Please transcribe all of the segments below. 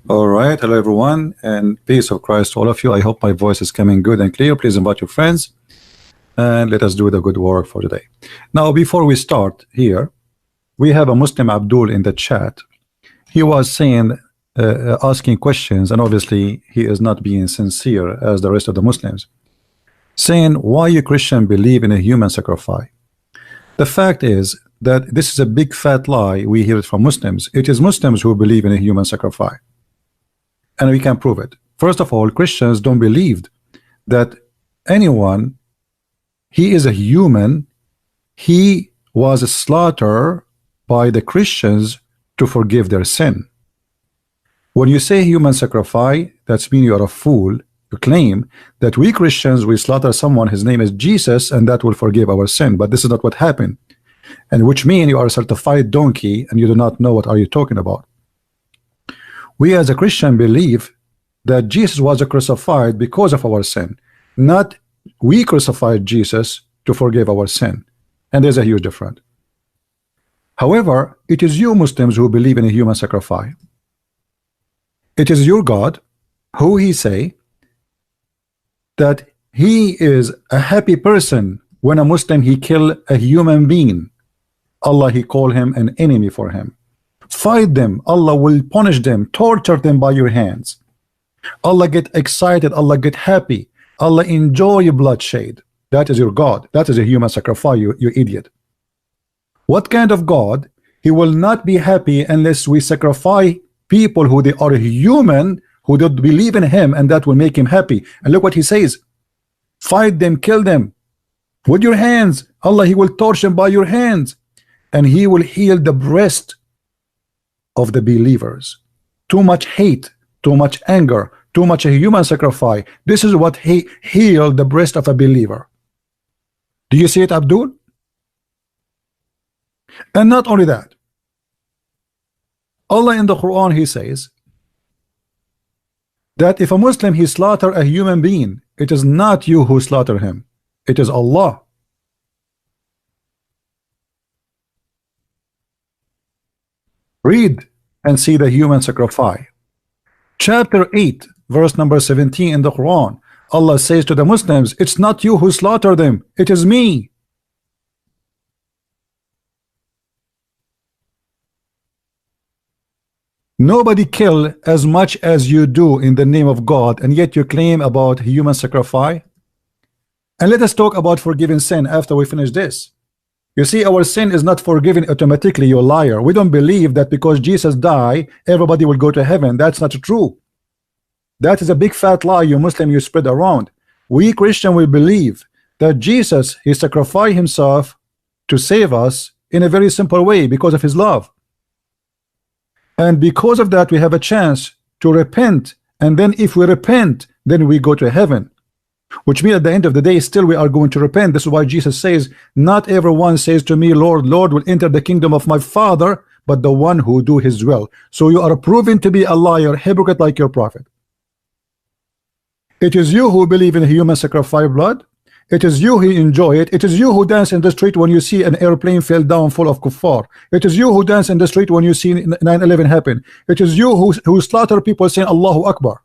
All right, hello everyone, and peace of Christ to all of you. I hope my voice is coming good and clear. Please invite your friends, and let us do the good work for today. Now, before we start here, we have a Muslim Abdul in the chat. He was saying, asking questions, and obviously he is not being sincere as the rest of the Muslims, saying, why you Christian believe in a human sacrifice? The fact is that this is a big fat lie. We hear it from Muslims. It is Muslims who believe in a human sacrifice, and we can prove it. First of all, Christians don't believe that anyone, he is a human, he was slaughtered by the Christians to forgive their sin. When you say human sacrifice, that's mean you are a fool. You claim that we Christians, we slaughter someone, his name is Jesus, and that will forgive our sin. But this is not what happened, and which means you are a certified donkey and you do not know what are you talking about. We as a Christian believe that Jesus was crucified because of our sin, not we crucified Jesus to forgive our sin. And there's a huge difference. However, it is you Muslims who believe in a human sacrifice. It is your God who he say that he is a happy person when a Muslim he kill a human being. Allah he call him an enemy for him. Fight them, Allah will punish them, torture them by your hands. Allah get excited, Allah get happy, Allah enjoy bloodshed. That is your God. That is a human sacrifice, you idiot. What kind of God? He will not be happy unless we sacrifice people who they are human, who don't believe in him, and that will make him happy. And look what he says, fight them, kill them with your hands. Allah he will torture them by your hands, and he will heal the breast of the believers. Too much hate, too much anger, too much a human sacrifice. This is what he healed the breast of a believer. Do you see it, Abdul? And not only that, Allah in the Quran he says that if a Muslim he slaughter a human being, it is not you who slaughter him, it is Allah. Read and see the human sacrifice. Chapter 8 verse number 17 in the Quran, Allah says to the Muslims, it's not you who slaughter them, it is me. Nobody kill as much as you do in the name of God, and yet you claim about human sacrifice. And let us talk about forgiving sin after we finish this. You see, our sin is not forgiven automatically, you liar. We don't believe that because Jesus died, everybody will go to heaven. That's not true. That is a big fat lie, you Muslim, you spread around. We Christian will believe that Jesus, he sacrificed himself to save us in a very simple way because of his love. And because of that, we have a chance to repent. And then if we repent, then we go to heaven. Which means at the end of the day, still we are going to repent. This is why Jesus says, not everyone says to me, Lord, Lord, will enter the kingdom of my Father, but the one who do his will. So you are proven to be a liar, hypocrite like your prophet. It is you who believe in human sacrifice blood. It is you who enjoy it. It is you who dance in the street when you see an airplane fell down full of kuffar. It is you who dance in the street when you see 9/11 happen. It is you who slaughter people saying Allahu Akbar.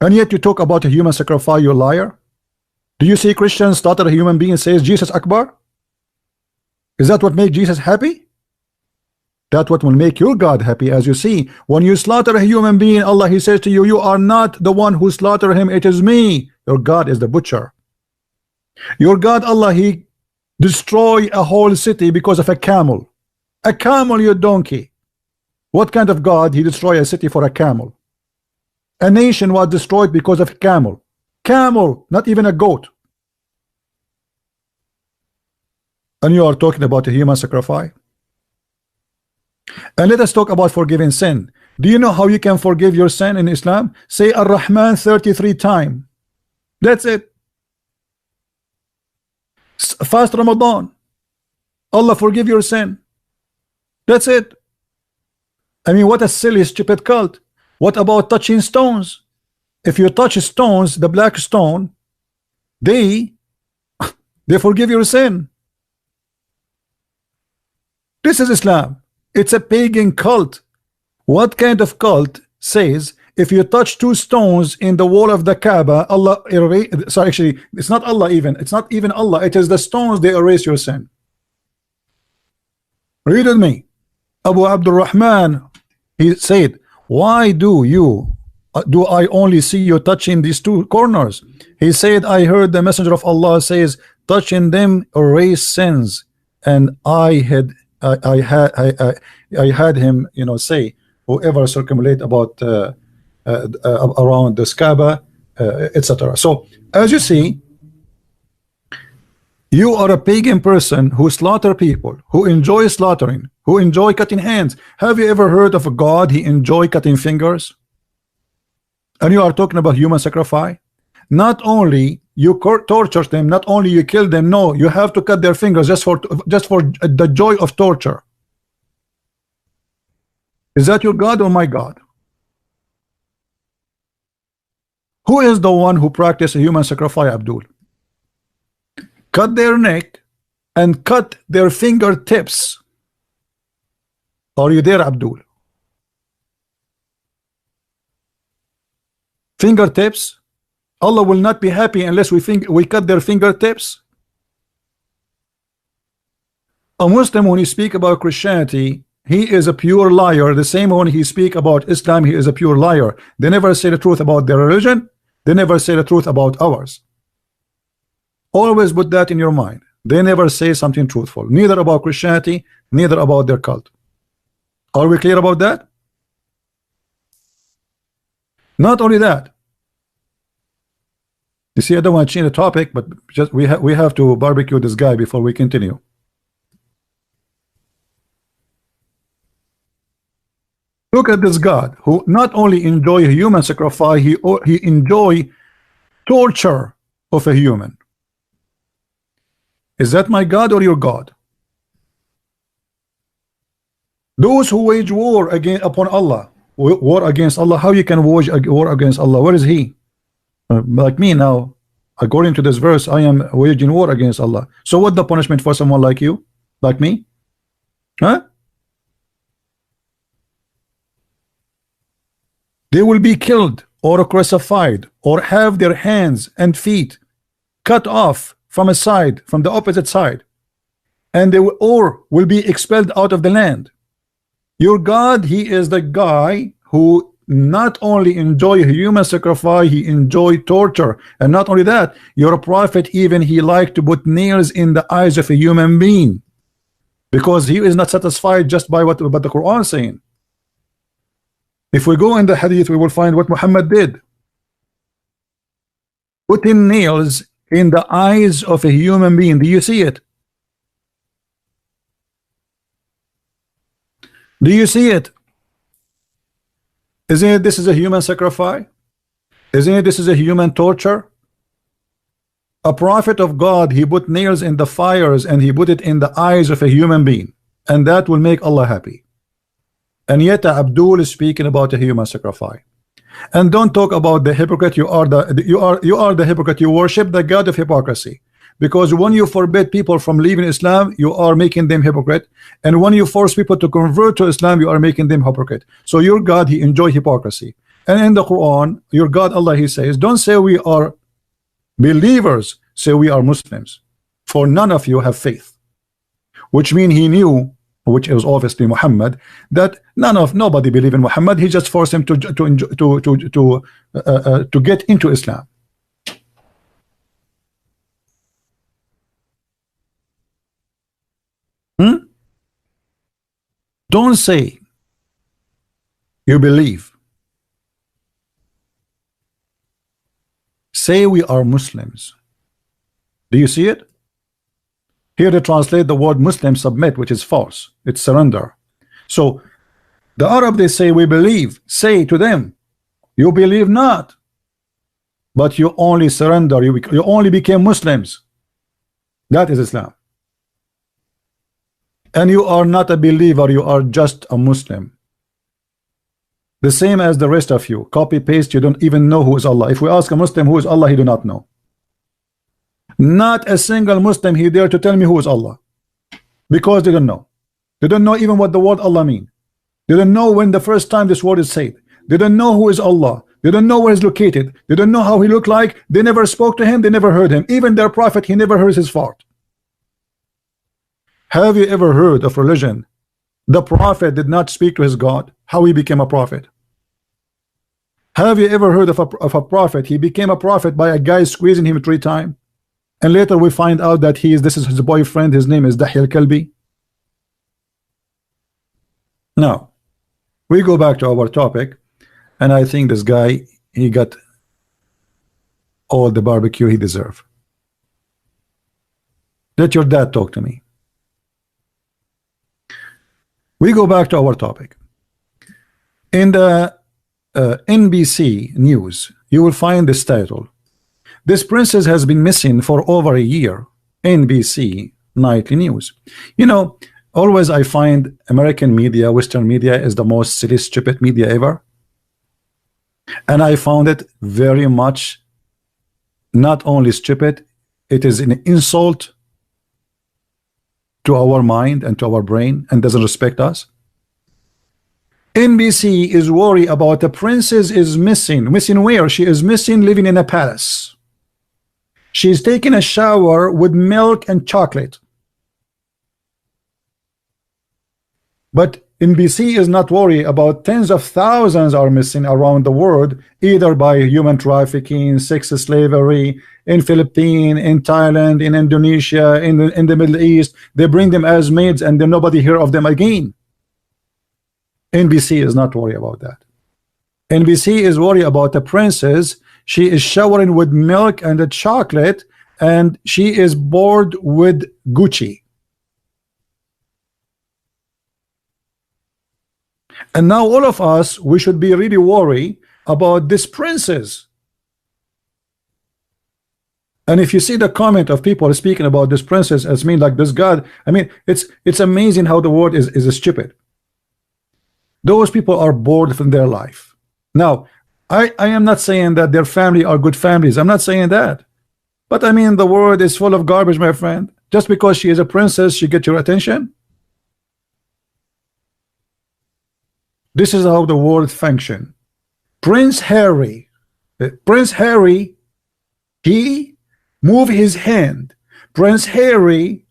And yet you talk about a human sacrifice, you liar. Do you see Christians slaughter a human being and says Jesus Akbar? Is that what makes Jesus happy? That what will make your God happy. As you see, when you slaughter a human being, Allah he says to you, you are not the one who slaughter him, it is me. Your God is the butcher. Your God Allah he destroy a whole city because of a camel. A camel, you donkey. What kind of God he destroy a city for a camel? A nation was destroyed because of a camel. Camel, not even a goat. And you are talking about a human sacrifice. And let us talk about forgiving sin. Do you know how you can forgive your sin in Islam? Say Ar-Rahman 33 times. That's it. Fast Ramadan. Allah forgive your sin. That's it. I mean, what a silly stupid cult. What about touching stones? If you touch stones, the black stone, they forgive your sin. This is Islam. It's a pagan cult. What kind of cult says if you touch two stones in the wall of the Kaaba, Allah erase? Sorry, actually, it's not Allah even. It's not even Allah. It is the stones, they erase your sin. Read with me. Abu Abdul Rahman, he said, why do I only see you touching these two corners? He said, I heard the messenger of Allah says, touching them erase sins. And I had him, you know, say, whoever circumambulate about around this Kaaba, etc. So as you see, you are a pagan person who slaughter people, who enjoy slaughtering, who enjoy cutting hands. Have you ever heard of a God he enjoy cutting fingers? And you are talking about human sacrifice? Not only you torture them, not only you kill them, no, you have to cut their fingers just for the joy of torture. Is that your God or my God? Who is the one who practices human sacrifice, Abdul? Cut their neck and cut their fingertips. Are you there, Abdul? Fingertips. Allah will not be happy unless we cut their fingertips. A Muslim, when he speak about Christianity, he is a pure liar. The same when he speak about Islam, he is a pure liar. They never say the truth about their religion. They never say the truth about ours. Always put that in your mind. They never say something truthful, neither about Christianity, neither about their cult. Are we clear about that? Not only that, you see, I don't want to change the topic, but just we have to barbecue this guy before we continue. Look at this God who not only enjoy human sacrifice, he enjoy torture of a human. Is that my God or your God? Those who wage war upon Allah, war against Allah, how you can wage a war against Allah? Where is he? Like me now, according to this verse, I am waging war against Allah. So what the punishment for someone like you, like me? Huh? They will be killed or crucified or have their hands and feet cut off from a side, from the opposite side, and they will be expelled out of the land. Your God, he is the guy who not only enjoy human sacrifice, he enjoy torture. And not only that, your prophet, even he liked to put nails in the eyes of a human being, because he is not satisfied just by what the Quran is saying. If we go in the hadith, we will find what Muhammad did, putting nails in the eyes of a human being. Do you see it? Do you see it? Isn't it this is a human sacrifice? Isn't it this is a human torture? A prophet of God, he put nails in the fires and he put it in the eyes of a human being, and that will make Allah happy. And yet Abdul is speaking about a human sacrifice. And don't talk about the hypocrite. You are the hypocrite. You worship the God of hypocrisy, because when you forbid people from leaving Islam, you are making them hypocrite, and when you force people to convert to Islam, you are making them hypocrite. So your God, he enjoy hypocrisy. And in the Quran, your God Allah, he says, don't say we are believers, say we are Muslims, for none of you have faith. Which means he knew, which is obviously Muhammad, that nobody believe in Muhammad. He just forced him to get into Islam. Don't say you believe. Say we are Muslims. Do you see it? Here they translate the word Muslim, submit, which is false. It's surrender. So the Arab, they say we believe. Say to them, you believe not, but you only surrender. You only became Muslims. That is Islam. And you are not a believer, you are just a Muslim. The same as the rest of you. Copy paste, you don't even know who is Allah. If we ask a Muslim who is Allah, he do not know. Not a single Muslim he dare to tell me who is Allah, because they don't know. They don't know even what the word Allah mean. They don't know when the first time this word is said. They don't know who is Allah. They don't know where he's located. They don't know how he looked like. They never spoke to him. They never heard him. Even their prophet, he never heard his fart. Have you ever heard of religion? The prophet did not speak to his God. How he became a prophet? Have you ever heard of a prophet? He became a prophet by a guy squeezing him 3 times. And later we find out that this is his boyfriend. His name is Dahi al-Kalbi. Now, we go back to our topic. And I think this guy, he got all the barbecue he deserved. Let your dad talk to me. We go back to our topic. In the NBC news, you will find this title. This princess has been missing for over a year. NBC nightly news. You know, always I find American media, Western media is the most silly, stupid media ever. And I found it very much not only stupid, it is an insult to our mind and to our brain and doesn't respect us. NBC is worried about the princess is missing. Missing where? She is missing living in a palace. She's taking a shower with milk and chocolate. But NBC is not worried about tens of thousands are missing around the world, either by human trafficking, sex slavery, in Philippines, in Thailand, in Indonesia, in the Middle East. They bring them as maids and then nobody hear of them again. NBC is not worried about that. NBC is worried about the princess. She is showering with milk and a chocolate, and she is bored with Gucci. And now all of us, we should be really worried about this princess. And if you see the comment of people speaking about this princess as mean like this God, I mean, it's amazing how the word is stupid. Those people are bored from their life. Now, I am not saying that their family are good families. I'm not saying that. But I mean, the world is full of garbage, my friend. Just because she is a princess, she gets your attention. This is how the world function. Prince Harry, he moved his hand. Prince Harry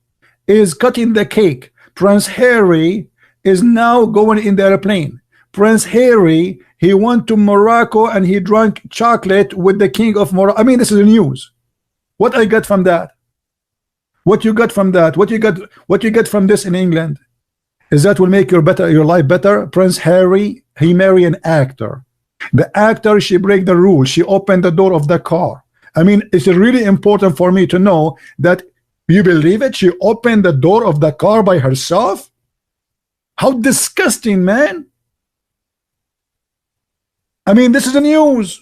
is cutting the cake. Prince Harry is now going in the airplane. Prince Harry, he went to Morocco and he drank chocolate with the king of Morocco. I mean, this is the news. What I got from that? What you got from that? What you get from this in England? Is that will make your life better? Prince Harry, he married an actor. The actor, she break the rule. She opened the door of the car. I mean, it's really important for me to know that, you believe it? She opened the door of the car by herself? How disgusting, man. I mean, this is the news.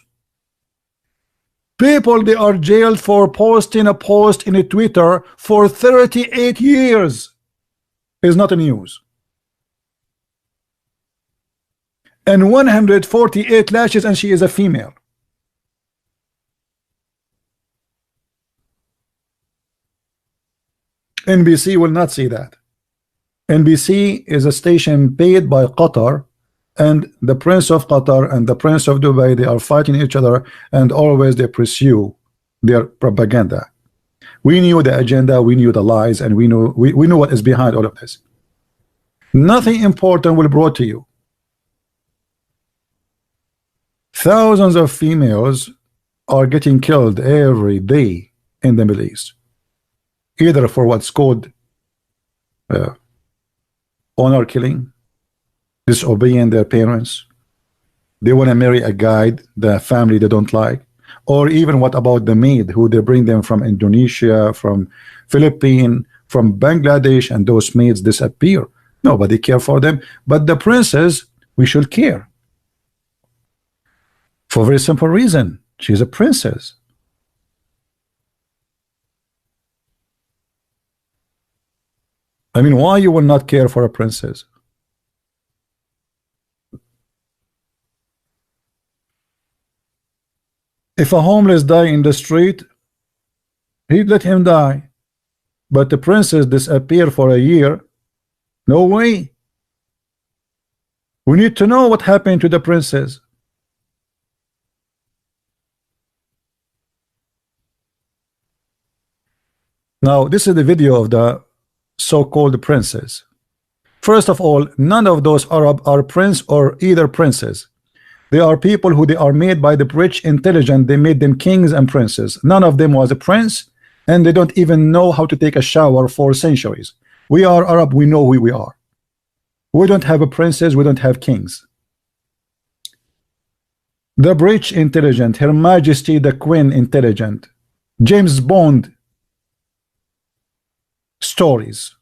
People, they are jailed for posting a post in a Twitter for 38 years. It's not a news. And 148 lashes, and she is a female. NBC will not see that. NBC is a station paid by Qatar, and the Prince of Qatar and the Prince of Dubai, they are fighting each other, and always they pursue their propaganda. We knew the agenda, we knew the lies, and we knew what is behind all of this. Nothing important will be brought to you. Thousands of females are getting killed every day in the Middle East, either for what's called honor killing, disobeying their parents, they want to marry a guy, the family they don't like, or even what about the maid who they bring them from Indonesia, from Philippines, from Bangladesh, and those maids disappear. Nobody care for them, but the princess, we should care. For a very simple reason, she's a princess. I mean, why you will not care for a princess? If a homeless die in the street, he'd let him die. But the princess disappear for a year. No way. We need to know what happened to the princes. Now, this is the video of the so-called princes. First of all, none of those Arab are prince or either princes. They are people who they are made by the rich intelligent. They made them kings and princes. None of them was a prince, and they don't even know how to take a shower for centuries. We are Arab. We know who we are. We don't have a princes. We don't have kings. The rich intelligent, Her Majesty the Queen intelligent, James Bond stories.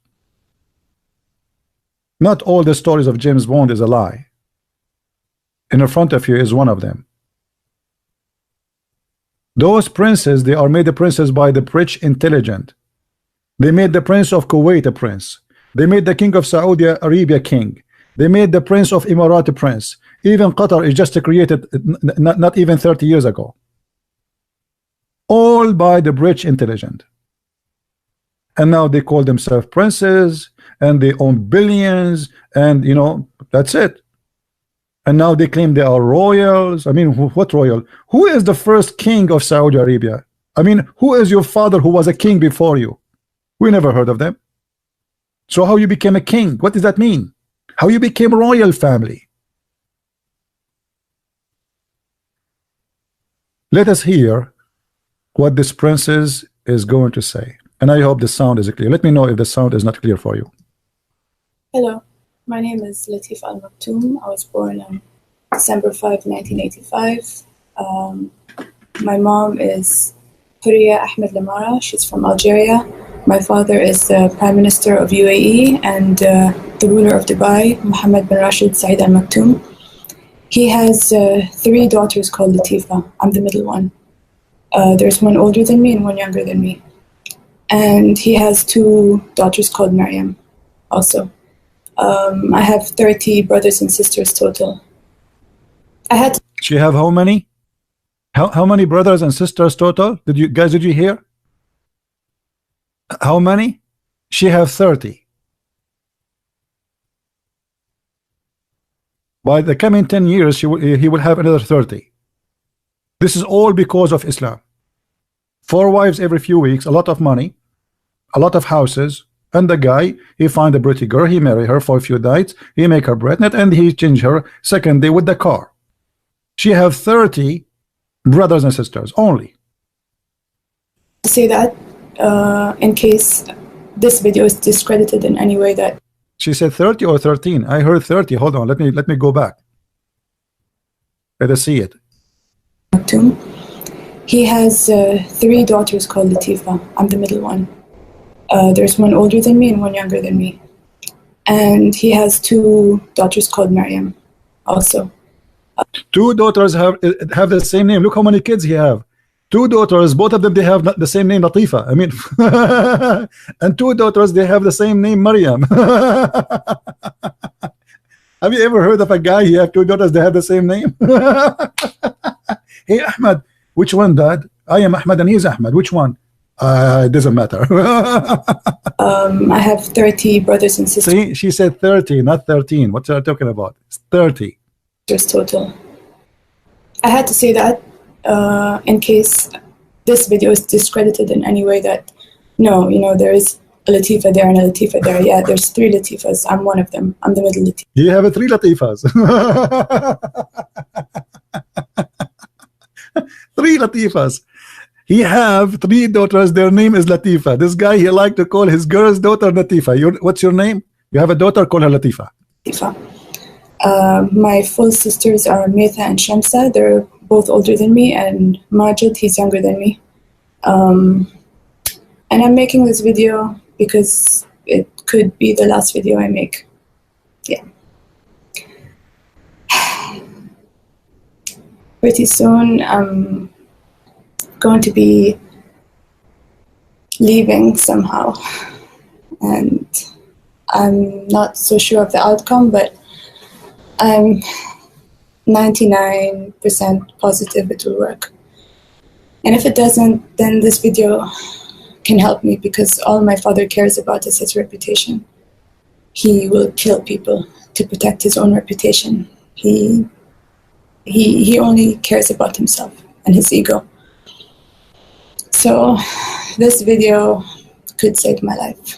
Not all the stories of James Bond is a lie. In front of you is one of them. Those princes, they are made the princes by the rich intelligent. They made the prince of Kuwait a prince. They made the king of Saudi Arabia king. They made the prince of Emirati prince. Even Qatar is just created not even 30 years ago. All by the rich intelligent. And now they call themselves princes, and they own billions, and you know, that's it. And now they claim they are royals. I mean, what royal? Who is the first king of Saudi Arabia? I mean, who is your father who was a king before you? We never heard of them. So how you became a king? What does that mean? How you became a royal family? Let us hear what this princess is going to say. And I hope the sound is clear. Let me know if the sound is not clear for you. Hello, my name is Latif Al Maktoum. I was born on December 5, 1985. My mom is Huriya Ahmed Lamara. She's from Algeria. My father is the Prime Minister of UAE and the ruler of Dubai, Mohammed bin Rashid Said Al Maktoum. He has 3 daughters called Latifa. I'm the middle one. There's one older than me and one younger than me. And he has 2 daughters called Maryam also. I have 30 brothers and sisters total. She have how many? How many brothers and sisters total? Did you hear? How many? She have 30. By the coming 10 years, he will have another 30. This is all because of Islam. 4 wives every few weeks, a lot of money, a lot of houses, and the guy, he find a pretty girl, he marry her for a few nights, he make her pregnant, and he change her second day with the car. She have 30 brothers and sisters only. To say that in case this video is discredited in any way that... She said 30 or 13. I heard 30. Hold on, let me go back. Let us see it. He has 3 daughters called Latifa. I'm the middle one. There's one older than me and one younger than me. And he has 2 daughters called Maryam also. 2 daughters have the same name. Look how many kids he have. 2 daughters, both of them, they have the same name, Latifa. I mean, and 2 daughters, they have the same name, Maryam. Have you ever heard of a guy, he have 2 daughters, they have the same name? Hey, Ahmed, which one, Dad? I am Ahmed and he's Ahmed. Which one? It doesn't matter. I have 30 brothers and sisters. See, she said 30, not 13. What are you talking about? It's 30. Total. I had to say that in case this video is discredited in any way that, no, you know, there is a Latifa there and a Latifa there. Yeah, there's 3 Latifas. I'm one of them. I'm the middle Latifa. You have 3 Latifas. 3 Latifas. He have 3 daughters. Their name is Latifa. This guy, he like to call his girl's daughter Latifa. What's your name? You have a daughter, call her Latifa. Latifa. My full sisters are Metha and Shamsa. They're both older than me, and Majid, he's younger than me. And I'm making this video because it could be the last video I make. Yeah. Pretty soon I'm going to be leaving somehow, and I'm not so sure of the outcome, but I'm 99% positive it will work. And if it doesn't, then this video can help me, because all my father cares about is his reputation. He will kill people to protect his own reputation. He only cares about himself and his ego. So this video could save my life.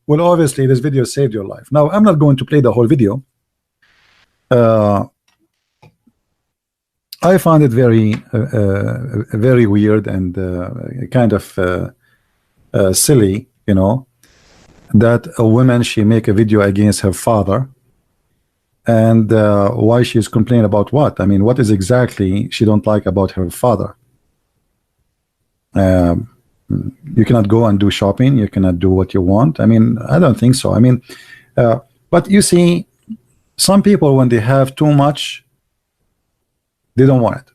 Well, obviously this video saved your life. Now I'm not going to play the whole video. I found it very very weird and kind of silly, you know, that a woman, she make a video against her father, and why she's complaining about what? I mean, what is exactly she don't like about her father? You cannot go and do shopping, you cannot do what you want. I mean, I don't think so. I mean, but you see, some people, when they have too much, they don't want it.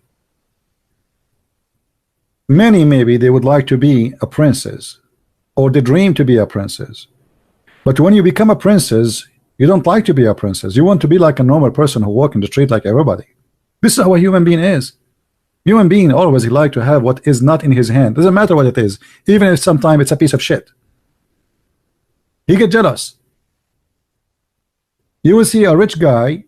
Many, maybe they would like to be a princess, or they dream to be a princess. But when you become a princess, you don't like to be a princess. You want to be like a normal person who walk in the street like everybody. This is how a human being is. Human being always like to have what is not in his hand. Doesn't matter what it is, even if sometimes it's a piece of shit. He get jealous. You will see a rich guy,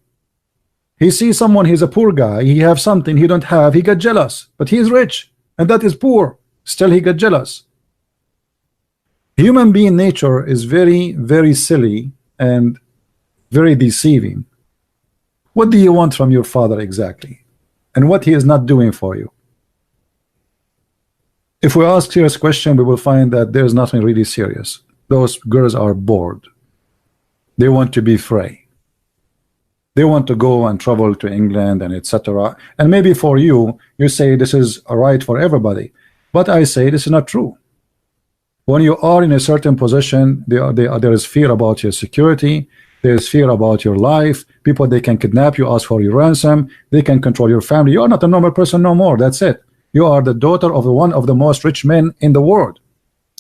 he sees someone, he's a poor guy, he have something he don't have, he get jealous. But he is rich and that is poor, still he get jealous. Human being nature is very, very silly and very deceiving. What do you want from your father exactly? And what he is not doing for you? If we ask serious question, we will find that there's nothing really serious. Those girls are bored. They want to be free. They want to go and travel to England and etc. And maybe for you, you say this is a right for everybody. But I say this is not true. When you are in a certain position, there is fear about your security. There is fear about your life. People, they can kidnap you, ask for your ransom. They can control your family. You are not a normal person no more. That's it. You are the daughter of one of the most rich men in the world.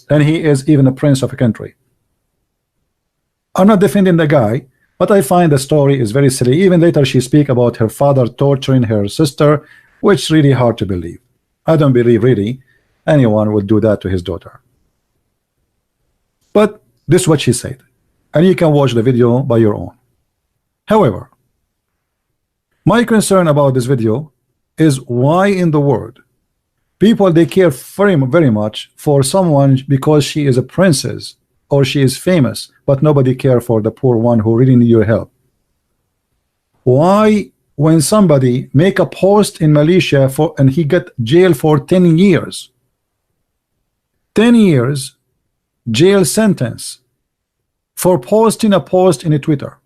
And he is even a prince of a country. I'm not defending the guy, but I find the story is very silly. Even later she speak about her father torturing her sister, which is really hard to believe. I don't believe really anyone would do that to his daughter. But this is what she said. And you can watch the video by your own. However, my concern about this video is why in the world people, they care very much for someone because she is a princess or she is famous, but nobody care for the poor one who really need your help. Why, when somebody make a post in Malaysia and he got jail for 10 years, 10 years jail sentence for posting a post in a Twitter?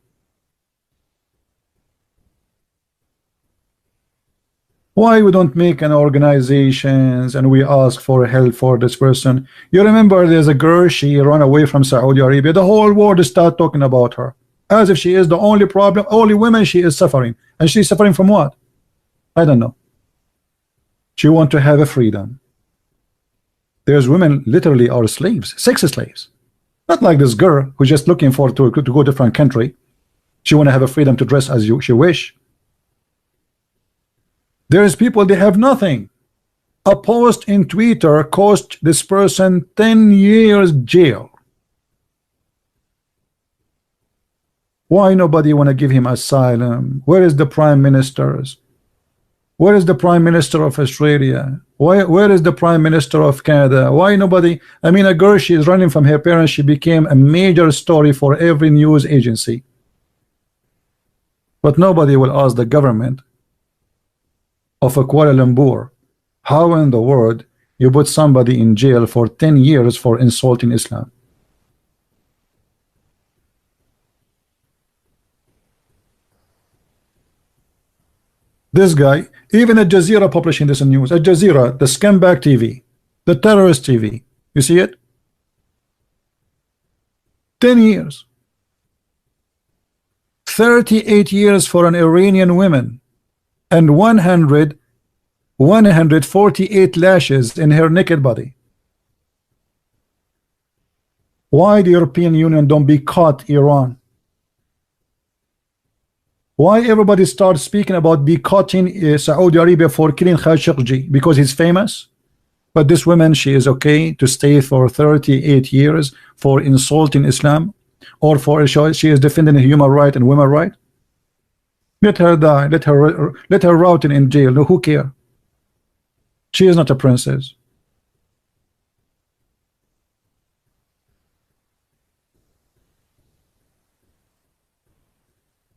Why we don't make an organizations and we ask for help for this person? You remember there's a girl, she ran away from Saudi Arabia. The whole world start talking about her as if she is the only problem, only woman she is suffering. And she's suffering from what? I don't know. She want to have a freedom. There's women literally are slaves, sex slaves. Not like this girl who's just looking for to go to a different country. She want to have a freedom to dress as she wish. There's people, they have nothing. A post in Twitter cost this person 10 years jail. Why nobody want to give him asylum? Where is the prime ministers? Where is the prime minister of Australia? Where is the prime minister of Canada? Why nobody? I mean, a girl, she is running from her parents. She became a major story for every news agency. But nobody will ask the government of a Kuala Lumpur, how in the world you put somebody in jail for 10 years for insulting Islam? This guy, even Al Jazeera publishing this in news. Al Jazeera, the scumbag TV, the terrorist TV. You see it? 10 years. 38 years for an Iranian woman. And 148 lashes in her naked body. Why the European Union don't be caught Iran? Why everybody starts speaking about boycotting Saudi Arabia for killing Khashoggi? Because he's famous? But this woman, she is okay to stay for 38 years for insulting Islam? or for she is defending human right and women right. Let her die. Let her rot in jail. No, who care? She is not a princess.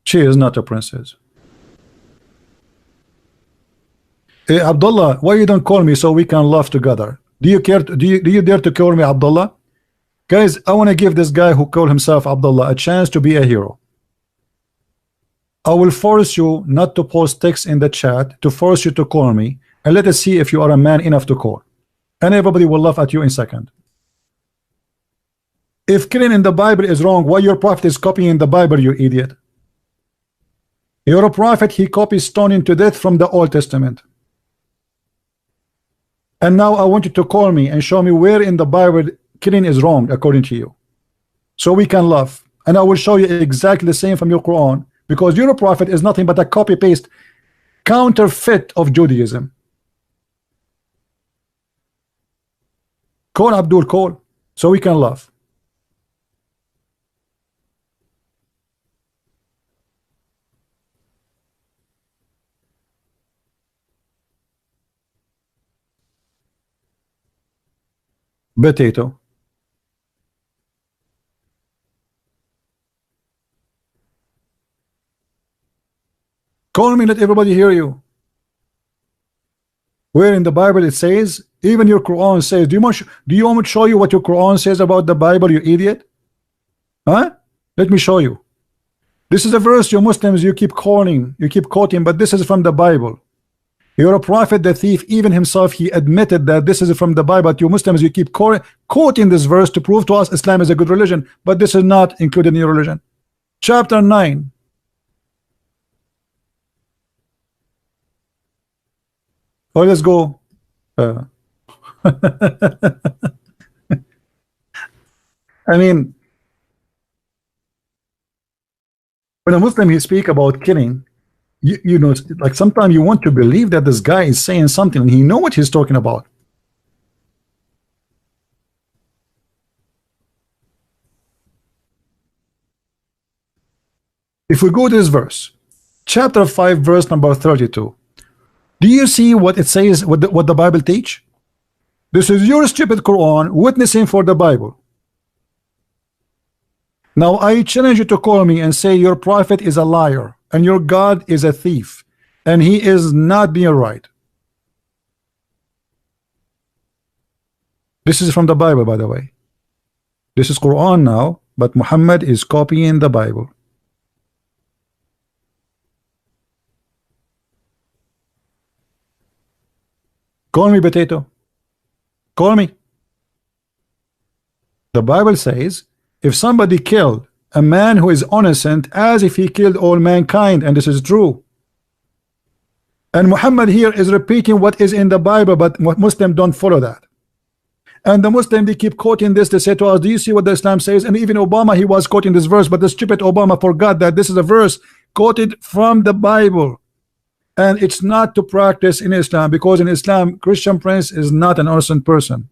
She is not a princess. Hey, Abdullah, why you don't call me so we can laugh together? Do you care? Do you dare to call me Abdullah? Guys, I want to give this guy who called himself Abdullah a chance to be a hero. I will force you not to post text in the chat, to force you to call me, and let us see if you are a man enough to call. And everybody will laugh at you in a second. If killing in the Bible is wrong, why your prophet is copying the Bible, you idiot? Your prophet, he copies stoning to death from the Old Testament. And now I want you to call me and show me where in the Bible killing is wrong according to you, so we can laugh. And I will show you exactly the same from your Quran, because your prophet is nothing but a copy-paste counterfeit of Judaism. Call Abdul, call, so we can laugh. Potato. Call me, let everybody hear you. Where in the Bible it says, even your Quran says, do you want me to show you what your Quran says about the Bible, you idiot? Huh? Let me show you. This is a verse you Muslims you keep quoting, but this is from the Bible. You're a prophet, the thief, even himself, he admitted that this is from the Bible. But you Muslims, you keep quoting this verse to prove to us Islam is a good religion, but this is not included in your religion. Chapter 9. Oh, let's go. I mean, when a Muslim he speak about killing, you know, like sometimes you want to believe that this guy is saying something and he know what he's talking about. If we go to this verse, chapter 5, verse number 32, do you see what it says, what the Bible teach? This is your stupid Quran witnessing for the Bible. Now I challenge you to call me and say your prophet is a liar and your God is a thief and he is not being right. This is from the Bible, by the way. This is Quran now, but Muhammad is copying the Bible. Call me, potato. Call me. The Bible says if somebody killed a man who is innocent as if he killed all mankind, and this is true. And Muhammad here is repeating what is in the Bible, but Muslims don't follow that. And the Muslim, they keep quoting this. They say to us, do you see what the Islam says? And even Obama, he was quoting this verse, but the stupid Obama forgot that this is a verse quoted from the Bible. And it's not to practice in Islam, because in Islam, Christian prince is not an innocent person.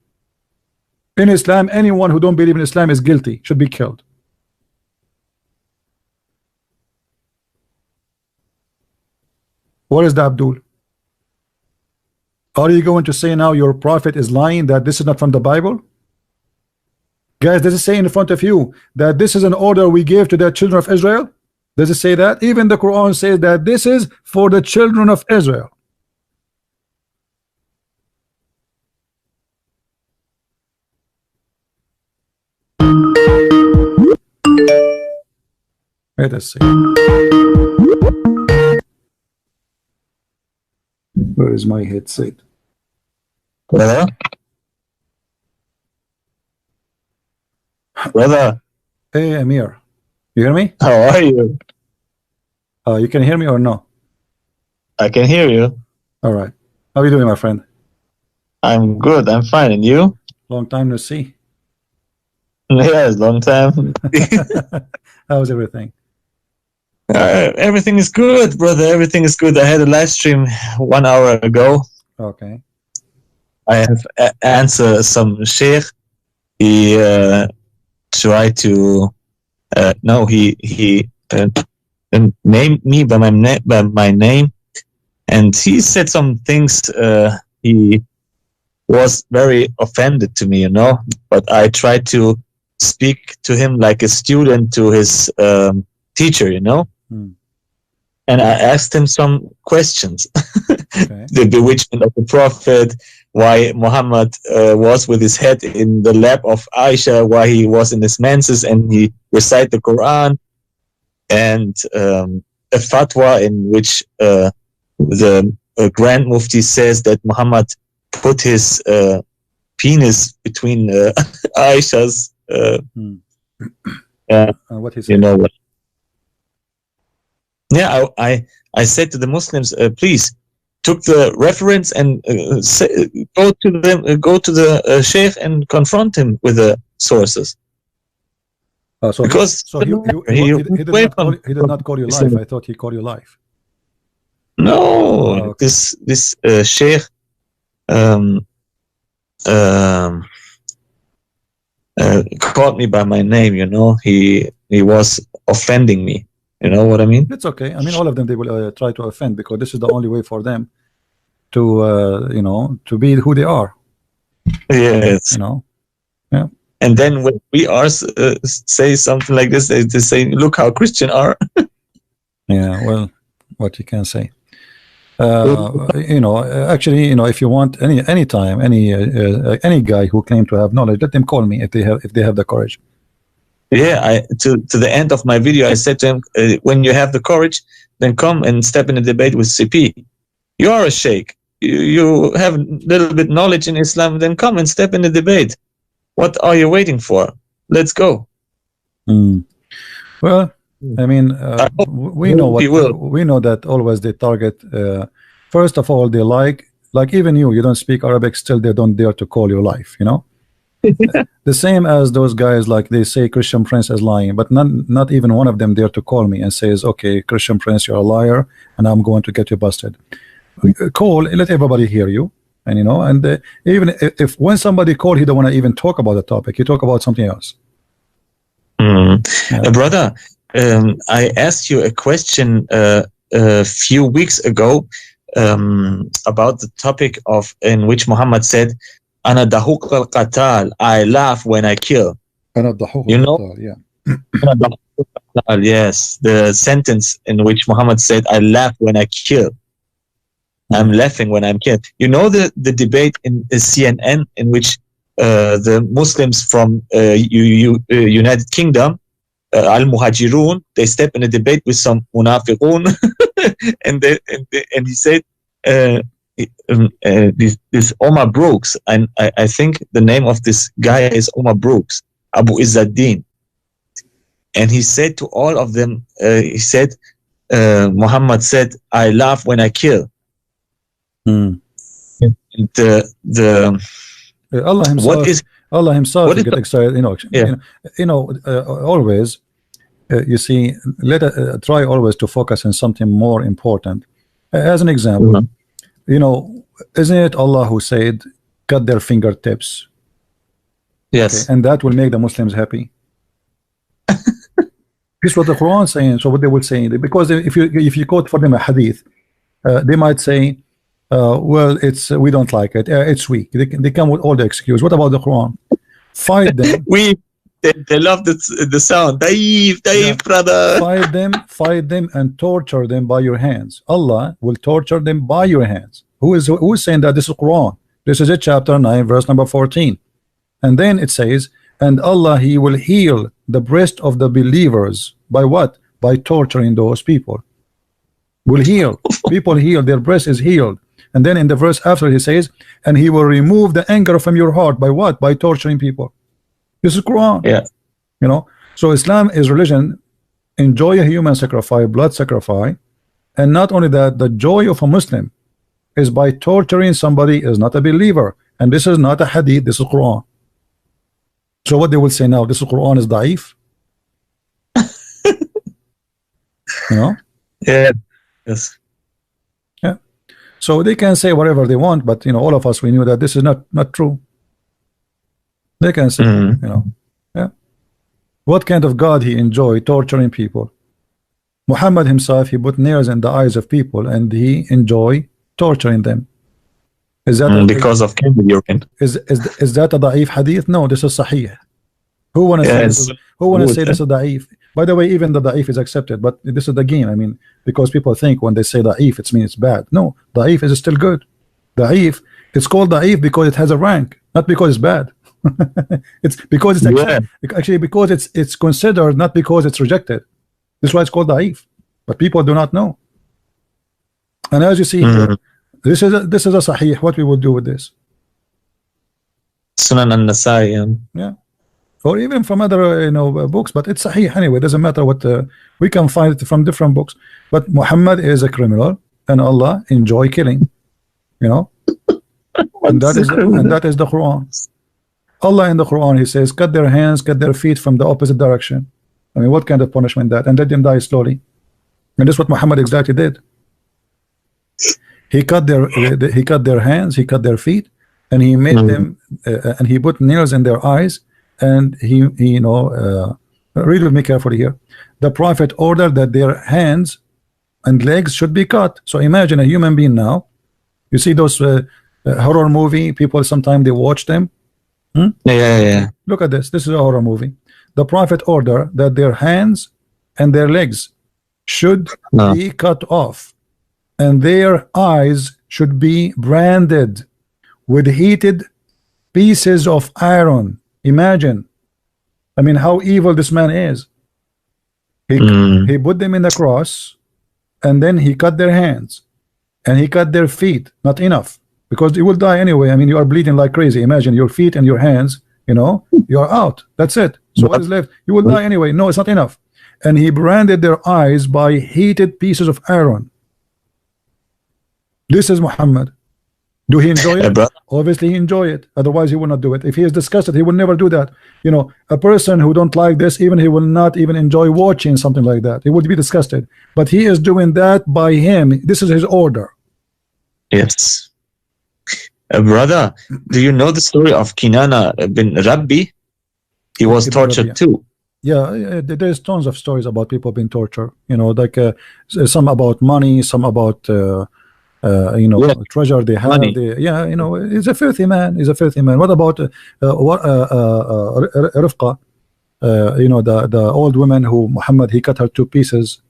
In Islam, anyone who don't believe in Islam is guilty, should be killed. What is that, Abdul? Are you going to say now your prophet is lying, that this is not from the Bible? Guys, does it say in front of you that this is an order we gave to the children of Israel? Does it say that? Even the Quran says that this is for the children of Israel. Let us see. Where is my headset? Brother? Brother? Hey, Amir. You hear me? How are you? You can hear me or no? I can hear you. All right. How are you doing, my friend? I'm good. I'm fine. And you? Long time no see. Yes, long time. How's everything? Everything is good, brother. Everything is good. I had a live stream 1 hour ago. Okay. I have answered some sheikh. He tried to No, he named me by my name, and he said some things. He was very offended to me, you know. But I tried to speak to him like a student to his teacher, you know. And I asked him some questions. Okay. The bewitchment of the prophet, why Muhammad was with his head in the lap of Aisha, why he was in his menses and he recited the Quran, and a fatwa in which the Grand Mufti says that Muhammad put his penis between Aisha's, What he you said? know what? Yeah, I said to the Muslims, please took the reference and go to the sheikh and confront him with the sources. So Because he did not call you live. I thought he called you live. No, Okay. this sheikh called me by my name. You know, he was offending me. You know what I mean? It's okay. I mean, all of them, they will try to offend, because this is the only way for them to you know, to be who they are. Yes. You know. Yeah. And then when we are say something like this, they say, "Look how Christian are." Yeah. Well, what you can say. You know, actually, you know, if you want any time, any guy who claim to have knowledge, let them call me if they have the courage. Yeah, to the end of my video, I said to him, when you have the courage, then come and step in a debate with CP. You are a sheikh. You have a little bit knowledge in Islam, then come and step in the debate. What are you waiting for? Let's go. Well, I mean, we know that always they target. First of all, they like even you don't speak Arabic, still they don't dare to call you live. You know. The same as those guys, like they say Christian Prince is lying, but not even one of them dare to call me and says, okay, Christian Prince, you're a liar and I'm going to get you busted. Call, let everybody hear you, and you know, and even if when somebody call, he don't want to even talk about the topic, he talk about something else. Brother, I asked you a question a few weeks ago about the topic of in which Muhammad said, "Ana dahuq al-qatal," I laugh when I kill. You know? Yeah. Yes, the sentence in which Muhammad said, "I laugh when I kill." I'm laughing when I'm killed. You know the debate in CNN in which the Muslims from United Kingdom, al-Muhajirun, they step in a debate with some munafiqun, and he said, this Omar Brooks, and I think the name of this guy is Omar Brooks, Abu Izzuddin, and he said to all of them, he said, Muhammad said, "I laugh when I kill." Allah himself what is get excited, you know, always you see, try always to focus on something more important. As an example, you know, isn't it Allah who said cut their fingertips? Yes. Okay, and that will make the Muslims happy. This is what the Quran is saying. So what they would say, because if you quote for them a hadith, they might say, well, it's we don't like it, it's weak. They come with all the excuse. What about the Quran? Fight them. They love the sound. Daif, brother. Fight them and torture them by your hands. Allah will torture them by your hands. Who is saying that? This is Quran. This is chapter 9 verse number 14. And then it says, and Allah, he will heal the breast of the believers by what? By torturing those people. Will heal. People heal, their breast is healed. And then in the verse after he says, and he will remove the anger from your heart by what? By torturing people. This is Quran. Yeah. You know, so Islam is religion. Enjoy a human sacrifice, blood sacrifice, and not only that, the joy of a Muslim is by torturing somebody is not a believer, and this is not a hadith. This is Quran. So what they will say now? This is Quran is daif. You know? Yeah. Yes. Yeah. So they can say whatever they want, but you know, all of us, we knew that this is not true. They can say, you know, yeah. What kind of God he enjoyed torturing people? Muhammad himself, he put nails in the eyes of people and he enjoy torturing them. Is that because of candy urine? Is that a da'if hadith? No, this is sahih. Who wanna say this is, who wanna say this is da'if? By the way, even the da'if is accepted, but this is the game. I mean, because people think when they say da'if, it means it's bad. No, da'if is still good. Da'if, it's called da'if because it has a rank, not because it's bad. It's because it's actually because it's considered, not because it's rejected. This is why it's called da'if, but people do not know. And as you see here, this is a sahih. What we would do with this? Sunan an-Nasai. Yeah, or even from other books, but it's sahih anyway. It doesn't matter what we can find it from different books. But Muhammad is a criminal, and Allah enjoy killing. And that is the Quran. Allah in the Quran, he says, cut their hands, cut their feet from the opposite direction. I mean, what kind of punishment that? And let them die slowly. And that's what Muhammad exactly did. He cut their hands, he cut their feet, and he made them, and he put nails in their eyes, and he read with me carefully here. The Prophet ordered that their hands and legs should be cut. So imagine a human being now. You see those horror movie people, sometimes they watch them. Yeah. Look at this. This is a horror movie. The Prophet ordered that their hands and their legs should be cut off, and their eyes should be branded with heated pieces of iron. Imagine. I mean, how evil this man is. He put them in the cross, and then he cut their hands, and he cut their feet. Not enough, because you will die anyway. I mean, you are bleeding like crazy. Imagine your feet and your hands, you are out. That's it. So what is left? You will die anyway. No, it's not enough. And he branded their eyes by heated pieces of iron. This is Muhammad. Do he enjoy it? Obviously he enjoy it. Otherwise he will not do it. If he is disgusted, he will never do that. A person who don't like this, even he will not even enjoy watching something like that. He would be disgusted. But he is doing that by him. This is his order. Yes. Brother, do you know the story of Kinana bin Rabbi? He was tortured too. Yeah, there's tons of stories about people being tortured. Like some about money, some about treasure they have. He's a filthy man. He's a filthy man. What about Rifqa? The old woman who Muhammad, he cut her two pieces.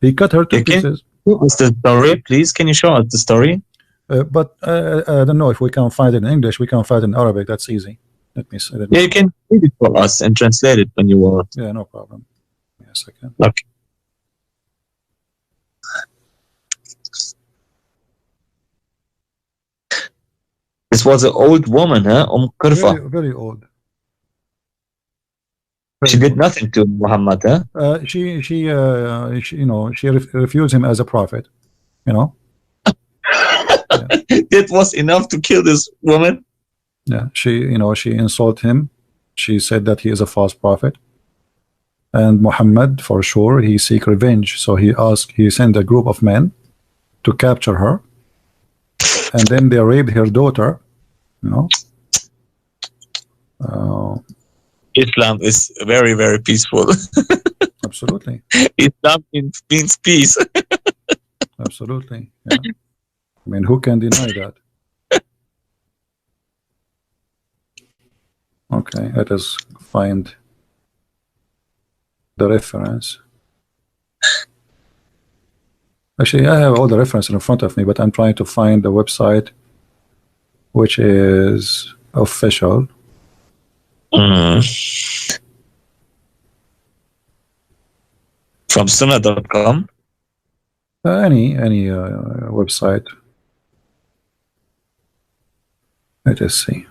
He cut her two pieces. What's the story, please? Can you show us the story? But I don't know if we can find it in English. We can find it in Arabic. That's easy. Let me see. You can read it for us and translate it when you want. Yeah, no problem. Yes, I can. Okay. This was an old woman, huh? Qurfa. Very, very old. She did nothing to Muhammad, huh? She refused him as a prophet. Yeah. That was enough to kill this woman. Yeah, she insulted him. She said that he is a false prophet. And Muhammad, for sure, he seek revenge. So he sent a group of men to capture her. And then they raped her daughter. Islam is very, very peaceful. Absolutely. Islam means peace. Absolutely. Yeah. I mean, who can deny that? Okay, let us find the reference. Actually, I have all the references in front of me, but I'm trying to find the website which is official. From Sunnah.com? Any website. Let us see.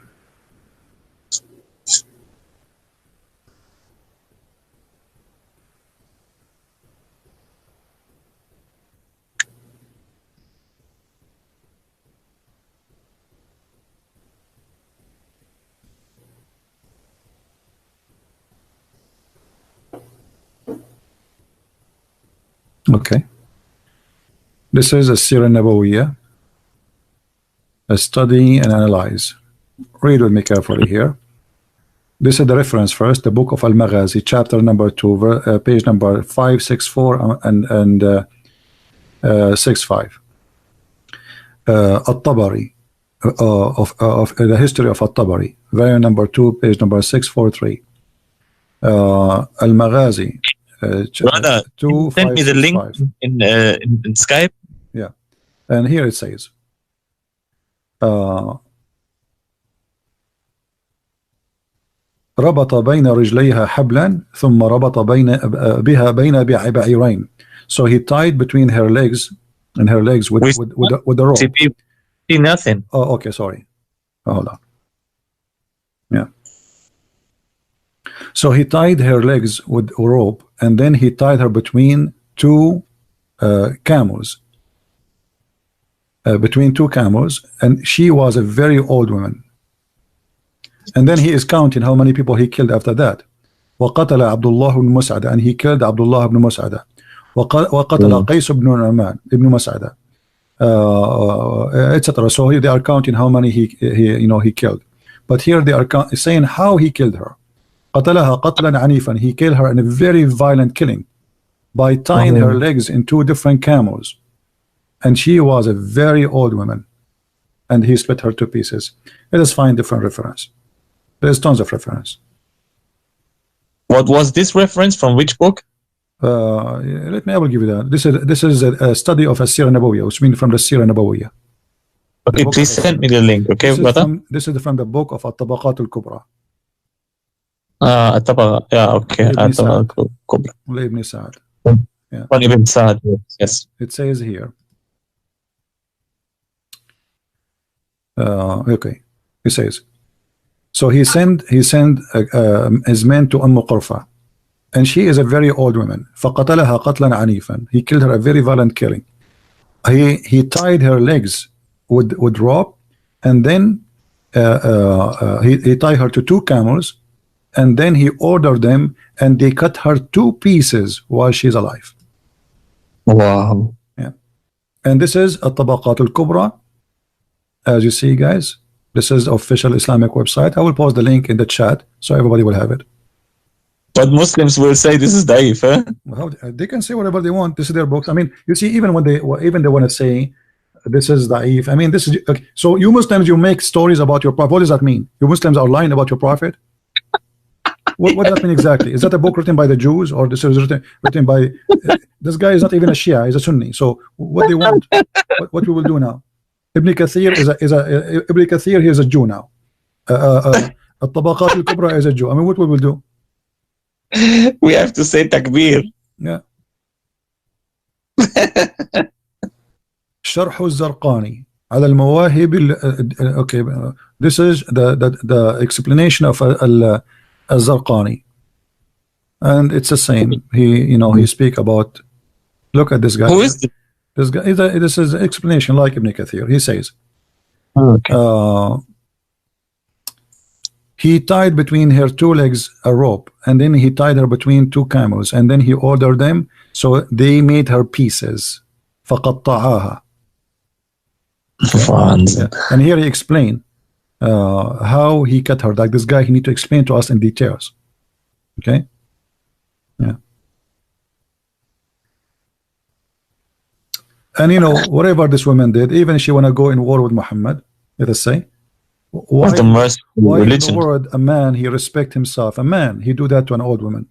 Okay. This is a Sirah Nabawiyah, a study and analyze. Read with me carefully here. This is the reference first, the book of Al-Maghazi, chapter number 2, page number 564 and 65. At-Tabari, of the history of At-Tabari, volume number 2, page number 643. Al-Maghazi, Brother, send me the link in Skype. Yeah, and here it says, ربط بين رجليها حبلا ثم ربط بها بين بعيرين. So he tied between her legs and her legs with the rope. See nothing. Oh, okay, sorry. Oh, hold on. Yeah. So he tied her legs with a rope, and then he tied her between two camels. And she was a very old woman. And then he is counting how many people he killed after that. وقتل عبد الله بن مسعدة, and he killed Abdullah ibn Mus'ada. وقتل قيس بن نعمان ibn Mus'ada, etc. So here they are counting how many he killed. But here they are saying how he killed her. قتلها قتلا عنيفا. He killed her in a very violent killing by tying her legs in two different camels. And she was a very old woman. And he split her to pieces. Let us find different reference. There's tons of reference. What was this reference from which book? I will give you that. This is a study of a Sirah Nabawiyya, which means from the Sirah Nabawiyya. Okay, please send me the link. Okay, brother. This is from the book of At-Tabaqat al-Kubra. At-Tabaqa. Yeah, okay. At-Tabaqa al-Kubra. Ibn Sa'ad. Yeah. Ibn Sa'ad. Yes. It says here. Okay. He says. So he sent his men to Qurfa, and she is a very old woman. فَقَتَلَهَا قَتْلًا عَنِيفًا. He killed her a very violent killing. He tied her legs with rope, and then he tied her to two camels, and then he ordered them, and they cut her to pieces while she's alive. Wow. Yeah. And this is At-Tabaqat al-Kubra. As you see, guys, this is the official Islamic website. I will post the link in the chat so everybody will have it. But Muslims will say this is daif, eh? Well, they can say whatever they want. This is their books. I mean, you see, even when they want to say this is daif. I mean, this is okay. So you Muslims, you make stories about your prophet. What does that mean? You Muslims are lying about your prophet? What does that mean exactly? Is that a book written by the Jews, or this is written by this guy is not even a Shia, he's a Sunni. So what they want? What we will do now? Ibn Kathir Ibn Kathir, he is a Jew now. At-Tabaqat al-Kubra is a Jew. I mean, what we will do? We have to say takbir. Yeah. شرح الزرقاني على المواهب. Okay, this is the explanation of al-Zarqani, and it's the same. He speak about. Look at this guy. Who is this guy? This is explanation like Ibn Kathir. He says, he tied between her two legs a rope, and then he tied her between two camels, and then he ordered them, so they made her pieces. فقطعاها. And here he explained how he cut her. Like this guy, he need to explain to us in details. Okay. Yeah. And whatever this woman did, even if she want to go in war with Muhammad, let us say, why in the world a man, he respect himself, a man, he do that to an old woman?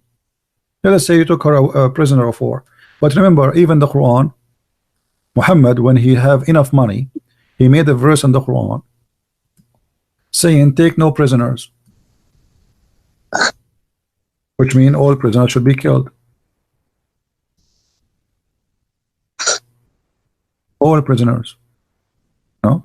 Let us say you took her a prisoner of war. But remember, even the Quran, Muhammad, when he have enough money, he made a verse in the Quran saying, take no prisoners, which means all prisoners should be killed. All prisoners. No?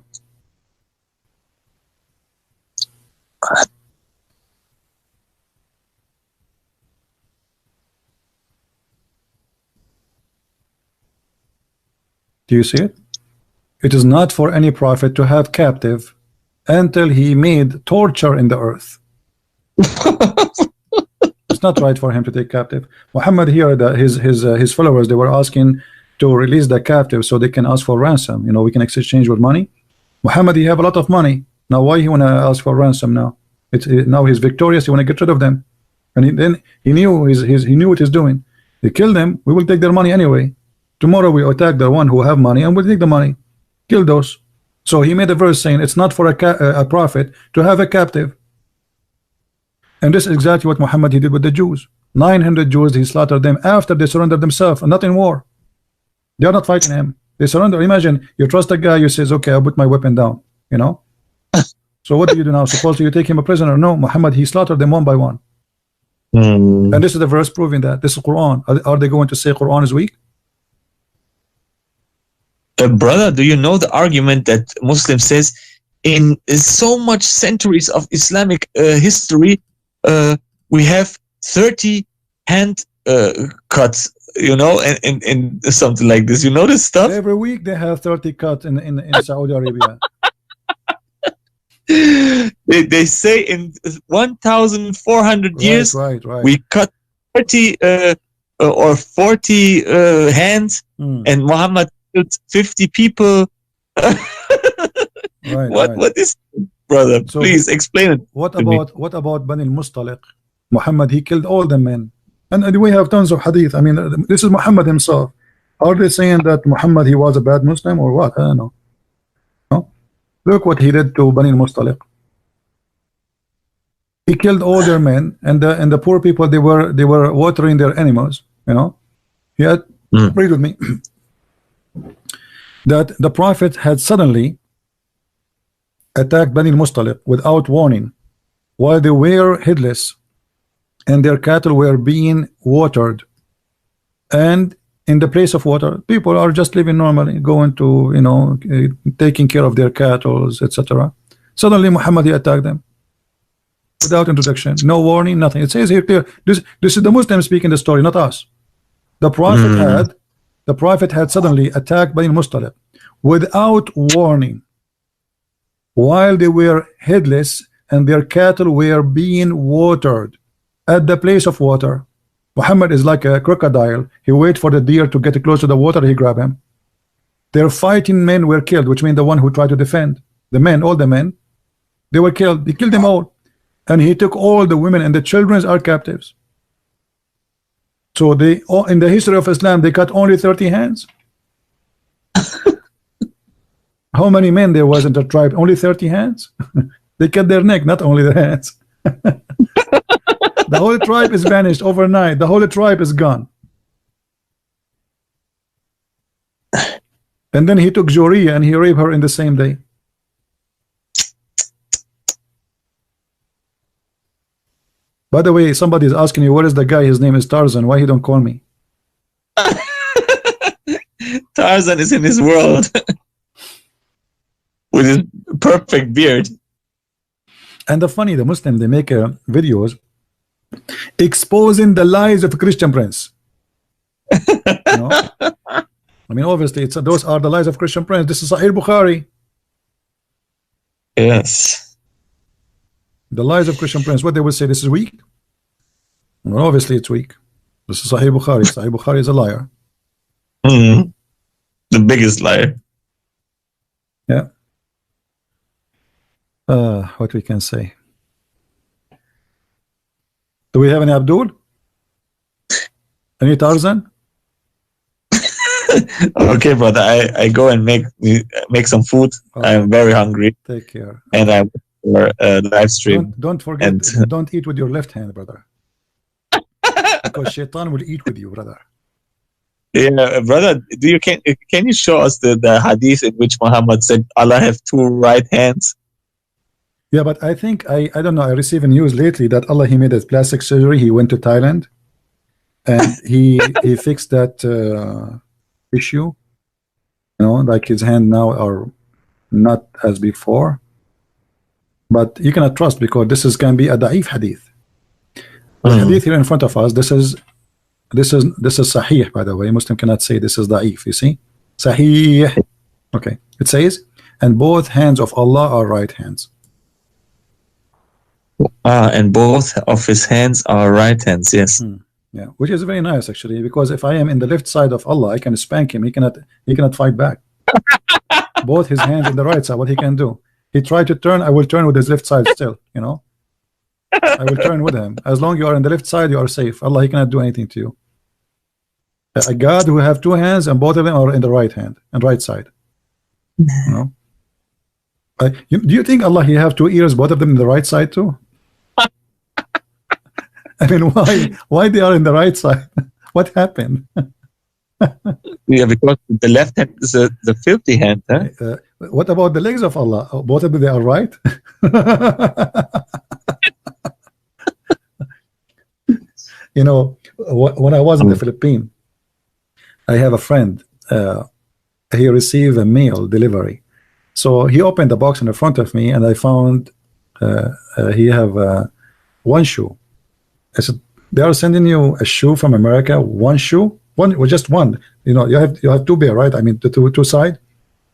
Do you see it? It is not for any prophet to have captive until he made torture in the earth. It's not right for him to take captive. Muhammad here, his followers, they were asking to release the captive so they can ask for ransom. We can exchange with money. Muhammad, he have a lot of money. Now why he want to ask for ransom now? Now he's victorious. You want to get rid of them, and then he knew he knew what he's doing. They kill them. We will take their money anyway. Tomorrow we attack the one who have money, and we'll take the money. Kill those. So he made a verse saying it's not for a prophet to have a captive. And this is exactly what Muhammad he did with the Jews. 900 Jews, he slaughtered them after they surrendered themselves, and not in war. They are not fighting him. They surrender. Imagine you trust a guy who says, okay, I'll put my weapon down, you know. So what do you do now? Supposedly you take him a prisoner? No, Muhammad, he slaughtered them one by one. And this is the verse proving that. This is Quran. Are they going to say Quran is weak? Brother, do you know the argument that Muslim says in so much centuries of Islamic history, we have 30 hand cuts, you know, and something like this. You know this stuff? Every week they have 30 cuts in Saudi Arabia. They say in 1,400 years right. we cut 30 or 40 hands, and Muhammad killed 50 people. What is, brother? So please explain it. What about Bani al-Mustaliq? Muhammad, he killed all the men, and we have tons of hadith. I mean, this is Muhammad himself. Are they saying that Muhammad he was a bad Muslim or what? I don't know. No? Look what he did to Bani al-Mustaliq. He killed all their men, and the poor people, they were watering their animals. You know, he had read with me that the Prophet had suddenly attacked Bani al-Mustaliq without warning, while they were headless, and their cattle were being watered. And in the place of water, people are just living normally, going to, you know, taking care of their cattle, etc. Suddenly Muhammad he attacked them without introduction, no warning, nothing. It says here clear. This is the Muslim speaking the story, not us. The Prophet had suddenly attacked Bani al-Mustaliq without warning, while they were headless and their cattle were being watered at the place of water. Muhammad is like a crocodile. He waits for the deer to get close to the water, he grab him. Their fighting men were killed, which means the one who tried to defend the men, all the men, they were killed. He killed them all, and he took all the women and the children are captives. So they, in the history of Islam, they cut only 30 hands. How many men there was in the tribe? Only 30 hands. They cut their neck, not only the hands. The whole tribe is vanished overnight. The whole tribe is gone. And then he took Juriya and he raped her in the same day. By the way, somebody is asking you, where is the guy? His name is Tarzan. Why he don't call me? Tarzan is in his world with his perfect beard. And the Muslim, they make videos exposing the lies of Christian Prince. You know? I mean, obviously, those are the lies of Christian Prince. This is Sahih Bukhari. Yes. The lies of Christian Prince. What they would say, this is weak. Well, obviously, it's weak. This is Sahih Bukhari. Sahih Bukhari is a liar. The biggest liar. Yeah. What we can say. Do we have any Abdul? Any Tarzan? Okay, brother. I go and make some food. Okay. I'm very hungry. Take care. And I'm for a live stream. Don't forget. Don't eat with your left hand, brother. Because Shaitan will eat with you, brother. Yeah, brother. Can you show us the hadith in which Muhammad said Allah have two right hands? Yeah, but I think I don't know. I received news lately that Allah he made a plastic surgery. He went to Thailand, and he fixed that issue. You know, like his hand now are not as before. But you cannot trust because this can be a da'if hadith. The hadith here in front of us. This is sahih, by the way. Muslim cannot say this is da'if. You see, sahih. Okay, it says, and both hands of Allah are right hands. And both of his hands are right hands. Yes. Yeah, which is very nice actually, because if I am in the left side of Allah, I can spank him. He cannot fight back. Both his hands in the right side. What he can do? He tried to turn. I will turn with his left side still. You know. I will turn with him. As long you are on the left side, you are safe. Allah, he cannot do anything to you. A God who have two hands and both of them are in the right hand and right side. You know? Do you think Allah he have two ears, both of them in the right side too? I mean, why they are in the right side? What happened? Yeah, because the left hand is the filthy hand, huh? What about the legs of Allah? Both of them they are right. You know, when I was in the Philippines, I have a friend. He received a mail delivery, so he opened the box in the front of me, and I found he have one shoe. I said, they are sending you a shoe from America, one shoe, one, well, just one. You know, you have two pair, right? I mean, the two side.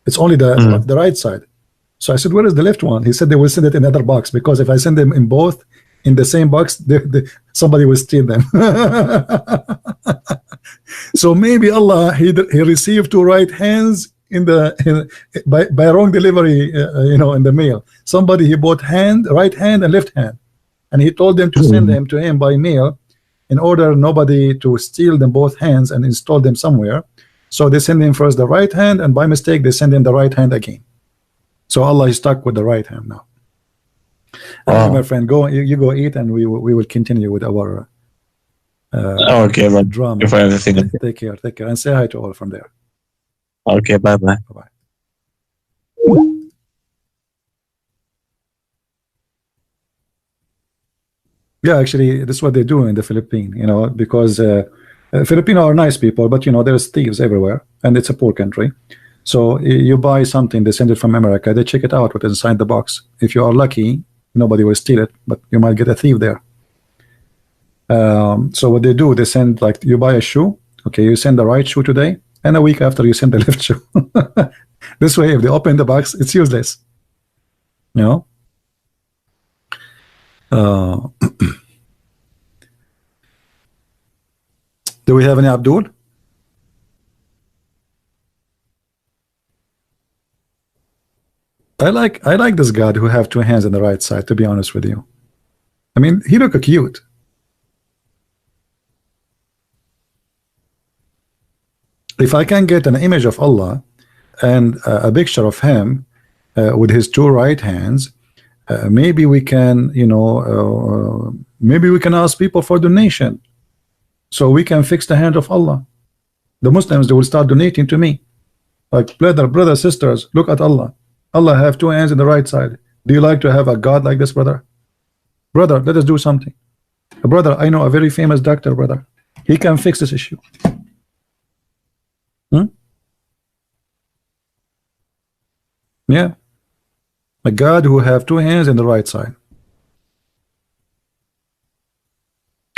It's only the right side. So I said, where is the left one? He said they will send it in another box, because if I send them in both in the same box, somebody will steal them. So maybe Allah he received two right hands by wrong delivery, you know, in the mail. Somebody he bought right hand and left hand, and he told them to send them to him by mail, in order nobody to steal them both hands and install them somewhere. So they send him first the right hand, and by mistake they send him the right hand again. So Allah is stuck with the right hand now. Okay, my friend, go. You go eat, and we will continue with our okay, well, drama. if I have anything. Take care, and say hi to all from there. Okay, bye. Bye. Yeah, actually, this is what they do in the Philippines, you know, because Filipino are nice people, but you know, there's thieves everywhere, and it's a poor country. So you buy something, they send it from America, they check it out what's inside the box. If you are lucky, nobody will steal it, but you might get a thief there. So what they do, they send, like, you buy a shoe, okay, you send the right shoe today, and a week after you send the left shoe. This way, if they open the box, it's useless, you know. Do we have any Abdul? I like this God who have two hands on the right side, to be honest with you. I mean, he look cute. If I can get an image of Allah and a picture of him with his two right hands, maybe we can, you know, maybe we can ask people for donation, so we can fix the hand of Allah. The Muslims, they will start donating to me, like, brother, sisters, look at Allah. Allah have two hands in the right side. Do you like to have a God like this, brother? Brother, let us do something. Brother, I know a very famous doctor, brother. He can fix this issue. Yeah. A God who have two hands in the right side.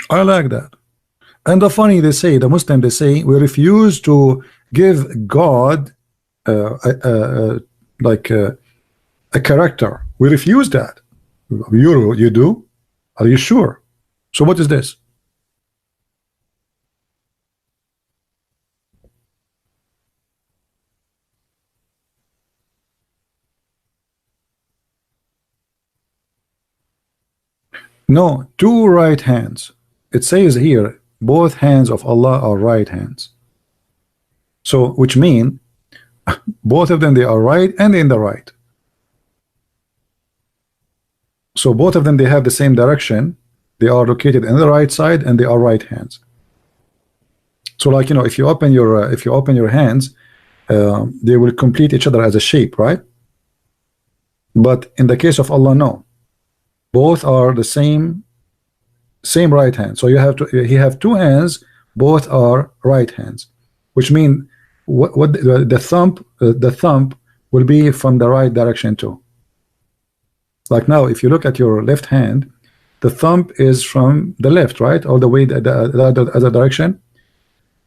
I like that. And the funny, they say, the Muslim, they say, we refuse to give God like a character. We refuse that. You do? Are you sure? So what is this? No, two right hands. It says here, both hands of Allah are right hands. So, which mean both of them, they are right and in the right. So both of them, they have the same direction. They are located in the right side, and they are right hands. So, like, you know, if you open your hands, they will complete each other as a shape, right? But in the case of Allah, no. Both are the same right hand. So he have two hands, both are right hands, which mean what the thumb will be from the right direction too. Like now, if you look at your left hand, the thumb is from the left, right, all the way the other direction.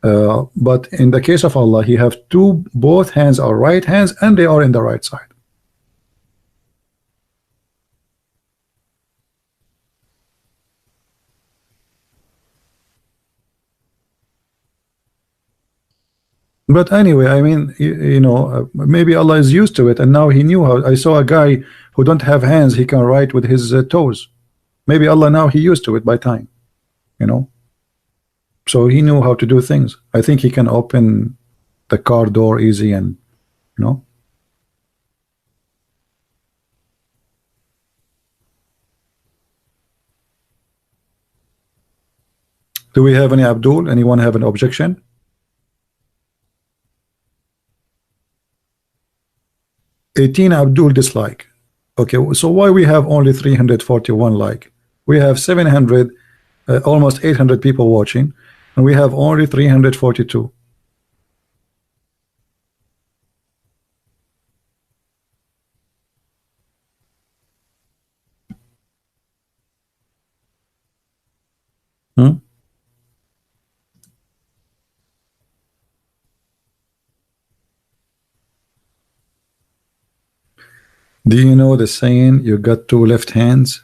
But in the case of Allah, he have both hands are right hands, and they are in the right side. But anyway, I mean, you know, maybe Allah is used to it, and now he knew how. I saw a guy who don't have hands, he can write with his toes. Maybe Allah now he used to it by time, you know. So he knew how to do things. I think he can open the car door easy, and you know. Do we have any Abdul? Anyone have an objection? $18 Abdul dislike. Okay, so why we have only 341 like? We have 700, almost 800 people watching, and we have only 342. Hmm? Do you know the saying, you got two left hands?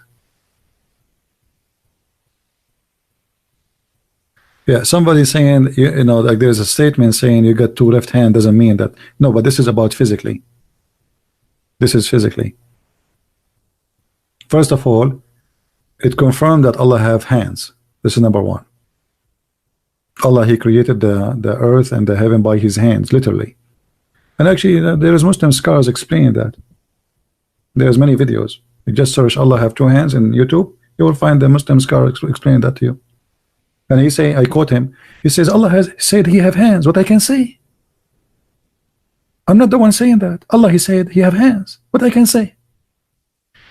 Yeah, somebody saying, you know, like there's a statement saying you got two left hands doesn't mean that. No, but this is about physically. This is physically. First of all, it confirmed that Allah have hands. This is number one. Allah, he created the earth and the heaven by his hands, literally. And actually, there is Muslim scholars explaining that. There's many videos. You just search Allah have two hands in YouTube, you will find the Muslim scholar explaining that to you. And he say, I quote him, he says, Allah has said he have hands, what I can say. I'm not the one saying that. Allah, he said he have hands, what I can say.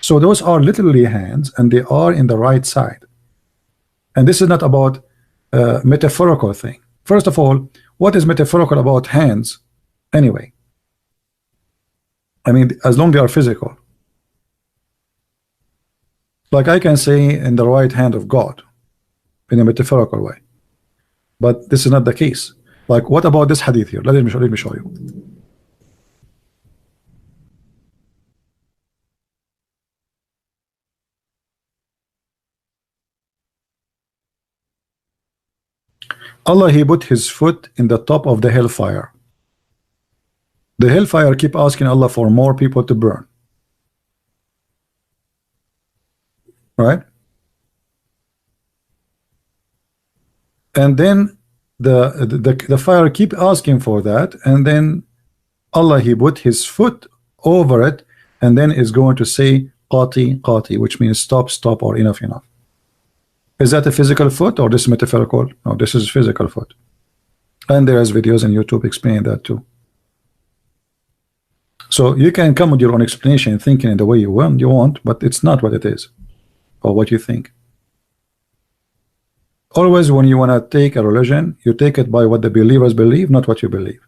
So those are literally hands, and they are in the right side. And this is not about metaphorical thing. First of all, what is metaphorical about hands anyway? I mean, as long as they are physical. Like I can say in the right hand of God in a metaphorical way, but this is not the case. Like, what about this hadith here? Let me show you. Allah, he put his foot in the top of the hellfire. The hellfire keep asking Allah for more people to burn, right? And then the fire keep asking for that, and then Allah, he put his foot over it, and then is going to say qati qati, which means stop, stop, or enough, enough. Is that a physical foot or this metaphorical? No, this is physical foot. And there's videos on YouTube explaining that too. So you can come with your own explanation, thinking in the way you want, but it's not what it is or what you think. Always when you want to take a religion, you take it by what the believers believe, not what you believe.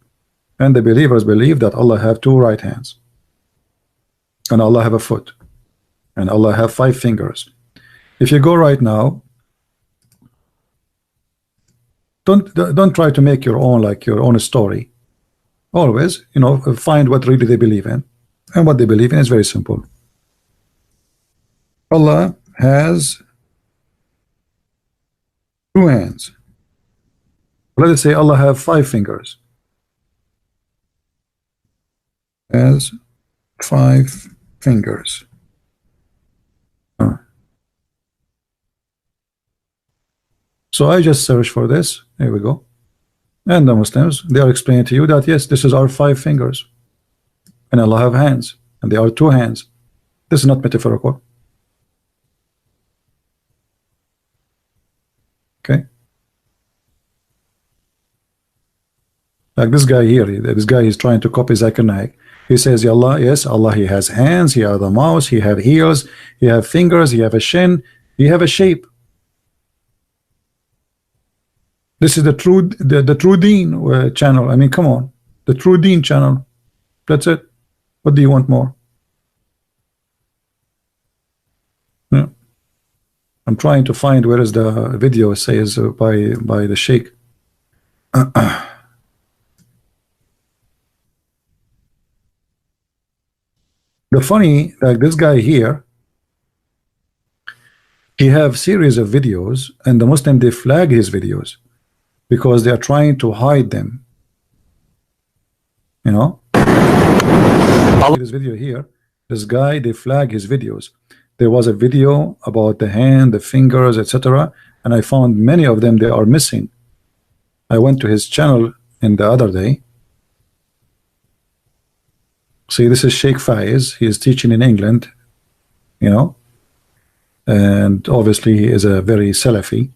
And the believers believe that Allah have two right hands, and Allah have a foot, and Allah have 5 fingers. If you go right now, don't try to make your own, like your own story. Always, you know, find what really they believe in, and what they believe in is very simple. Allah has 2 hands. Let us say Allah have 5 fingers. Has 5 fingers. So I just search for this. Here we go. And the Muslims, they are explaining to you that yes, this is our 5 fingers, and Allah have hands, and they are 2 hands. This is not metaphorical. Okay. Like this guy here, this guy is trying to copy Zakir Naik. He says, Allah, yes, Allah, he has hands, he has a mouth, he have heels, he have fingers, he have a chin, he have a shape. This is the True Deen channel. I mean, come on, the True Deen channel. That's it. What do you want more? Yeah. I'm trying to find where is the video says by the Sheikh. The funny, like this guy here, he have series of videos, and the Muslim, they flag his videos because they are trying to hide them. You know, this video here, this guy, they flag his videos. there was a video about the hand, the fingers, etc., and I found many of them, they are missing. I went to his channel in the other day. See, this is Sheikh Faiz. He is teaching in England, you know, and obviously he is a very Salafi.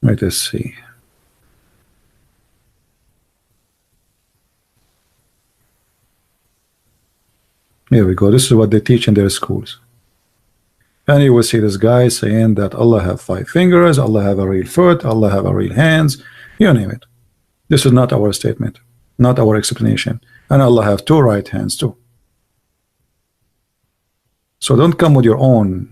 Let us see. Here we go. This is what they teach in their schools. And you will see this guy saying that Allah have 5 fingers, Allah have a real foot, Allah have a real hands, you name it. This is not our statement, not our explanation. And Allah have 2 right hands too. So don't come with your own.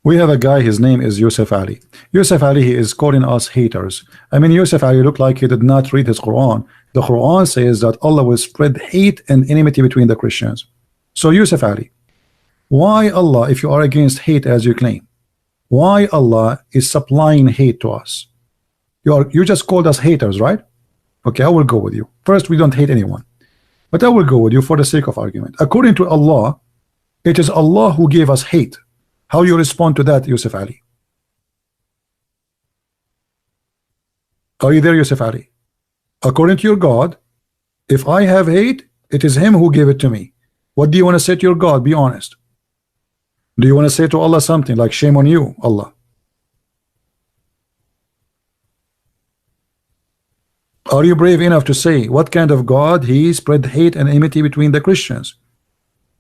We have a guy, his name is Yusuf Ali. Yusuf Ali, he is calling us haters. I mean, Yusuf Ali looked like he did not read his Quran. The Quran says that Allah will spread hate and enmity between the Christians. So Yusuf Ali, why Allah, if you are against hate as you claim, why Allah is supplying hate to us? You just called us haters, right? Okay, I will go with you. First, we don't hate anyone, but I will go with you for the sake of argument. According to Allah, it is Allah who gave us hate. How you respond to that, Yusuf Ali? Are you there, Yusuf Ali? According to your God, if I have hate, it is him who gave it to me. What do you want to say to your God? Be honest. Do you want to say to Allah something like, shame on you, Allah? Are you brave enough to say what kind of God he spread hate and enmity between the Christians?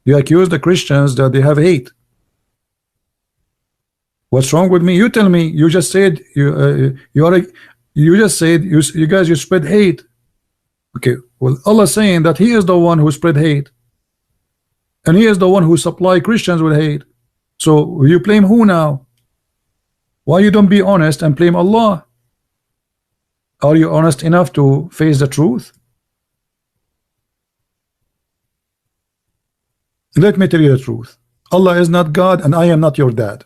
You accuse the Christians that they have hate. What's wrong with me? You tell me. You just said you guys spread hate. Okay, well, Allah saying that he is the one who spread hate, and he is the one who supply Christians with hate. So you blame who now? Why you don't be honest and blame Allah? Are you honest enough to face the truth? Let me tell you the truth. Allah is not God and I am not your dad.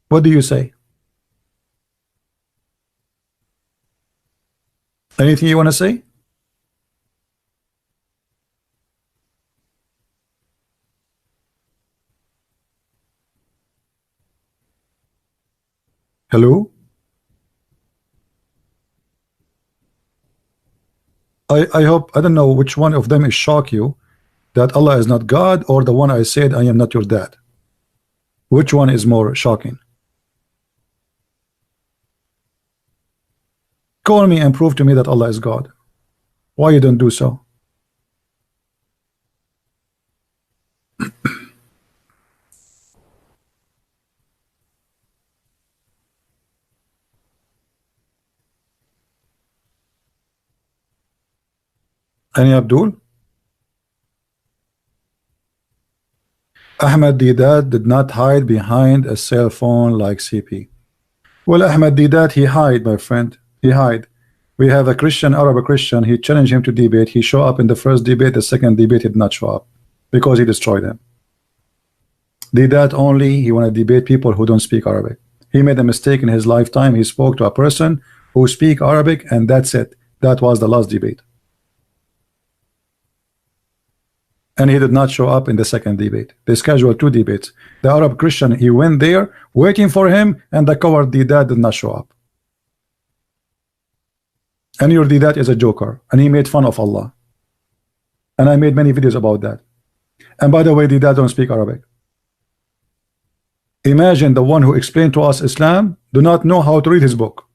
What do you say? Anything you want to say? Hello? I hope, I don't know which one of them is shock you, that Allah is not God, or the one I said I am not your dad. Which one is more shocking? Call me and prove to me that Allah is God. Why you don't do so? Any Abdul? Ahmad Didat did not hide behind a cell phone like CP. Well, Ahmad Didat, he hide, my friend. He hide. We have a Christian, Arab Christian. He challenged him to debate. He show up in the first debate. The second debate he did not show up because he destroyed him. Didat only, he want to debate people who don't speak Arabic. He made a mistake in his lifetime. He spoke to a person who speak Arabic, and that's it. That was the last debate. And he did not show up in the second debate. They scheduled 2 debates. The Arab Christian, he went there waiting for him, and the coward Didat did not show up. And your Didat is a joker, and he made fun of Allah. And I made many videos about that. And by the way, Didat don't speak Arabic. Imagine the one who explained to us Islam do not know how to read his book.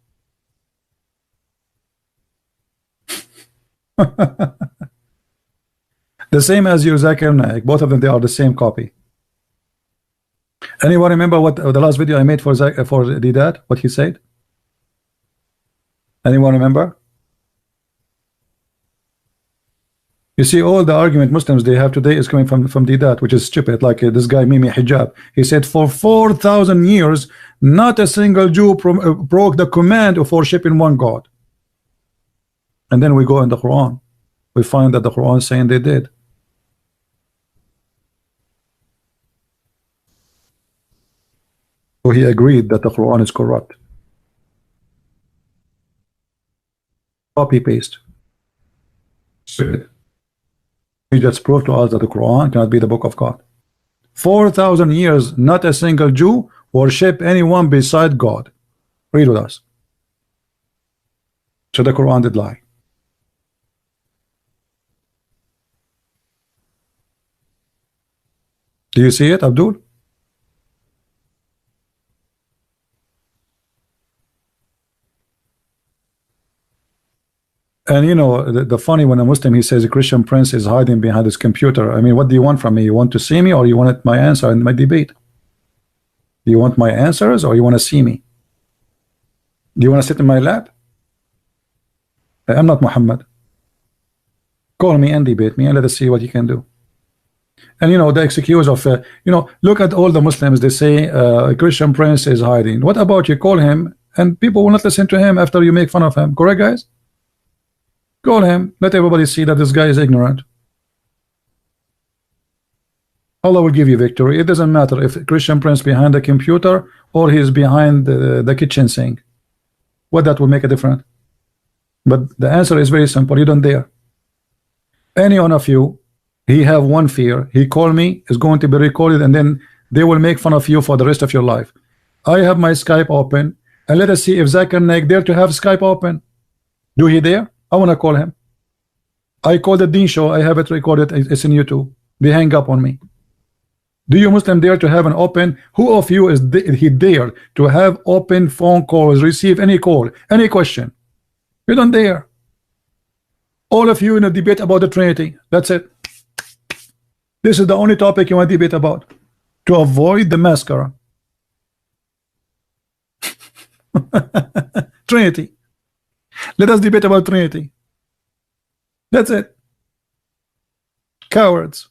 The same as you, Zakir Naik. Both of them, they are the same copy. Anyone remember what the last video I made for Didat? What he said? Anyone remember? You see, all the argument Muslims they have today is coming from Didat, which is stupid. Like this guy Mimi Hijab, he said for 4,000 years, not a single Jew broke the command of worshiping one God. And then we go in the Quran, we find that the Quran is saying they did. So he agreed that the Quran is corrupt. Copy paste. He just proved to us that the Quran cannot be the book of God. 4,000 years, not a single Jew worship anyone beside God. Read with us. So the Quran did lie. Do you see it, Abdul? And you know, the funny, when a Muslim, he says a Christian prince is hiding behind his computer. I mean, what do you want from me? You want to see me, or you want my answer in my debate? Do you want my answers, or you want to see me? Do you want to sit in my lap? I'm not Muhammad. Call me and debate me, and let us see what you can do. And you know, the excuse of you know, look at all the Muslims, they say a Christian prince is hiding. What about you call him, and people will not listen to him after you make fun of him? Correct, guys? Call him, let everybody see that this guy is ignorant. Allah will give you victory. It doesn't matter if a Christian prince behind the computer or he's behind the kitchen sink. What that will make a difference? But the answer is very simple. You don't dare. Any one of you, he have one fear. He call me, is going to be recorded, and then they will make fun of you for the rest of your life. I have my Skype open, and let us see if Zakir Naik dare to have Skype open. Do he dare? I want to call him. I called the Deen show. I have it recorded. It's in YouTube. They hang up on me. Do you Muslim dare to have an open? Who of you is he dare to have open phone calls, receive any call, any question? You don't dare. All of you in a debate about the Trinity. That's it. This is the only topic you want to debate about, to avoid the mascara. Trinity. Let us debate about Trinity. That's it. Cowards.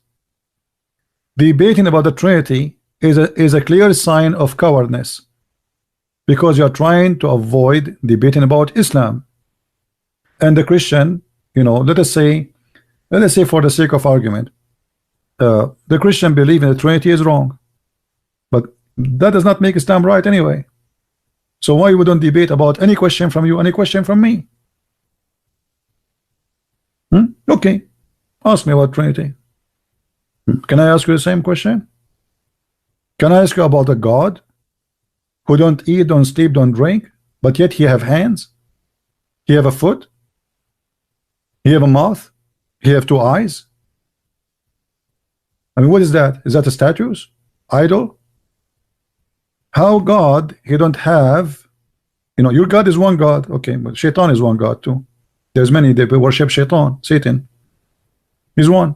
Debating about the Trinity is a clear sign of cowardness, because you are trying to avoid debating about Islam. And the Christian, you know, let us say for the sake of argument, the Christian belief in the Trinity is wrong, but that does not make Islam right anyway. So why we don't debate about any question from you, any question from me? Okay, ask me about Trinity. Can I ask you the same question? Can I ask you about a God who don't eat, don't sleep, don't drink, but yet he have hands, he have a foot, he have a mouth, he have two eyes? I mean, what is that? Is that a statues? Idol? How God, he don't have, you know, your God is one God. Okay, but Shaitan is one God too. There's many, they worship Shaitan, Satan. He's one.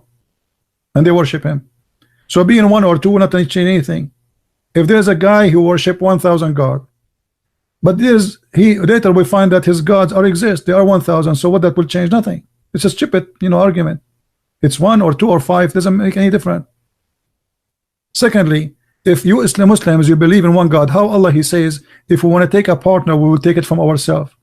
And they worship him. So being one or two will not change anything. If there's a guy who worship 1,000 God, but later we find that his gods exist, they are 1,000. So what that will change? Nothing. It's a stupid, you know, argument. It's one or two or five, doesn't make any difference. Secondly, if you Muslims, you believe in one God, how Allah, he says, if we want to take a partner, we will take it from ourselves.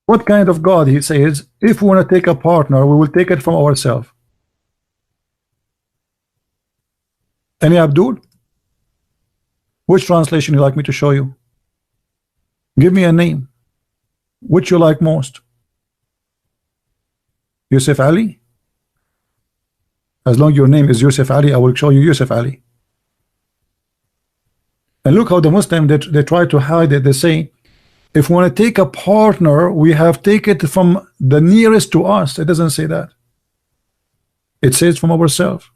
What kind of God? He says, if we want to take a partner, we will take it from ourselves. Any Abdul? Which translation you like me to show you? Give me a name. Which you like most? Yusuf Ali? As long as your name is Yusuf Ali, I will show you Yusuf Ali. And look how the Muslim, they try to hide it. They say, if we want to take a partner, we have take it from the nearest to us. It doesn't say that. It says from ourselves.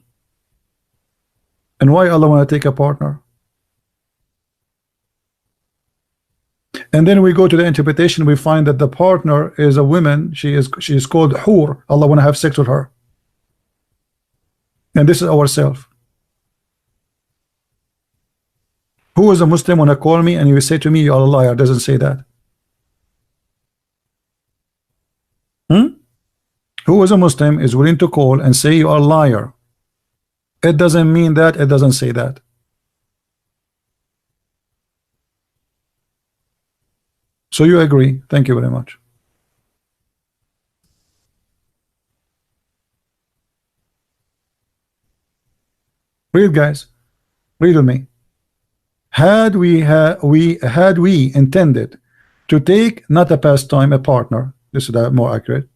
And why Allah want to take a partner? And then we go to the interpretation, we find that the partner is a woman. She is called Hur. Allah want to have sex with her. And this is ourselves. Who is a Muslim when I call me and you say to me you are a liar? Doesn't say that. Who is a Muslim is willing to call and say you are a liar? It doesn't mean that. It doesn't say that. So you agree. Thank you very much. Read, guys. Read with me. Had we intended to take not a pastime, a partner, this is more accurate,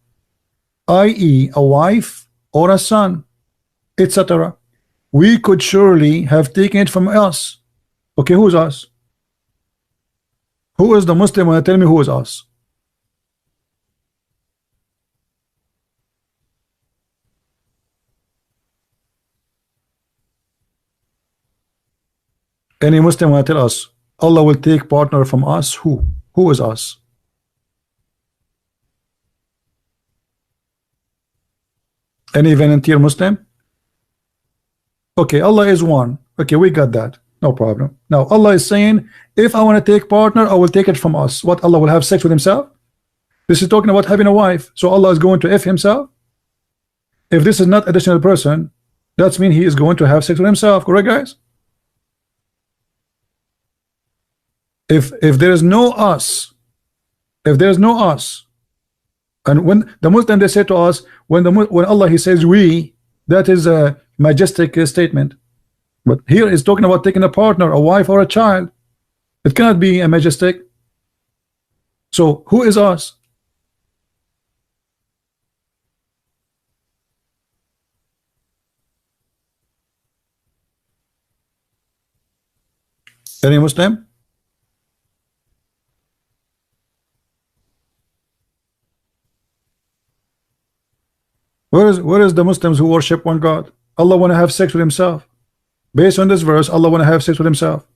i.e. a wife or a son, etc., we could surely have taken it from us. Okay, who's us? Who is the Muslim? Tell me who is us. Any Muslim will tell us Allah will take partner from us. Who? Who is us? Any volunteer Muslim? Okay, Allah is one. Okay, we got that. No problem. Now Allah is saying, if I want to take partner, I will take it from us. What, Allah will have sex with himself? This is talking about having a wife. So Allah is going to F himself? If this is not additional person, that means he is going to have sex with himself. Correct, guys? If there is no us, if there is no us, and when the Muslim they say to us, when Allah he says we, that is a majestic statement. But here is talking about taking a partner, a wife or a child. It cannot be a majestic. So who is us? Any Muslim? Where is the Muslims who worship one God? Allah want to have sex with himself. Based on this verse, Allah want to have sex with himself.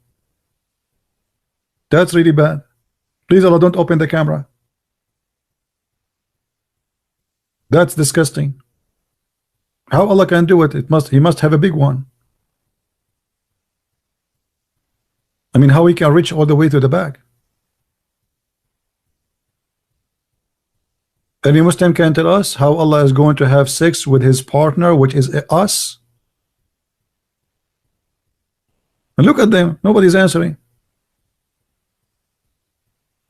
That's really bad. Please, Allah, don't open the camera. That's disgusting. How Allah can do it? He must have a big one. I mean, how he can reach all the way to the back? Any Muslim can tell us how Allah is going to have sex with his partner, which is us? And look at them. Nobody's answering.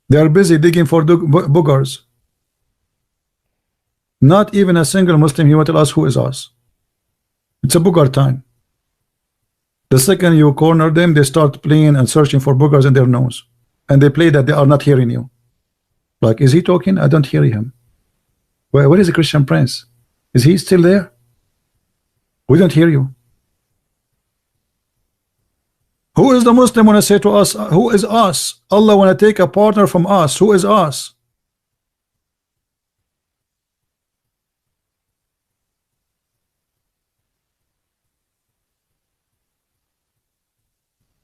They are busy digging for boogers. Not even a single Muslim he will tell us who is us. It's a booger time. The second you corner them, they start playing and searching for boogers in their nose. And they play that they are not hearing you. Like, is he talking? I don't hear him. Where is the Christian Prince? Is he still there? We don't hear you. Who is the Muslim when I say to us, who is us? Allah want to take a partner from us. Who is us?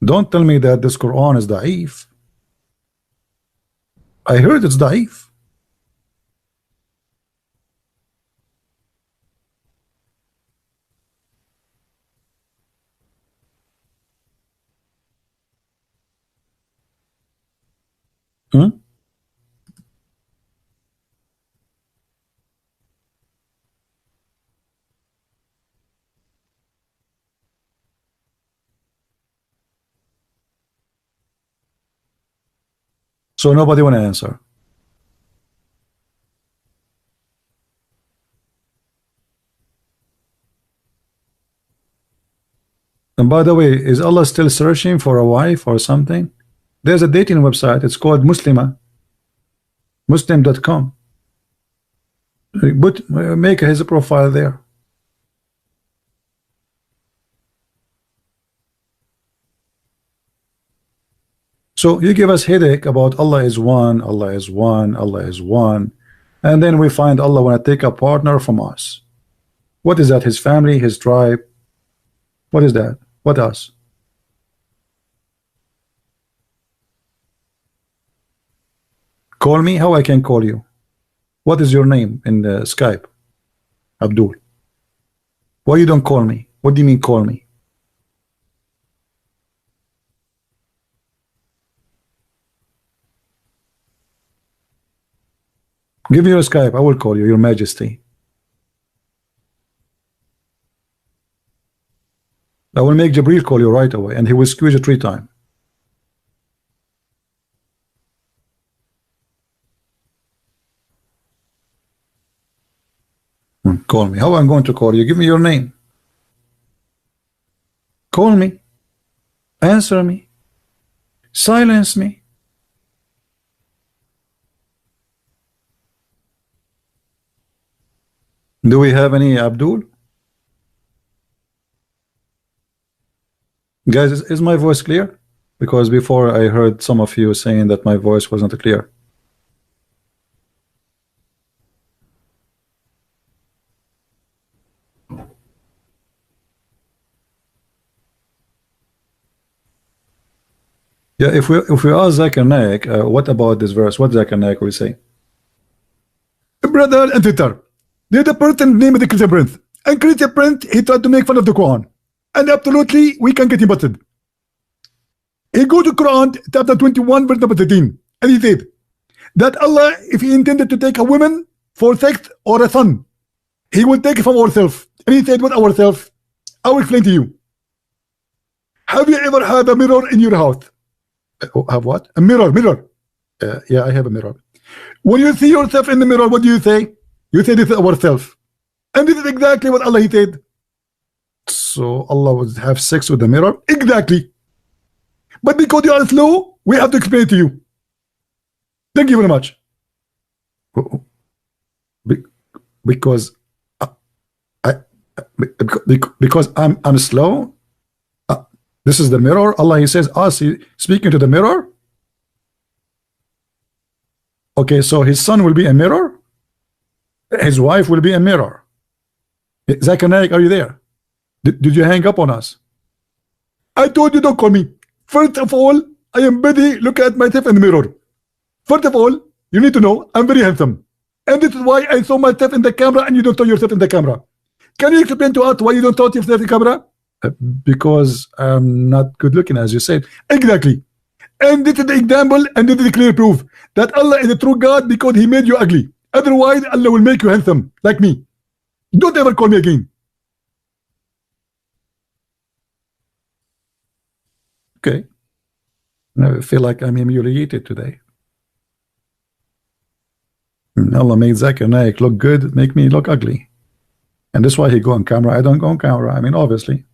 Don't tell me that this Quran is da'if. I heard it's da'if. Hmm? So nobody want to answer. And by the way, is Allah still searching for a wife or something? There's a dating website. It's called Muslima. Muslim.com. But make his profile there. So you give us headache about Allah is one, Allah is one, Allah is one, and then we find Allah want to take a partner from us. What is that? His family, his tribe? What is that? What else? Call me? How I can call you? What is your name in the Skype? Abdul. Why you don't call me? What do you mean call me? Give me your Skype. I will call you, Your Majesty. I will make Jibril call you right away, and he will squeeze you 3 times. Call me. How am I going to call you? Give me your name. Call me. Answer me. Silence me. Do we have any Abdul? Guys, is my voice clear? Because before I heard some of you saying that my voice wasn't clear. Yeah, if we ask Zakir Naik, what about this verse? What Zakir Naik will say? Brother and sister, there's a person named the Christian Prince, and Christian Prince, he tried to make fun of the Quran, and absolutely we can get him busted. He go to Quran chapter 21 verse number 13, and he said that Allah, if he intended to take a woman for sex or a son, he will take it from ourselves. And he said, what ourselves? I will explain to you. Have you ever had a mirror in your house? Have what? A mirror. Yeah, I have a mirror. When you see yourself in the mirror, what do you say? You say this is ourselves. And this is exactly what Allah he said. So Allah would have sex with the mirror? Exactly. But because you are slow, we have to explain it to you. Thank you very much. Because because I'm slow. This is the mirror. Allah he says us speaking to the mirror. Okay, so his son will be a mirror. His wife will be a mirror. Zakir Naik, are you there? Did you hang up on us? I told you don't call me. First of all, I am busy looking at myself in the mirror. First of all, you need to know I'm very handsome. And this is why I saw myself in the camera and you don't saw yourself in the camera. Can you explain to us why you don't saw yourself in the camera? Because I'm not good looking, as you said. Exactly. And this is the example, and this is the clear proof that Allah is a true God because he made you ugly. Otherwise, Allah will make you handsome, like me. Don't ever call me again. Okay. I feel like I'm humiliated today. Allah made Zakir Naik look good, make me look ugly. And that's why he go on camera. I don't go on camera. I mean, obviously.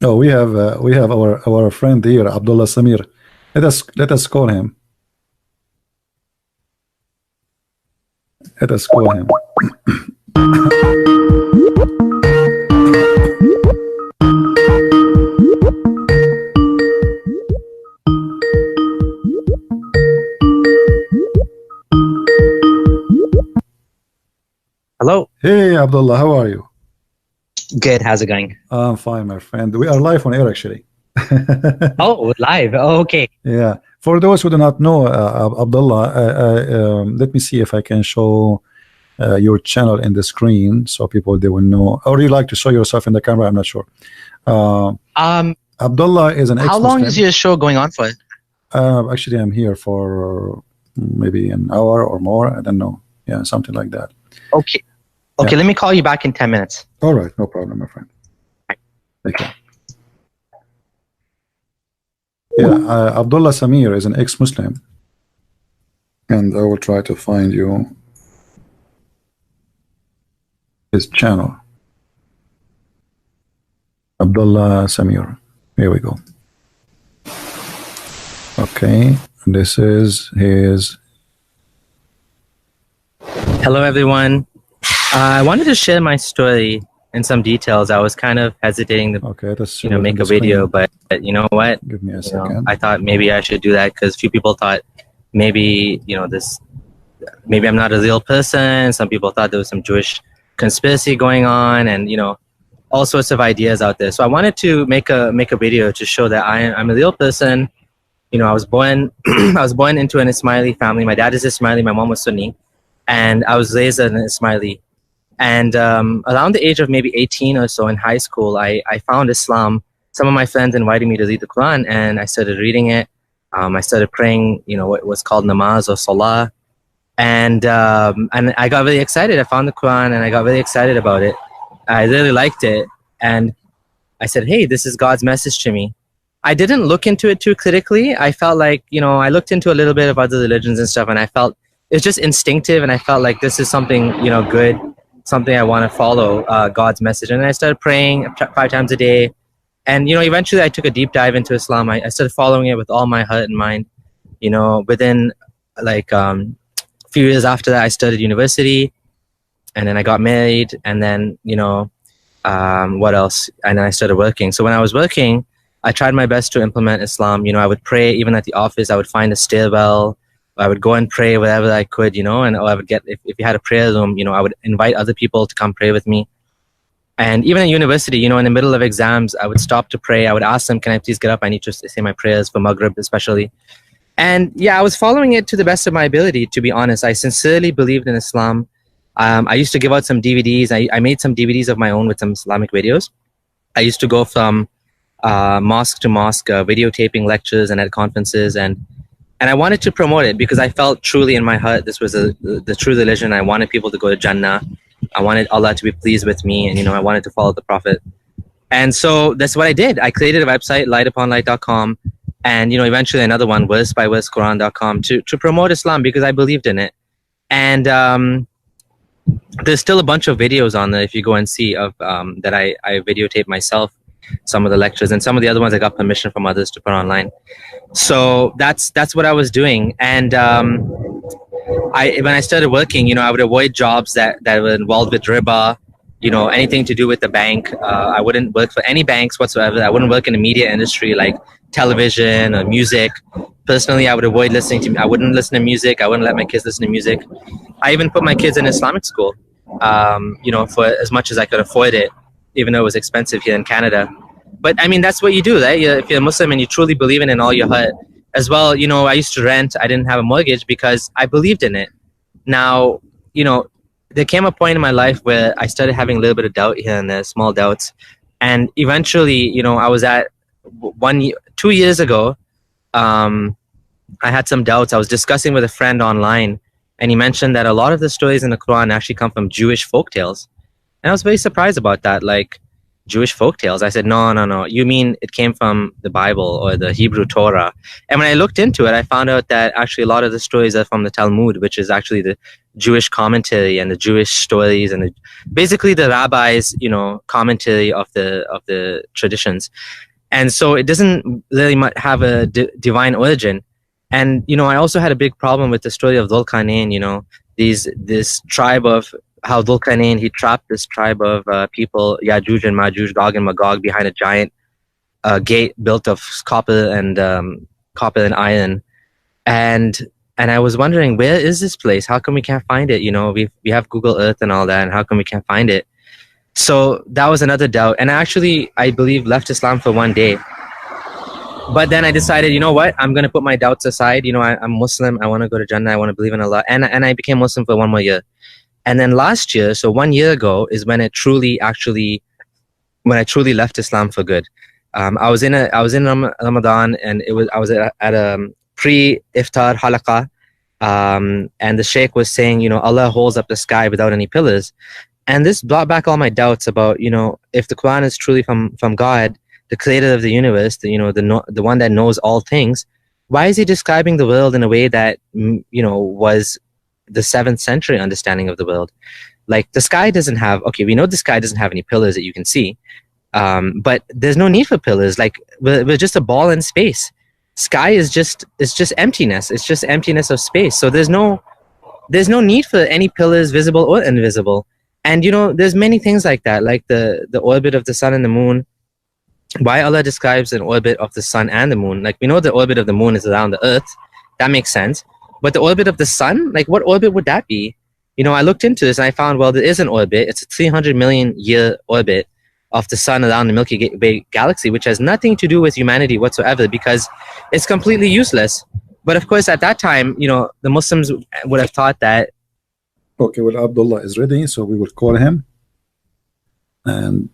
Oh, we have our friend here, Abdullah Samir. Let us call him. Let us call him. Hello. Hey, Abdullah, how are you? Good. How's it going? I'm fine, my friend. We are live on air, actually. Oh, live. Oh, okay. Yeah. For those who do not know, Abdullah, let me see if I can show your channel in the screen so people they will know. Or you like to show yourself in the camera? I'm not sure. Abdullah is an How long is your show going on for? Actually, I'm here for maybe an hour or more. I don't know. Yeah, something like that. Okay. Okay, let me call you back in 10 minutes. All right, no problem, my friend. Take care. Yeah, Abdullah Samir is an ex-Muslim, and I will try to find you his channel. Abdullah Samir. Here we go. Okay, this is his. Hello, everyone. I wanted to share my story in some details. I was kind of hesitating to, make a video, but you know what? Give me a second. I thought maybe I should do that because few people thought maybe maybe I'm not a real person. Some people thought there was some Jewish conspiracy going on, and all sorts of ideas out there. So I wanted to make a video to show that I'm a real person. I was born I was born into an Ismaili family. My dad is Ismaili, my mom was Sunni, and I was raised as an Ismaili. And around the age of maybe 18 or so in high school, I found Islam. Some of my friends invited me to read the Quran, and I started reading it. I started praying, what was called namaz or salah. And I got really excited. I found the Quran, and I got really excited about it. I really liked it. And I said, hey, this is God's message to me. I didn't look into it too critically. I felt like, I looked into a little bit of other religions and stuff, and I felt it's just instinctive, and I felt like this is something, you know, good, something I want to follow, God's message. And I started praying 5 times a day. And, you know, eventually I took a deep dive into Islam. I started following it with all my heart and mind. You know, within like a few years after that, I started university, and then I got married, and then, you know, what else? And then I started working. So when I was working, I tried my best to implement Islam. You know, I would pray even at the office. I would find a stairwell. I would go and pray wherever I could, you know, and I would get, if you had a prayer room, you know, I would invite other people to come pray with me. And even at university, you know, in the middle of exams, I would stop to pray. I would ask them, can I please get up? I need to say my prayers for Maghrib especially. And yeah, I was following it to the best of my ability, to be honest. I sincerely believed in Islam. I used to give out some DVDs. I made some DVDs of my own with some Islamic videos. I used to go from mosque to mosque, videotaping lectures and at conferences, and I wanted to promote it because I felt truly in my heart this was the true religion. I wanted people to go to Jannah. I wanted Allah to be pleased with me, and, you know, I wanted to follow the Prophet. And so that's what I did. I created a website, lightuponlight.com, and, you know, eventually another one, verse-by-verse-Quran.com, to promote Islam because I believed in it. And there's still a bunch of videos on there if you go and see of that I videotape myself, some of the lectures, and some of the other ones I got permission from others to put online. So that's what I was doing. And when I started working, you know, I would avoid jobs that were involved with riba, you know, anything to do with the bank. I wouldn't work for any banks whatsoever. I wouldn't work in the media industry like television or music. Personally, I would avoid I wouldn't listen to music. I wouldn't let my kids listen to music. I even put my kids in Islamic school, you know, for as much as I could afford it, even though it was expensive here in Canada. But I mean, that's what you do, right? If you're a Muslim and you truly believe in it in all your heart. As well, you know, I used to rent. I didn't have a mortgage because I believed in it. Now, you know, there came a point in my life where I started having a little bit of doubt here and there, small doubts. And eventually, you know, I was at 2 years ago, I had some doubts. I was discussing with a friend online, and he mentioned that a lot of the stories in the Quran actually come from Jewish folktales. And I was very surprised about that. Like, Jewish folktales. I said, no. You mean it came from the Bible or the Hebrew Torah? And when I looked into it, I found out that actually a lot of the stories are from the Talmud, which is actually the Jewish commentary and the Jewish stories and basically the rabbis, you know, commentary of the traditions. And so it doesn't really have a divine origin. And, you know, I also had a big problem with the story of Dhul Qarnayn, you know, this tribe of how Dhul Qarnayn, he trapped this tribe of people, Yajuj and Majuj, Gog and Magog, behind a giant gate built of copper and iron. And I was wondering, where is this place? How come we can't find it? You know, we have Google Earth and all that, and how come we can't find it? So that was another doubt. And I believe, left Islam for one day. But then I decided, you know what? I'm going to put my doubts aside. You know, I'm Muslim. I want to go to Jannah. I want to believe in Allah. And I became Muslim for 1 more year. And then last year, so 1 year ago, is when I truly left Islam for good. I was in Ramadan, and I was at a pre-iftar halaqah, and the sheikh was saying, you know, Allah holds up the sky without any pillars, and this brought back all my doubts about, you know, if the Quran is truly from God, the creator of the universe, the one that knows all things, why is he describing the world in a way that, you know, was the 7th century understanding of the world? Like, the sky doesn't have, okay, we know the sky doesn't have any pillars that you can see, but there's no need for pillars. Like, we're just a ball in space. Sky is just emptiness. It's just emptiness of space. So there's no need for any pillars, visible or invisible. And, you know, there's many things like that, like the orbit of the sun and the moon. Why Allah describes an orbit of the sun and the moon? Like, we know the orbit of the moon is around the earth. That makes sense. But the orbit of the sun, like, what orbit would that be? You know, I looked into this and I found, well, there is an orbit. It's a 300 million year orbit of the sun around the Milky Way galaxy, which has nothing to do with humanity whatsoever because it's completely useless. But of course, at that time, you know, the Muslims would have thought that. Okay, well, Abdullah is ready, so we will call him and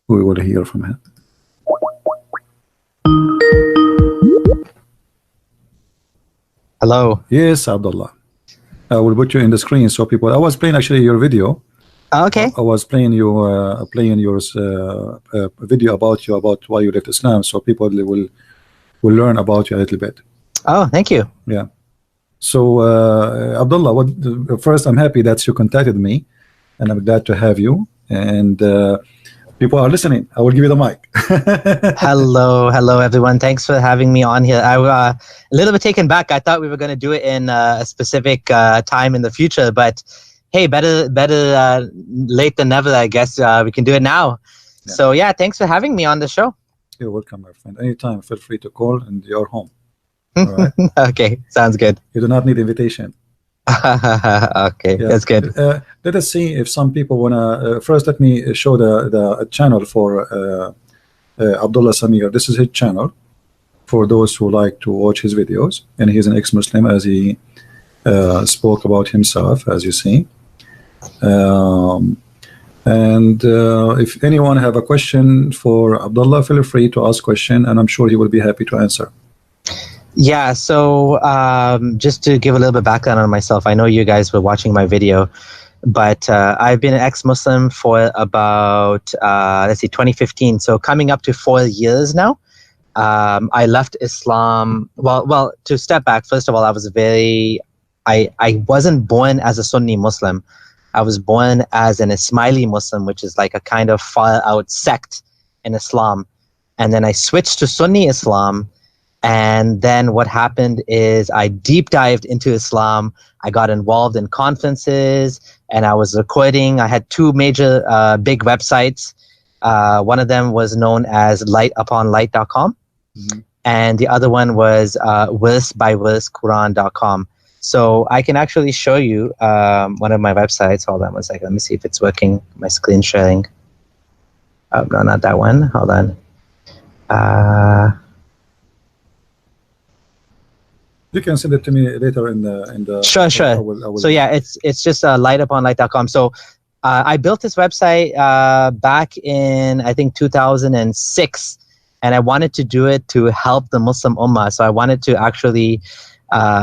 we will hear from him. Hello. Yes, Abdullah. I will put you in the screen so people. I was playing actually your video. Okay. I was playing your video about why you left Islam, so people will learn about you a little bit. Oh, thank you. Yeah. So, Abdullah, first, I'm happy that you contacted me, and I'm glad to have you. And people are listening. I will give you the mic. Hello, everyone. Thanks for having me on here. I was a little bit taken back. I thought we were going to do it in a specific time in the future, but hey, better late than never, I guess. We can do it now. Yeah. So yeah, thanks for having me on the show. You're welcome, my friend. Anytime, feel free to call, and you're home. All right. Okay, sounds good. You do not need invitation. Okay, Yeah. that's good. Let us see if some people wanna. First, let me show the channel for Abdullah Samir. This is his channel for those who like to watch his videos, and he's an ex-Muslim, as he spoke about himself, as you see. And if anyone have a question for Abdullah, feel free to ask question, and I'm sure he will be happy to answer. Yeah, so just to give a little bit background on myself, I know you guys were watching my video, but I've been an ex-Muslim for about, let's see, 2015. So coming up to 4 years now. I left Islam. Well, to step back, first of all, I wasn't born as a Sunni Muslim. I was born as an Ismaili Muslim, which is like a kind of far out sect in Islam. And then I switched to Sunni Islam. And then what happened is I deep dived into Islam. I got involved in conferences and I was recording. I had two major big websites. One of them was known as lightuponlight.com. Mm-hmm. And the other one was verse-by-verse-Quran.com. So I can actually show you one of my websites. Hold on one second. Let me see if it's working. My screen sharing. Oh, no, not that one. Hold on. You can send it to me later in the. Sure. I will. So yeah, it's just lightuponlight.com. So I built this website back in, I think, 2006, and I wanted to do it to help the Muslim Ummah. So I wanted to actually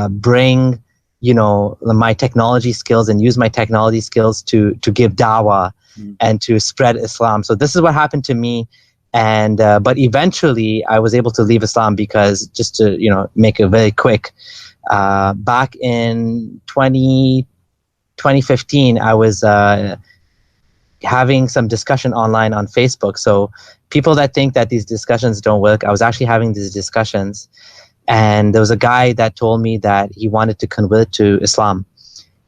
bring, my technology skills and use my technology skills to give dawah and to spread Islam. So this is what happened to me. And but eventually I was able to leave Islam because, just to make it very quick, back in 2015 I was having some discussion online on Facebook. So people that think that these discussions don't work, I was actually having these discussions, and there was a guy that told me that he wanted to convert to Islam,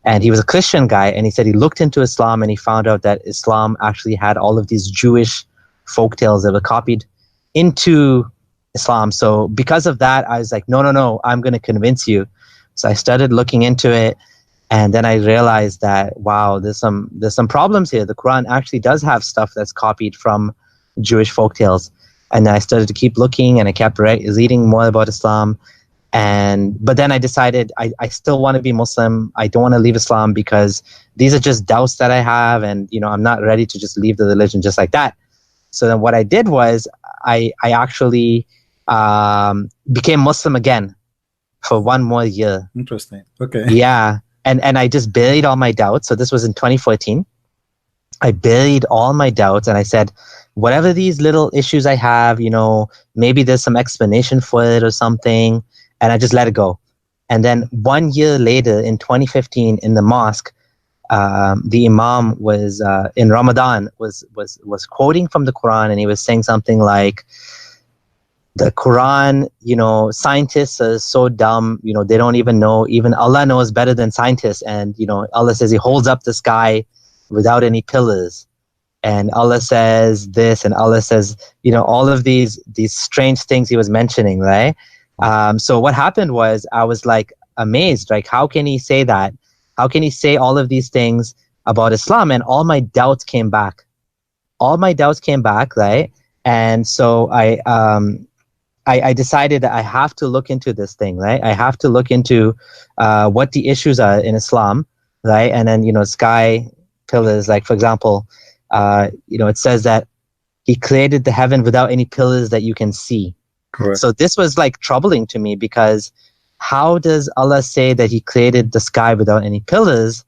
and he was a Christian guy, and he said he looked into Islam and he found out that Islam actually had all of these Jewish folktales that were copied into Islam. So because of that, I was like, no, I'm going to convince you. So I started looking into it, and then I realized that, wow, there's some problems here. The Quran actually does have stuff that's copied from Jewish folktales. And then I started to keep looking, and I kept reading more about Islam. But then I decided I still want to be Muslim. I don't want to leave Islam because these are just doubts that I have, and I'm not ready to just leave the religion just like that. So then what I did was I actually became Muslim again for one more year. Interesting. Okay. Yeah. And I just buried all my doubts. So this was in 2014. I buried all my doubts and I said, whatever these little issues I have, maybe there's some explanation for it or something. And I just let it go. And then 1 year later in 2015 in the mosque, the Imam was in Ramadan was quoting from the Quran, and he was saying something like, the Quran, scientists are so dumb, they don't even know, even Allah knows better than scientists. And Allah says he holds up the sky without any pillars, and Allah says this, and Allah says, all of these strange things he was mentioning, right? So what happened was I was like amazed, like, how can he say that? How can he say all of these things about Islam? And all my doubts came back. Right? And so I decided that I have to look into this thing, right? I have to look into what the issues are in Islam, right? And then, sky pillars, like, for example, it says that he created the heaven without any pillars that you can see. Correct. So this was like troubling to me, because how does Allah say that he created the sky without any pillars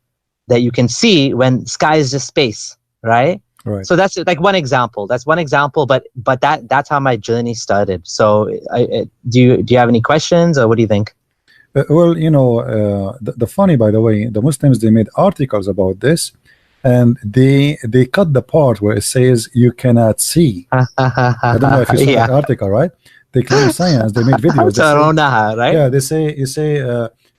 that you can see when sky is just space, right? Right. So that's like one example. That's one example, but that's how my journey started. So do you have any questions, or what do you think? Well, you know, the funny, by the way, the Muslims, they made articles about this, and they cut the part where it says you cannot see. I don't know if you saw Yeah. that article, right? They claim science. They made videos. They say, Taronaha, right? yeah, they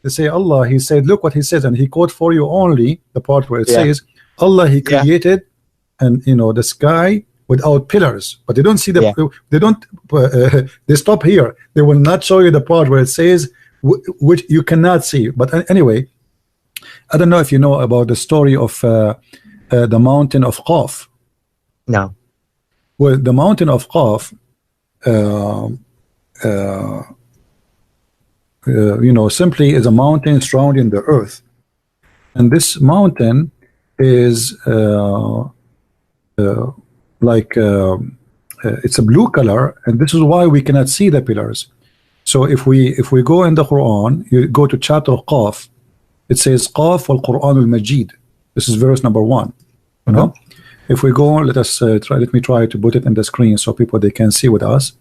say Allah. He said, look what he says, and he quote for you only the part where it Yeah. says Allah. He Yeah. created, and you know, the sky without pillars, but they don't see the. Yeah. They don't. They stop here. They will not show you the part where it says which you cannot see. But anyway, I don't know if you know about the story of the mountain of Qaf. No. Well, the mountain of Qaf. You know, simply is a mountain surrounding the earth, and this mountain is like it's a blue color, and this is why we cannot see the pillars. So if we go in the Quran, you go to chapter Qaf, it says Qaf wal Quran al Majid. This is verse number 1. You know, if we go, let us try. Let me try to put it in the screen so people they can see with us.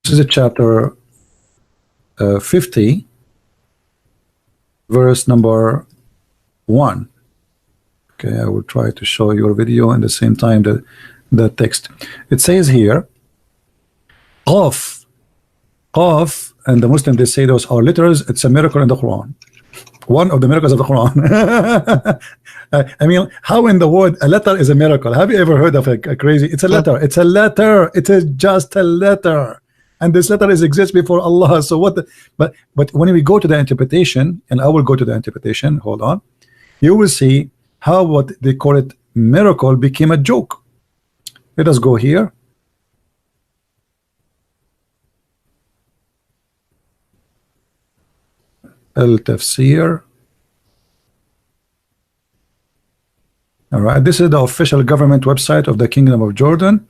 This is a chapter 50, verse number 1. Okay, I will try to show your video and the same time the text. It says here, Qaf, Qaf, and the Muslims they say those are letters. It's a miracle in the Quran. One of the miracles of the Quran. I mean, how in the world a letter is a miracle? Have you ever heard of a crazy? It's a letter. It's a letter. It is just a letter. And this letter exists before Allah. So what? But when we go to the interpretation, and I will go to the interpretation. Hold on, you will see how what they call it miracle became a joke. Let us go here. Al-Tafsir. All right, this is the official government website of the Kingdom of Jordan.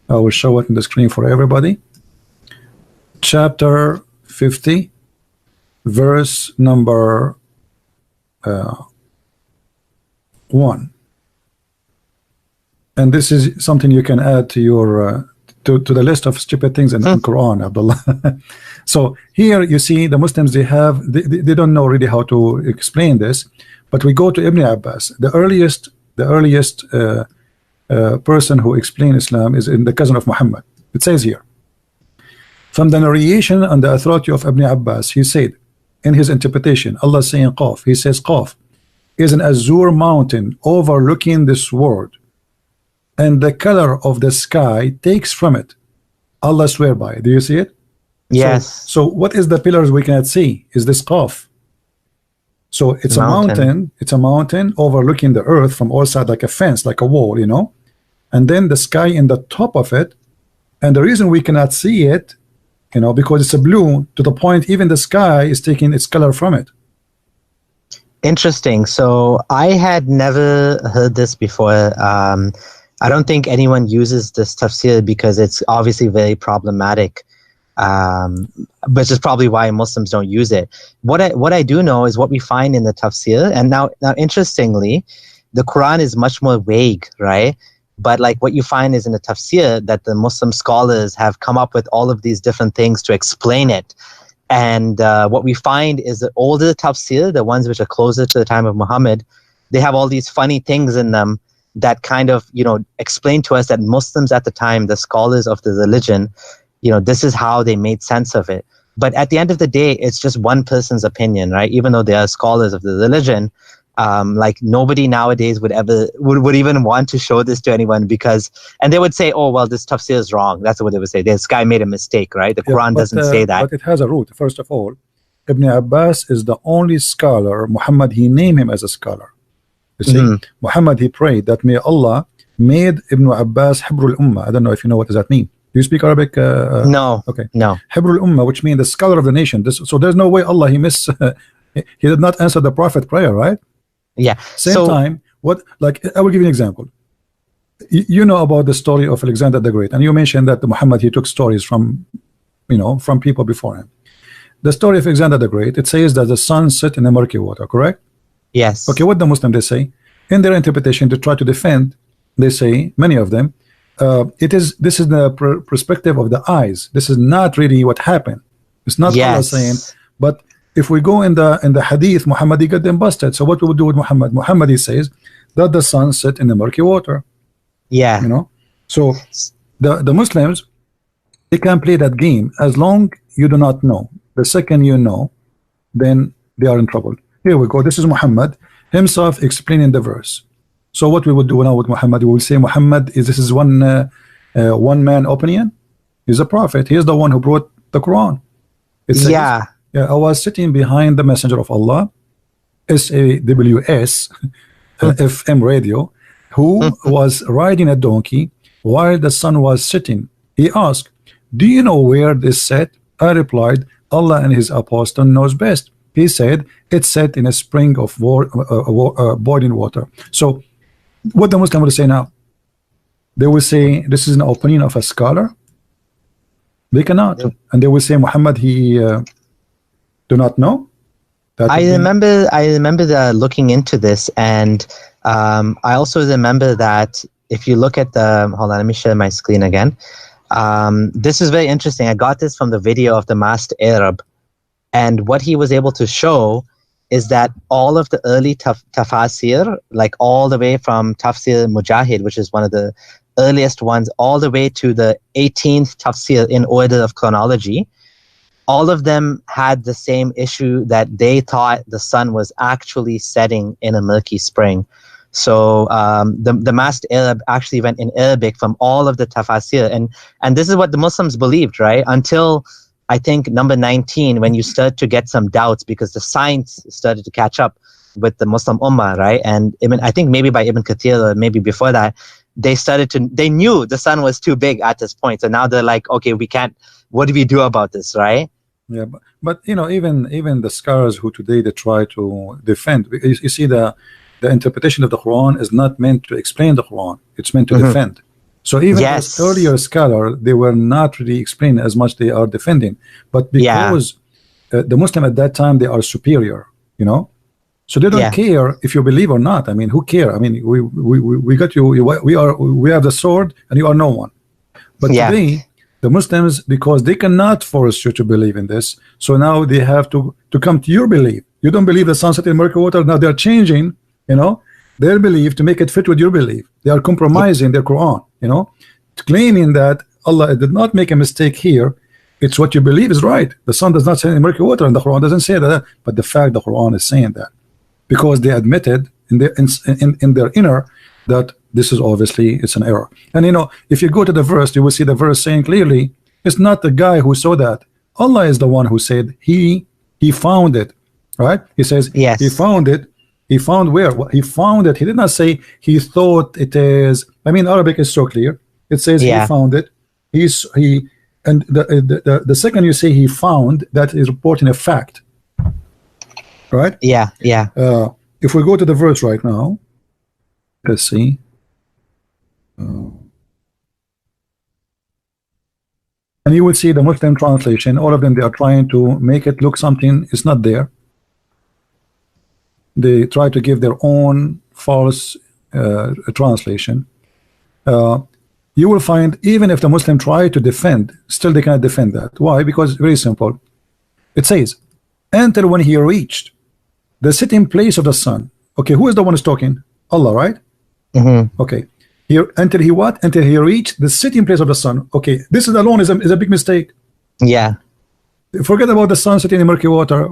I will show it on the screen for everybody. Chapter 50, verse number 1. And this is something you can add to your to the list of stupid things in the Quran, Abdullah. So here you see the Muslims, they don't know really how to explain this, but we go to Ibn Abbas. The earliest person who explained Islam is in the cousin of Muhammad. It says here, from the narration and the authority of Ibn Abbas, he said in his interpretation, Allah saying Qaf, he says Qaf is an azure mountain overlooking this world, and the color of the sky takes from it. Allah swear by. Do you see it? Yes. So what is the pillars we cannot see? Is this Qaf? So it's a mountain. It's a mountain overlooking the earth from all sides, like a fence, like a wall, you know. And then the sky in the top of it. And the reason we cannot see it, you know, because it's a blue, to the point even the sky is taking its color from it. Interesting. So I had never heard this before. I don't think anyone uses this tafsir because it's obviously very problematic. Which is probably why Muslims don't use it. What I do know is what we find in the tafsir. And now interestingly, the Quran is much more vague, right? But like what you find is in the tafsir that the Muslim scholars have come up with all of these different things to explain it. And what we find is the older tafsir, the ones which are closer to the time of Muhammad, they have all these funny things in them that kind of, you know, explain to us that Muslims at the time, the scholars of the religion, you know, this is how they made sense of it. But at the end of the day, it's just one person's opinion, right? Even though they are scholars of the religion, like nobody nowadays would even want to show this to anyone because, and they would say, oh, well, this tafsir is wrong. That's what they would say. This guy made a mistake, right? The Quran doesn't say that. But it has a root. First of all, Ibn Abbas is the only scholar, Muhammad, he named him as a scholar. You see, Muhammad, he prayed that may Allah made Ibn Abbas Hibrul Ummah. I don't know if you know what does that mean. Do you speak Arabic? No. Okay. No. Hibrul Ummah, which means the scholar of the nation. So there's no way Allah, he did not answer the prophet prayer, right? Yeah. Same time, like I will give you an example. You know about the story of Alexander the Great, and you mentioned that Muhammad, he took stories from, you know, from people before him. The story of Alexander the Great, it says that the sun set in the murky water, correct? Yes. Okay, what the Muslim they say in their interpretation to try to defend, they say many of them, this is the perspective of the eyes. This is not really what happened. It's not Allah saying. Yes. But if we go in the hadith, Muhammad he got them busted. So what we would do with Muhammad? Muhammad he says that the sun set in the murky water. Yeah. You know, so the Muslims, they can play that game as long you do not know. The second you know, then they are in trouble. Here we go. This is Muhammad himself explaining the verse. So what we would do now with Muhammad, we will say Muhammad is this is one man opinion. He's a prophet. He is the one who brought the Quran. It says, Yeah. I was sitting behind the messenger of Allah, SAWS, FM radio, who was riding a donkey while the sun was setting. He asked, do you know where this set? I replied, Allah and his apostle knows best. He said, it's set in a spring of boiling water. So what the Muslim will say now? They will say this is an opinion of a scholar. They cannot. And they will say Muhammad he do not know. I remember looking into this, and I also remember that if you look at the, hold on, let me share my screen again. This is very interesting. I got this from the video of the masked Arab, and what he was able to show is that all of the early tafsir, like all the way from Tafsir Mujahid, which is one of the earliest ones, all the way to the 18th tafsir in order of chronology, all of them had the same issue, that they thought the sun was actually setting in a murky spring. So the masked Arab actually went in Arabic from all of the tafsir, and this is what the Muslims believed, right? Until I think number 19, when you start to get some doubts because the science started to catch up with the Muslim Ummah, right? And I think maybe by Ibn Kathir or maybe before that, they knew the sun was too big at this point. So now they're like, okay, we can't, what do we do about this, right? Yeah, but you know, even the scholars who today they try to defend, you see the interpretation of the Quran is not meant to explain the Quran, it's meant to defend. So even as earlier scholar, they were not really explaining as much they are defending, but because the Muslim at that time, they are superior, you know, so they don't care if you believe or not. I mean, who care? I mean, we got you, we have the sword and you are no one. But today the Muslims, because they cannot force you to believe in this, so now they have to come to your belief. You don't believe the sunset in murky water, now they're changing, you know, their belief to make it fit with your belief. They are compromising their Quran, you know, claiming that Allah did not make a mistake here. It's what you believe is right. The sun does not set in murky water, and the Quran doesn't say that. But the fact the Quran is saying that, because they admitted in their inner that this is obviously it's an error. And you know, if you go to the verse, you will see the verse saying clearly, it's not the guy who saw that. Allah is the one who said he found it, right? He says he found it. He found where? He found it. He did not say he thought it is. I mean, Arabic is so clear. It says he found it. And the second you say he found, that is reporting a fact, right? Yeah. If we go to the verse right now, let's see. And you will see the Muslim translation. All of them, they are trying to make it look something. It's not there. They try to give their own false translation. You will find even if the Muslim try to defend, still they cannot defend that. Why? Because very simple. It says, until when he reached the sitting place of the sun. Okay, who is the one who's talking? Allah, right? Okay. Here, until he what? Until he reached the sitting place of the sun. Okay, this is alone is a big mistake. Yeah. Forget about the sun sitting in murky water.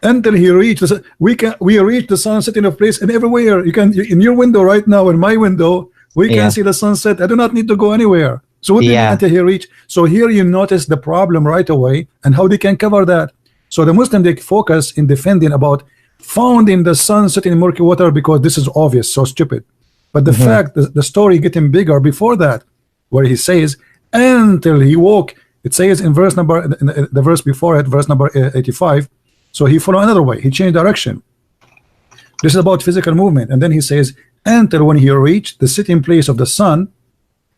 Until he reached, we reach the sunset in a place, and everywhere you can, in your window right now, in my window, we can see the sunset. I do not need to go anywhere. So what do you mean until he reached? So here you notice the problem right away and how they can cover that. So the Muslim, they focus in defending about finding the sunset in murky water because this is obvious, so stupid. But the fact, the story getting bigger before that, where he says until he woke. It says in verse number, the verse before it, verse number 85. So he followed another way. He changed direction. This is about physical movement. And then he says, until when he reached the sitting place of the sun,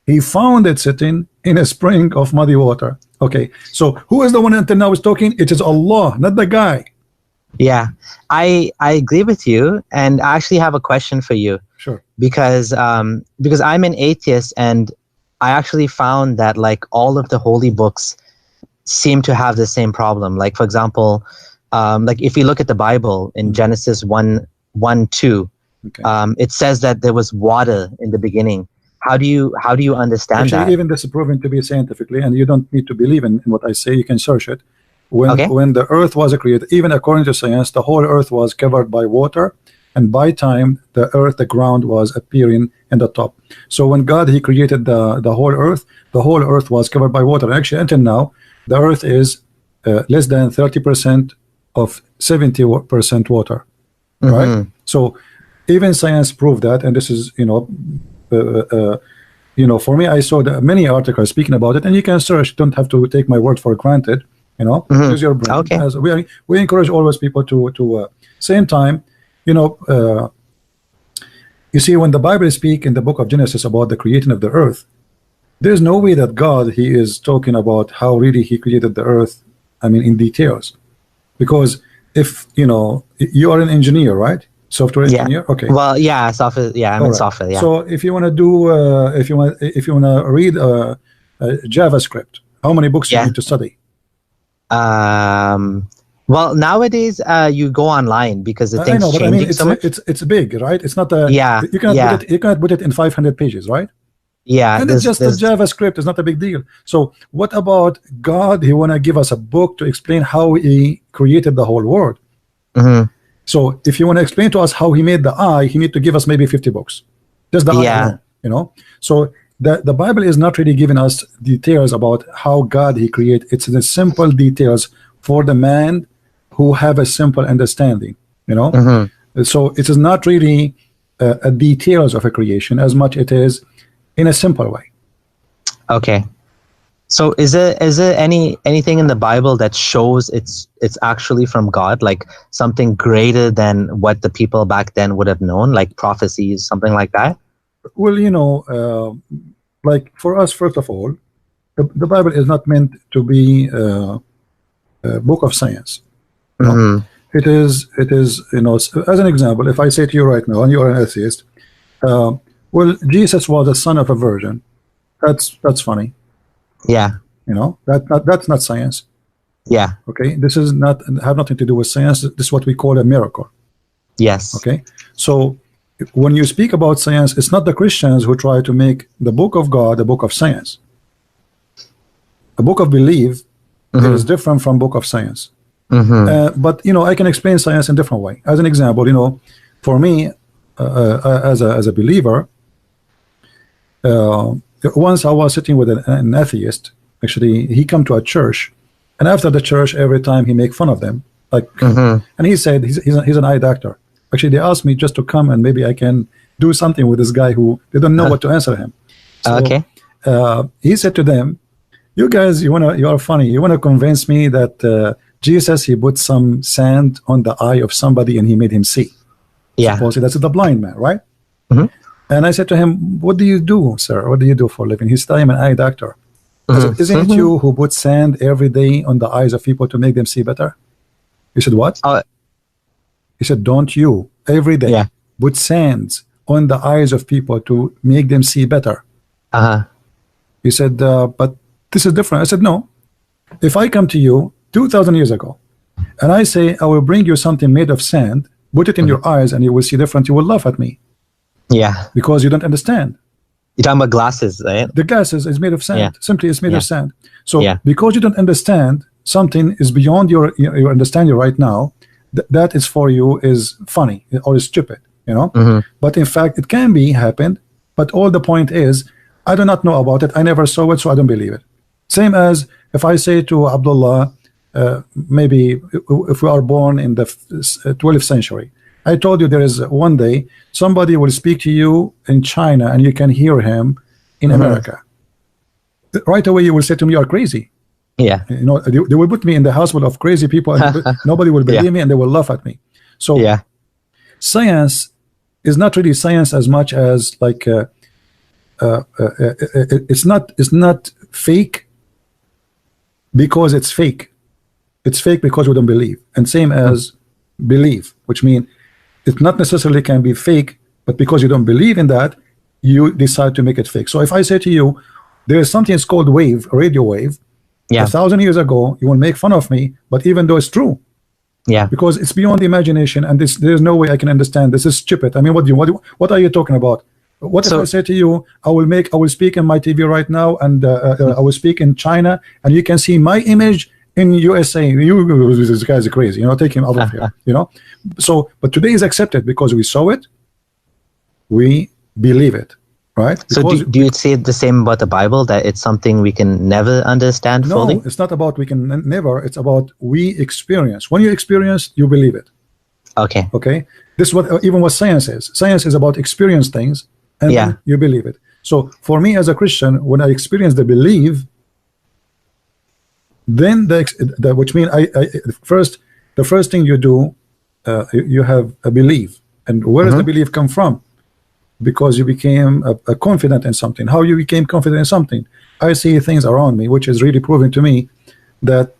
he found it sitting in a spring of muddy water. Okay, so who is the one until now is talking? It is Allah, not the guy. Yeah, I agree with you, and I actually have a question for you. Sure. Because I'm an atheist, and I actually found that like all of the holy books seem to have the same problem. Like for example, like if you look at the Bible in Genesis 1:2, Okay. it says that there was water in the beginning. How do you understand Actually, that? even this is proven to be scientifically, and you don't need to believe in what I say. You can search it. When the Earth was created, even according to science, the whole Earth was covered by water, and by time the ground was appearing in the top. So when God He created the whole Earth was covered by water. Actually, until now, the Earth is less than 30% of 70% water. Right? So even science proved that, and this is for me, I saw many articles speaking about it, and you can search. Don't have to take my word for granted. Use your brain. Okay. As we encourage always people to same time. You see, when the Bible speaks in the book of Genesis about the creation of the earth, there's no way that God He is talking about how really He created the earth. I mean, in details, because if you are an engineer, right? Software engineer. Okay. Well, yeah, software. Yeah, I'm in software. Yeah. So if you want to do, if you want to read JavaScript, how many books you need to study? Well, nowadays you go online because the thing's I know, but changing I mean, so much. it's big, right? It's not a You cannot put it in 500 pages, right? Yeah, and it's just the JavaScript is not a big deal. So what about God? He want to give us a book to explain how He created the whole world. So if you want to explain to us how He made the eye, He need to give us maybe 50 books. Just the eye alone, So the Bible is not really giving us details about how God He created. It's the simple details for the man who have a simple understanding. So it is not really a details of a creation as much it is in a simple way. Okay. So is there anything in the Bible that shows it's actually from God, like something greater than what the people back then would have known, like prophecies, something like that? Well, like for us, first of all, the Bible is not meant to be a book of science. It is as an example, if I say to you right now, and you are an atheist, well, Jesus was the son of a virgin. That's funny. Yeah. That's not science. Yeah. Okay. This is not have nothing to do with science. This is what we call a miracle. Yes. Okay. So when you speak about science, it's not the Christians who try to make the book of God a book of science. A book of belief is different from book of science. But I can explain science in a different way. As an example, for me, as a believer, once I was sitting with an atheist. Actually, he come to a church, and after the church, every time he make fun of them, like, and he said he's an eye doctor. Actually, they asked me just to come and maybe I can do something with this guy who they don't know what to answer him. So, he said to them, "You guys, you are funny. You wanna convince me that Jesus He put some sand on the eye of somebody and He made him see. Yeah. Supposedly that's the blind man, right?" And I said to him, "What do you do, sir? What do you do for a living?" He said, "I'm an eye doctor." I said, "Isn't it you who put sand every day on the eyes of people to make them see better?" He said, "What?" He said, "Don't you every day put sands on the eyes of people to make them see better?" He said, "But this is different." I said, "No. If I come to you 2,000 years ago and I say I will bring you something made of sand, put it in your eyes and you will see different, you will laugh at me. Yeah. Because you don't understand. You're talking about glasses, right? The glasses is made of sand. Yeah. Simply, it's made of sand. So Yeah. because you don't understand, something is beyond your understanding right now. That is for you is funny or is stupid, But in fact, it can be happened. But all the point is, I do not know about it. I never saw it, so I don't believe it. Same as if I say to Abdullah, maybe if we are born in the 12th century, I told you there is one day somebody will speak to you in China and you can hear him in America. Right away you will say to me, "You are crazy." Yeah. They will put me in the hospital of crazy people and nobody will believe me and they will laugh at me. So science is not really science as much as like it's not fake because it's fake. It's fake because we don't believe. And same as believe, which means it not necessarily can be fake, but because you don't believe in that, you decide to make it fake. So if I say to you, there is something that's called wave, radio wave, 1,000 years ago, you will make fun of me, but even though it's true, because it's beyond the imagination, and there's no way I can understand. This is stupid. I mean, what are you talking about? What if I say to you, I will speak in my TV right now, and I will speak in China, and you can see my image in USA. This guy's crazy, you know, take him out of here, you know. So, but today is accepted because we saw it, we believe it, right? So do you say the same about the Bible, that it's something we can never understand fully? No, it's not about we can never. It's about we experience. When you experience, you believe it. Okay. Okay. This is what even what science is. Science is about experience things, and then you believe it. So for me as a Christian, when I experience the belief, then which means the first thing you do, you have a belief. And where does the belief come from? Because you became a confident in something. How you became confident in something? I see things around me, which is really proving to me that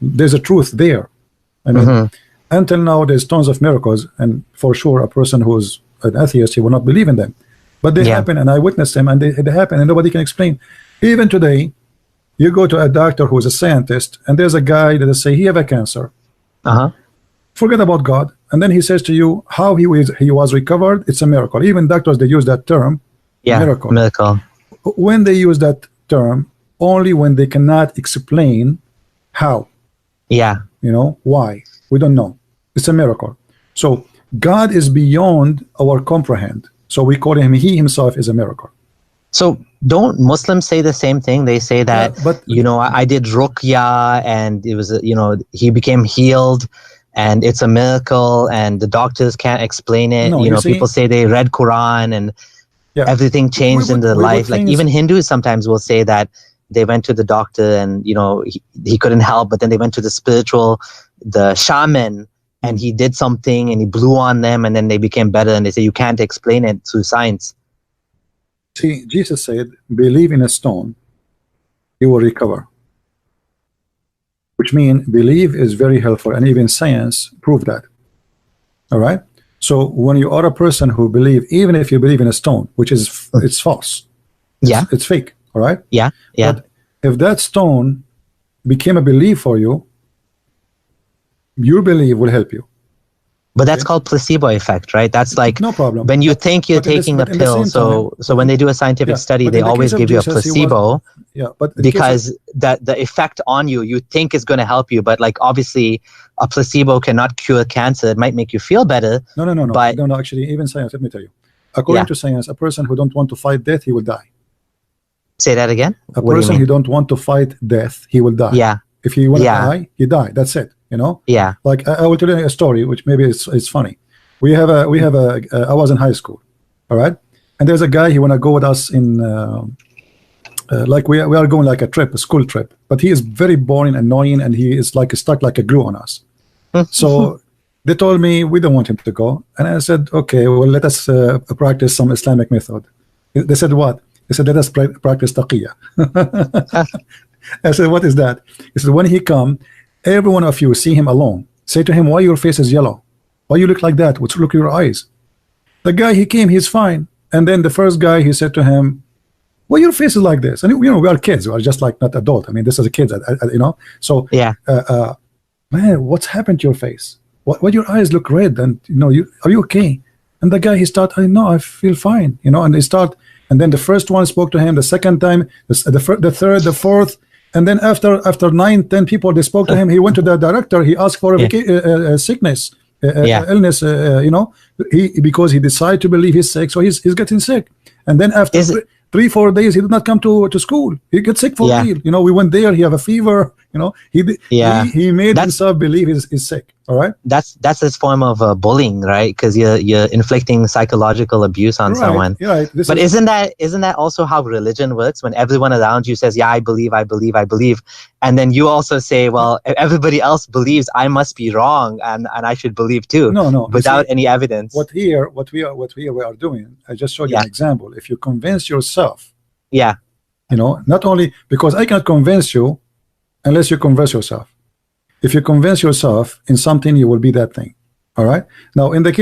there's a truth there. I mean, until now, there's tons of miracles, and for sure, a person who's an atheist, he will not believe in them. But they happen, and I witnessed them, and they happen, and nobody can explain. Even today, you go to a doctor who's a scientist, and there's a guy that say he have a cancer. Forget about God, and then he says to you how he was recovered. It's a miracle. Even doctors, they use that term, miracle. When they use that term, only when they cannot explain how. You know why? We don't know. It's a miracle. So God is beyond our comprehend. So we call him. He himself is a miracle. So don't Muslims say the same thing? They say that, you know, I did ruqya, and it was, you know, he became healed, and it's a miracle, and the doctors can't explain it. No, you know, people say they read Quran, and everything changed in their life. Like even Hindus sometimes will say that they went to the doctor, and you know, he couldn't help, but then they went to the shaman, and he did something, and he blew on them, and then they became better. And they say you can't explain it through science. See, Jesus said, believe in a stone, you will recover. Which means belief is very helpful, and even science proved that. All right. So when you are a person who believe, even if you believe in a stone, which is it's false, it's fake. All right. But if that stone became a belief for you, your belief will help you. But that's called placebo effect, right? That's like no problem. When you think you're taking a pill. So when they do a scientific study, they always give you a placebo. But because the effect on you think is going to help you, but like obviously a placebo cannot cure cancer. It might make you feel better. No. But no. Actually, even science. Let me tell you. According to science, a person who don't want to fight death, he will die. Say that again. A person who don't want to fight death, he will die. If he want to die, he die. That's it. You know. Like I will tell you a story, which maybe it's funny. We have a I was in high school, all right, and there's a guy he want to go with us in like we are going like a school trip, but he is very boring, annoying, and he is like stuck like a glue on us. So they told me we don't want him to go, and I said, okay, well, let us practice some Islamic method. They said, what? They said, let us practice taqiyya. I said, what is that? He said, when he come, every one of you see him alone, say to him, why your face is yellow? Why you look like that? What's look at your eyes? The guy, he came, he's fine. And then the first guy, he said to him, why your face is like this? And you know, we are kids, we are just like not adult. I mean, this is a kid, you know. So man, what's happened to your face? Why your eyes look red? And you know, are you okay? And the guy, he start, I know, I feel fine, you know. And they start, and then the first one spoke to him, the second time, the third, the fourth. And then after 9-10 people, they spoke to him. He went to the director. He asked for a sickness, illness. You know, because he decided to believe he's sick, so he's getting sick. And then after 3-4 days, he did not come to school. He gets sick for real. You know, we went there. He have a fever. You know, he made himself believe he's sick. All right. That's his form of bullying, right? Because you're inflicting psychological abuse on someone. Right. But isn't that also how religion works? When everyone around you says, "Yeah, I believe," and then you also say, "Well, if everybody else believes, I must be wrong, and I should believe too." No. Without any evidence. What we are doing. I just showed you an example. If you convince yourself, you know, not only because I cannot convince you unless you convince yourself. If you convince yourself in something, you will be that thing. All right. Now, in the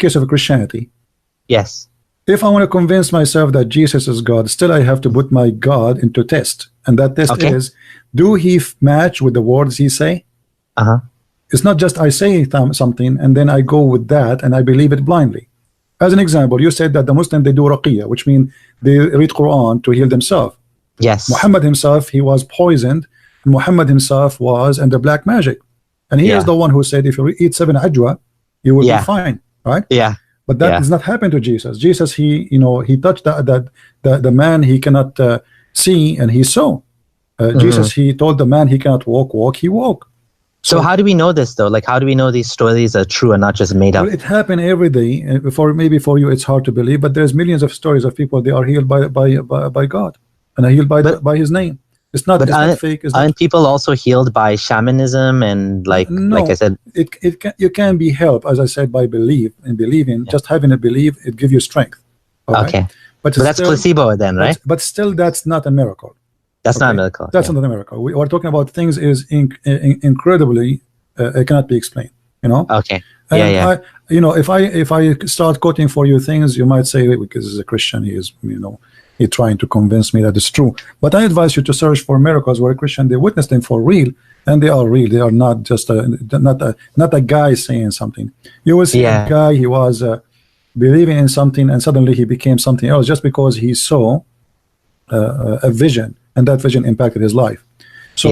case of Christianity, Yes. if I want to convince myself that Jesus is God, still I have to put my God into test, and that test Okay. is, do he match with the words he say? Uh-huh. It's not just I say something and then I go with that and I believe it blindly. As an example, you said that the Muslim, they do ruqiyya, which means they read Quran to heal themselves. Yes. Muhammad himself, he was poisoned. Muhammad himself was under black magic, and he Yeah. is the one who said, if you eat 7 ajwa, you will Yeah. be fine, right? Yeah. But that Yeah. does not happen to Jesus. Jesus, he touched the man he cannot see, and he saw. Jesus, he told the man he cannot walk, he walked. So how do we know this though? Like, how do we know these stories are true and not just made up? Well, it happened every day. Maybe for you it's hard to believe, but there's millions of stories of people, they are healed by God, and are healed by His name. It's not fake. It's not, aren't people also healed by shamanism and like I said? You can be helped, as I said, by believing. Yeah. Just having a belief, it gives you strength. All right? Okay, but that's still, placebo then, right? But still, that's not a miracle. That's not a Okay? miracle. That's not a miracle. We are talking about things is incredibly it cannot be explained. Okay. And Yeah. if I start quoting for you things, you might say, because he's a Christian, he is he's trying to convince me that it's true. But I advise you to search for miracles where a Christian, they witness them for real, and they are real. They are not just not a guy saying something. You will see a guy, he was believing in something, and suddenly he became something else just because he saw a vision, and that vision impacted his life. So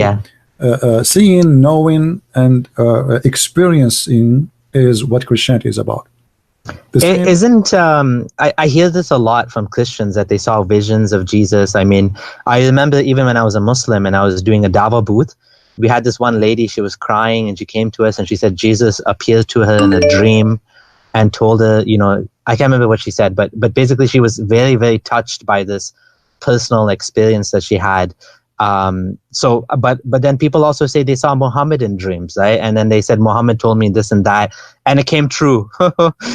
seeing, knowing, and experiencing is what Christianity is about. I hear this a lot from Christians that they saw visions of Jesus. I mean, I remember even when I was a Muslim and I was doing a dawa booth, we had this one lady, she was crying and she came to us and she said Jesus appeared to her in a dream and told her, I can't remember what she said, but basically she was very, very touched by this personal experience that she had. But then people also say they saw Muhammad in dreams, right? And then they said Muhammad told me this and that, and it came true,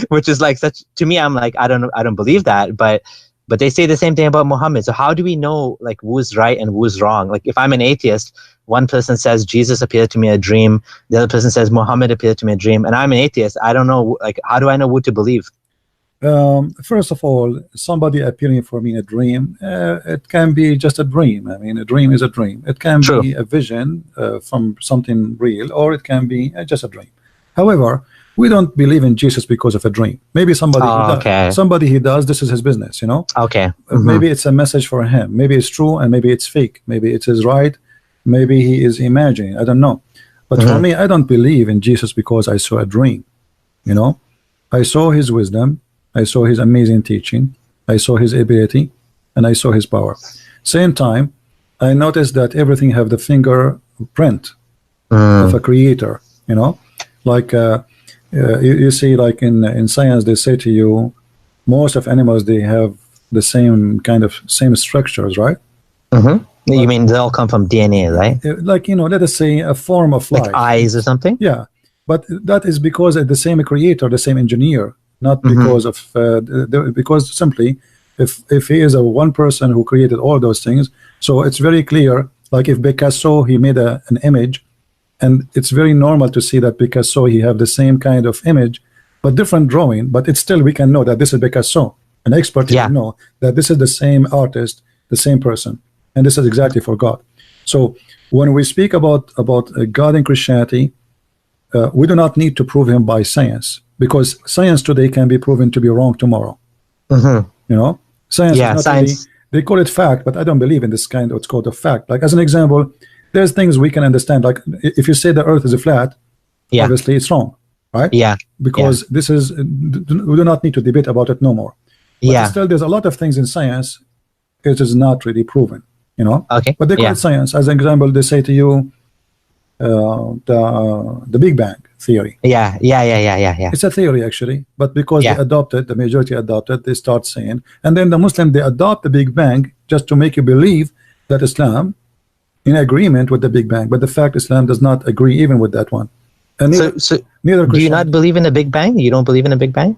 which is like such, to me, I'm like, I don't believe that, but they say the same thing about Muhammad. So how do we know like who's right and who's wrong? Like if I'm an atheist, one person says Jesus appeared to me in a dream, the other person says Muhammad appeared to me in a dream, and I'm an atheist. I don't know, like, how do I know what to believe? First of all, somebody appearing for me in a dream, it can be just a dream. I mean, a dream is a dream. It can be a vision from something real, or it can be just a dream. However, we don't believe in Jesus because of a dream. Maybe somebody he does, this is his business, Okay. Maybe it's a message for him. Maybe it's true and maybe it's fake. Maybe it is right. Maybe he is imagining. I don't know. But for me, I don't believe in Jesus because I saw a dream. I saw his wisdom. I saw his amazing teaching, I saw his ability, and I saw his power. Same time, I noticed that everything have the fingerprint of a creator. Like you see, like in science, they say to you, most of animals, they have the same structures, right? You mean they all come from DNA, right? Like let us say a form of life, like eyes or something. Yeah, but that is because the same creator, the same engineer. Not because of because simply if he is one person who created all those things, so it's very clear. Like if Picasso, he made an image, and it's very normal to see that Picasso, he have the same kind of image but different drawing, but it's still, we can know that this is Picasso. An expert can know that this is the same artist, the same person, and this is exactly for God. So when we speak about God in Christianity, we do not need to prove him by science, because science today can be proven to be wrong tomorrow. Science is not really, they call it fact, but I don't believe in this kind of what's called a fact. Like as an example, there's things we can understand. Like if you say the earth is a flat, obviously it's wrong, right? Because this is, we do not need to debate about it no more. But still there's a lot of things in science it is not really proven, but they call it science. As an example, they say to you the Big Bang theory. It's a theory actually, but because they adopted, the majority adopted, they start saying, and then the Muslim, they adopt the Big Bang just to make you believe that Islam in agreement with the Big Bang, but the fact Islam does not agree even with that one. And neither do you not believe in the Big Bang? You don't believe in the Big Bang?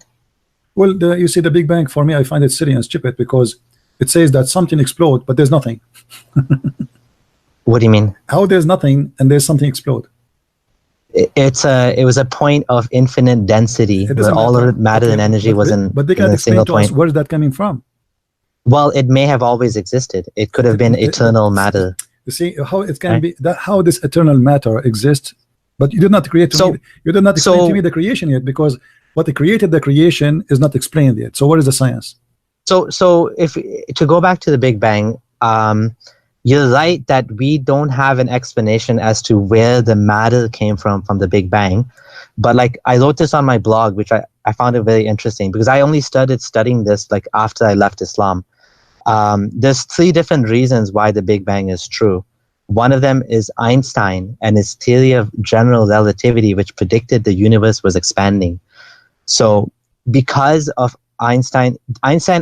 Well, you see, the Big Bang, for me, I find it silly and stupid, because it says that something explodes, but there's nothing. What do you mean? How there's nothing and there's something explode? It was a point of infinite density It where doesn't all matter. of matter Okay, and energy was in, but they in can't a explain single to us point. where is that coming from. Well, it may have always existed. It could have been eternal matter. You see how it can Right. be that how this eternal matter exists, but you did not create to So- me. You did not explain so- to me the creation yet, because what created the creation is not explained yet. So what is the science? So if to go back to the Big Bang, you're right that we don't have an explanation as to where the matter came from the Big Bang. But like I wrote this on my blog, which I found it very interesting because I only started studying this like after I left Islam. There's 3 different reasons why the Big Bang is true. One of them is Einstein and his theory of general relativity, which predicted the universe was expanding. So because of Einstein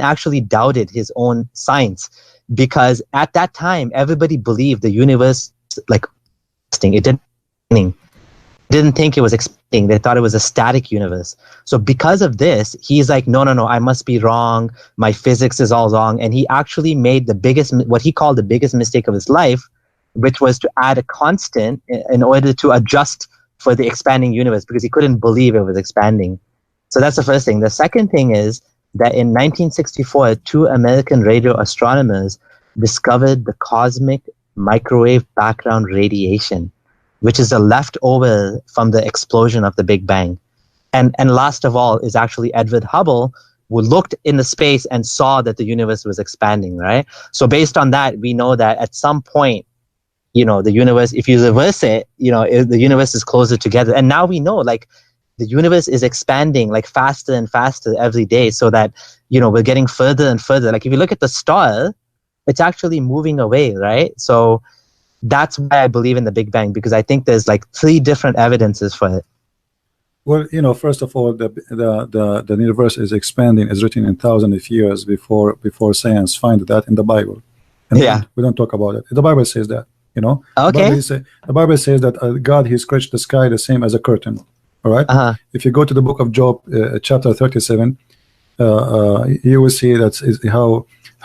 actually doubted his own science because at that time everybody believed the universe like it didn't think it was expanding. They thought it was a static universe. So because of this, he's like, no, I must be wrong. My physics is all wrong. And he actually made what he called the biggest mistake of his life, which was to add a constant in order to adjust for the expanding universe because he couldn't believe it was expanding. So that's the first thing. The second thing is that in 1964, 2 American radio astronomers discovered the cosmic microwave background radiation, which is a leftover from the explosion of the Big Bang. And last of all is actually Edward Hubble, who looked into space and saw that the universe was expanding, right? So based on that, we know that at some point, the universe, if you reverse it, the universe is closer together. And now we know, like, the universe is expanding like faster and faster every day so that, we're getting further and further. Like if you look at the star, it's actually moving away, right? So that's why I believe in the Big Bang, because I think there's like 3 different evidences for it. Well, first of all, the universe is expanding is written in thousands of years before science find that in the Bible. And Yeah. we don't talk about it. The Bible says that, Okay. The Bible says that God, he scratched the sky the same as a curtain. All right. Uh-huh. If you go to the book of Job, chapter 37, you will see that is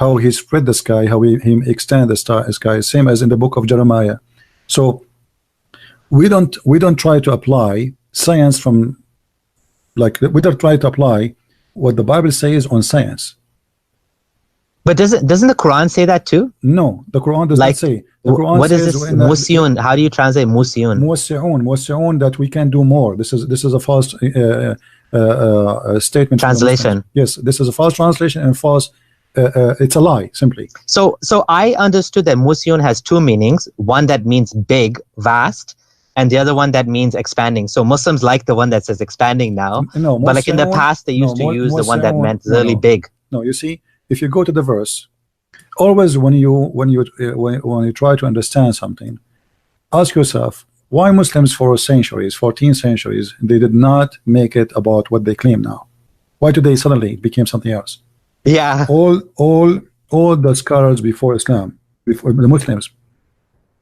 how he spread the sky, how he extend the sky, same as in the book of Jeremiah. So we don't try to apply science from, like, we don't try to apply what the Bible says on science. But doesn't the Quran say that too? No, the Quran does Like, not say. The Quran what is says this musyun? How do you translate musyun? Musyun, that we can do more. This is a false statement. Translation. Yes, this is a false translation and false. It's a lie, simply. So I understood that musyun has 2 meanings. One that means big, vast, and the other one that means expanding. So Muslims like the one that says expanding now. No, but like in the musyun- past, they used no, to use the one that musyun- meant really no. big. No, you see, if you go to the verse, always when you try to understand something, ask yourself why Muslims for centuries, 14 centuries, they did not make it about what they claim now. Why today suddenly it became something else? Yeah. All the scholars before Islam, before the Muslims,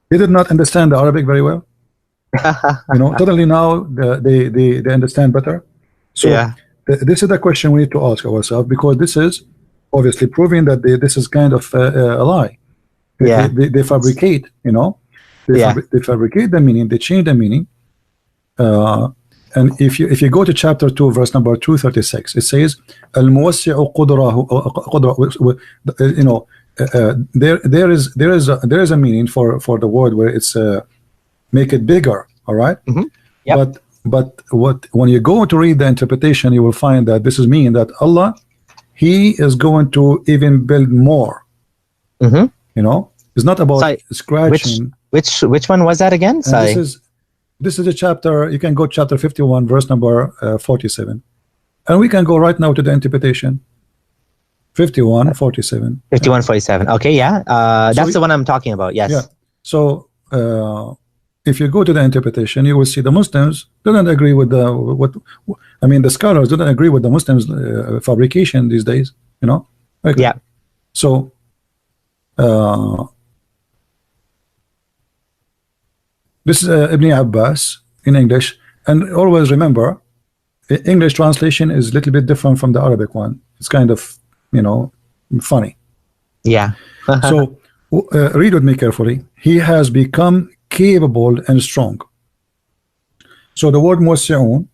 they did not understand the Arabic very well. Totally now they understand better. So Yeah. This is the question we need to ask ourselves, because this is obviously proving that this is kind of a lie. Yeah. They fabricate, Yeah. They fabricate the meaning, they change the meaning. And if you go to chapter 2, verse number 236, it says, "Al-muwassi'u qudrahu." There is a meaning for the word where it's make it bigger. All right. Mhm. Yep. But when you go to read the interpretation, you will find that this is mean that Allah, he is going to even build more. Mm-hmm. It's not about Sorry, scratching. Which one was that again? And Sorry. this is a chapter. You can go chapter 51, verse number 47, and we can go right now to the interpretation. 51, 47. 5147. Okay, yeah. That's the one I'm talking about. Yes. Yeah. So if you go to the interpretation, you will see the Muslims don't agree with the scholars don't agree with the Muslims fabrication these days. Okay. Yeah. So this is Ibn Abbas in English, and always remember, English translation is a little bit different from the Arabic one. It's kind of funny. Yeah. So read with me carefully. He has become capable and strong. So the word Musi'un,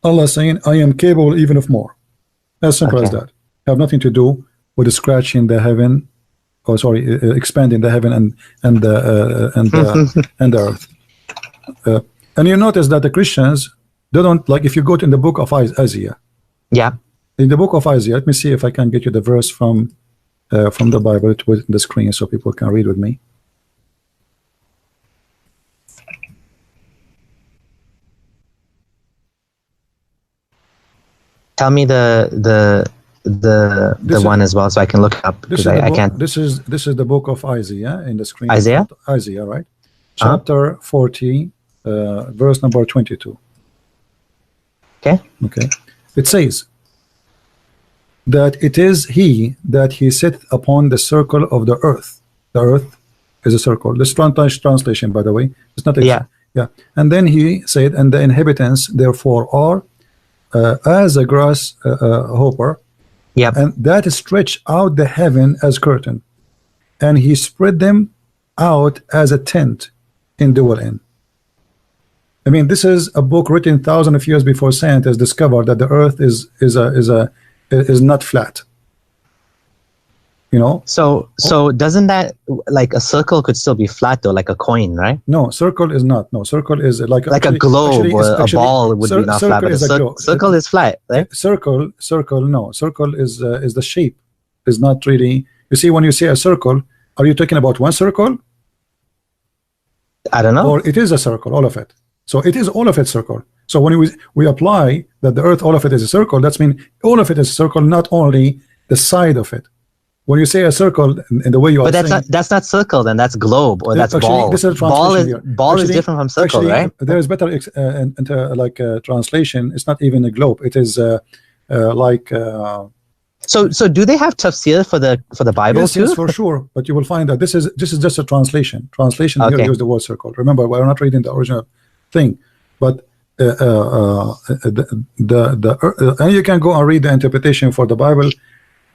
Allah saying, I am capable even of more. As simple as that. Have nothing to do with scratching the heaven, or sorry, expanding the heaven and the earth. And you notice that the Christians, they don't, like, if you go to in the book of Isaiah. Yeah. In the book of Isaiah, let me see if I can get you the verse from the Bible. It was in the screen so people can read with me. Tell me the one as well, so I can look it up, because I can't. This is the book of Isaiah in the screen. Isaiah? Isaiah, right? Chapter 40, verse number 22. Okay. Okay. It says that it is he that he sitteth upon the circle of the earth. The earth is a circle. This translation, by the way, it's not. Yeah. Yeah. And then he said, and the inhabitants therefore are as a grasshopper. Yeah. And that stretched out the heaven as curtain, and he spread them out as a tent in dwell in. I mean, this is a book written thousands of years before scientists discovered that the earth is not flat. You know. So doesn't that, like, a circle could still be flat though, like a coin, right? No, circle is not. No, circle is like a globe or a ball would be not flat, but a circle is flat, right? Circle, no. Circle is the shape. Is not really. You see, when you say a circle, are you talking about one circle? I don't know. Or it is a circle, all of it. So it is all of it circle. So when we apply that the earth, all of it is a circle, that's mean all of it is a circle, not only the side of it. When you say a circle in the way you are saying, but that's not circle, then that's globe, or that's actually, ball. This is ball is different from circle, actually, right? There is better translation. It's not even a globe. It is like. So do they have tafsir for the Bible too? Yes, for sure. But you will find that this is just a translation. Translation here use the word circle. Remember, we're not reading the original thing, but and you can go and read the interpretation for the Bible,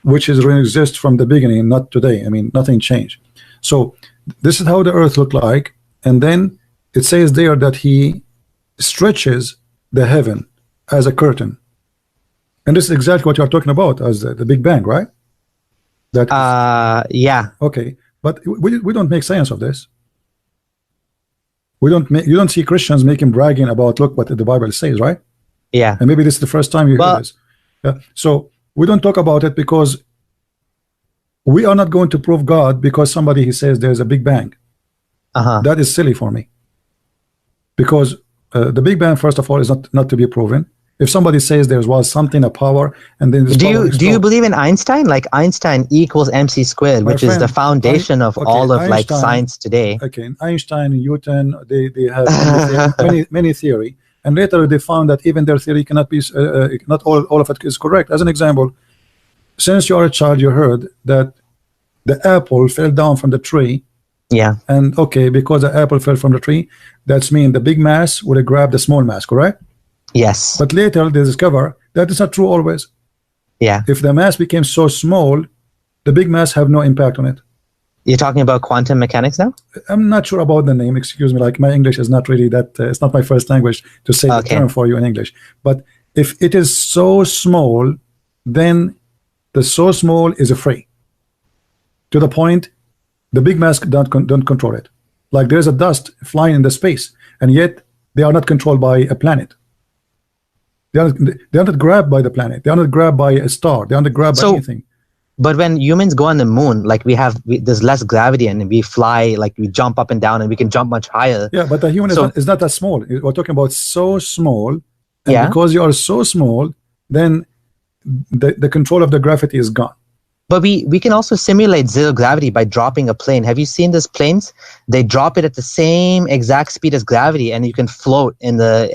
which is really exist from the beginning, not today. I mean, nothing changed. So this is how the earth looked like, and then it says there that he stretches the heaven as a curtain, and this is exactly what you are talking about as the Big Bang, right? That yeah. Okay, but we don't make science of this. You don't see Christians making bragging about, look what the Bible says, right? Yeah. And maybe this is the first time you hear this. Yeah. So we don't talk about it because we are not going to prove God because somebody he says there's a Big Bang. That is silly for me. Because the Big Bang, first of all, is not to be proven. If somebody says there was something, a power, and then do you believe in Einstein? Like Einstein equals MC squared, which is the foundation of all of like science today. Okay, Einstein, Newton, they have many theory, and later they found that even their theory cannot be not all of it is correct. As an example, since you are a child, you heard that the apple fell down from the tree. Yeah. And okay, because the apple fell from the tree, that's mean the big mass would have grabbed the small mass, correct? Yes. But later they discover that is not true always. Yeah. If the mass became so small, the big mass have no impact on it. You're talking about quantum mechanics now? I'm not sure about the name. Excuse me. Like my English is not really that. It's not my first language to say the term for you in English. But if it is so small, then the so small is free. To the point, the big mass don't control it. Like there's a dust flying in the space, and yet they are not controlled by a planet. They are not grabbed by the planet. They are not grabbed by a star. They are not grabbed by anything. But when humans go on the moon, like there's less gravity and we fly, like we jump up and down and we can jump much higher. Yeah, but the human is not that small. We're talking about so small. And because you are so small, then the control of the gravity is gone. But we can also simulate zero gravity by dropping a plane. Have you seen these planes? They drop it at the same exact speed as gravity, and you can float in the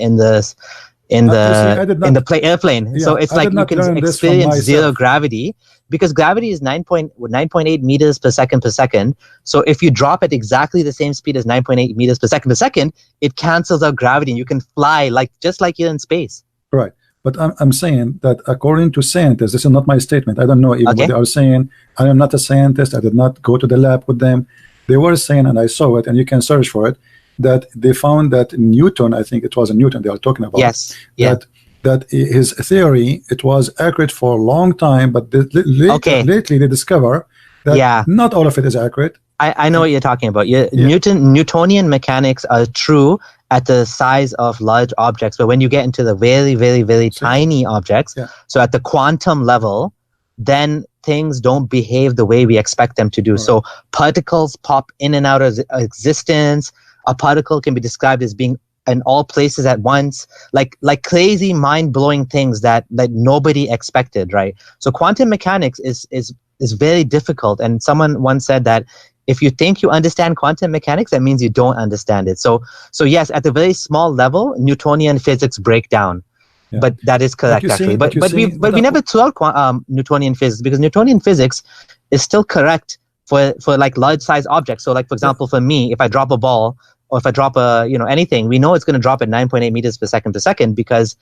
airplane. Yeah, so it's like you can experience zero gravity, because gravity is 9.8 meters per second. So if you drop at exactly the same speed as 9.8 meters per second, it cancels out gravity and you can fly just like you're in space. Right. But I'm saying that according to scientists, this is not my statement. I don't know even what they are saying. I am not a scientist. I did not go to the lab with them. They were saying, and I saw it, and you can search for it, that they found that Newton, I think it was Newton they are talking about. Yes. Yeah. That his theory, it was accurate for a long time, but lately they discover that not all of it is accurate. I know what you're talking about. Newtonian mechanics are true at the size of large objects, but when you get into the very, very, very tiny objects, so at the quantum level, then things don't behave the way we expect them to do. Right. So particles pop in and out of existence. A particle can be described as being in all places at once, like crazy, mind-blowing things that nobody expected, right? So quantum mechanics is very difficult. And someone once said that if you think you understand quantum mechanics, that means you don't understand it. So yes, at the very small level, Newtonian physics break down. Yeah. But that is correct, actually. But we never threw out Newtonian physics, because Newtonian physics is still correct for like large size objects. So like, for example, for me, if I drop a ball or if I drop anything, we know it's going to drop at 9.8 meters per second because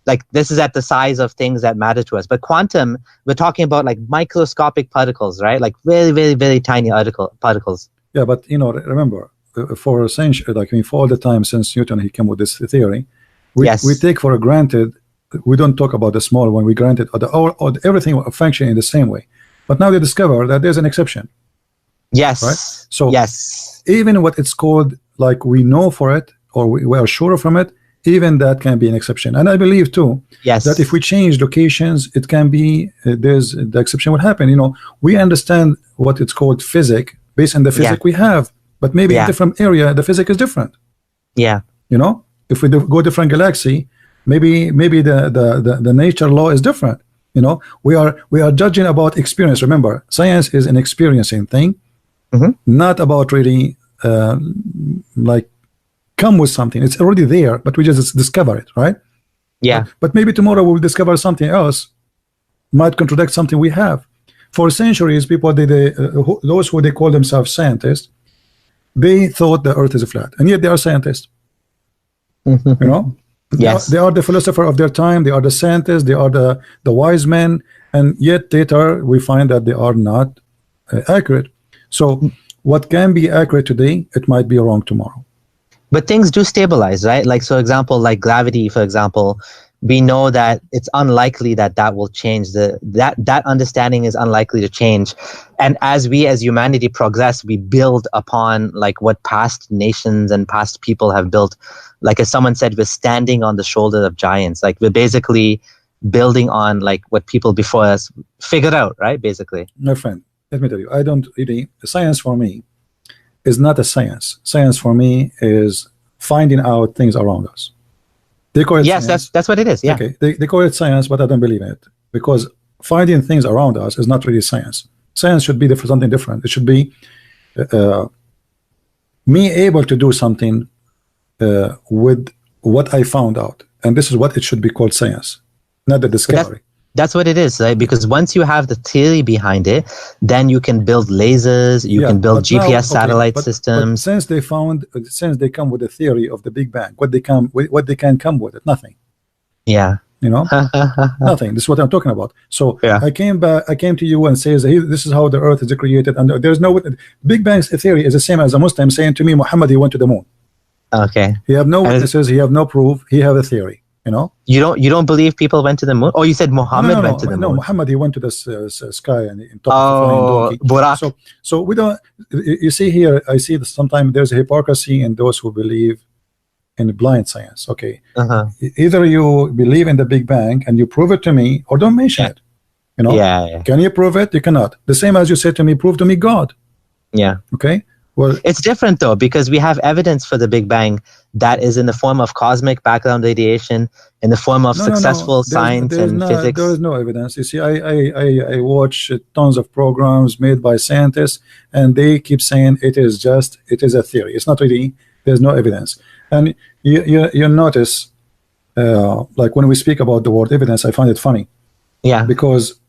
like this is at the size of things that matter to us. But quantum, we're talking about like microscopic particles, right? Like very, very, very tiny particles. Yeah, but remember, for a century, for all the time since Newton, he came with this theory. We take for granted, we don't talk about the small one, we granted or everything function in the same way. But now they discover that there's an exception. Yes. Right? So even what it's called, like we know for it, or we are sure from it, even that can be an exception. And I believe too, that if we change locations, it can be, the exception will happen. We understand what it's called physics based on the physics we have, but maybe in a different area, the physics is different. Yeah. If we go different galaxy, maybe the nature law is different. We are judging about experience. Remember, science is an experiencing thing, not about really like come with something. It's already there, but we just discover it, right? Yeah. But maybe tomorrow we'll discover something else might contradict something we have. For centuries, people those who they call themselves scientists, they thought the Earth is flat, and yet they are scientists. Yes. They are the philosopher of their time. They are the scientists. They are the wise men, and yet later we find that they are not accurate. So what can be accurate today, it might be wrong tomorrow. But things do stabilize, right? Like, so example, like gravity, for example, we know that it's unlikely that will change. That understanding is unlikely to change. And as humanity progress, we build upon like what past nations and past people have built. Like as someone said, we're standing on the shoulders of giants. Like we're basically building on like what people before us figured out, right? Basically. My friend, let me tell you, I don't really, science for me is not a science. Science for me is finding out things around us. They call it science. that's what it is. Yeah. Okay. They call it science, but I don't believe in it, because finding things around us is not really science. Science should be for something different. It should be me able to do something with what I found out, and this is what it should be called, science, not the discovery. That's what it is, right? Because once you have the theory behind it, then you can build lasers, you can build GPS satellite systems. But since they come with the theory of the Big Bang, what they can come with it, nothing. Yeah. Nothing. This is what I'm talking about. So I came to you and says, hey, this is how the Earth is created, and there's no Big Bang's theory is the same as a Muslim saying to me, Muhammad, he went to the moon. Okay. He have no witnesses. He have no proof. He have a theory. You don't believe people went to the moon? Oh, you said Muhammad went to the moon. No, Muhammad, he went to the sky and top of the flying donkey. So we don't. You see here, I see that sometimes there's a hypocrisy in those who believe in blind science. Okay, either you believe in the Big Bang and you prove it to me, or don't mention it. Can you prove it? You cannot. The same as you said to me, prove to me God. Yeah. Okay. Well, it's different though, because we have evidence for the Big Bang that is in the form of cosmic background radiation, in the form of successful science and physics. There is no evidence. You see, I watch tons of programs made by scientists, and they keep saying it is a theory. It's not really. There's no evidence. And you notice, like when we speak about the word evidence, I find it funny. Yeah. Because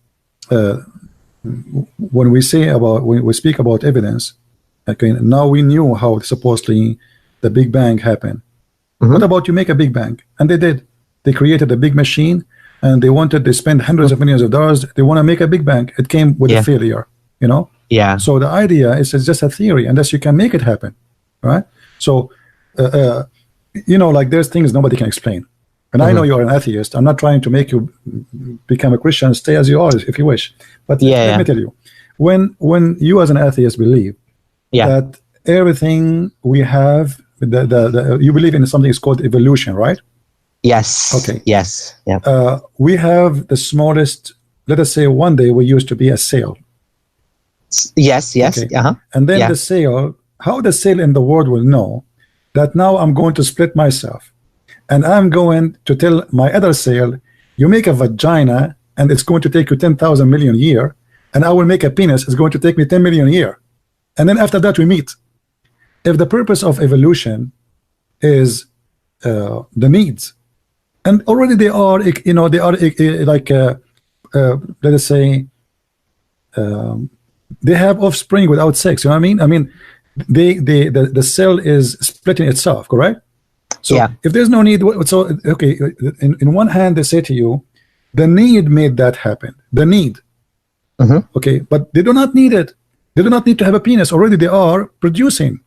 when we speak about evidence. Okay, now we knew how supposedly the Big Bang happened. What about you make a Big Bang? And they did. They created a big machine, and they spent hundreds of millions of dollars. They want to make a Big Bang. It came with a failure, Yeah. So the idea is it's just a theory, unless you can make it happen, right? So like there's things nobody can explain. And I know you're an atheist. I'm not trying to make you become a Christian. Stay as you are if you wish. But let me tell you, when you as an atheist believe that everything we have, you believe in something is called evolution, right? Yes. Okay. Yes. Yeah. We have the smallest. Let us say one day we used to be a cell. Yes. Okay. And then the cell, how the cell in the world will know that now I'm going to split myself, and I'm going to tell my other cell, you make a vagina, and it's going to take you 10,000 million year, and I will make a penis. It's going to take me 10 million year, and then after that we meet. If the purpose of evolution is the needs, and already they are, they are like, let us say, they have offspring without sex. You know what I mean? I mean, the cell is splitting itself, correct? So if there's no need, so okay, in one hand they say to you, the need made that happen. The need, okay, but they do not need it. They do not need to have a penis. Already they are producing.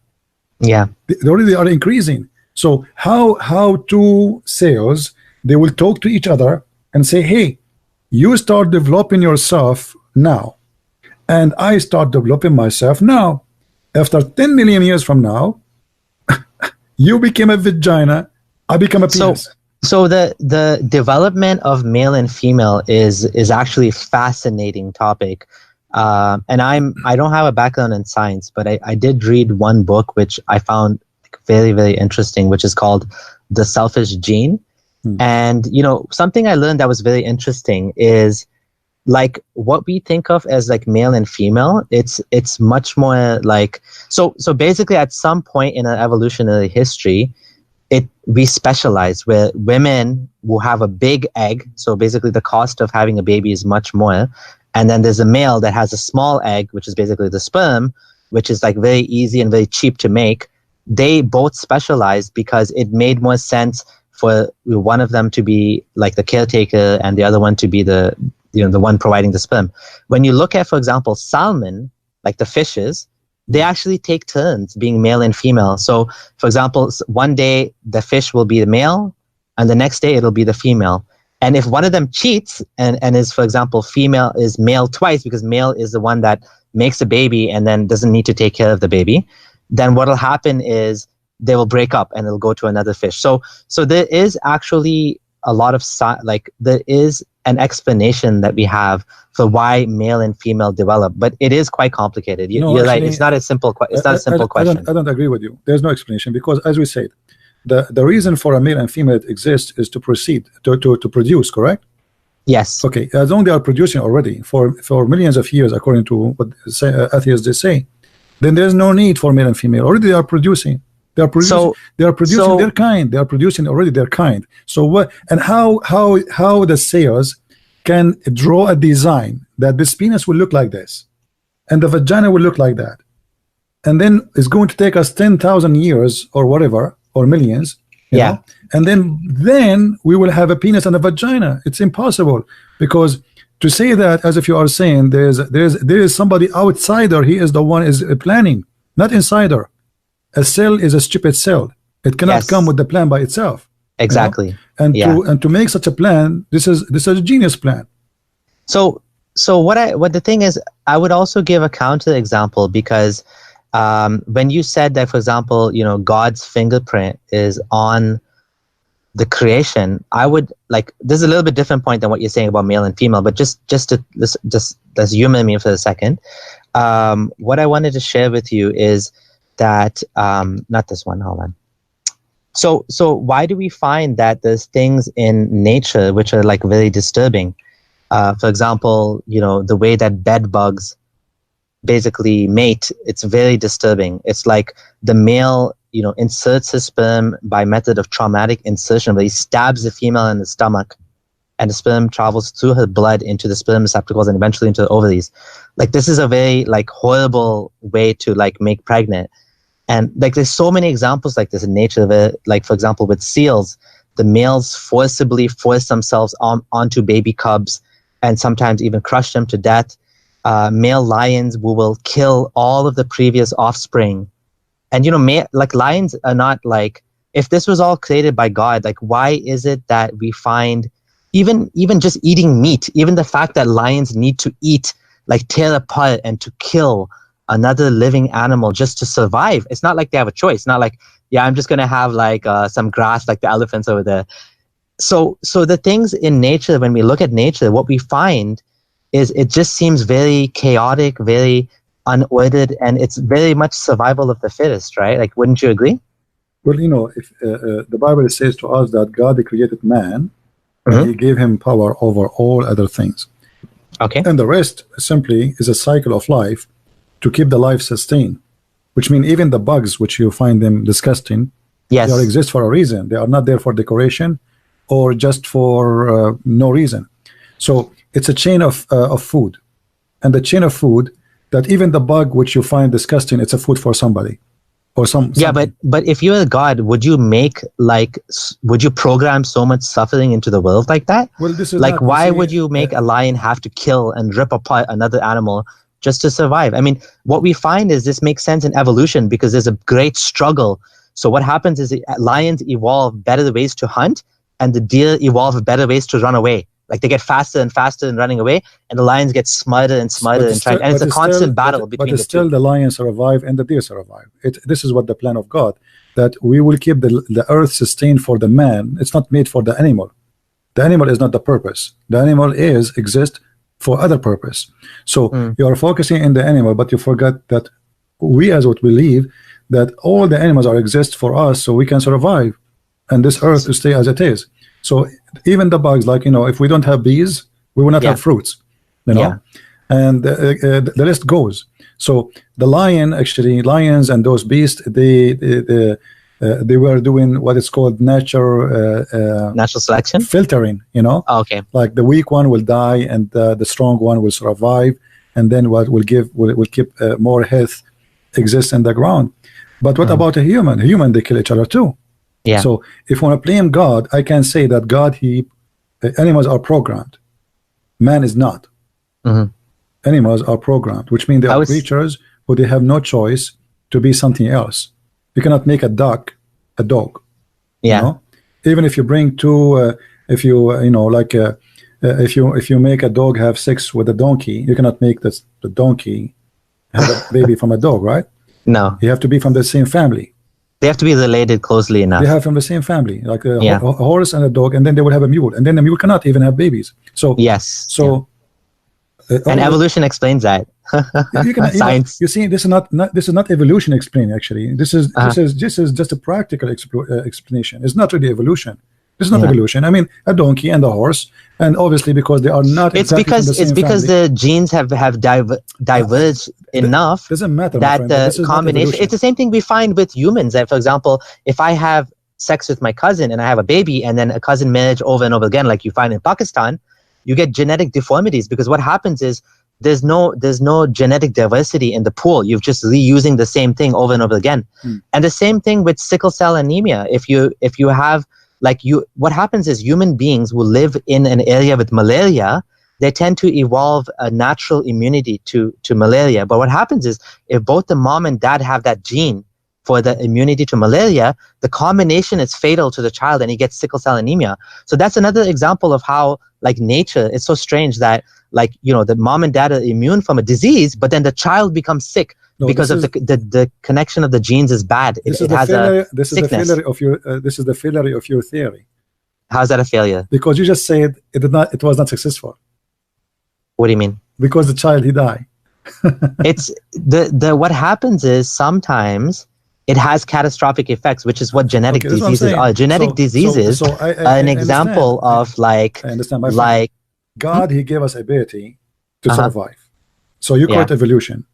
Yeah, they are increasing. So how two cells, they will talk to each other and say, hey, you start developing yourself now, and I start developing myself now. After 10 million years from now, you became a vagina, I become a penis. So the development of male and female is actually a fascinating topic. And I don't have a background in science, but I did read one book which I found very, very interesting, which is called The Selfish Gene. And something I learned that was very interesting is, like, what we think of as like male and female, it's much more like, so basically at some point in our evolutionary history, we specialize where women will have a big egg. So basically the cost of having a baby is much more. And then there's a male that has a small egg, which is basically the sperm, which is like very easy and very cheap to make. They both specialized because it made more sense for one of them to be like the caretaker and the other one to be the one providing the sperm. When you look at, for example, salmon, like the fishes, they actually take turns being male and female. So, for example, one day the fish will be the male, and the next day it'll be the female. And if one of them cheats and is, for example, female is male twice, because male is the one that makes a baby and then doesn't need to take care of the baby, then what'll happen is they will break up and it'll go to another fish. So there is actually a lot of there is an explanation that we have for why male and female develop, but it is quite complicated. You're right. It's not a simple. It's not a simple question. I don't agree with you. There's no explanation, because, as we said, the reason for a male and female exists is to proceed to produce. Correct? Yes. Okay. As long as they are producing already for millions of years, according to what atheists they say, then there's no need for male and female. Already they are producing. They are producing. They are producing their kind. They are producing already their kind. So what? And how the cells can draw a design that this penis will look like this, and the vagina will look like that, and then it's going to take us 10,000 years or whatever, or millions. You know? And then we will have a penis and a vagina. It's impossible, because to say that as if you are saying there is somebody outsider, he is the one is planning, not insider. A cell is a stupid cell. It cannot come with the plan by itself. Exactly. And to make such a plan, this is a genius plan. So what the thing is, I would also give a counter example, because when you said that, for example, God's fingerprint is on the creation, I would like, this is a little bit different point than what you're saying about male and female, but just let's humor me for a second. What I wanted to share with you is that not this one, hold on. So why do we find that there's things in nature which are like very disturbing? For example, the way that bed bugs basically mate, it's very disturbing. It's like the male, inserts his sperm by method of traumatic insertion, where he stabs the female in the stomach, and the sperm travels through her blood into the sperm receptacles and eventually into the ovaries. Like, this is a very like horrible way to like make pregnant. And like, there's so many examples like this in nature, where, like, for example, with seals, the males forcibly force themselves onto baby cubs and sometimes even crush them to death. Male lions will kill all of the previous offspring And like lions are not like, if this was all created by God, like why is it that we find even just eating meat, even the fact that lions need to eat, like tear apart and to kill another living animal just to survive? It's not like they have a choice. Not like, yeah, I'm just gonna have like some grass like the elephants over there. So the things in nature, when we look at nature, what we find is it just seems very chaotic, very unordered, and it's very much survival of the fittest, right? Like, wouldn't you agree? Well, if the Bible says to us that God created man, Mhm. and he gave him power over all other things. Okay. And the rest simply is a cycle of life to keep the life sustained, which means even the bugs, which you find them disgusting, Yes. they exist for a reason. They are not there for decoration or just for no reason. So it's a chain of food, and the chain of food that even the bug which you find disgusting, it's a food for somebody or some. Yeah, something. but if you're a God, would you would you program so much suffering into the world like that? Well, this is Like, not, why see, would you make a lion have to kill and rip apart another animal just to survive? I mean, what we find is this makes sense in evolution because there's a great struggle. So what happens is lions evolve better ways to hunt, and the deer evolve better ways to run away. Like they get faster and faster in running away, and the lions get smarter and smarter and trying. And it's a constant battle between the still two. the lions survive and the deer survive. This is what the plan of God, that we will keep the earth sustained for the man. It's not made for the animal. The animal is not the purpose. The animal exists for other purpose. So you are focusing in the animal, but you forgot that we as what believe that all the animals exist for us so we can survive and this earth to stay as it is. So even the bugs, like, if we don't have bees, we will not have fruits, and the list goes. So the lions and those beasts, they were doing what is called natural selection, filtering, Oh, okay. like the weak one will die and the strong one will survive, and then what will keep more health exists in the ground. But what about a human? They kill each other too. Yeah. So if we want to blame God, I can say that God, animals are programmed. Man is not. Animals are programmed, which means they are creatures who they have no choice to be something else. You cannot make a duck a dog. Yeah. Even if you bring two, if you make a dog have sex with a donkey, you cannot make the donkey have a baby from a dog, right? No. You have to be from the same family. They have to be related closely enough. They have from the same family, like a horse and a dog, and then they will have a mule, and then the mule cannot even have babies. So and evolution explains that. You can, Science. you see, this is not evolution explaining. Actually, this is just a practical explanation. It's not really evolution. It's not evolution. I mean, a donkey and a horse, and obviously because they are not. It's exactly because from the same because family. the genes have diverged enough. Doesn't matter, my that friend, but this the is not combination. evolution. It's the same thing we find with humans. That, for example, if I have sex with my cousin and I have a baby, and then a cousin marriage over and over again, like you find in Pakistan, you get genetic deformities because what happens is there's no genetic diversity in the pool. You're just reusing the same thing over and over again. And the same thing with sickle cell anemia. If you have what happens is human beings who live in an area with malaria, they tend to evolve a natural immunity to malaria. But what happens is if both the mom and dad have that gene for the immunity to malaria, the combination is fatal to the child and he gets sickle cell anemia. So that's another example of how nature is so strange that the mom and dad are immune from a disease, but then the child becomes sick because of the connection of the genes is bad. This is the failure of your theory. How's that a failure? Because you just said it was not successful. What do you mean? Because the child he died. It's what happens is sometimes it has catastrophic effects, which is what genetic diseases are. Genetic diseases are an example of I understand, my friend. God, he gave us ability to survive. So you call it evolution.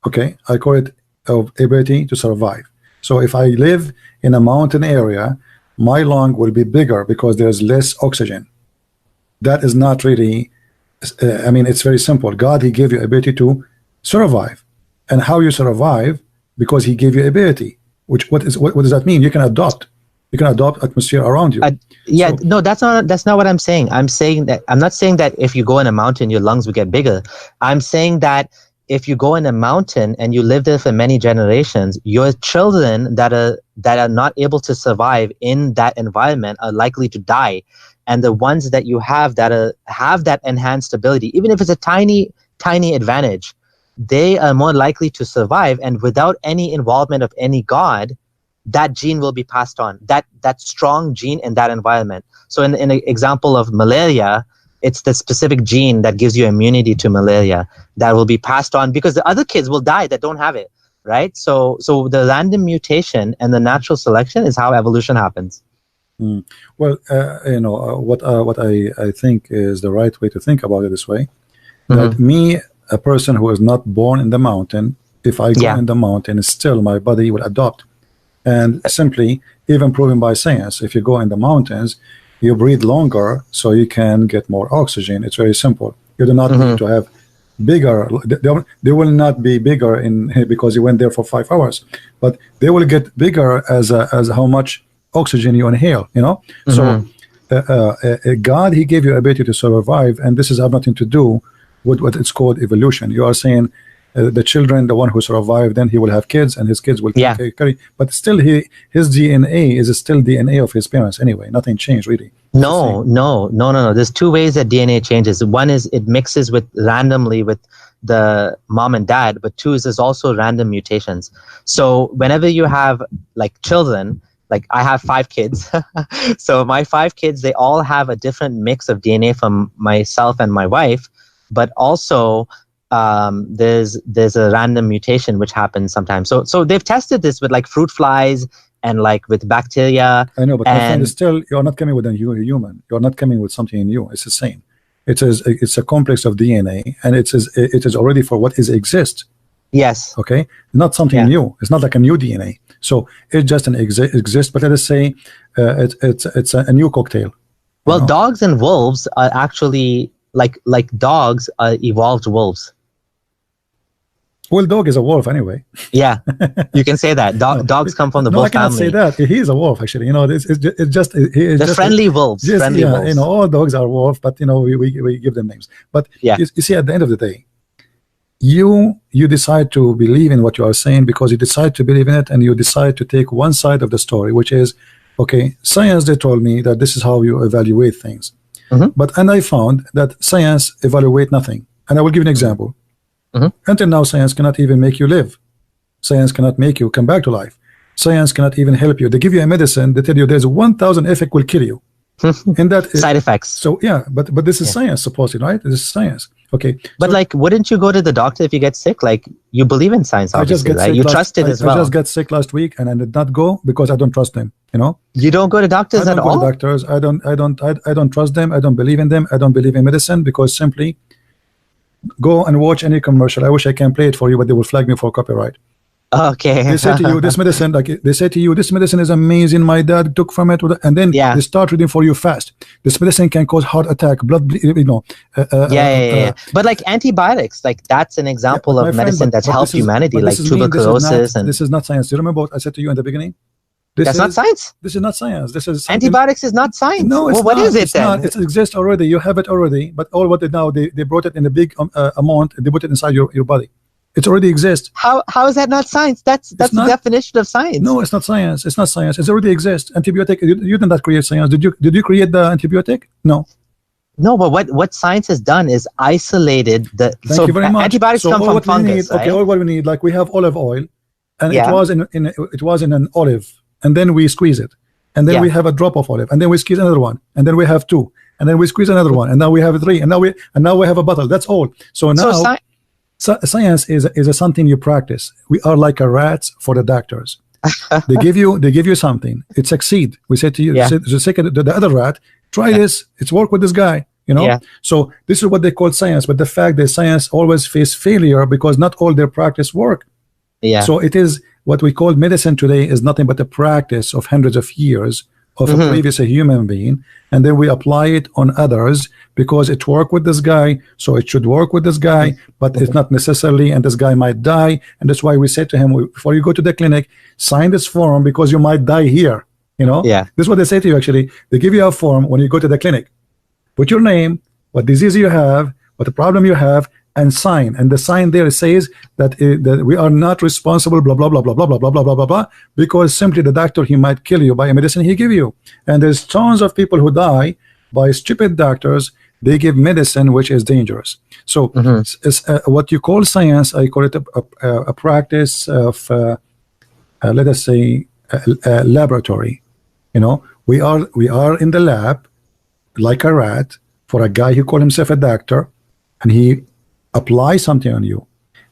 Okay, I call it ability to survive. So if I live in a mountain area, my lung will be bigger because there's less oxygen. That is not really, I mean, it's very simple. God, he gave you ability to survive. And how you survive? Because he gave you ability. What does that mean? You can adopt atmosphere around you. No, that's not what I'm saying. I'm not saying that if you go in a mountain, your lungs will get bigger. I'm saying that if you go in a mountain and you live there for many generations, your children that are not able to survive in that environment are likely to die. And the ones that you have that have that enhanced ability, even if it's a tiny advantage, they are more likely to survive. And without any involvement of any god, that gene will be passed on, that strong gene in that environment. So in an example of malaria, it's the specific gene that gives you immunity to malaria that will be passed on, because the other kids will die that don't have it, right? So the random mutation and the natural selection is how evolution happens. Well, what I think is the right way to think about it this way, that me, a person who is not born in the mountain, if I go in the mountain, still my body will adopt. And simply, even proven by science, if you go in the mountains, you breathe longer so you can get more oxygen. It's very simple. You do not need to have bigger, they will not be bigger because you went there for 5 hours, but they will get bigger as how much oxygen you inhale, So God, he gave you ability to survive, and this have nothing to do with what it's called evolution. You are saying the children, the one who survived, then he will have kids, and his kids will carry. But still, his DNA is still DNA of his parents anyway. Nothing changed really. No. There's two ways that DNA changes. One is it mixes randomly with the mom and dad, but two is there's also random mutations. So whenever you have like children, like I have 5 kids, so my 5 kids, they all have a different mix of DNA from myself and my wife, but also there's a random mutation which happens sometimes. So they've tested this with like fruit flies and like with bacteria. I know, but my friend, still you're not coming with a human. You're not coming with something new. It's the same. It's a complex of DNA, and it is already for what exists. Yes. Okay. Not something new. It's not like a new DNA. So it just exists. But let us say it's a new cocktail. Well, dogs and wolves are actually like dogs are evolved wolves. Well, dog is a wolf anyway. Yeah, you can say that. Dogs come from the wolf family. No, I cannot say that. He is a wolf, actually. It's just the friendly wolves. Friendly wolves. All dogs are wolf, but we give them names. But you see, at the end of the day, you decide to believe in what you are saying because you decide to believe in it, and you decide to take one side of the story, which is, okay, science, they told me that this is how you evaluate things. And I found that science evaluate nothing. And I will give you an example. Until now, science cannot even make you live. Science cannot make you come back to life. Science cannot even help you. They give you a medicine. They tell you there's 1,000 effect will kill you. And that side effects. So but this is science, supposedly, right? This is science. Okay. But like, wouldn't you go to the doctor if you get sick? Like, you believe in science, obviously, right? You trust it as well. I just got sick last week, and I did not go because I don't trust them. You don't go to doctors at all. I don't go to doctors. I don't trust them. I don't believe in them. I don't believe in medicine because simply. Go and watch any commercial. I wish I can play it for you, but they will flag me for copyright. Okay. They say to you, this medicine, this medicine is amazing. My dad took from it, and then they start reading for you fast. This medicine can cause heart attack, blood, But like antibiotics, like that's an example of medicine that's helped humanity, like tuberculosis. This is not science. Do you remember what I said to you in the beginning? That's not science. This is not science. This is antibiotics is not science. No, it's what is it then? It exists already. You have it already. But all what they now they brought it in a big amount. They put it inside your body. It already exists. How is that not science? That's the definition of science. No, it's not science. It's not science. It already exists. Antibiotic. You did not create science. Did you create the antibiotic? No. No, but what science has done is isolated the. Thank you very much. Antibiotics come from fungus. Okay, all what we need, like we have olive oil, and it was in an olive. And then we squeeze it, and then we have a drop of olive, and then we squeeze another one, and then we have 2, and then we squeeze another one, and now we have 3, and now we have a bottle. That's all. So now science is something you practice. We are like a rats for the doctors. They give you something. It succeed. We say to you, the other rat, try this. It's work with this guy. So this is what they call science. But the fact that science always face failure because not all their practice work. So it is. What we call medicine today is nothing but a practice of hundreds of years of a previous human being, and then we apply it on others because it worked with this guy, so it should work with this guy, but it's not necessarily, and this guy might die, and that's why we say to him, before you go to the clinic, sign this form because you might die here. This is what they say to you. Actually, they give you a form when you go to the clinic. Put your name, what disease you have, what the problem you have, and sign, and the sign there says that, that we are not responsible, blah blah blah blah blah blah blah blah blah blah blah, because simply the doctor, he might kill you by a medicine he give you. And there's tons of people who die by stupid doctors. They give medicine which is dangerous. So it's, what you call science, I call it a practice of let us say a laboratory. You know, we are in the lab like a rat for a guy who call himself a doctor, and he applies something on you.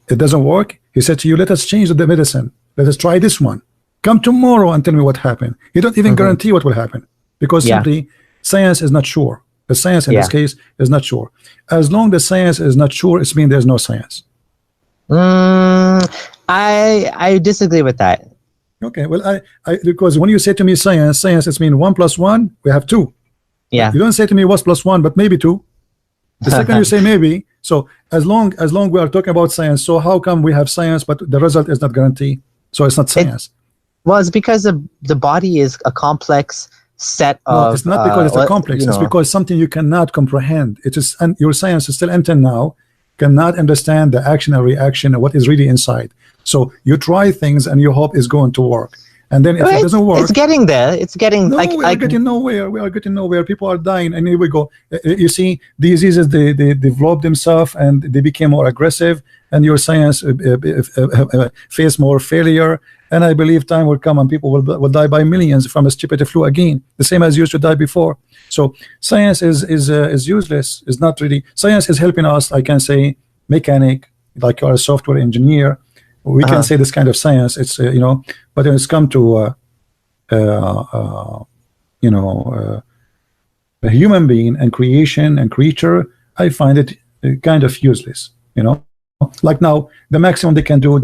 It doesn't work. He said to you, let us change the medicine. Let us try this one. Come tomorrow and tell me what happened. He don't even guarantee what will happen, because simply science is not sure. The science in this case is not sure. As long as science is not sure, it means there's no science. I disagree with that. Okay, well, I because when you say to me science, it means 1 + 1, we have 2. Yeah. You don't say to me what's +1, but maybe 2. The second you say maybe. So as long we are talking about science, so how come we have science but the result is not guaranteed? So it's not science. Well, it's because the body is a complex set of. No, it's not because it's a complex. It's because something you cannot comprehend. It is, and your science is still until now cannot understand the action and reaction and what is really inside. So you try things and you hope it's going to work, and then if it doesn't work, it's getting there. It's getting no, we are getting nowhere. We are getting nowhere. People are dying, and here we go. You see, diseases they develop themselves and they became more aggressive, and your science face more failure. And I believe time will come and people will die by millions from a stupid flu again, the same as used to die before. So science is useless. It's not really. Science is helping us. I can say mechanic, like you're a software engineer. We can say this kind of science. It's you know, but when it's come to you know, a human being and creation and creature, I find it kind of useless. You know, like now the maximum they can do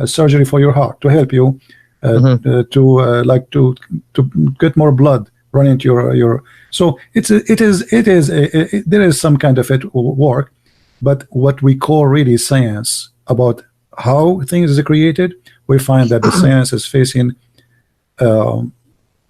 surgery for your heart to help you to get more blood run into your. So there is some kind of it work, but what we call really science about how things are created, we find that the science is facing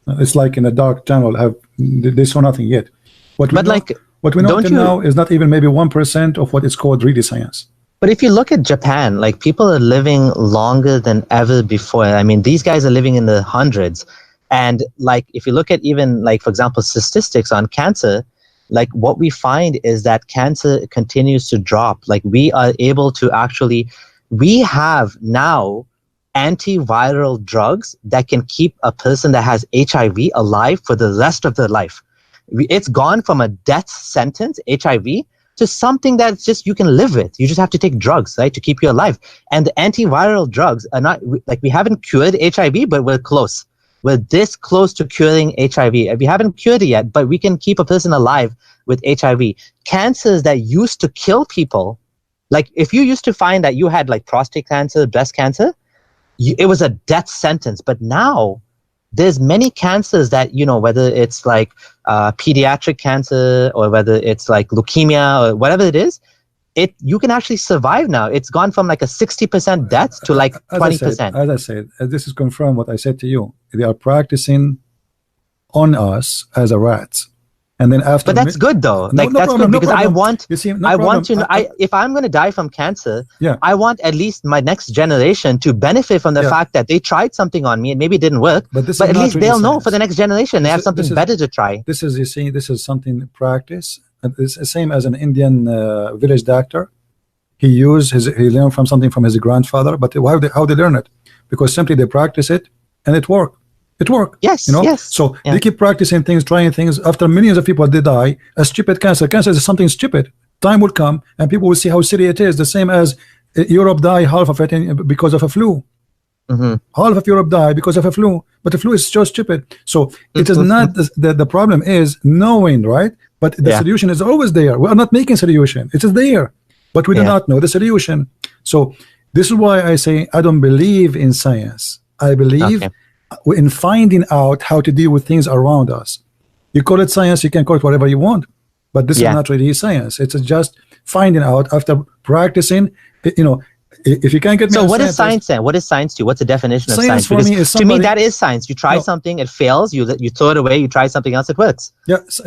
it's like in a dark tunnel. They saw nothing yet. What we know till now is not even maybe 1% of what is called really science. But if you look at Japan, like people are living longer than ever before. I mean, these guys are living in the hundreds. And like if you look at even like, for example, statistics on cancer, like what we find is that cancer continues to drop. Like we are able to actually, we have now antiviral drugs that can keep a person that has HIV alive for the rest of their life. It's gone from a death sentence, HIV, to something that's just you can live with. You just have to take drugs, right, to keep you alive. And the antiviral drugs are not, like we haven't cured HIV, but we're close. We're this close to curing HIV. We haven't cured it yet, but we can keep a person alive with HIV. Cancers that used to kill people, like if you used to find that you had like prostate cancer, breast cancer, it was a death sentence. But now there's many cancers that, you know, whether it's like pediatric cancer or whether it's like leukemia or whatever it is, you can actually survive now. It's gone from like a 60% death to like 20%. As I said, this is confirmed what I said to you. They are practicing on us as a rats. And then after, but that's good though. Like that's good because I want, I want to know. If I'm going to die from cancer, I want at least my next generation to benefit from the fact that they tried something on me and maybe it didn't work. But at least they'll know for the next generation they have something better to try. This is, you see, this is something practice. It's the same as an Indian village doctor. He learned from something from his grandfather. But how they learn it? Because simply they practice it and it worked. It worked. Yes. You know? Yes. So they keep practicing things, trying things. After millions of people, they die. A stupid cancer. Cancer is something stupid. Time will come, and people will see how silly it is. The same as Europe die half of it because of a flu. Half of Europe die because of a flu, but the flu is so stupid. So it is not the problem is knowing, right? But the solution is always there. We are not making solution. It is there, but we do not know the solution. So this is why I say I don't believe in science. I believe in finding out how to deal with things around us. You call it science, you can call it whatever you want, but this is not really science. It's just finding out after practicing. You know, If you can't get me, So a what is scientist, science then? What is science to you? What's the definition of Science science? for Because me is to me, somebody- that is science. You try No. something, it fails, you throw it away, you try something else, it works. Yes,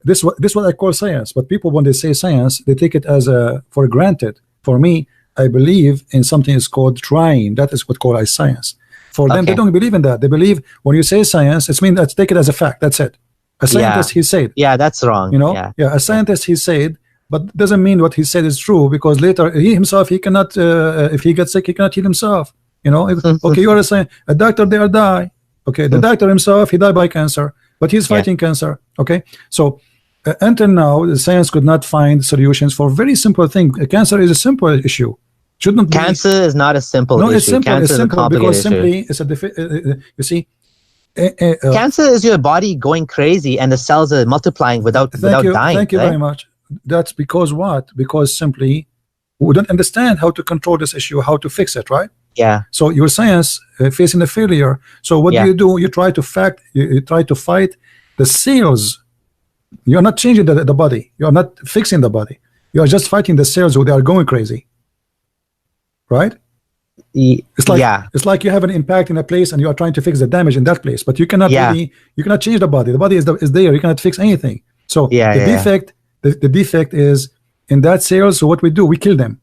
this what I call science. But people, when they say science, they take it as for granted. For me, I believe in something is called trying. That is what called as science. For them, they Okay. don't believe in that. They believe when you say science, it's mean let's take it as a fact. That's it. A scientist, he said. Yeah, that's wrong. You know, Yeah. a scientist, he said, but doesn't mean what he said is true, because later he himself, he cannot, if he gets sick, he cannot heal himself. You know, okay, you are a doctor, there die. Okay, the doctor himself, he died by cancer, but he's fighting cancer. Okay, so until now, the science could not find solutions for very simple thing. Cancer is a simple issue. Shouldn't be. Cancer is not a simple No, issue. it's simple. Cancer It's is a simple complicated because simply issue. it's a you see. Cancer is your body going crazy and the cells are multiplying without dying. Thank you right? very much. That's because what? Because simply we don't understand how to control this issue, how to fix it, right? Yeah. So your science facing a failure. So what do? You try to you try to fight the cells. You're not changing the body. You're not fixing the body. You are just fighting the cells who they are going crazy. Right? It's like you have an impact in a place and you are trying to fix the damage in that place, but you cannot you cannot change the body. The body is there. You cannot fix anything. So the defect is in that cells. So what we do, we kill them.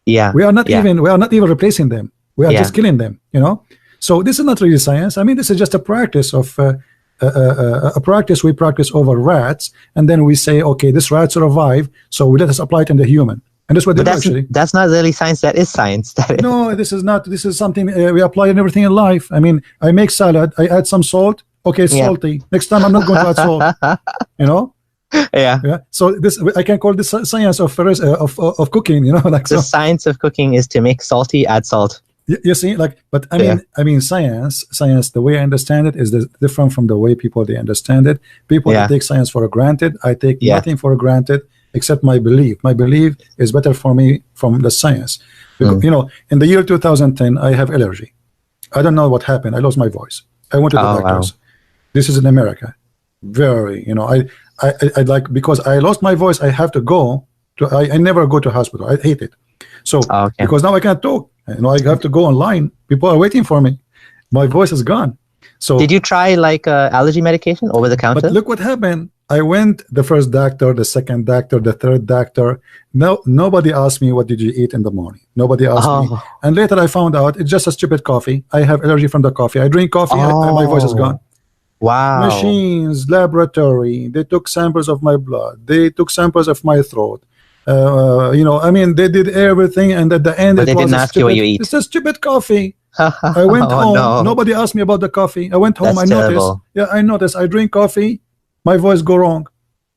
We are not even replacing them. We are just killing them. You know. So this is not really science. I mean, this is just a practice of a practice we practice over rats, and then we say, okay, this rat survive, so let us apply it in the human. And that's what they do, actually. That's not really science. That is science. No, this is not. This is something we apply in everything in life. I mean, I make salad. I add some salt. Okay, it's salty. Next time, I'm not going to add salt. You know. Yeah. So this I can call this science of cooking. You know, like the science of cooking is to make salty, add salt. You see, like, but I mean, science. The way I understand it is different from the way people they understand it. People that take science for granted. I take nothing for granted except my belief. My belief is better for me from the science. Because, you know, in the year 2010, I have allergy. I don't know what happened. I lost my voice. I went to the doctors. Wow. This is in America. Very, you know, I like, because I lost my voice, I have to go to. I never go to hospital. I hate it. So because now I can't talk. You know, I have to go online. People are waiting for me. My voice is gone. So did you try like allergy medication over the counter? But look what happened. I went the first doctor, the second doctor, the third doctor. No, nobody asked me what did you eat in the morning. Nobody asked me. And later I found out it's just a stupid coffee. I have allergy from the coffee. I drink coffee. My voice is gone. Wow. Machines, laboratory. They took samples of my blood. They took samples of my throat. You know, I mean, they did everything, and at the end, but they didn't ask you what you eat. It's a stupid coffee. I went home. No. Nobody asked me about the coffee. I went home. That's terrible. I noticed. I drink coffee. My voice go wrong.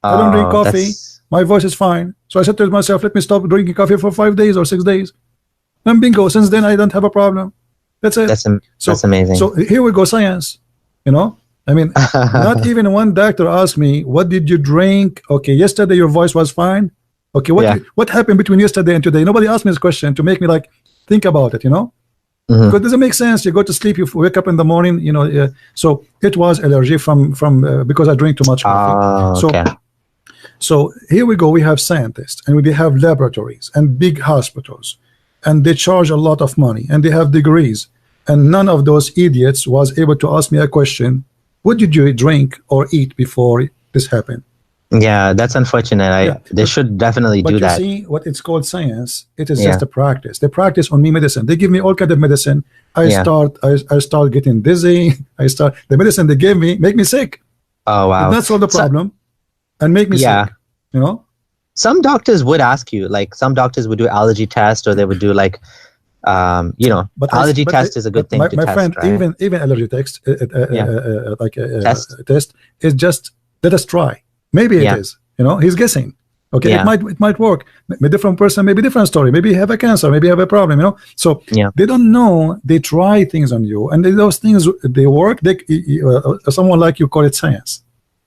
I don't drink coffee. My voice is fine. So I said to myself, let me stop drinking coffee for 5 days or 6 days. And bingo. Since then, I don't have a problem. That's it. That's amazing. So here we go, science. You know, I mean, not even one doctor asked me, what did you drink? Okay, yesterday your voice was fine. Okay, what happened between yesterday and today? Nobody asked me this question to make me like think about it, you know? Because it doesn't make sense. You go to sleep, you wake up in the morning, you know. So it was allergy from because I drink too much coffee. So here we go. We have scientists, and we have laboratories and big hospitals, and they charge a lot of money, and they have degrees, and none of those idiots was able to ask me a question: what did you drink or eat before this happened? Yeah, that's unfortunate. They should definitely do that. But you see, what it's called science, it is just a practice. They practice on me medicine. They give me all kind of medicine. I start getting dizzy. The medicine they gave me make me sick. Oh wow! That's all the problem, and make me sick. You know, some doctors would ask you, like some doctors would do allergy test, or they would do like, you know, allergy test is a good thing to test. My friend, right? even allergy test, test is just let us try. Maybe it is, you know, he's guessing. Okay, it might work. A different person, maybe different story. Maybe you have a cancer, maybe you have a problem, you know. So they don't know. They try things on you, and those things they work. Someone like you call it science.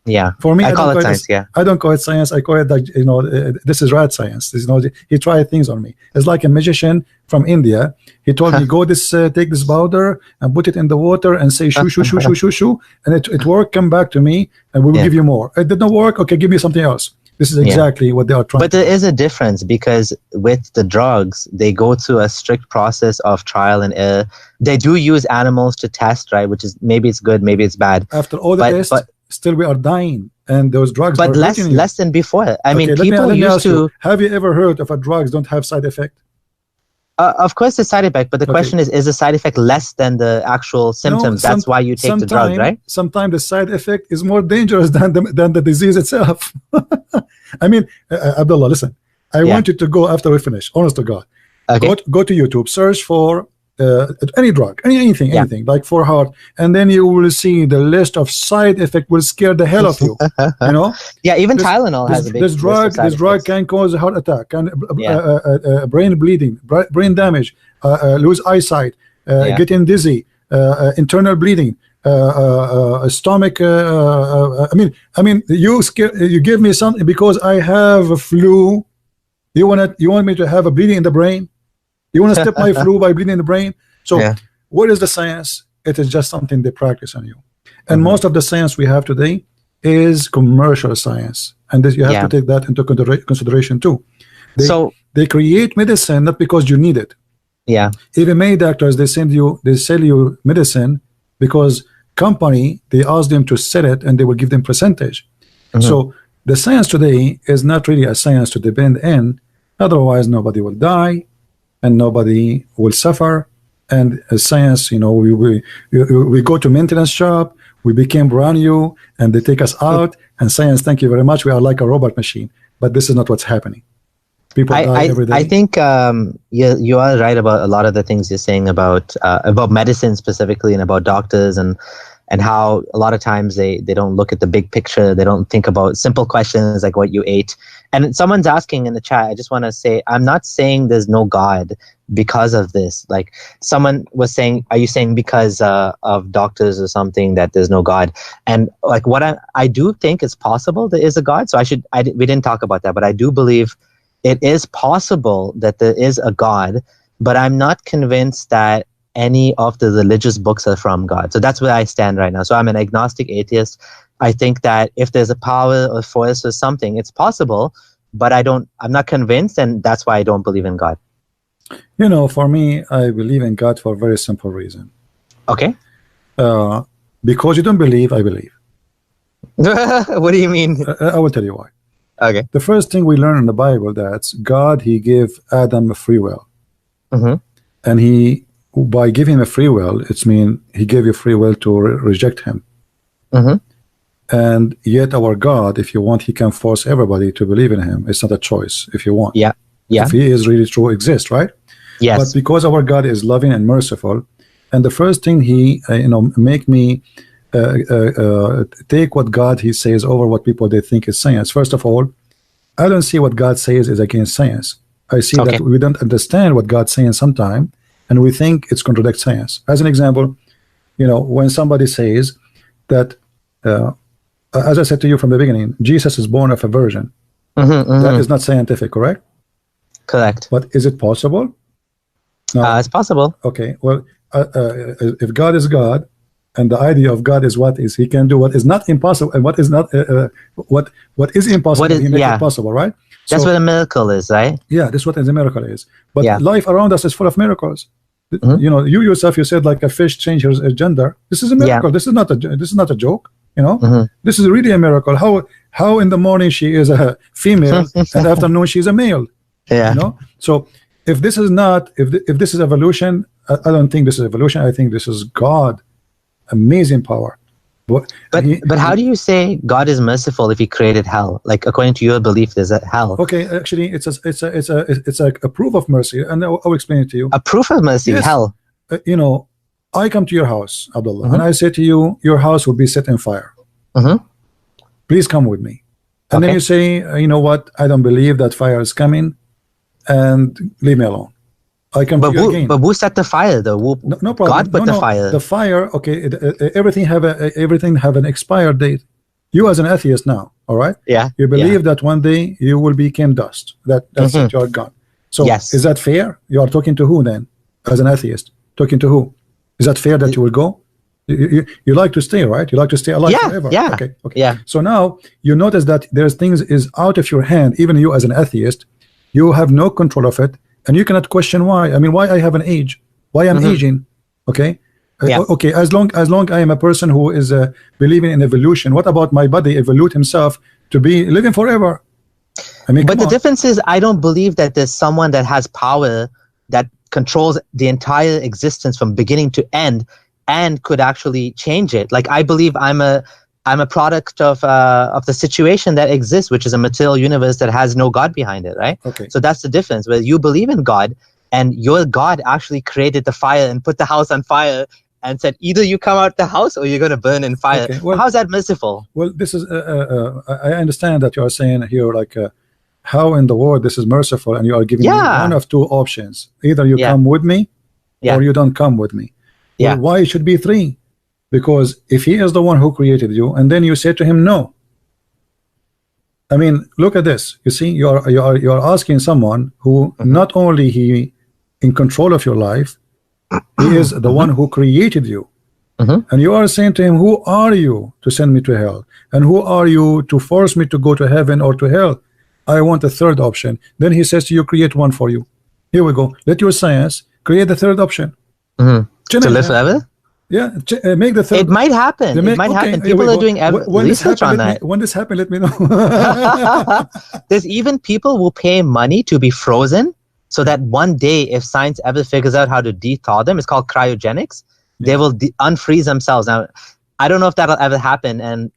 Yeah, for me, I call it science. I don't call it science. I call it like, you know, this is rat science. You know, he tried things on me. It's like a magician from India. He told me, go take this powder and put it in the water and say shoo shoo shoo shoo shoo shoo, and it worked. Come back to me, and we will give you more. It did not work. Okay, give me something else. This is exactly what they are trying. But there is a difference, because with the drugs, they go through a strict process of trial and error. They do use animals to test, right? Which is, maybe it's good, maybe it's bad. After all the tests, still we are dying, and those drugs but are hurting you. less than before. I mean, let people me used ask to. You, have you ever heard of a drugs don't have side effect? Of course, the side effect, but the question is the side effect less than the actual symptoms? That's why you take the drug, right? Sometimes the side effect is more dangerous than the disease itself. I mean, Abdullah, listen. I want you to go after we finish. Honest to God, go to YouTube, search for any drug, anything, like for heart, and then you will see the list of side effects will scare the hell of you. You know? Yeah, even Tylenol has a big this drug can cause a heart attack, can brain bleeding, brain damage, lose eyesight, getting dizzy, internal bleeding, stomach. I mean, you give me something because I have a flu. You want me to have a bleeding in the brain? You want to stop my flu by bleeding in the brain? So what is the science? It is just something they practice on you. And most of the science we have today is commercial science, and you have to take that into consideration too. They create medicine not because you need it. Even many doctors, they sell you medicine because company, they ask them to sell it, and they will give them percentage. So the science today is not really a science to depend in. Otherwise, nobody will die, and nobody will suffer. And science, you know, we go to maintenance shop, we became brand new, and they take us out. And science, thank you very much, we are like a robot machine. But this is not what's happening. People die every day. I think you are right about a lot of the things you're saying about medicine specifically, and about doctors, and how a lot of times they don't look at the big picture. They don't think about simple questions like what you ate. And someone's asking in the chat, I just want to say, I'm not saying there's no God because of this. Like someone was saying, are you saying because of doctors or something that there's no God? And like what I do think it's possible there is a God. So we didn't talk about that, but I do believe it is possible that there is a God, but I'm not convinced that any of the religious books are from God. So that's where I stand right now. So I'm an agnostic atheist. I think that if there's a power or force or something, it's possible, but I'm not convinced, and that's why I don't believe in God. You know, for me, I believe in God for a very simple reason. Okay. Because you don't believe, I believe. What do you mean? I will tell you why. Okay. The first thing we learn in the Bible, that's God, he gave Adam a free will. And by giving him a free will, it's mean he gave you free will to reject him. And yet our God, if you want, he can force everybody to believe in him. It's not a choice if you want. If he is really true, exist, right? Yes. But because our God is loving and merciful, and the first thing he make me take what God he says over what people they think is science. First of all, I don't see what God says is against science. I see that we don't understand what God's saying sometime, and we think it's contradicts science. As an example, you know, when somebody says that, as I said to you from the beginning, Jesus is born of a virgin. That is not scientific, correct? Correct. But is it possible? No. It's possible. Okay. Well, if God is God, and the idea of God is what is he can do what is not impossible, and what is not what is impossible, he makes it possible, right? That's what a miracle is, right? Yeah, that's what a miracle is. But life around us is full of miracles. You know, you yourself, you said like a fish changes her gender. This is a miracle. This is not a joke. You know, this is really a miracle. How in the morning she is a female and afternoon she's a male. You know, so if this is not, if this is evolution, I don't think this is evolution. I think this is God, amazing power. But how do you say God is merciful if he created hell? Like according to your belief, there's a hell. Okay, actually, it's a proof of mercy, and I'll explain it to you. A proof of mercy, hell. You know, I come to your house, Abdullah, and I say to you, your house will be set in fire. Please come with me. And then you say, you know what? I don't believe that fire is coming, and leave me alone. I can but who set the fire though? No problem. God put the fire. The fire, okay. Everything have an expired date. You as an atheist now, all right? Yeah. You believe that one day you will become dust. That's it. You are gone. So is that fair? You are talking to who then? As an atheist, talking to who? Is that fair that you will go? You like to stay, right? You like to stay alive forever. Yeah. Okay. Yeah. So now you notice that there's things is out of your hand. Even you as an atheist, you have no control of it, and you cannot question why. I mean, why I have an age? Why I'm aging? Okay. Okay. As long I am a person who is believing in evolution, what about my body evolve himself to be living forever? I mean, but the difference is, I don't believe that there's someone that has power that controls the entire existence from beginning to end and could actually change it. Like, I believe I'm a product of the situation that exists, which is a material universe that has no God behind it, right? Okay. So that's the difference. Where you believe in God, and your God actually created the fire and put the house on fire and said, either you come out the house or you're going to burn in fire. Okay, well, how's that merciful? Well, this is I understand that you are saying here, like, how in the world this is merciful, and you are giving me one of two options: either you come with me, or you don't come with me. Well, why it should be three? Because if he is the one who created you, and then you say to him no. I mean, look at this. You see, you are asking someone who not only he in control of your life, he is the one who created you. And you are saying to him, who are you to send me to hell? And who are you to force me to go to heaven or to hell? I want a third option. Then he says to you, create one for you. Here we go. Let your science create the third option. To live forever? Yeah, make the third. It might happen. It might happen. People are doing research on that. When this happens, let me know. There's even people who pay money to be frozen, so that one day, if science ever figures out how to de-thaw them, it's called cryogenics, they will unfreeze themselves. Now, I don't know if that'll ever happen, and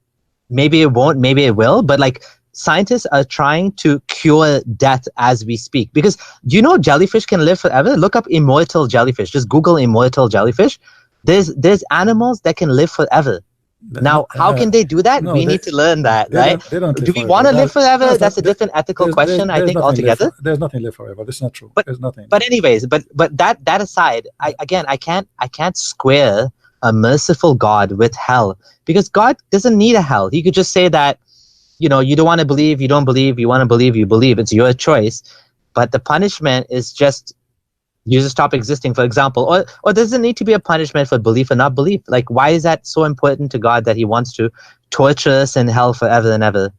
maybe it won't, maybe it will, but like, scientists are trying to cure death as we speak. Because do you know jellyfish can live forever? Look up immortal jellyfish. Just Google immortal jellyfish. There's animals that can live forever. Now, how can they do that? We need to learn that, right? Do we want to live forever? That's a different ethical question, I think, altogether. There's nothing live forever. That's not true. There's nothing. But anyways, but that aside, I can't square a merciful God with hell, because God doesn't need a hell. He could just say that, you know, you don't want to believe, you don't believe, you want to believe, you believe. It's your choice. But the punishment is just, you just stop existing, for example. Or does it need to be a punishment for belief or not belief? Like, why is that so important to God that he wants to torture us in hell forever and ever?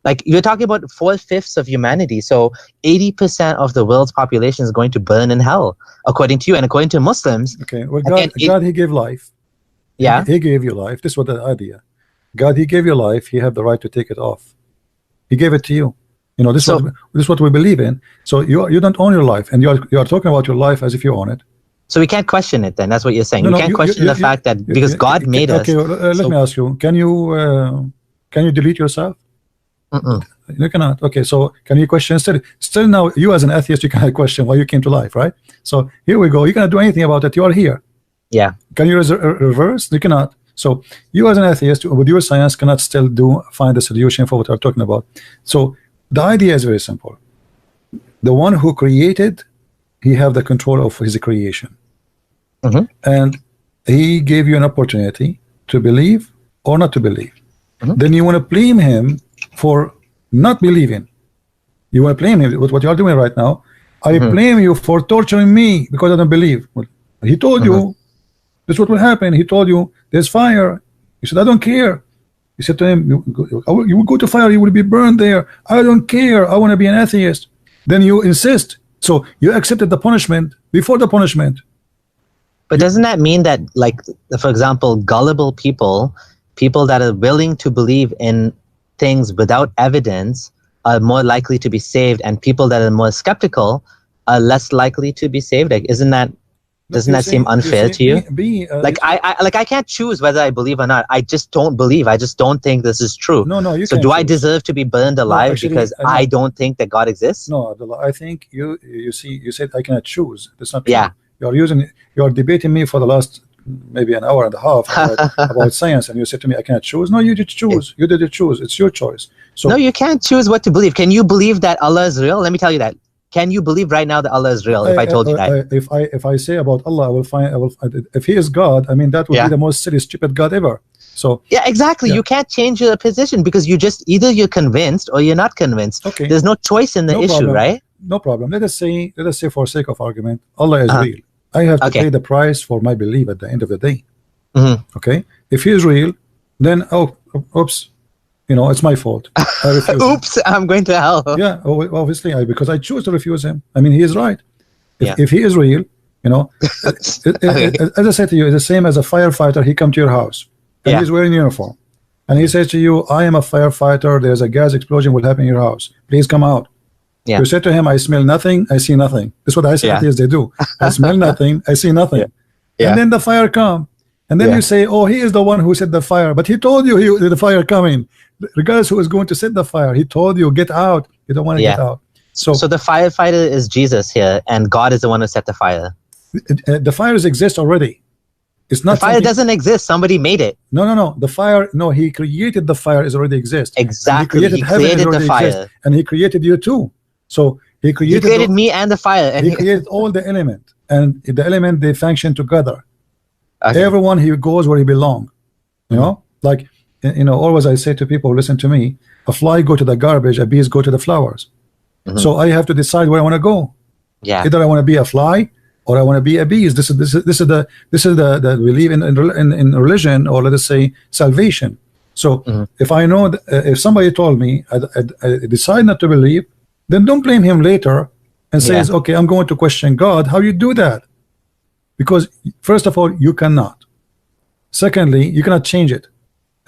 Like, you're talking about 4/5 of humanity. So 80% of the world's population is going to burn in hell, according to you and according to Muslims. Okay, well, God, he gave life. Yeah. He gave you life. This was the idea. God, he gave you life. He had the right to take it off. He gave it to you. You know, this is what we believe in. So you don't own your life, and you are talking about your life as if you own it. So we can't question it then. That's what you're saying. You can't question the fact that because God made us. Okay, let me ask you. Can you delete yourself? You cannot. Okay, so can you question still now, you as an atheist, you cannot question why you came to life, right? So here we go. You cannot do anything about it. You are here. Yeah. Can you reverse? You cannot. So you as an atheist with your science cannot still find a solution for what we're talking about. So the idea is very simple. The one who created, he have the control of his creation. And he gave you an opportunity to believe or not to believe. Then you want to blame him for not believing. You want to blame him with what you are doing right now. I blame you for torturing me because I don't believe. Well, he told you this is what will happen. He told you there's fire. You said, I don't care. You said to him, you will go to fire, you will be burned there. I don't care. I want to be an atheist. Then you insist. So you accepted the punishment before the punishment. But doesn't that mean that, like, for example, gullible people that are willing to believe in things without evidence are more likely to be saved, and people that are more skeptical are less likely to be saved? Like, doesn't that seem unfair to you? I can't choose whether I believe or not. I just don't believe. I just don't think this is true. No. So do I deserve to be burned alive because I don't think that God exists? No, Abdullah, I think you said I cannot choose. That's not true. Yeah. You're debating me for the last maybe an hour and a half about science, and you said to me I cannot choose. No, you did choose. You did choose. It's your choice. So no, you can't choose what to believe. Can you believe that Allah is real? Let me tell you that. Can you believe right now that Allah is real? If I told you that, if I say about Allah, I will find. If He is God, I mean that would be the most silly, stupid God ever. So yeah, exactly. You can't change your position because either you're convinced or you're not convinced. Okay. There's no choice in the issue, right? No problem. Let us say for sake of argument, Allah is real. I have to pay the price for my belief at the end of the day. Okay, if he is real, then oops, it's my fault. I refuse him. Oops, I'm going to hell. Yeah, obviously, because I choose to refuse him. I mean, he is right. If he is real, as I said to you, it's the same as a firefighter. He come to your house and he's wearing uniform, and he says to you, "I am a firefighter. There's a gas explosion will happen in your house. Please come out." Yeah. You said to him, "I smell nothing. I see nothing." That's what I say. Yes, they do. I smell nothing. I see nothing. Yeah. And then the fire come, and then you say, "Oh, he is the one who set the fire." But he told you the fire coming. Regardless who is going to set the fire, he told you, "Get out." You don't want to get out. So the firefighter is Jesus here, and God is the one who set the fire. The fires exist already. It's not. The fire doesn't exist. Somebody made it. No. The fire. No, he created the fire. Is already exist. Exactly. He created the fire, exist, and he created you too. So he created me and the fire. And he created all the element, and the element they function together. Okay. Everyone he goes where he belongs. Like always I say to people, listen to me. A fly go to the garbage. A bees go to the flowers. So I have to decide where I want to go. Yeah. Either I want to be a fly or I want to be a bees. This is the we believe in religion, or let us say salvation. So if I know if somebody told me I decide not to believe, then don't blame him later and says, okay, I'm going to question God. How you do that? Because first of all, you cannot. Secondly, you cannot change it,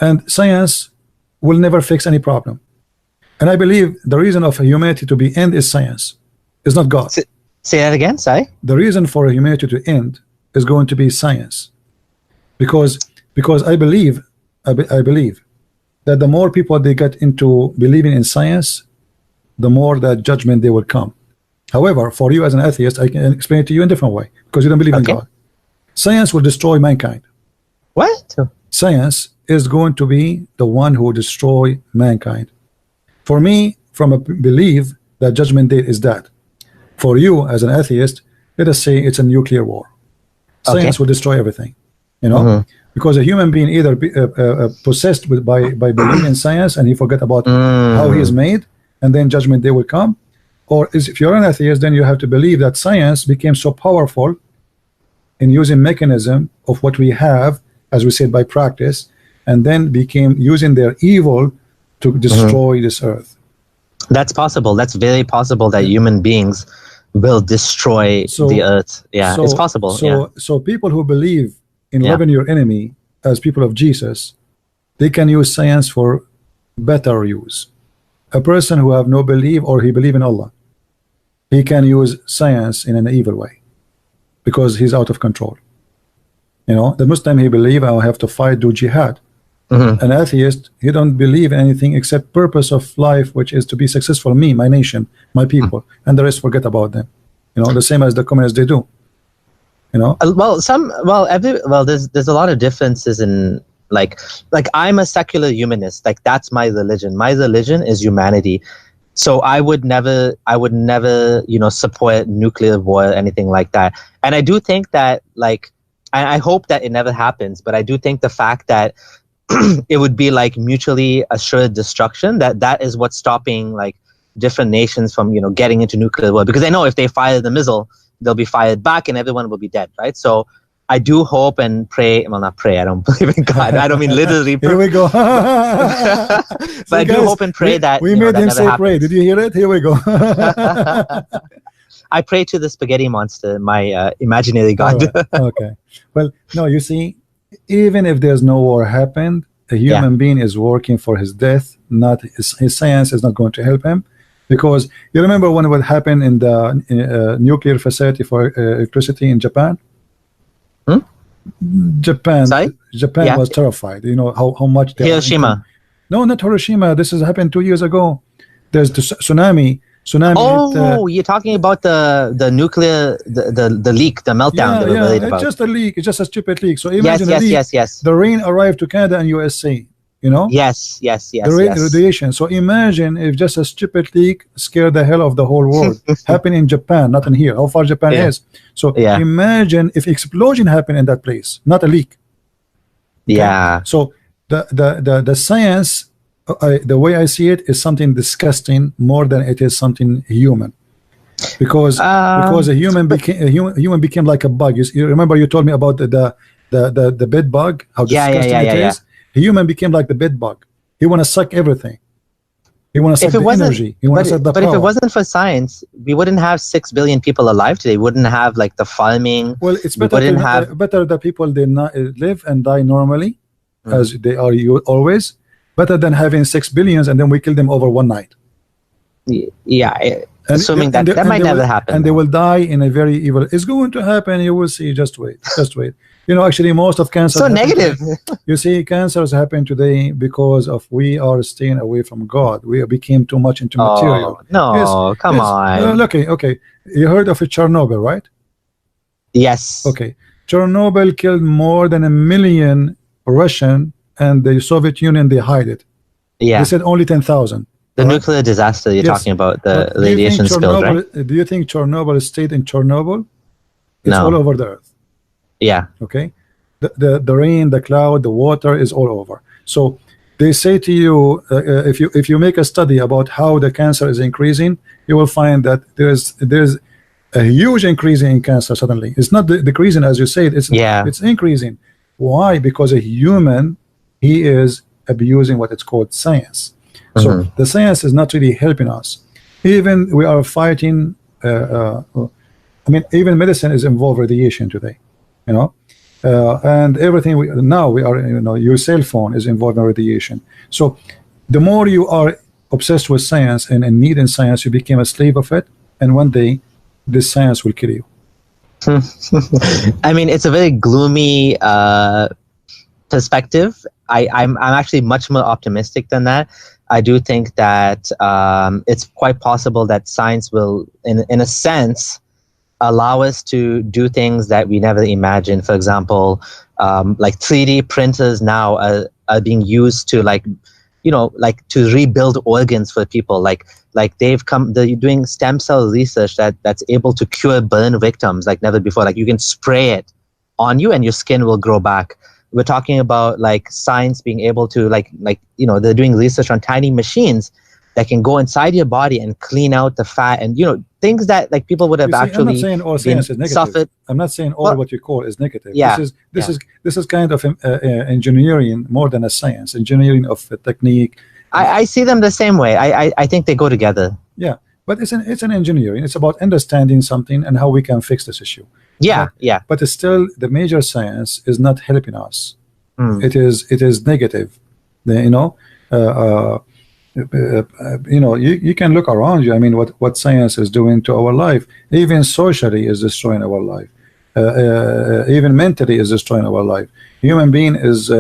and science will never fix any problem. And I believe the reason of humanity to be end is science. It's not God. Say that again, Sai. The reason for humanity to end is going to be science, because I believe that the more people they get into believing in science, the more that judgment they will come. However, for you as an atheist, I can explain it to you in a different way, because you don't believe in God. Science will destroy mankind. What? Science is going to be the one who will destroy mankind. For me, from a belief that judgment day is that. For you as an atheist, let us say it's a nuclear war. Science will destroy everything, because a human being either be, possessed by believing in science and he forget about how he is made, and then judgment day will come. Or if you're an atheist, then you have to believe that science became so powerful in using mechanism of what we have, as we said, by practice, and then became using their evil to destroy this earth. That's possible. That's very possible that human beings will destroy the earth. Yeah, it's possible. So people who believe in loving your enemy as people of Jesus, they can use science for better use. A person who have no belief, or he believe in Allah, he can use science in an evil way, because he's out of control. The Muslim, he believe I have to fight, do jihad. An atheist, he don't believe in anything except purpose of life, which is to be successful, me, my nation, my people, and the rest forget about them. The same as the communists they do. There's a lot of differences in like I'm a secular humanist. Like, that's my religion. My religion is humanity. So I would never support nuclear war or anything like that. And I do think that, and I hope that it never happens, but I do think the fact that it would be like mutually assured destruction, that is what's stopping different nations from getting into nuclear war, because they know if they fire the missile, they'll be fired back and everyone will be dead, right? So I do hope and pray. Well, not pray. I don't believe in God. I don't mean literally. Here we go. But I do hope and pray that we made him say happens. Pray. Did you hear it? Here we go. I pray to the spaghetti monster, my imaginary God. Right. Okay. Well, no, you see, even if there's no war happened, a human being is working for his death. Not his science is not going to help him, because you remember when what happened in the nuclear facility for electricity in Japan. Japan was terrified. How much Hiroshima. No, not Hiroshima. This has happened 2 years ago. There's the tsunami. Oh, you're talking about the nuclear, the leak, the meltdown. It's just a leak. It's just a stupid leak. So imagine yes. The rain arrived to Canada and USA. Yes. The radiation. So imagine if just a stupid leak scared the hell of the whole world. Happened in Japan, not in here. How far Japan is. So imagine if explosion happened in that place, not a leak. Okay? Yeah. So the science, the way I see it, is something disgusting more than it is something human, because a human became like a bug. You remember you told me about the bed bug, how Yeah, disgusting it is. A human became like the bed bug. He want to suck everything. He want to suck the energy. He want to suck the but power. if it wasn't for science, we wouldn't have 6 billion people alive today. We wouldn't have like the farming. Well, it's We better wouldn't to, have- better the people they not, live and die normally, Mhm. as they are always. Better than having 6 billions and then we kill them over one night. Yeah, And assuming and that and might they never will, happen. and they will die in a very evil. It's going to happen. You will see. Just wait. Just wait. You know, actually, most of cancer. So negative. You see, cancers happen today because of we are staying away from God. We became too much into material. Oh, no, Yes, come yes. on. Okay. You heard of Chernobyl, right? Yes. Okay. Chernobyl killed more than 1 million Russian, and the Soviet Union, they hide it. Yeah. They said only 10,000. The All right? nuclear disaster you're Yes. talking about, the But do you think radiation spills, right? Do you think Chernobyl stayed in Chernobyl? It's No. all over the earth. Yeah. Okay, the rain, the cloud, the water is all over. So they say to you, if you make a study about how the cancer is increasing, you will find that there's a huge increase in cancer suddenly. It's not decreasing as you said. It's increasing. Why? Because a human, he is abusing what it's called science. So the science is not really helping us. Even we are fighting. I mean, even medicine is involved radiation today. You know, and everything now we are. You know, your cell phone is involved in radiation. So the more you are obsessed with science and in need in science, you become a slave of it. And one day, this science will kill you. I mean, it's a very gloomy perspective. I'm actually much more optimistic than that. I do think that it's quite possible that science will, in a sense, allow us to do things that we never imagined. For example, like 3D printers now are being used to to rebuild organs for people. Like they're doing stem cell research that's able to cure burn victims like never before. Like you can spray it on you and your skin will grow back. We're talking about like science being able to they're doing research on tiny machines that can go inside your body and clean out the fat and things that like people would have actually. I'm not saying all science is negative. Suffered. I'm not saying all what you call is negative. Yeah, this is kind of engineering more than a science. Engineering of a technique. I see them the same way. I think they go together. Yeah, but it's an engineering. It's about understanding something and how we can fix this issue. Yeah. But it's still the major science is not helping us. It is negative. You can look around you. I mean, what science is doing to our life, even socially, is destroying our life. Even mentally, is destroying our life. Human being is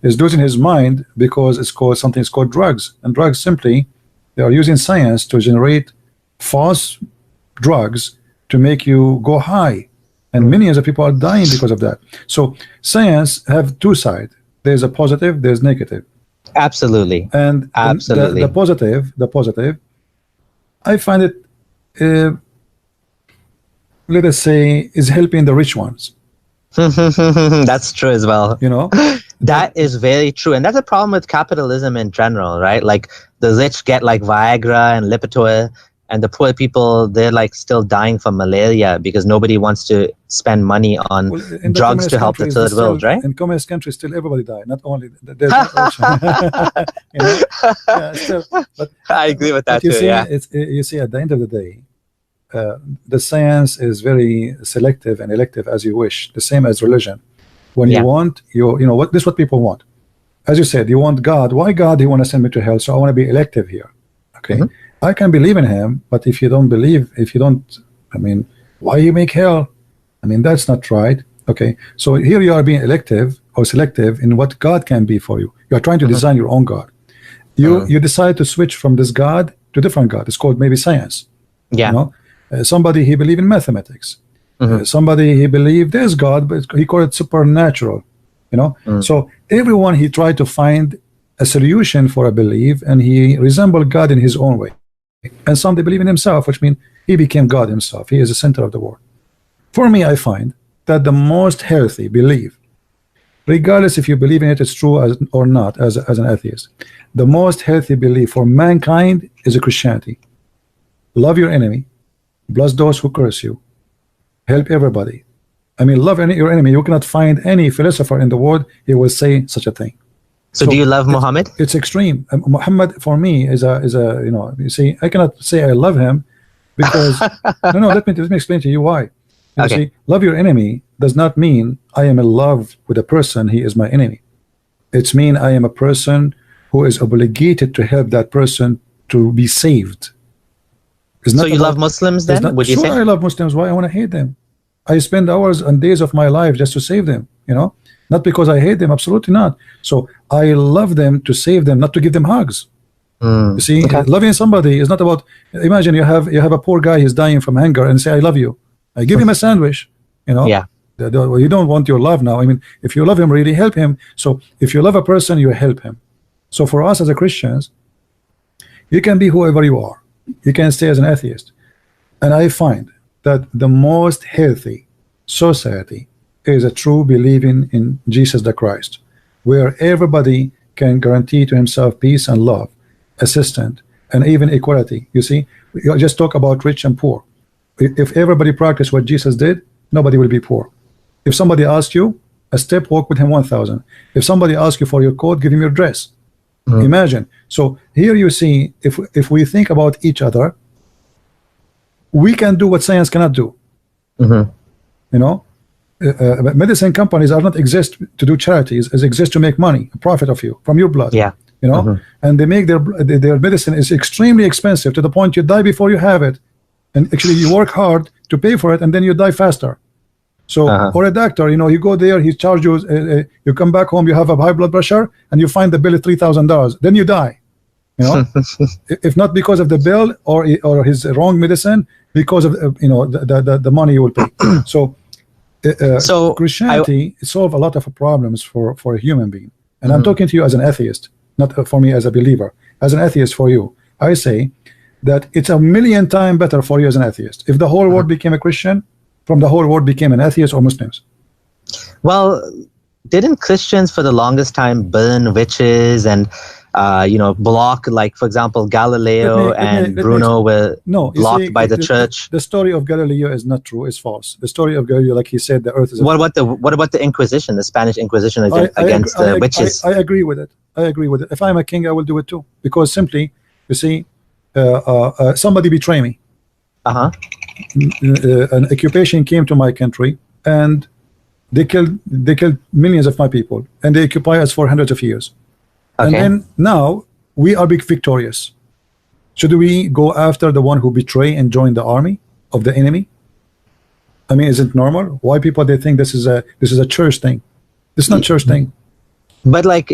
losing his mind because it's called drugs, and drugs simply they are using science to generate false drugs to make you go high, and millions of people are dying because of that. So science have two sides. There's a positive, there's negative. Absolutely. And absolutely the positive, I find it let us say is helping the rich ones. That's true as well. That is very true, and that's a problem with capitalism in general, right? Like the rich get like Viagra and Lipitor, and the poor people, they're like still dying from malaria because nobody wants to spend money on drugs to help the third world, right? In communist countries, still everybody die. Not only there's still, but I agree with that too. You see, at the end of the day, the science is very selective and elective as you wish. The same as religion. When you want, this is what people want. As you said, you want God. Why God? You want to send me to hell? So I want to be elective here. Okay. I can believe in him, but if you don't believe, I mean, why you make hell? I mean, that's not right. Okay, so here you are being elective or selective in what God can be for you. You are trying to design your own God. You decide to switch from this God to different God. It's called maybe science. Yeah. Somebody he believe in mathematics. Somebody he believed there's God, but he called it supernatural. So everyone he tried to find a solution for a belief, and he resembled God in his own way. And some they believe in himself, which means he became God himself. He is the center of the world. For me, I find that the most healthy belief, regardless if you believe in it is true or not, as an atheist, the most healthy belief for mankind is a Christianity. Love your enemy, bless those who curse you, help everybody, I mean, love your enemy. You cannot find any philosopher in the world he will say such a thing. So do you love Muhammad? It's extreme. Muhammad for me is a you know, you see, I cannot say I love him because no, let me explain to you why. You Okay. see, love your enemy does not mean I am in love with a person, he is my enemy. It's mean I am a person who is obligated to help that person to be saved. It's So not you about- love Muslims there's then? not- Would you sure, say? I love Muslims. Why I want to hate them? I spend hours and days of my life just to save them, you know, not because I hate them, absolutely not. So I love them to save them, not to give them hugs. You see, Okay. loving somebody is not about, imagine you have a poor guy, he's dying from hunger, and say I love you. I give him a sandwich, you know. Yeah. You don't want your love now. I mean, if you love him, really help him. So if you love a person, you help him. So for us as a Christians, you can be whoever you are. You can stay as an atheist. And I find that the most healthy society is a true believing in Jesus the Christ, where everybody can guarantee to himself peace and love, assistance, and even equality. You see, you just talk about rich and poor. If everybody practiced what Jesus did, nobody will be poor. If somebody asks you a step, walk with him 1,000. If somebody asks you for your coat, give him your dress. Imagine. So here you see, if we think about each other, we can do what science cannot do. You know, medicine companies are not exist to do charities, as exist to make money, a profit of you from your blood. Yeah. You know, and they make their medicine is extremely expensive to the point you die before you have it, and actually you work hard to pay for it, and then you die faster. So, or a doctor, you know, you go there, he charges you, you come back home, you have a high blood pressure, and you find the bill is $3,000. Then you die. You know, if not because of the bill or his wrong medicine, because of you know the money you will pay. So Christianity solve a lot of problems for a human being. And I'm talking to you as an atheist, not for me as a believer. As an atheist, for you, I say that it's 1,000,000 times better for you as an atheist if the whole world became a Christian, from the whole world became an atheist or Muslims. Well, didn't Christians for the longest time burn witches and you know, block, like for example Galileo and Bruno were blocked by the church? The story of Galileo is not true, it's false. The story of Galileo, like he said, the earth is what about the Inquisition, the Spanish Inquisition against the witches? I agree with it. I agree with it. If I'm a king, I will do it too, because simply, you see, somebody betray me. An occupation came to my country and they killed millions of my people, and they occupy us for hundreds of years. And then now we are big victorious. Should we go after the one who betray and join the army of the enemy? I mean, is it normal? Why people they think this is a church thing? This is not church thing. But like,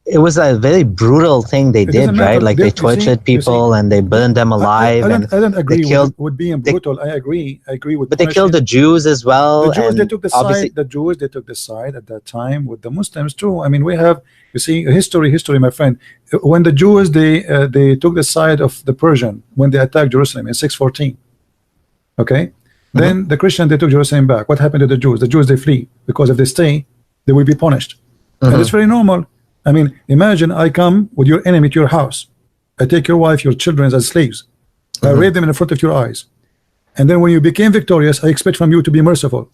it was a very brutal thing they did, right? Like they tortured people and they burned them alive. I don't agree with being brutal. I agree with. But they killed the Jews as well. The Jews, they took the side. The Jews, they took the side at that time with the Muslims too. I mean, we have, you see, history, my friend. When the Jews they took the side of the Persian when they attacked Jerusalem in 614. Okay, then the Christians they took Jerusalem back. What happened to the Jews? The Jews they flee because if they stay, they will be punished. And it's very normal. I mean, imagine I come with your enemy to your house. I take your wife, your children as slaves. I rape them in front of your eyes. And then when you became victorious, I expect from you to be merciful.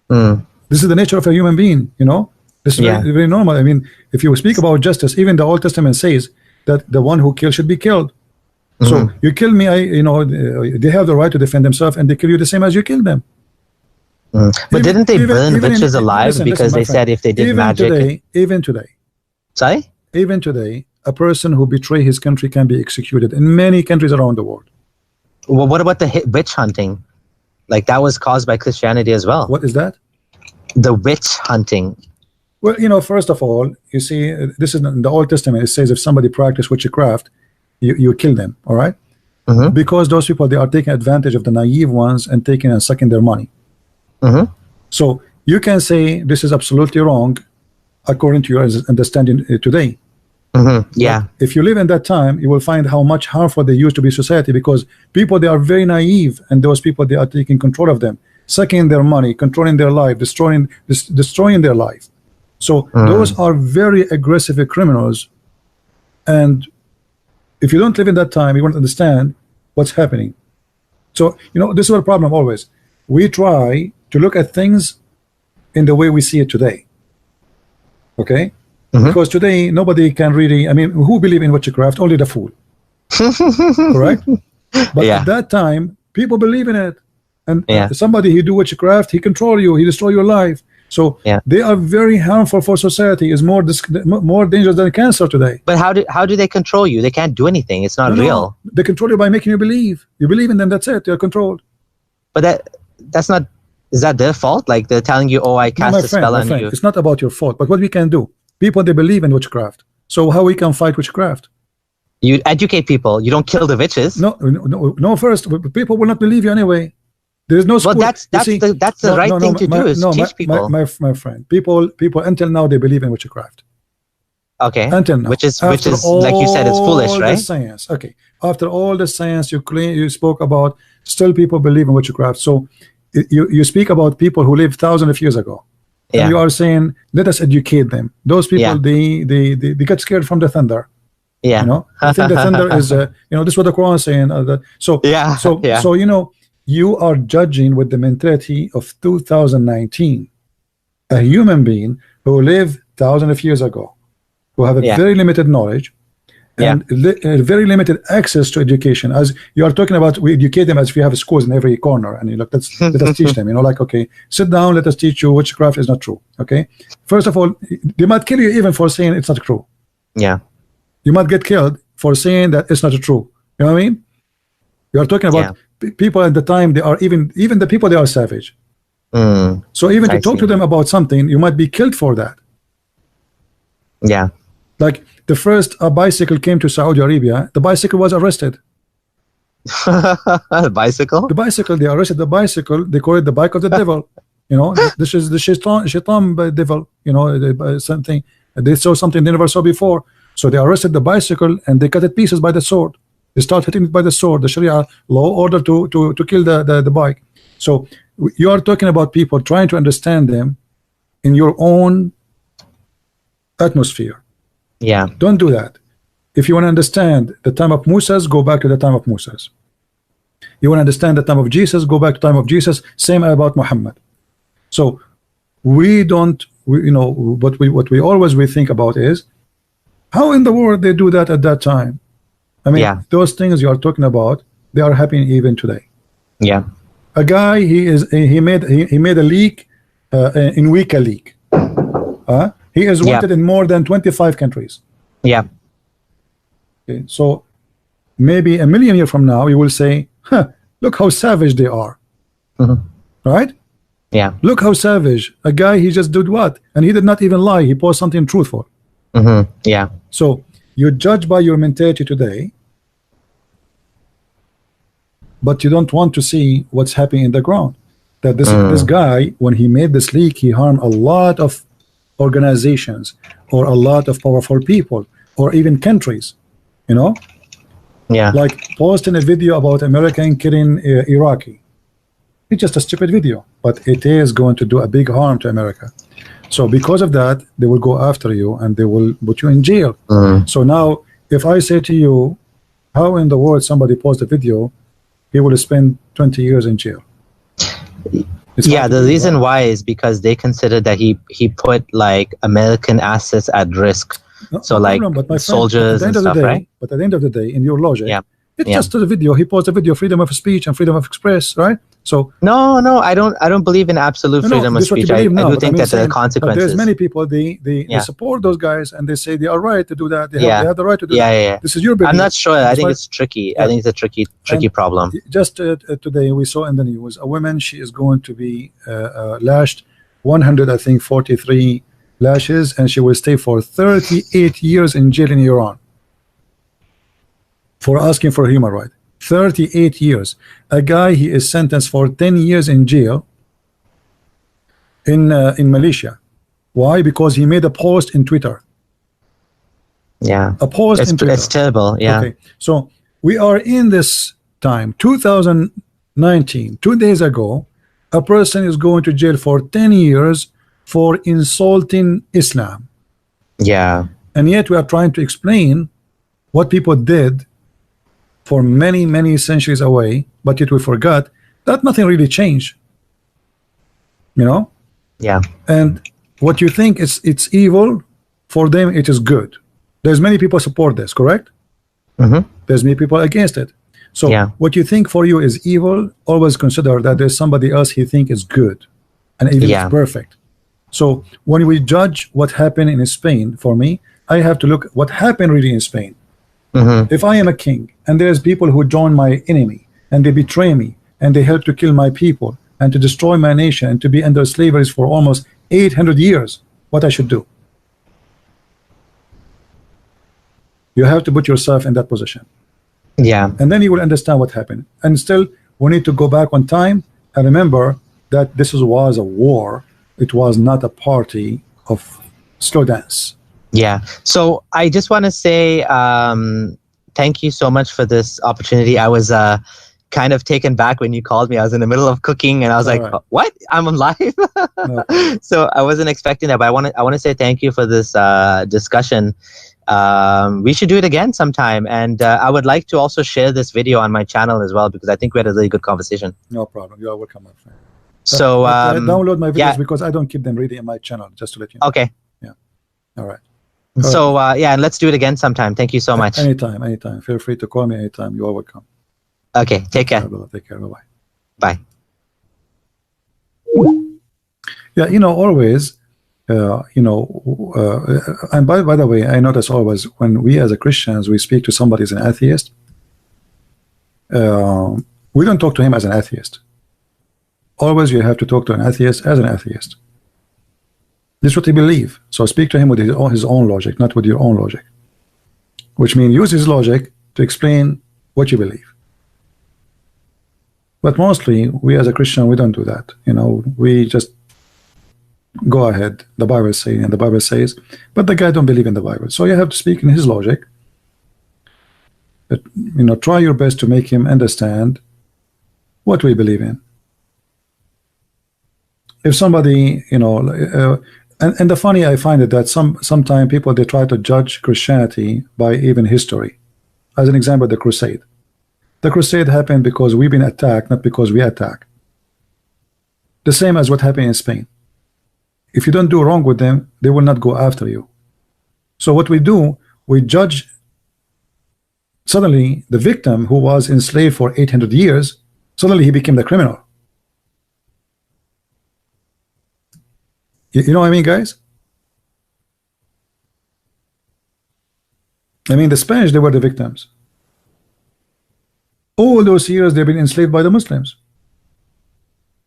This is the nature of a human being, you know. This is very, very normal. I mean, if you speak about justice, even the Old Testament says that the one who kills should be killed. So you kill me, they have the right to defend themselves, and they kill you the same as you kill them. But didn't they burn witches alive because they said if they did magic? Even today. Sorry? Even today, a person who betray his country can be executed in many countries around the world. Well, what about the witch hunting? Like that was caused by Christianity as well. What is that? The witch hunting. Well, you know, first of all, you see, this is in the Old Testament. It says if somebody practice witchcraft, you kill them. All right, because those people they are taking advantage of the naive ones and taking and sucking their money. So you can say this is absolutely wrong, according to your understanding today. Yeah. But if you live in that time, you will find how much harmful they used to be society, because people they are very naive, and those people they are taking control of them, sucking their money, controlling their life, destroying their life. So those are very aggressive criminals, and if you don't live in that time, you won't understand what's happening. So you know, this is a problem always. we try to look at things in the way we see it today. Okay? Because today nobody can really, I mean, who believe in witchcraft? Only the fool. Correct? But Yeah. at that time, people believe in it. And Yeah. somebody he do witchcraft, he control you, he destroy your life. So Yeah. they are very harmful for society. Is more dangerous than cancer today. But how do they control you? They can't do anything. It's not No, real. they control you by making you believe. You believe in them, that's it. You're controlled. But that's not. Is that their fault? Like they're telling you, "Oh, I No, cast my a friend, spell my on friend, you." it's not about your fault. But what we can do, people, they believe in witchcraft. So how we can fight witchcraft? You educate people. You don't kill the witches. No. First, people will not believe you anyway. There is no school. Well, that's the right thing to do is teach people. My friend, people until now they believe in witchcraft. Okay. Until now, Which is After like you said, it's foolish, all the right? science. Okay. After all the science you spoke about, still people believe in witchcraft. So you speak about people who lived thousands of years ago. Yeah. And you are saying, let us educate them. Those people, Yeah. they get scared from the thunder. Yeah. You know, I think the thunder is, this is what the Quran is saying. Yeah. So you are judging with the mentality of 2019, a human being who lived thousands of years ago, who have a very limited knowledge and very limited access to education. As you are talking about, we educate them as if we have schools in every corner, and let us teach them. Like, okay, sit down, let us teach you witchcraft is not true. Okay, first of all, they might kill you even for saying it's not true. Yeah. You might get killed for saying that it's not true. You know what I mean? You are talking about people at the time. They are even the people, they are savage. So even to talk to them about something, you might be killed for that. Yeah. Like the first bicycle came to Saudi Arabia, the bicycle was arrested. The bicycle? The bicycle, they arrested the bicycle. They call it the bike of the devil. This is the shaitan devil. Something they saw something they never saw before. So they arrested the bicycle and they cut it pieces by the sword. They start hitting it by the sword. The Sharia law order to kill the bike. So you are talking about people trying to understand them in your own atmosphere. Yeah. Don't do that. If you want to understand the time of Moses, go back to the time of Moses. You want to understand the time of Jesus, go back to the time of Jesus. Same about Muhammad. So we don't, what we always think about is how in the world they do that at that time. I mean, those things you are talking about, they are happening even today. Yeah. A guy, he made a leak in WikiLeaks. He is wanted in more than 25 countries. Yeah. Okay, so maybe a million years from now, you will say, look how savage they are. Right? Yeah. Look how savage. A guy, he just did what? And he did not even lie. He posted something truthful. Yeah. So you judge by your mentality today, but you don't want to see what's happening in the ground. That this guy, when he made this leak, he harmed a lot of organizations or a lot of powerful people or even countries. Yeah. Like posting a video about American killing Iraqi. It's just a stupid video, but it is going to do a big harm to America. So because of that, they will go after you and they will put you in jail. So now, if I say to you, how in the world somebody posts a video, he will spend 20 years in jail. The reason why is because they consider that he put like American assets at risk. Soldiers and stuff, right? But at the end of the day, in your logic, it's just a video. He posted a video, freedom of speech and freedom of express, right? So no, I don't believe in absolute freedom of speech. I do think that there are consequences. There's many people they support those guys and they say they are right to do that. They have the right to do that. This is your belief. I'm not sure. I think it's tricky. I think it's a tricky problem. Just today we saw in the news a woman. She is going to be lashed 143 lashes, and she will stay for 38 years in jail in Iran for asking for human rights. 38 years. A guy, he is sentenced for 10 years in jail in Malaysia. Why? Because he made a post in Twitter. Yeah. A post in Twitter. It's terrible. Yeah. Okay. So we are in this time, 2019, 2 days ago, a person is going to jail for 10 years for insulting Islam. Yeah. And yet we are trying to explain what people did for many centuries away, but yet we forgot that nothing really changed. You know? Yeah. And what you think it's evil, for them it is good. There's many people support this, correct? There's many people against it. So Yeah. what you think for you is evil, always consider that there's somebody else he think is good, and even Yeah. it's perfect. So when we judge what happened in Spain, for me, I have to look what happened really in Spain. If I am a king and there's people who join my enemy and they betray me and they help to kill my people and to destroy my nation and to be under slavery for almost 800 years, what I should do? You have to put yourself in that position, Yeah. and then you will understand what happened. And still, we need to go back on time and remember that this was a war. It was not a party of slow dance. Yeah. So I just want to say thank you so much for this opportunity. I was kind of taken back when you called me. I was in the middle of cooking and I was All like, right. what? I'm on live? No. So I wasn't expecting that, but I want to say thank you for this discussion. We should do it again sometime. And I would like to also share this video on my channel as well, because I think we had a really good conversation. No problem. You are welcome, my friend. So download my videos yeah. because I don't keep them ready in my channel, just to let you know. Okay. All right. So yeah, and let's do it again sometime. Thank you so much. Anytime. Feel free to call me anytime. You are welcome. Okay. Take care. Take care. Bye-bye. Bye. Yeah, always, and by the way, I notice always when we as a Christians, we speak to somebody as an atheist, we don't talk to him as an atheist. Always you have to talk to an atheist as an atheist. This is what he believes. So speak to him with his own logic, not with your own logic. Which means use his logic to explain what you believe. But mostly, we as a Christian, we don't do that. We just go ahead. The Bible is saying, and the Bible says, but the guy don't believe in the Bible. So you have to speak in his logic. But, try your best to make him understand what we believe in. If somebody, and the funny I find it that sometimes people, they try to judge Christianity by even history. As an example, the Crusade. The Crusade happened because we've been attacked, not because we attack. The same as what happened in Spain. If you don't do wrong with them, they will not go after you. So what we do, we judge. Suddenly, the victim who was enslaved for 800 years, suddenly he became the criminal. You know what I mean, guys? I mean, the Spanish, they were the victims. All those years they've been enslaved by the Muslims.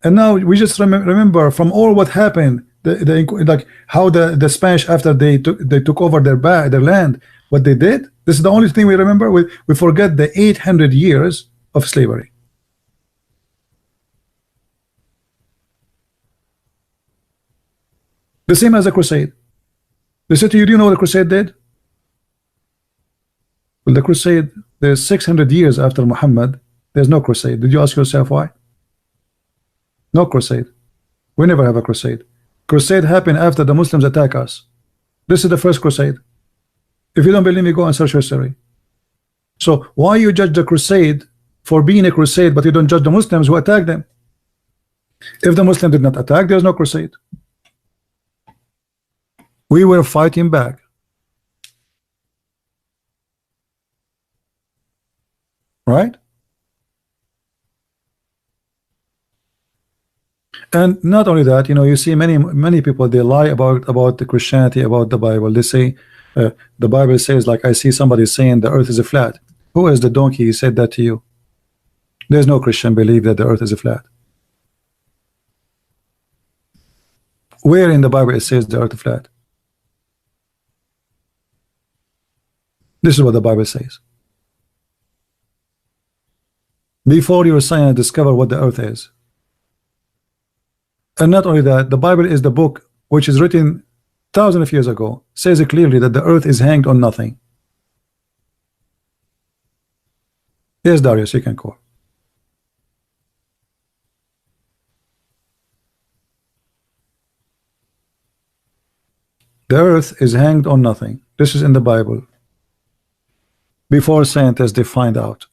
And now we just remember from all what happened, like how the Spanish, after they took over their land, what they did. This is the only thing we remember. We forget the 800 years of slavery. The same as the Crusade. They said to you, do you know what the Crusade did? Well, the Crusade, there's 600 years after Muhammad, there's no Crusade. Did you ask yourself why? No Crusade. We never have a Crusade. Crusade happened after the Muslims attack us. This is the first Crusade. If you don't believe me, go and search history. So why you judge the Crusade for being a Crusade, but you don't judge the Muslims who attacked them? If the Muslim did not attack, there's no Crusade. We were fighting back. Right? And not only that, you see many people, they lie about the Christianity, about the Bible. They say the Bible says, like, I see somebody saying the earth is a flat. Who is the donkey who said that to you? There's no Christian belief that the earth is a flat. Where in the Bible it says the earth is flat? This is what the Bible says. Before your science discover what the earth is. And not only that, the Bible is the book which is written thousands of years ago, says it clearly that the earth is hanged on nothing. Yes, Darius, you can call. The earth is hanged on nothing. This is in the Bible. Before scientists they find out.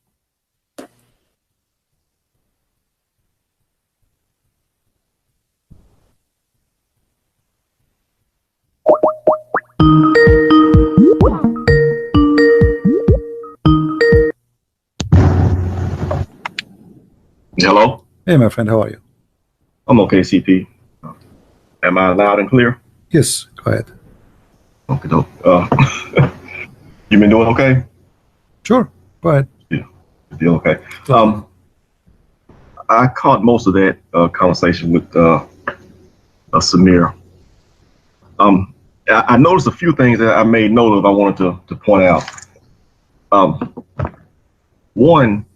Hey, my friend, how are you? I'm okay, CP. Am I loud and clear? Yes, go ahead. Okay, dope. You been doing okay? Sure, go ahead. Yeah, feel okay. I caught most of that conversation with Samir. I noticed a few things that I made note of. I wanted to point out. One,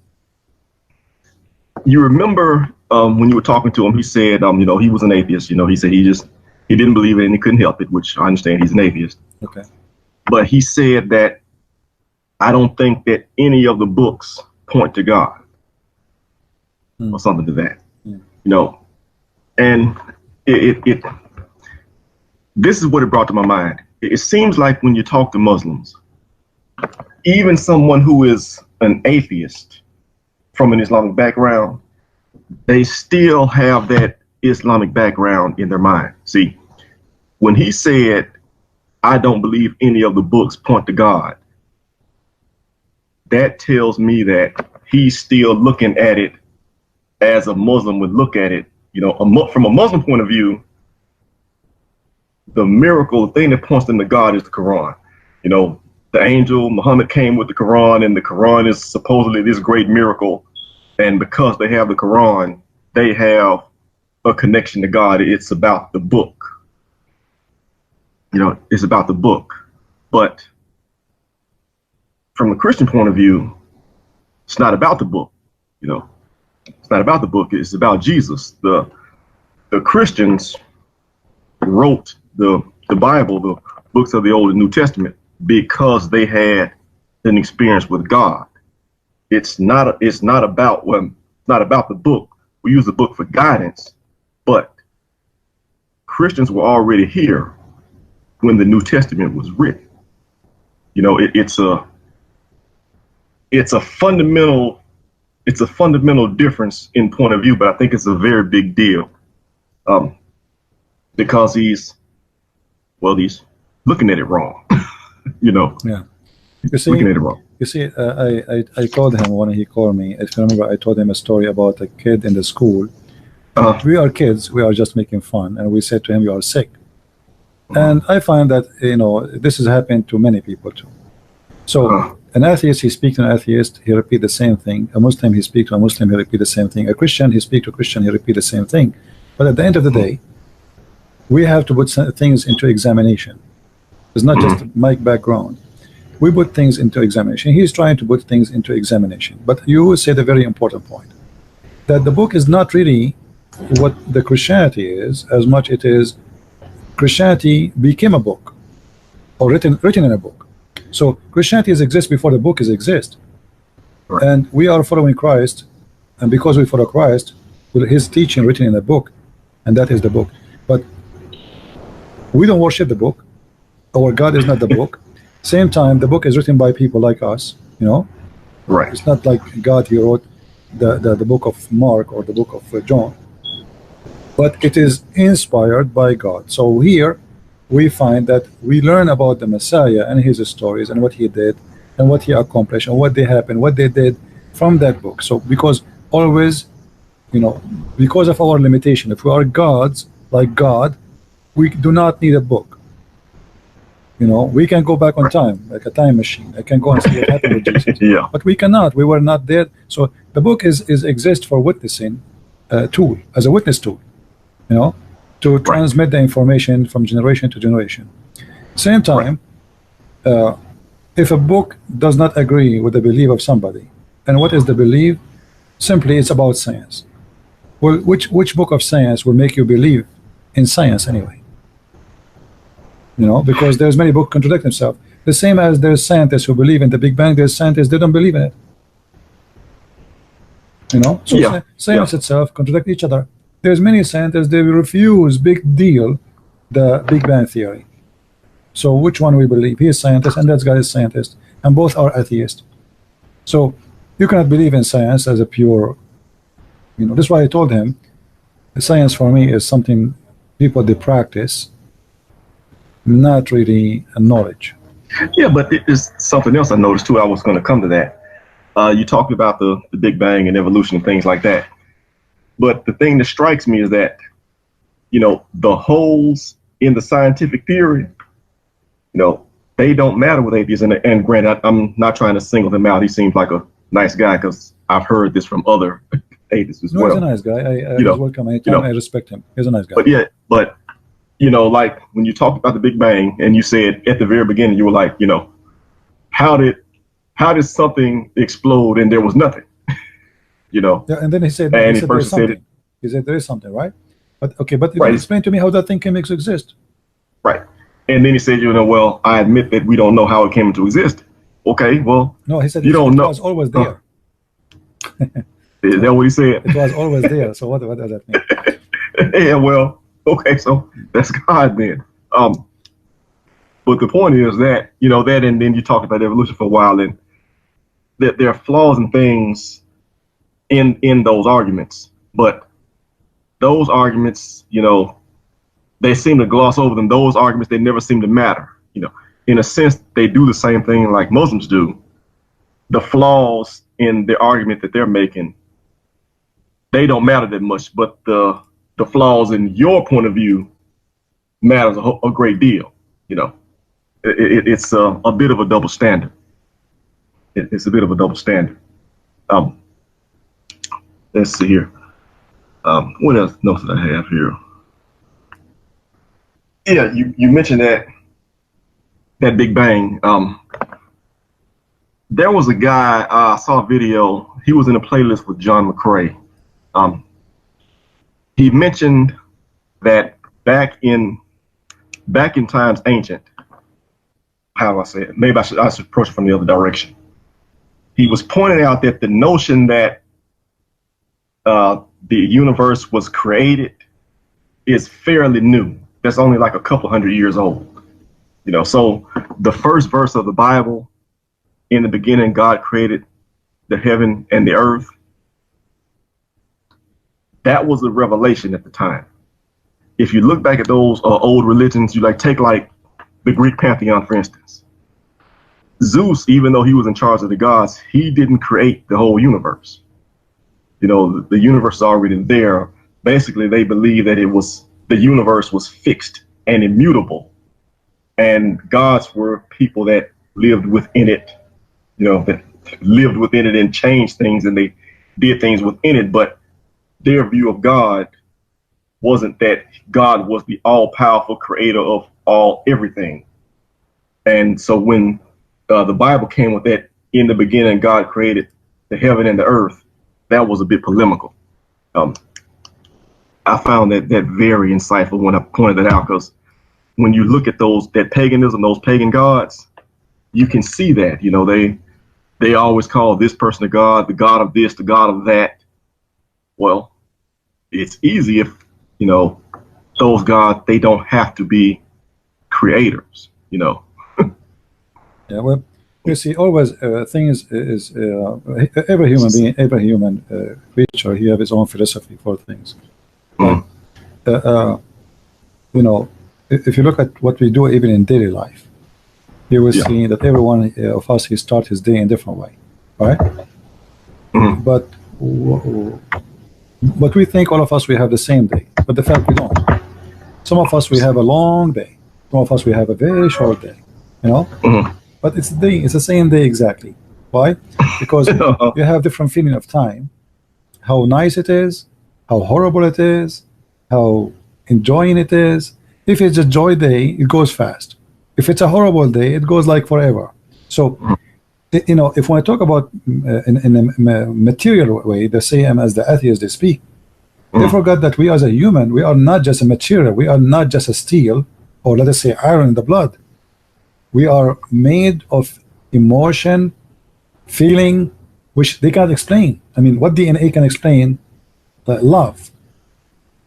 you remember when you were talking to him, he said, you know, he was an atheist. You know, he said he didn't believe it and he couldn't help it, which I understand he's an atheist. Okay. But he said that I don't think that any of the books point to God or something to that, you know, and this is what it brought to my mind. It seems like when you talk to Muslims, even someone who is an atheist from an Islamic background, they still have that Islamic background in their mind. See, when he said, I don't believe any of the books point to God, that tells me that he's still looking at it as a Muslim would look at it. You know, from a Muslim point of view, the miracle, the thing that points them to God is the Quran. You know, the angel Muhammad came with the Quran, and the Quran is supposedly this great miracle. And because they have the Quran, they have a connection to God. It's about the book. You know, it's about the book. But from a Christian point of view, it's not about the book. You know, it's not about the book. It's about Jesus. The Christians wrote the Bible, the books of the Old and New Testament, because they had an experience with God. It's not about the book. We use the book for guidance, but Christians were already here when the New Testament was written. You know, it's a fundamental difference in point of view, but I think it's a very big deal, because he's looking at it wrong. You know, yeah. You see, looking at it wrong. You see, I told him when he called me, if you remember, I told him a story about a kid in the school. We are kids, we are just making fun, and we said to him, you are sick. And I find that, you know, this has happened to many people too. So an atheist, he speaks to an atheist, he repeats the same thing. A Muslim, he speaks to a Muslim, he repeats the same thing. A Christian, he speaks to a Christian, he repeats the same thing. But at the end of the day, we have to put things into examination. It's not just my background. We put things into examination. He's trying to put things into examination. But you said a very important point, that the book is not really what the Christianity is, as much it is Christianity became a book, or written in a book. So Christianity exists before the book exists. Right. And we are following Christ, and because we follow Christ, his teaching written in a book, and that is the book. But we don't worship the book. Our God is not the book. Same time, the book is written by people like us, you know. Right. It's not like God, he wrote the book of Mark or the book of John, but it is inspired by God. So here we find that we learn about the Messiah and his stories and what he did and what he accomplished and what they happened, what they did from that book. So because always, you know, because of our limitation, if we are gods like God, we do not need a book. You know, we can go back on time, like a time machine. I can go and see what happened with Jesus. Yeah. But we cannot. We were not there. So the book exists for witnessing tool, as a witness tool, you know, to transmit the information from generation to generation. Same time, if a book does not agree with the belief of somebody, and what is the belief? Simply, it's about science. Well, which book of science will make you believe in science anyway? You know, because there's many books contradict themselves. The same as there's scientists who believe in the Big Bang, there's scientists that don't believe in it. You know, so science itself contradict each other. There's many scientists, they refuse, big deal, the Big Bang theory. So which one we believe? He is scientist and that guy is scientist, and both are atheists. So you cannot believe in science as a pure, you know, that's why I told him, science for me is something people they practice, not really a knowledge. Yeah, but it's something else I noticed too. I was going to come to that. You talked about the Big Bang and evolution and things like that. But the thing that strikes me is that, you know, the holes in the scientific theory, you know, they don't matter with atheists. And granted, I'm not trying to single him out. He seems like a nice guy because I've heard this from other atheists as well. He's a nice guy. I welcome him. I respect him. He's a nice guy. But you know, like when you talked about the Big Bang and you said at the very beginning, you were like, you know, how did something explode and there was nothing? You know. Yeah, and then he said, and he said there is something, right? But okay, but explain to me how that thing can exist. Right. And then he said, you know, well, I admit that we don't know how it came into exist. Okay, well, no, he said you don't know. It was always there. Is that what he said? It was always there. So what does that mean? Yeah, well, okay, so that's God then. But the point is that, you know, that, and then you talked about evolution for a while, and that there are flaws and things in those arguments. But those arguments, you know, they seem to gloss over them. Those arguments, they never seem to matter. You know, in a sense, they do the same thing like Muslims do. The flaws in the argument that they're making, they don't matter that much, but the flaws in your point of view matters a great deal. You know, it's a bit of a double standard. It's a bit of a double standard. Let's see here. What else notes did I have here? Yeah, you mentioned that Big Bang. There was a guy, I saw a video. He was in a playlist with John McCrae. He mentioned that back in times ancient, how do I say it? Maybe I should approach it from the other direction. He was pointing out that the notion that the universe was created is fairly new. That's only like a couple hundred years old. You know, so the first verse of the Bible, in the beginning, God created the heaven and the earth. That was a revelation at the time. If you look back at those old religions, you take the Greek pantheon, for instance. Zeus, even though he was in charge of the gods, he didn't create the whole universe. You know, the universe is already there. Basically, they believe that the universe was fixed and immutable, and gods were people that lived within it, you know, that lived within it and changed things, and they did things within it. But their view of God wasn't that God was the all-powerful creator of everything. And so when the Bible came with that, in the beginning, God created the heaven and the earth, that was a bit polemical. I found that very insightful when I pointed that out, because when you look at that paganism, those pagan gods, you can see that, you know, they always call this person a god, the god of this, the god of that. Well, it's easy if, you know, those gods, they don't have to be creators, you know. Yeah, well, you see, always thing is every human being, every human creature, he have his own philosophy for things. Mm. You know, if you look at what we do even in daily life, you will see that every one of us, he starts his day in a different way, right? Mm. But we think all of us, we have the same day, but the fact we don't. Some of us, we have a long day. Some of us, we have a very short day, you know? Mm. But it's the same day exactly. Why? Because you have different feeling of time, how nice it is, how horrible it is, how enjoying it is. If it's a joy day, it goes fast. If it's a horrible day, it goes like forever. So, you know, if we talk about in a material way, the same as the atheists they speak, they forgot that we as a human, we are not just a material. We are not just a steel, or let us say iron in the blood. We are made of emotion, feeling, which they can't explain. I mean, what DNA can explain? Love.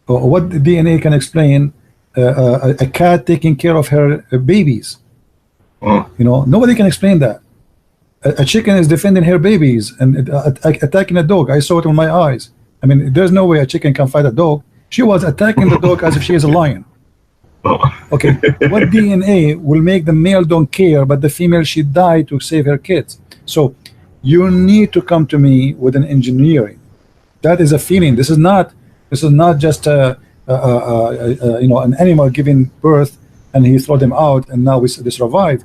Or what DNA can explain? A cat taking care of her babies. You know, nobody can explain that. A chicken is defending her babies and attacking a dog. I saw it with my eyes. I mean, there's no way a chicken can fight a dog. She was attacking the dog as if she is a lion. Okay, what DNA will make the male don't care, but the female, she died to save her kids? So you need to come to me with an engineering That is a feeling. This is not just an animal giving birth and he throw them out and now they survive.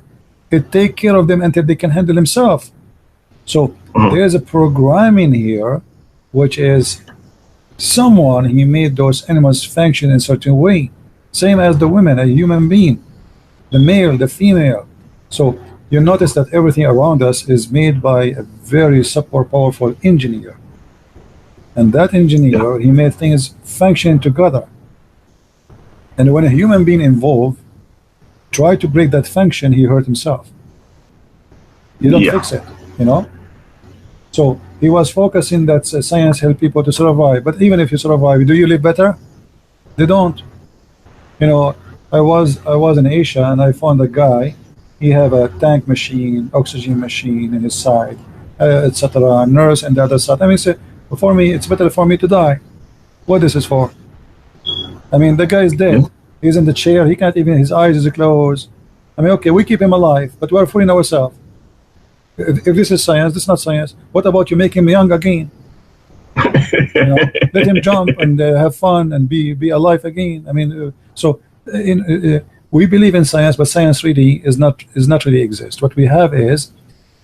It take care of them until they can handle themselves. So there's a programming here, which is someone, he made those animals function in a certain way, same as the women, a human being, the male, the female. So you notice that everything around us is made by a very super powerful engineer, and that engineer, he made things function together. And when a human being involved try to break that function, he hurt himself. You don't fix it, you know. So he was focusing that science help people to survive, but even if you survive, do you live better? They don't. You know, I was in Asia and I found a guy. He have a tank machine, oxygen machine in his side, etc. Nurse and the other side. I mean, for me, it's better for me to die. What this is for? I mean, the guy is dead. He's in the chair. He can't even. His eyes is closed. I mean, okay, we keep him alive, but we're fooling ourselves. If this is science, this is not science. What about you make him young again? You know, let him jump and have fun and be alive again. I mean, we believe in science, but science really is not really exist. What we have is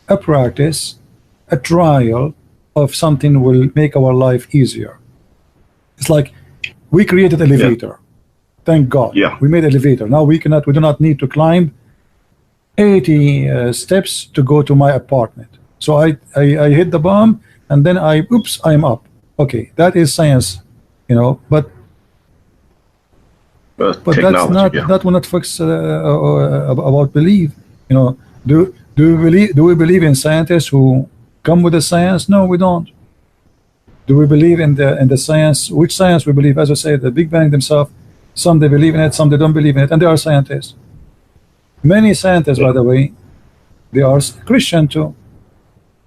a practice, a trial of something will make our life easier. It's like we created elevator. Thank God. We made elevator. Now we do not need to climb 80 steps to go to my apartment. So I hit the bomb and then I'm up. Okay, that is science, you know, but that's not that will not fix about belief. You know, do we believe in scientists who come with the science? No, we don't. Do we believe in the science? Which science we believe? As I say, the Big Bang themselves. Some they believe in it, some they don't believe in it, and they are scientists. Many scientists, by the way, they are Christian too.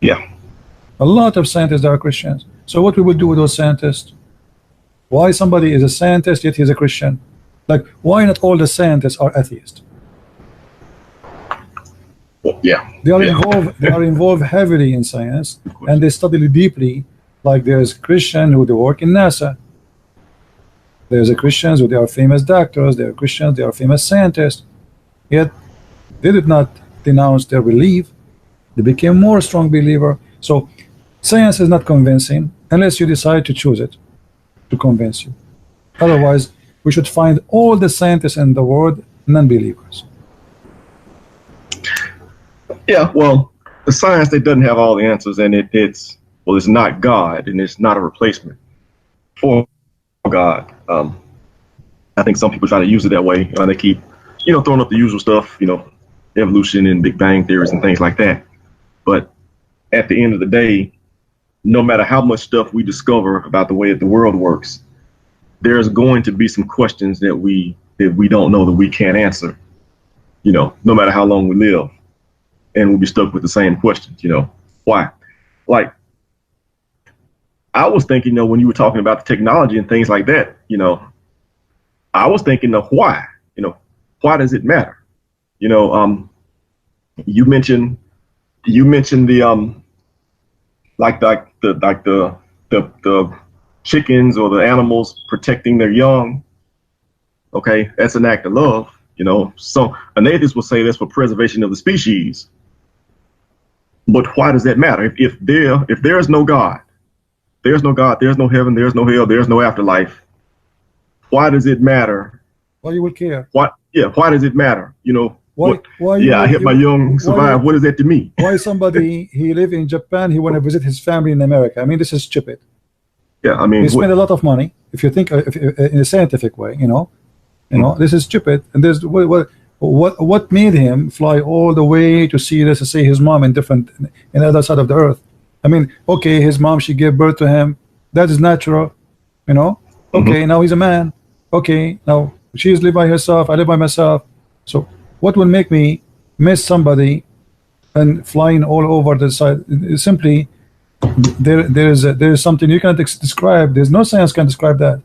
A lot of scientists are Christians. So what we will do with those scientists? Why somebody is a scientist yet he's a Christian? Like, why not all the scientists are atheists? They are involved heavily in science, and they study deeply. Like there's Christian who they work in NASA. There's a Christians who they are famous doctors. There are Christians, they are famous scientists. Yet they did not denounce their belief. They became more strong believer. So science is not convincing unless you decide to choose it to convince you. Otherwise, we should find all the scientists in the world non-believers. Well, the science that doesn't have all the answers, and it's not God, and it's not a replacement for God. I think some people try to use it that way. They keep, throwing up the usual stuff, evolution and Big Bang theories and things like that. But at the end of the day, no matter how much stuff we discover about the way that the world works, there's going to be some questions that we don't know, that we can't answer, no matter how long we live. And we'll be stuck with the same questions, why? Like, I was thinking, when you were talking about the technology and things like that, I was thinking of why, why does it matter? You mentioned the the chickens or the animals protecting their young. Okay, that's an act of love, So an atheist will say that's for preservation of the species. But why does that matter? If there is no God, there's no God, there's no heaven, there's no hell, there's no afterlife. Why does it matter? Why you would care? Why does it matter? Why I hit my young survive. What is that to me? Why somebody he live in Japan, he want to visit his family in America? I mean, this is stupid. I mean, he spend a lot of money. If you think in a scientific way, this is stupid. And there's what made him fly all the way to see, let's say, his mom in the other side of the earth? I mean, okay, his mom, she gave birth to him. That is natural, Okay, now he's a man. Okay, now she's live by herself. I live by myself. So what will make me miss somebody and flying all over the side? Simply, there is something you can't describe. There's no science can describe that.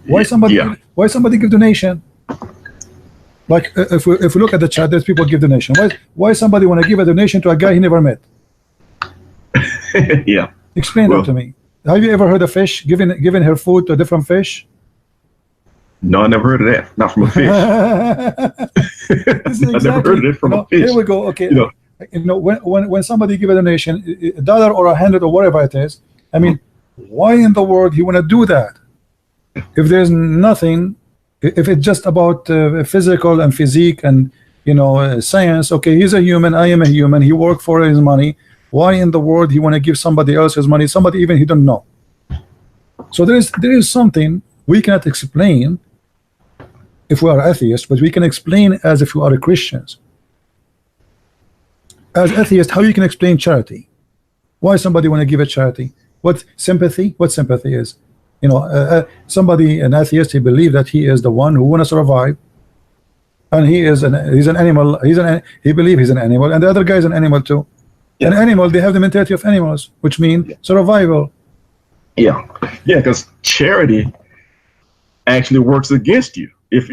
Why somebody give donation? Like if we look at the chat, there's people give donation. Why somebody want to give a donation to a guy he never met? Explain that to me. Have you ever heard a fish giving her food to a different fish? No, I never heard of that. Not from a fish. I never heard of it from a fish. Here we go. Okay. You know, When somebody give a donation, $1 or 100 or whatever it is, I mean, why in the world you want to do that? If there's nothing, if it's just about physical and physique and science, okay, he's a human, I am a human, he worked for his money. Why in the world he want to give somebody else his money, somebody even he don't know? So there is something we cannot explain if we are atheists, but we can explain as if we are Christians. As atheists, how you can explain charity? Why somebody want to give a charity? What sympathy? What sympathy is? Somebody, an atheist, he believe that he is the one who want to survive, and he's an animal. He believe he's an animal, and the other guy is an animal too. Yeah. An animal, they have the mentality of animals, which means survival. Yeah, because charity actually works against you. If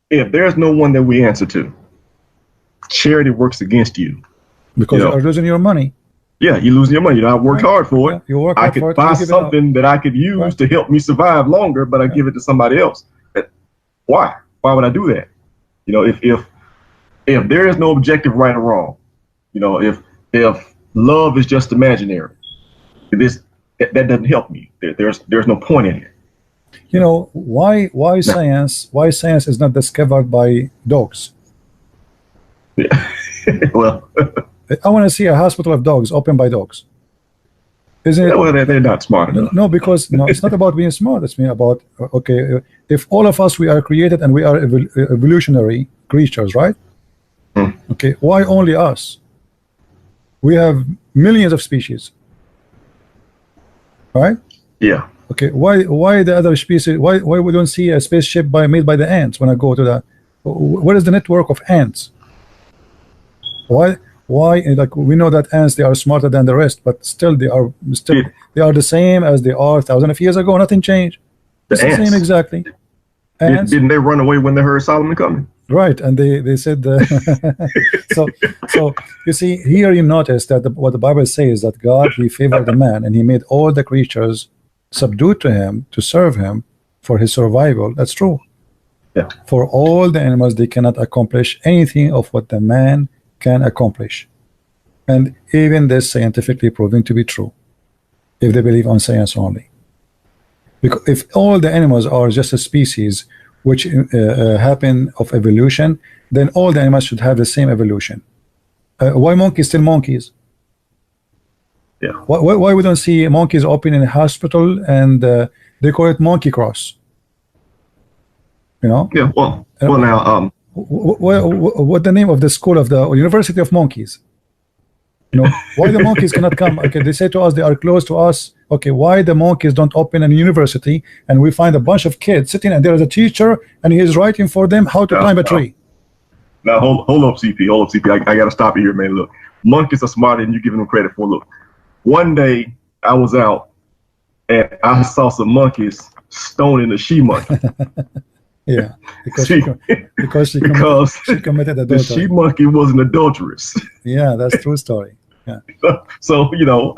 if there's no one that we answer to, charity works against you because you are losing your money. Yeah, you're losing your money. I worked hard for it. You work I hard could for it, buy something that I could use to help me survive longer, but I give it to somebody else. Why? Why would I do that? If there is no objective right or wrong, if love is just imaginary, that doesn't help me. There's no point in it. Why science is not discovered by dogs? Well, I want to see a hospital of dogs opened by dogs. Isn't it? Well, they're not smart enough. No, because it's not about being smart. It's about okay. If all of us we are created and we are evolutionary creatures, right? Okay, why only us? We have millions of species, right? Yeah. Okay, why the other species? Why we don't see a spaceship made by the ants when I go to that? What is the network of ants? Why? Like we know that ants, they are smarter than the rest, but still they are the same as they are thousands of years ago. Nothing changed. It's the same exactly. Didn't they run away when they heard Solomon coming? Right, and they said so you see here you notice that what the Bible says that God, he favored the man and he made all the creatures subdued to him to serve him for his survival. That's true. Yeah. For all the animals, they cannot accomplish anything of what the man can accomplish, and even this scientifically proven to be true if they believe on science only. Because if all the animals are just a species which happen of evolution, then all the animals should have the same evolution. Why monkeys still monkeys? Yeah. Why we don't see monkeys open in a hospital and they call it monkey cross? Yeah. Well now what the name of the school of the University of Monkeys? Why the monkeys cannot come? Okay, they say to us they are close to us. Okay, why the monkeys don't open a university and we find a bunch of kids sitting and there is a teacher and he is writing for them how to climb a tree? Now hold up, CP. I gotta stop you here, man. Look, monkeys are smarter than you giving them credit for. Look, one day I was out and I saw some monkeys stoning a she monkey. Yeah, because she committed adultery. The she monkey was an adulteress. Yeah, that's true story. Yeah. So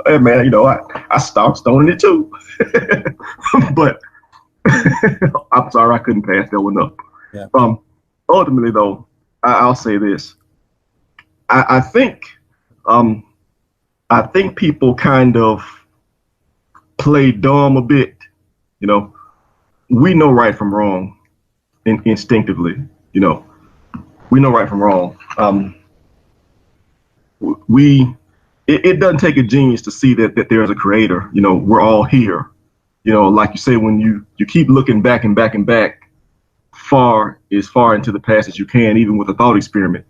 hey man, I stopped stoning it too. But I'm sorry I couldn't pass that one up. Yeah. Ultimately though, I'll say this. I think people kind of play dumb a bit. We know right from wrong. Instinctively, we know right from wrong. It doesn't take a genius to see that there's a creator. We're all here. Like you say, when you keep looking back and back and back, far into the past as you can, even with a thought experiment.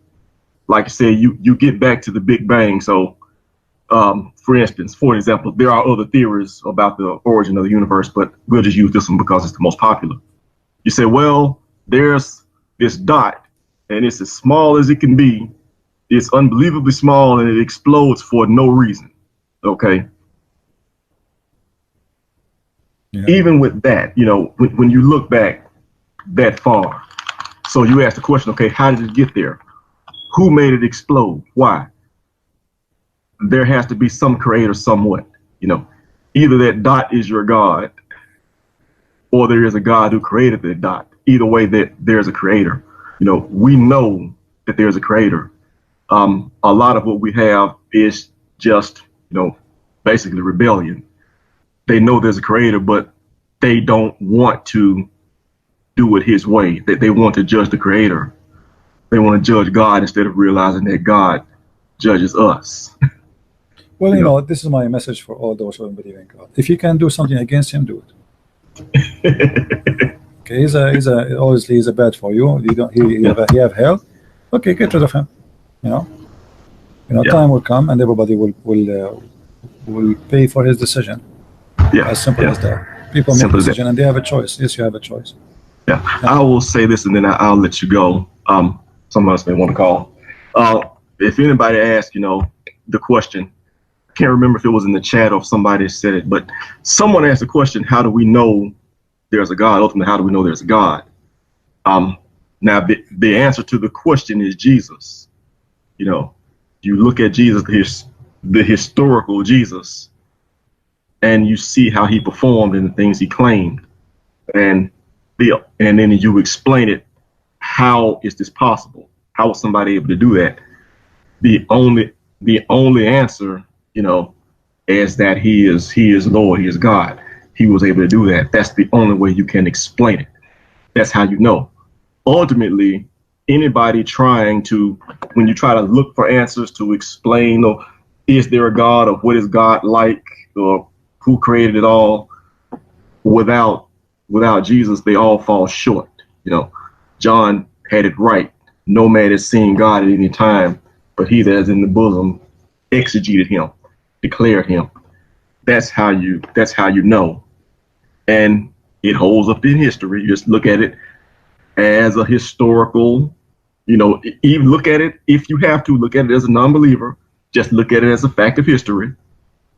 Like I said, you get back to the Big Bang. So, for example, there are other theories about the origin of the universe, but we'll just use this one because it's the most popular. You say, well, there's this dot and it's as small as it can be. It's unbelievably small and it explodes for no reason. Okay. Yeah. Even with that, when you look back that far, so you ask the question, okay, how did it get there? Who made it explode? Why? there has to be some creator somewhat. Either that dot is your God, or there is a God who created that dot. Either way, that there's a creator. We know that there's a creator. A lot of what we have is just, basically rebellion. They know there's a creator, but they don't want to do it his way. They want to judge the creator. They want to judge God instead of realizing that God judges us. Well, this is my message for all those who don't believe in God. If you can do something against him, do it. Okay, obviously he's a bad for you. He have hell. Okay, get rid of him. Time will come and everybody will pay for his decision. As simple as that. People make a decision and they have a choice. Yes, you have a choice. Yeah. I will say this and then I'll let you go. Someone else may want to call. If anybody asks, the question, I can't remember if it was in the chat or if somebody said it, but someone asked the question, how do we know there's a God? Ultimately, how do we know there's a God? Now, the answer to the question is Jesus. You look at Jesus, the historical Jesus, and you see how he performed and the things he claimed. And then you explain it. How is this possible? How was somebody able to do that? The only answer, is that he is Lord, he is God. He was able to do that. That's the only way you can explain it. That's how you know. Ultimately, anybody trying to, when you try to look for answers to explain, or is there a God, or what is God like, or who created it all, without Jesus, they all fall short. John had it right. No man has seen God at any time, but he that is in the bosom exegeted him, declared him. That's how you know. And it holds up in history. You just look at it as a historical, even look at it, if you have to, look at it as a non-believer. Just look at it as a fact of history.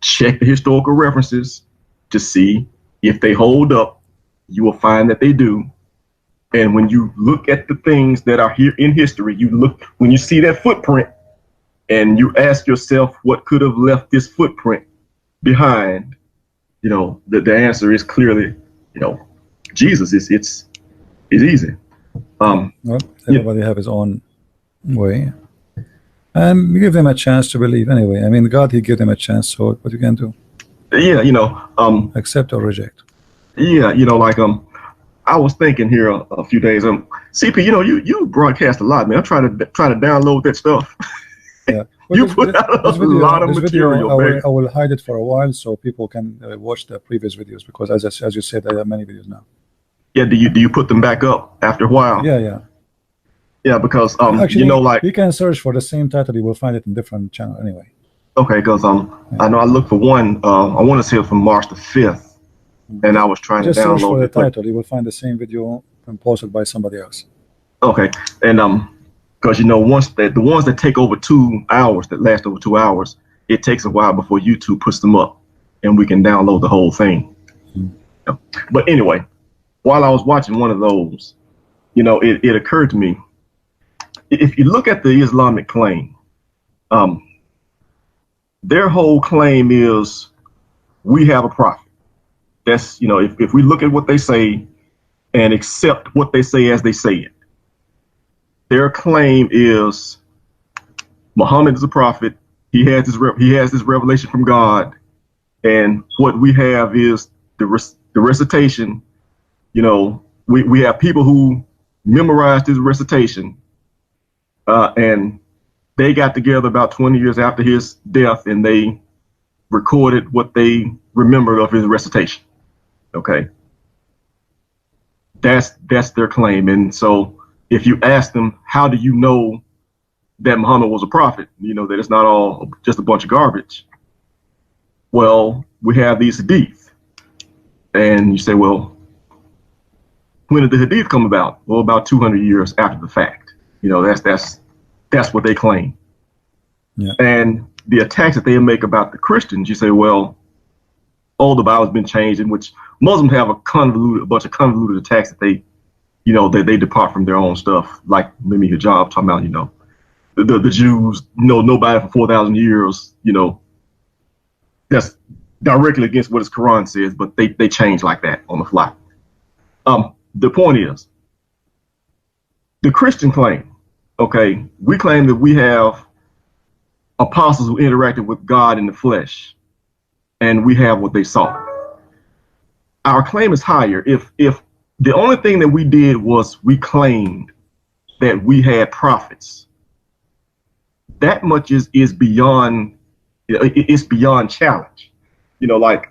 Check the historical references to see if they hold up. You will find that they do. And when you look at the things that are here in history, when you see that footprint and you ask yourself what could have left this footprint behind, the answer is clearly, Jesus. It's easy. Well, everybody have his own way. And give them a chance to believe anyway. I mean, God, he gave them a chance, so what you can do? Yeah, accept or reject. Yeah, I was thinking here a few days. CP, you broadcast a lot, man. I'm trying to download that stuff. Yeah, you put out a lot of material. I will hide it for a while so people can watch the previous videos, because as you said, I have many videos now. Yeah, do you put them back up after a while? Yeah, because actually, you can search for the same title, you will find it in different channel anyway. Okay, because I know I looked for one. I want to say it was from March the 5th. And I was trying to download. Just search for the title. You will find the same video posted by somebody else. Okay, and because once the ones that take over 2 hours, that last over 2 hours, it takes a while before YouTube puts them up, and we can download the whole thing. But anyway, while I was watching one of those, it occurred to me, if you look at the Islamic claim, their whole claim is we have a prophet. That's, if we look at what they say and accept what they say as they say it, their claim is Muhammad is a prophet. He has this revelation from God, and what we have is the recitation. We have people who memorized his recitation, and they got together about 20 years after his death, and they recorded what they remembered of his recitation. Okay, that's their claim. And so if you ask them, how do you know that Muhammad was a prophet, that it's not all just a bunch of garbage? Well, we have these hadith. And you say, well, when did the hadith come about? Well, about 200 years after the fact. That's what they claim. Yeah. And the attacks that they make about the Christians, you say, well, the Bible's been changed, in which Muslims have a bunch of convoluted attacks that they depart from their own stuff, like Mimi Hijab talking about, the Jews know nobody for 4,000 years. That's directly against what his Quran says, but they change like that on the fly. The point is, the Christian claim, okay, we claim that we have apostles who interacted with God in the flesh, and we have what they saw. Our claim is higher. If the only thing that we did was we claimed that we had prophets, that much is beyond, it's beyond challenge. Like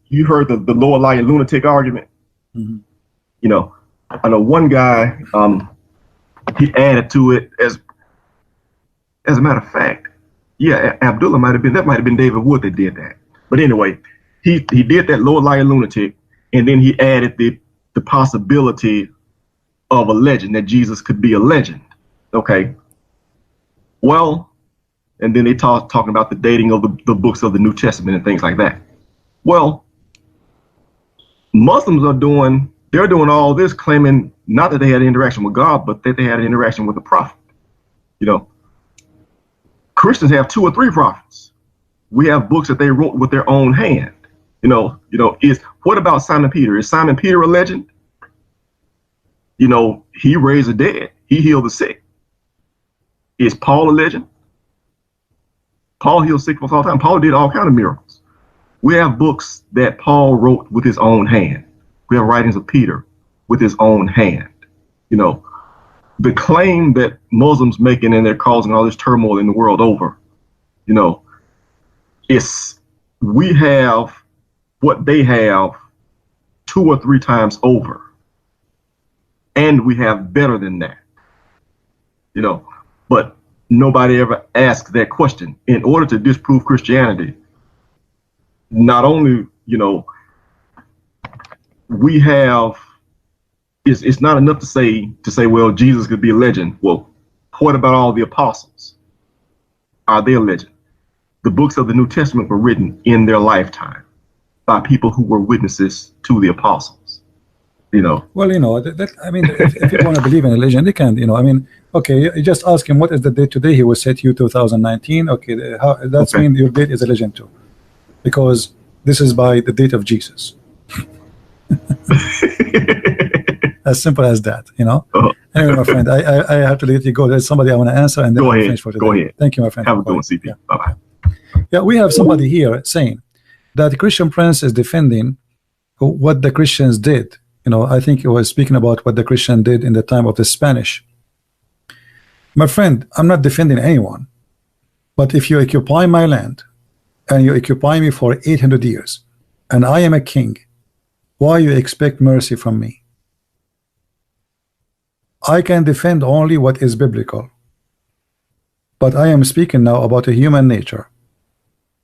you heard the lower lying lunatic argument. Mm-hmm. I know one guy, he added to it as a matter of fact, yeah, Abdullah might have been David Wood that did that. But anyway, he did that lower lying lunatic, and then he added the possibility of a legend, that Jesus could be a legend. Okay. Well, and then they talking about the dating of the books of the New Testament and things like that. Well, Muslims they're doing all this claiming not that they had an interaction with God, but that they had an interaction with the prophet. Christians have 2 or 3 prophets. We have books that they wrote with their own hand. What about Simon Peter? Is Simon Peter a legend? He raised the dead. He healed the sick. Is Paul a legend? Paul healed sick folks all the time. Paul did all kinds of miracles. We have books that Paul wrote with his own hand. We have writings of Peter with his own hand. The claim that Muslims making, and they're causing all this turmoil in the world over, we have what they have 2 or 3 times over, and we have better than that. But nobody ever asks that question. In order to disprove Christianity, not only, we have, it's not enough to say, well, Jesus could be a legend. Well, what about all the apostles? Are they a legend? The books of the New Testament were written in their lifetime by people who were witnesses to the apostles. Well, if people want to believe in a legend, they can. Okay, you just ask him what is the date today. He will say to you 2019. Okay, that's mean your date is a legend too, because this is by the date of Jesus. As simple as that, Anyway, my friend, I have to let you go. There's somebody I want to answer, and then I'll finish for today. Go ahead. Thank you, my friend. Have a good one, CP. Yeah. Bye-bye. Yeah, we have somebody here saying that the Christian Prince is defending what the Christians did. I think he was speaking about what the Christian did in the time of the Spanish. My friend, I'm not defending anyone, but if you occupy my land and you occupy me for 800 years, and I am a king, why you expect mercy from me? I can defend only what is biblical, but I am speaking now about a human nature.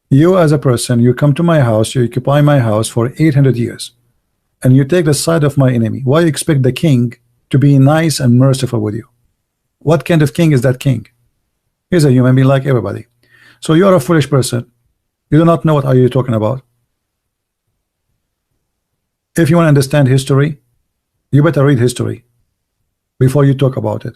You as a person, you come to my house, you occupy my house for 800 years, and you take the side of my enemy. Why you expect the king to be nice and merciful with you? What kind of king is that king? He's a human being like everybody. So you are a foolish person. You do not know what are you talking about. If you want to understand history, you better read history before you talk about it.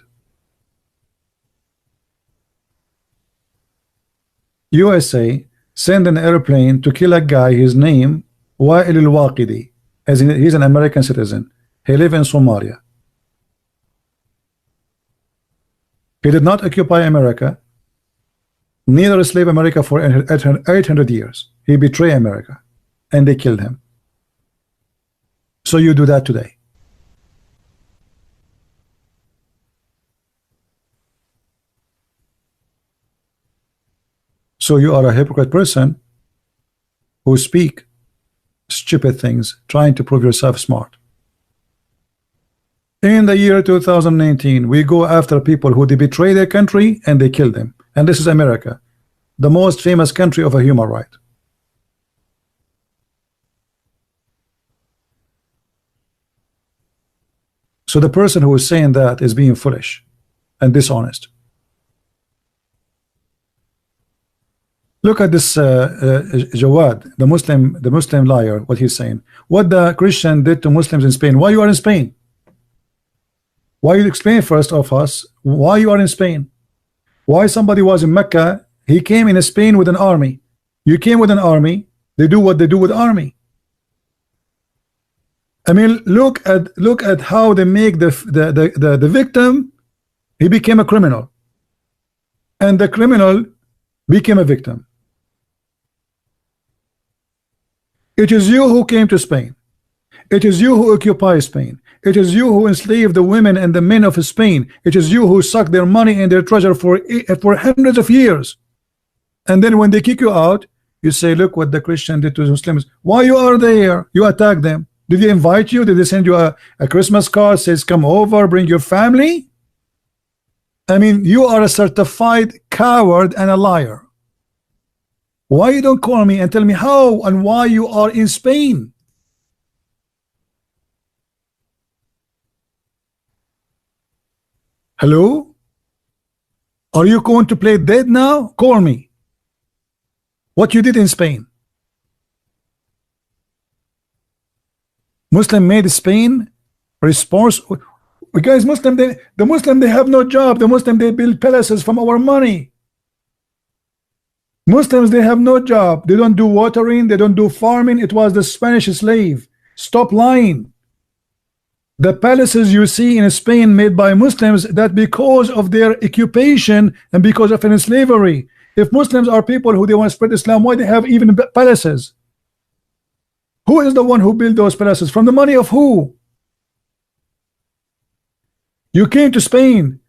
USA send an airplane to kill a guy, his name Wa'il al-Waqidi, as in he's an American citizen. He lives in Somalia. He did not occupy America, neither slave America for 800 years. He betrayed America, and they killed him. So you do that today. So you are a hypocrite person who speak stupid things, trying to prove yourself smart. In the year 2019, we go after people who they betray their country and they kill them. And this is America, the most famous country of a human right. So the person who is saying that is being foolish and dishonest. Look at this Jawad, the Muslim liar, what he's saying. What the Christian did to Muslims in Spain. Why you are in Spain? Why you explain first of us why you are in Spain? Why somebody was in Mecca? He came in Spain with an army. You came with an army. They do what they do with army. I mean, look at how they make the victim. He became a criminal, and the criminal became a victim. It is you who came to Spain. It is you who occupy Spain. It is you who enslaved the women and the men of Spain. It is you who sucked their money and their treasure for hundreds of years. And then when they kick you out, you say, look what the Christian did to the Muslims. Why you are there? You attack them. Did they invite you? Did they send you a Christmas card says come over, bring your family? I mean, you are a certified coward and a liar. Why you don't call me and tell me how and why you are in Spain? Hello? Are you going to play dead now? Call me. What you did in Spain? Muslim made Spain responsible. Guys, the Muslim they have no job. The Muslim they build palaces from our money. Muslims they have no job. They don't do watering. They don't do farming. It was the Spanish slave. Stop lying. The palaces you see in Spain made by Muslims, that because of their occupation and because of slavery. If Muslims are people who they want to spread Islam, why they have even palaces? Who is the one who built those palaces? From the money of who? You came to Spain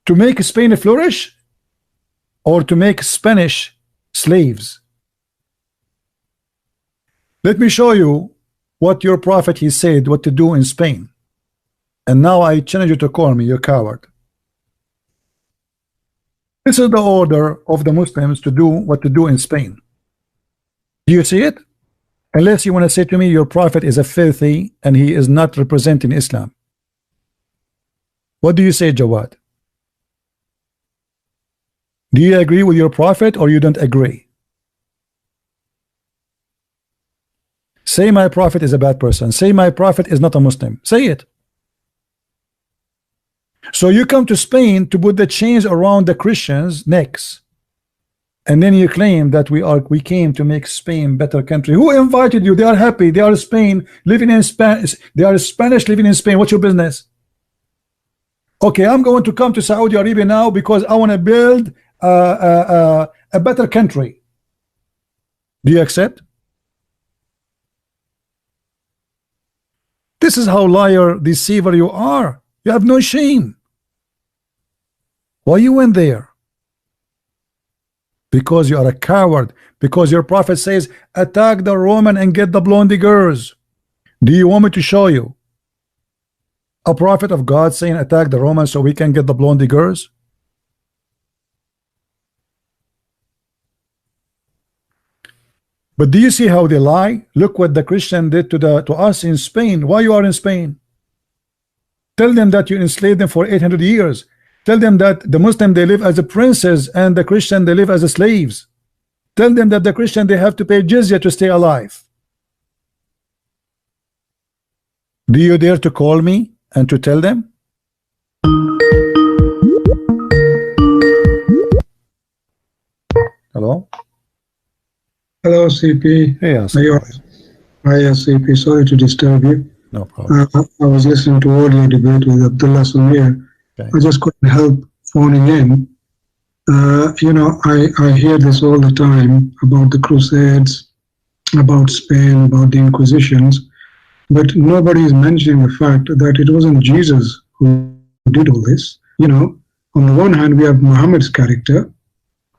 to make Spain flourish or to make Spanish slaves? Let me show you what your prophet he said what to do in Spain. And now I challenge you to call me, you coward. This is the order of the Muslims to do what to do in Spain. Do you see it? Unless you want to say to me your prophet is a filthy and he is not representing Islam. What do you say, Jawad? Do you agree with your prophet or you don't agree? Say my prophet is a bad person. Say my prophet is not a Muslim. Say it. So you come to Spain to put the chains around the Christians' necks, and then you claim that we came to make Spain better country. Who invited you? They are happy. They are Spain living in Spanish. They are Spanish living in Spain. What's your business? Okay, I'm going to come to Saudi Arabia now because I want to build a better country. Do you accept? This is how liar, deceiver you are. You have no shame. Why you went there? Because you are a coward. Because your prophet says attack the Roman and get the blonde girls. Do you want me to show you a prophet of God saying attack the Romans so we can get the blonde girls? But do you see how they lie? Look what the Christian did to us in Spain. Why you are in Spain? Tell them that you enslaved them for 800 years. Tell them that the Muslim they live as a princes and the Christian they live as slaves. Tell them that the Christian they have to pay jizya to stay alive. Do you dare to call me and to tell them? Hello? Hello, CP. Yes. Hi, CP. Sorry to disturb you. No problem. I was listening to audio debate with Abdullah Sumir. Okay. I just couldn't help phoning in. You know, I hear this all the time about the Crusades, about Spain, about the Inquisitions, but nobody is mentioning the fact that it wasn't Jesus who did all this. You know, on the one hand, we have Muhammad's character,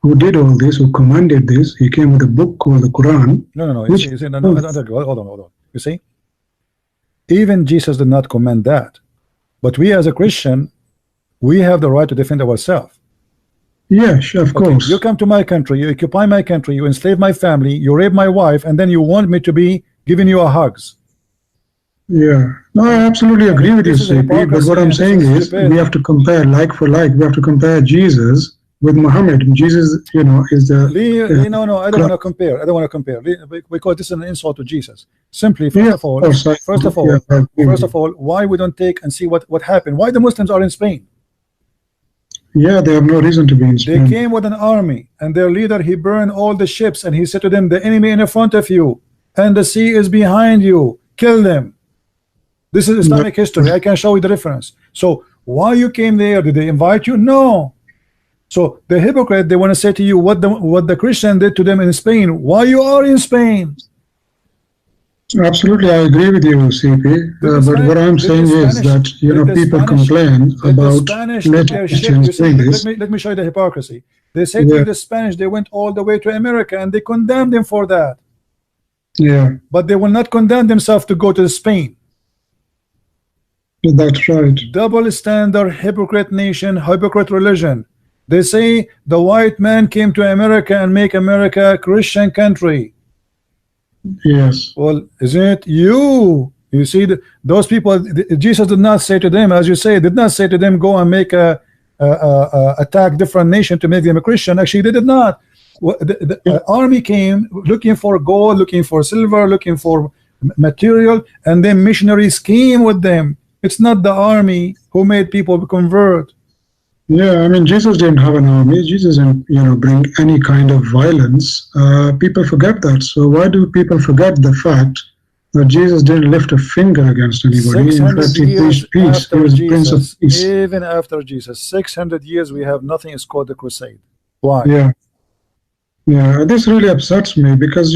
who did all this, who commanded this. He came with a book called the Quran. No. You see, no, hold on. You see, even Jesus did not command that. But we as a Christian, we have the right to defend ourselves. Yes, of course. You come to my country, you occupy my country, you enslave my family, you rape my wife, and then you want me to be giving you a hugs. Yeah. No, I absolutely agree with you, CP. But what I'm saying is we have to compare like for like. We have to compare Jesus with Muhammad. Jesus, is the no, I don't want to compare. I don't want to compare because this is an insult to Jesus. Simply, first of all, why we don't take and see what happened? Why the Muslims are in Spain? Yeah, they have no reason to be in Spain. They came with an army, and their leader, he burned all the ships, and he said to them, the enemy in front of you, and the sea is behind you. Kill them. This is Islamic history. I can show you the reference. So why you came there? Did they invite you? No. So the hypocrite, they want to say to you what the Christian did to them in Spain. Why you are in Spain? Absolutely, I agree with you, CP. But what I'm saying is that people complain about Christians doing this. Let me show you the hypocrisy. They say to the Spanish, they went all the way to America and they condemned them for that. Yeah. But they will not condemn themselves to go to Spain. That's right. Double standard, hypocrite nation, hypocrite religion. They say the white man came to America and make America a Christian country. Yes. Well, isn't it you? You see, those people, Jesus did not say to them, as you say, did not say to them, go and make attack different nation to make them a Christian. Actually, they did not. The army came looking for gold, looking for silver, looking for material, and then missionaries came with them. It's not the army who made people convert. Yeah, I mean, Jesus didn't have an army. Jesus didn't, bring any kind of violence. People forget that. So why do people forget the fact that Jesus didn't lift a finger against anybody? In fact, he preached peace. He was the Prince of Peace. Even after Jesus, 600 years, we have nothing. It's called the crusade. Why? Yeah. Yeah, this really upsets me because,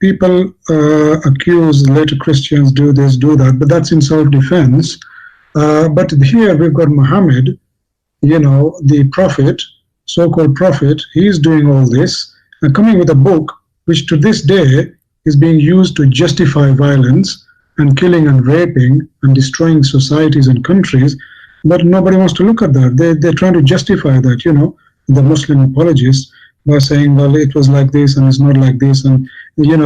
people accuse later Christians, do this, do that, but that's in self-defense. But here we've got Muhammad, the prophet, so-called prophet. He's doing all this and coming with a book which to this day is being used to justify violence and killing and raping and destroying societies and countries. But nobody wants to look at that. They're trying to justify that, the Muslim apologists, by saying, well, it was like this and it's not like this, and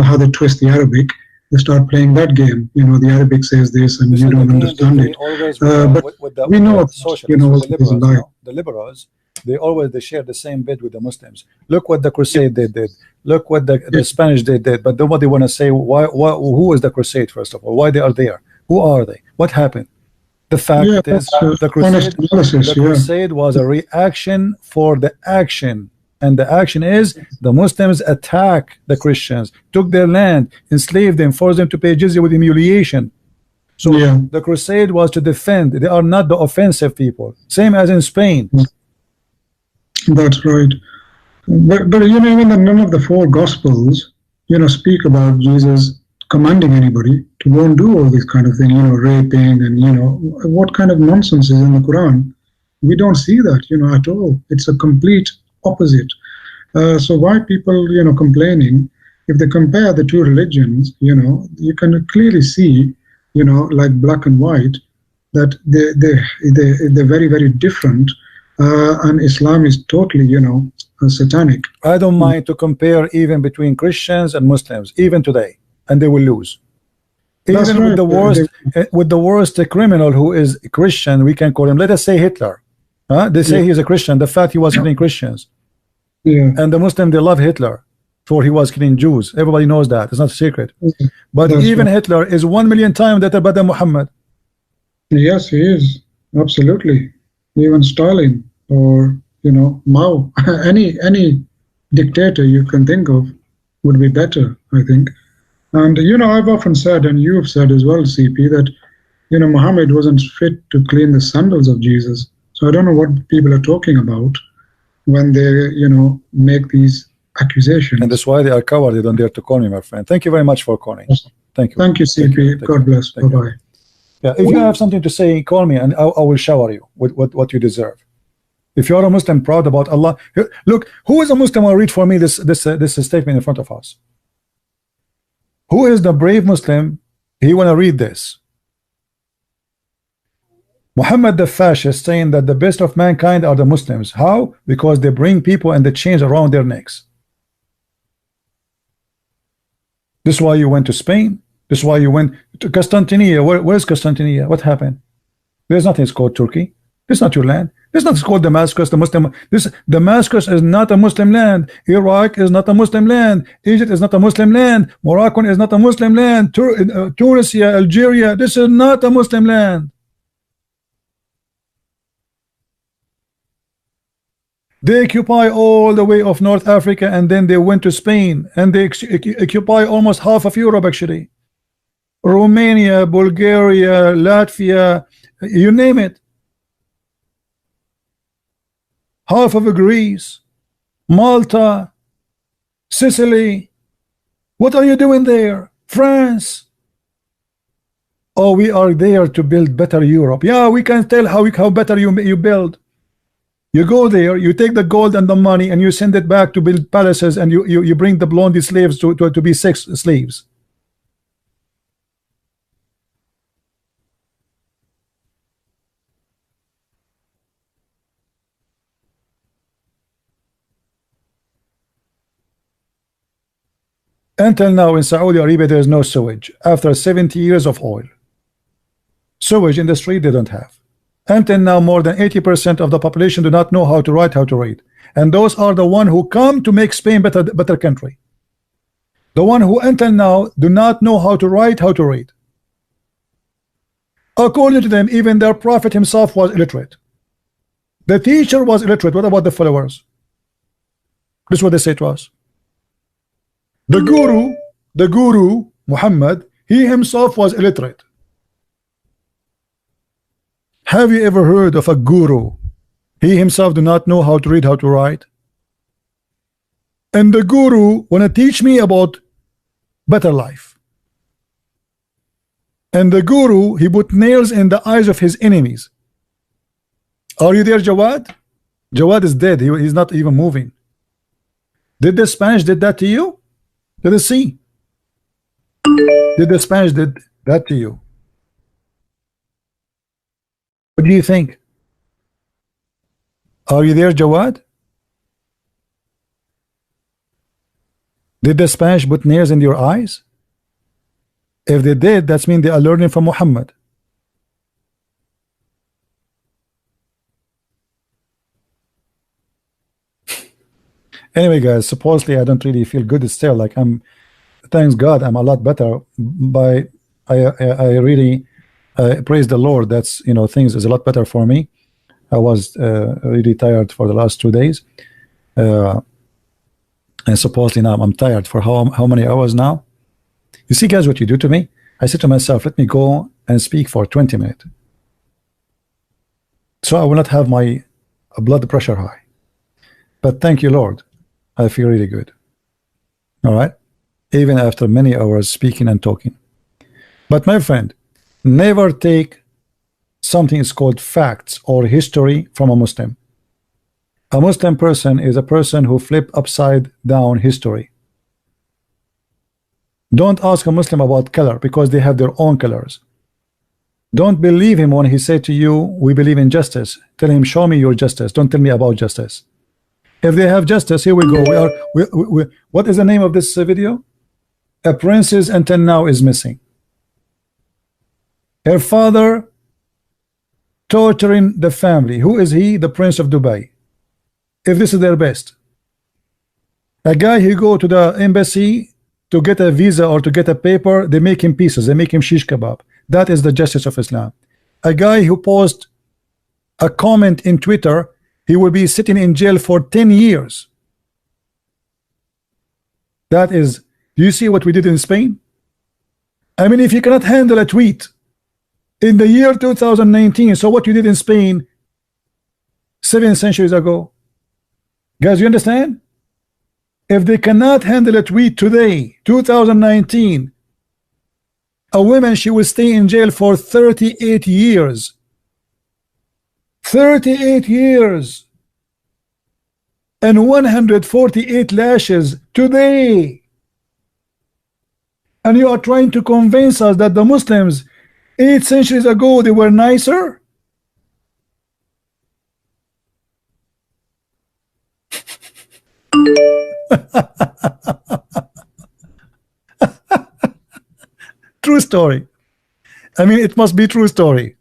how they twist the Arabic. They start playing that game. The Arabic says this and you don't understand it. But we know the liberals, they share the same bed with the Muslims. Look what the crusade they did. Look what the Spanish they did. But nobody want to say who is the crusade, first of all, why they are there, who are they, what happened. The fact is the crusade was a reaction for the action. And the action is the Muslims attack the Christians, took their land, enslaved them, forced them to pay jizya with humiliation. So the crusade was to defend. They are not the offensive people. Same as in Spain. That's right. But even none of the four Gospels, speak about Jesus commanding anybody to go and do all this kind of thing, raping and, what kind of nonsense is in the Quran? We don't see that, at all. It's a complete opposite. So why people complaining? If they compare the two religions, you can clearly see, like black and white, that they're very, very different, and Islam is totally satanic. I don't mind to compare even between Christians and Muslims even today, and they will lose. Even with the worst criminal who is Christian, we can call him, let us say Hitler. They say he's a Christian. The fact he was killing Christians. And the Muslim, they love Hitler for he was killing Jews. Everybody knows that. It's not a secret. But even Hitler is 1 million times better than Muhammad. Yes, he is. Absolutely. Even Stalin or Mao, any dictator you can think of would be better, I think. And I've often said, and you've said as well, CP, that Muhammad wasn't fit to clean the sandals of Jesus. So I don't know what people are talking about when they, make these accusations. And that's why they are covered. They don't dare to call me, my friend. Thank you very much for calling. Thank you. Thank you, CP. God bless. Bye-bye. Yeah, if you have something to say, call me and I will shower you with what you deserve. If you're a Muslim proud about Allah, look, who is a Muslim will read for me this statement in front of us? Who is the brave Muslim? He want to read this. Muhammad the fascist saying that the best of mankind are the Muslims. How? Because they bring people and the chains around their necks. This is why you went to Spain. This is why you went to Constantinople. Where's Constantinople? What happened? There's nothing called Turkey. It's not your land. It's not called Damascus, the Muslim. Damascus is not a Muslim land. Iraq is not a Muslim land. Egypt is not a Muslim land. Morocco is not a Muslim land. Tunisia, Algeria, this is not a Muslim land. They occupy all the way of North Africa, and then they went to Spain, and they occupy almost half of Europe, actually. Romania, Bulgaria, Latvia, you name it. Half of Greece, Malta, Sicily. What are you doing there? France. Oh, we are there to build better Europe. Yeah, we can tell how better you build. You go there, you take the gold and the money, and you send it back to build palaces, and you bring the blondie slaves to be sex slaves. Until now in Saudi Arabia there is no sewage after 70 years of oil. Sewage in the street they don't have. Until now more than 80% of the population do not know how to write, how to read, and those are the one who come to make Spain better country. The one who until now do not know how to write, how to read. According to them, even their prophet himself was illiterate. The teacher was illiterate. What about the followers? This is what they say to us. The guru, Muhammad, he himself was illiterate. Have you ever heard of a guru? He himself do not know how to read, how to write. And the guru want to teach me about better life. And the guru, he put nails in the eyes of his enemies. Are you there, Jawad? Jawad is dead. He's not even moving. Did the Spanish did that to you? Let us see. Did the Spanish did that to you? What do you think? Are you there, Jawad? Did the Spanish put nails in your eyes? If they did, that means they are learning from Muhammad. Anyway, guys, supposedly I don't really feel good still. Like thanks God, I'm a lot better. I really praise the Lord. That's, you know, things is a lot better for me. I was really tired for the last 2 days, and supposedly now I'm tired for how many hours now? You see, guys, what you do to me? I said to myself, let me go and speak for 20 minutes, so I will not have my blood pressure high. But thank you, Lord, I feel really good. All right, even after many hours speaking and talking. But my friend, never take something is called facts or history from a Muslim. A Muslim person is a person who flip upside down history. Don't ask a Muslim about color because they have their own colors. Don't believe him when he said to you, we believe in justice. Tell him, show me your justice. Don't tell me about justice. If they have justice, here we go. What is the name of this video? A princess until now is missing. Her father torturing the family. Who is he? The Prince of Dubai. If this is their best. A guy who go to the embassy to get a visa or to get a paper, they make him pieces. They make him shish kebab. That is the justice of Islam. A guy who posts a comment in Twitter, he will be sitting in jail for 10 years. That is, do you see what we did in Spain? I mean, if you cannot handle a tweet in the year 2019, so what you did in Spain 7 centuries ago, guys, you understand? If they cannot handle a tweet today, 2019, a woman, she will stay in jail for 38 years. 38 years and 148 lashes today. And you are trying to convince us that the Muslims 8 centuries ago they were nicer? True story. I mean, it must be true story.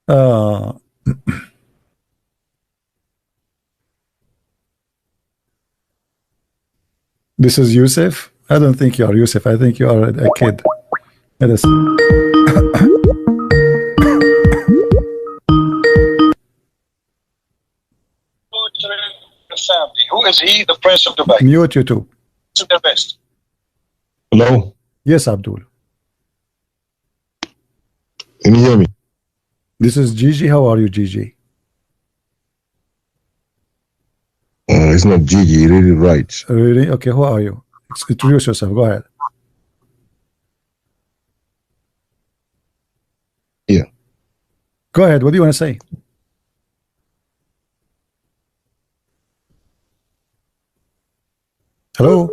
Uh, this is Yusuf. I don't think you are Yusuf. I think you are a kid. Let us. Who is he, the Prince of Dubai? Mute YouTube. The best. Hello, Yes, Abdul. can you hear me? This is Gigi. How are you, Gigi? It's not Gigi, you read it right. Really? Okay. Who are you? Introduce yourself. Go ahead. Yeah. Go ahead. What do you want to say? Hello?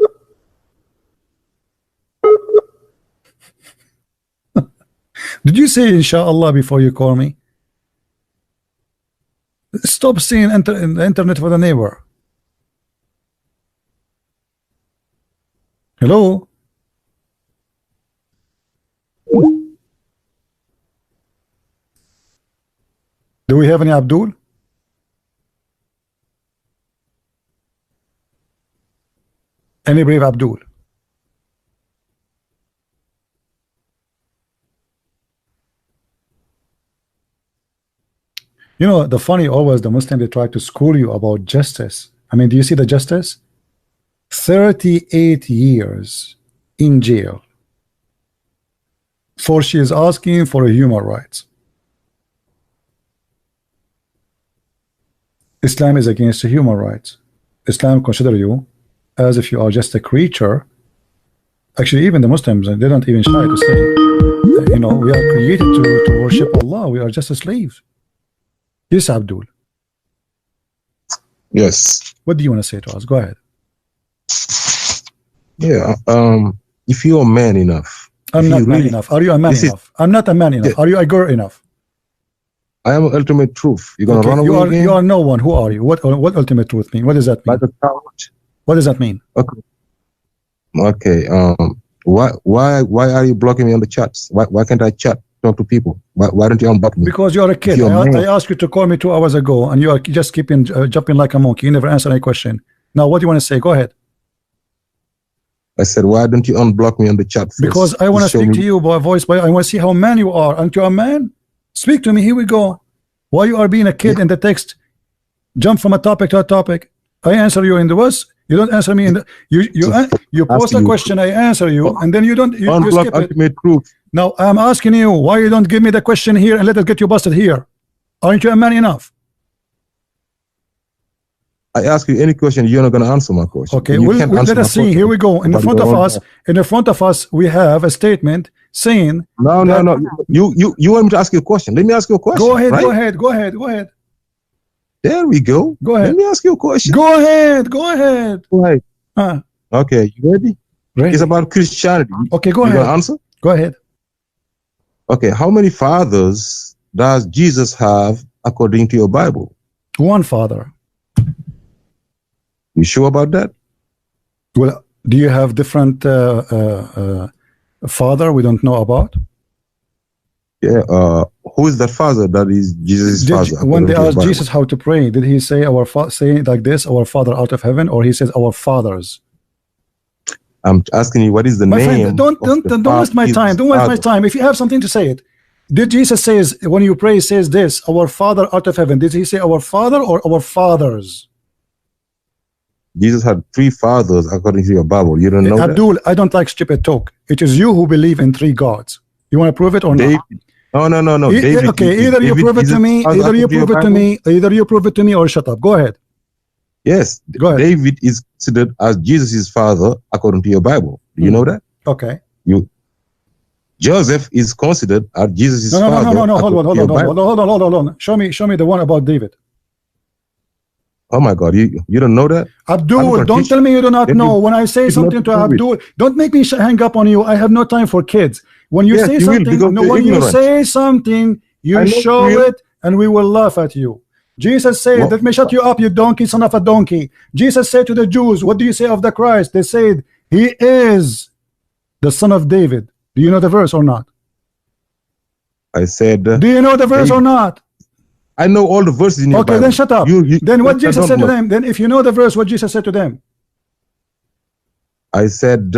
Did you say inshallah before you call me? Stop seeing the internet for the neighbor. Hello? Do we have any Abdul? Any brave Abdul? You know, the funny always the Muslim, they try to school you about justice. I mean, do you see the justice? 38 years in jail for she is asking for human rights. Islam is against human rights. Islam consider you as if you are just a creature. Actually, even the Muslims, they don't even shy to say, you know, we are created to worship Allah. We are just a slave. Yes, Abdul. Yes. What do you want to say to us? Go ahead. Yeah. If you're man enough, I'm if not you man really- enough. Are you a man This is- enough? I'm not a man enough. Yeah. Are you a girl enough? I am ultimate truth. You're gonna Okay, run away you are again? you are no one. Who are you? What ultimate truth mean? What does that mean? Like a coward. What does that mean? Okay. Okay. Why are you blocking me on the chats? Why can't I chat? Talk to people. Why don't you unblock me? Because you are a kid. You're a man. I asked you to call me 2 hours ago, and you are just keeping jumping like a monkey. You never answer any question. Now, what do you want to say? Go ahead. I said, why don't you unblock me on the chat first? Because I want to show speak me- to you by voice. I want to see how man you are. Aren't you a man? Speak to me. Here we go. Why you are being a kid in the text? Jump from a topic to a topic. I answer you in the words. You don't answer me in the. You post a you. question. I answer you, and then you don't. You Unblock skip it. ultimate truth. Now I'm asking you why you don't give me the question here and let us get you busted here. Aren't you a man enough? I ask you any question, you're not gonna answer my question. Okay, You we'll, can't let answer us my see. Here we go. In the about front your of own us, God. in the front of us, we have a statement saying, No. You want me to ask you a question? Let me ask you a question. "Go ahead, right? go ahead, go ahead, go ahead, There we go. Go ahead. Let me ask you a question. go ahead, go ahead." Go ahead. Huh. Okay, you ready? Ready? It's about Christianity. Okay, go You ahead. gonna answer? Go ahead. Okay, how many fathers does Jesus have according to your Bible? One father. You sure about that? Well, do you have different father we don't know about? Yeah. Who is that father that is Jesus' father? When according they to your asked Bible? Jesus how to pray, did he say say it like this, our Father out of heaven, or he says our fathers? I'm asking you, what is the My name? friend, don't waste my time. Don't waste my time. If you have something to say it, did Jesus says when you pray says this, our Father out of heaven? Did he say our Father or our fathers? Jesus had 3 fathers according to your Bible. You don't know that? Abdul, I don't like stupid talk. It is you who believe in 3 gods. You want to prove it or David. not? No. David. Okay, either you prove it to me, either you prove it to me, either you prove it to me, or shut up. Go ahead. Yes. Go ahead. David is considered as Jesus' father according to your Bible. Do you know that? Okay. Joseph is considered as Jesus' No. father. Hold according to your Bible. on. Show me the one about David. Oh my God, you don't know that? Abdul, don't tell me you do not Let me- know. When I say let me something to prove it. Abdul, don't make me hang up on you. I have no time for kids. When you Yes, say you will, something, because no, you're when you ignorant. say something, I you know show you will. it, and we will laugh at you. Jesus said, Well- "Let me shut you up, you donkey, son of a donkey." Jesus said to the Jews, "What do you say of the Christ?" They said, "He is the son of David." Do you know the verse or not? I said, Do you know the verse or not? I know all the verses in your Okay, Bible. then shut up. Then what Jesus don't said to look. them? Then if you know the verse, what Jesus said to them? I said,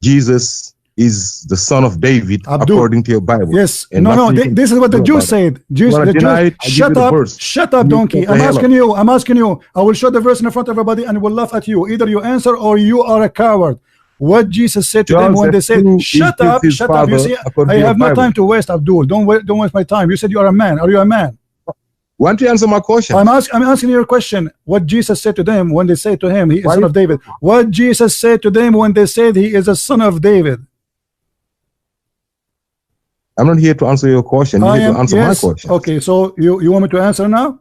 Jesus is the son of David, Abdul. according to your Bible. Yes. And No, nothing no. you can This is what the do Jews about it. said. Jews, You wanna the deny Jews. it? I'll give you Shut the up. verse. Shut up, You donkey. shut the I'm hell asking up. you. I'm asking you. I will show the verse in front of everybody and will laugh at you. Either you answer or you are a coward. What Jesus said to them when they said, "Shut up, his shut up." You father, see, according I to your have no Bible. time to waste, Abdul. Don't waste my time. You said you are a man. Are you a man? Why don't you answer my question? I'm asking you a question. What Jesus said to them when they say to him, he is son of David. What Jesus said to them when they said he is a son of David. I'm not here to answer your question. You're here to answer my question. Okay, so you want me to answer now?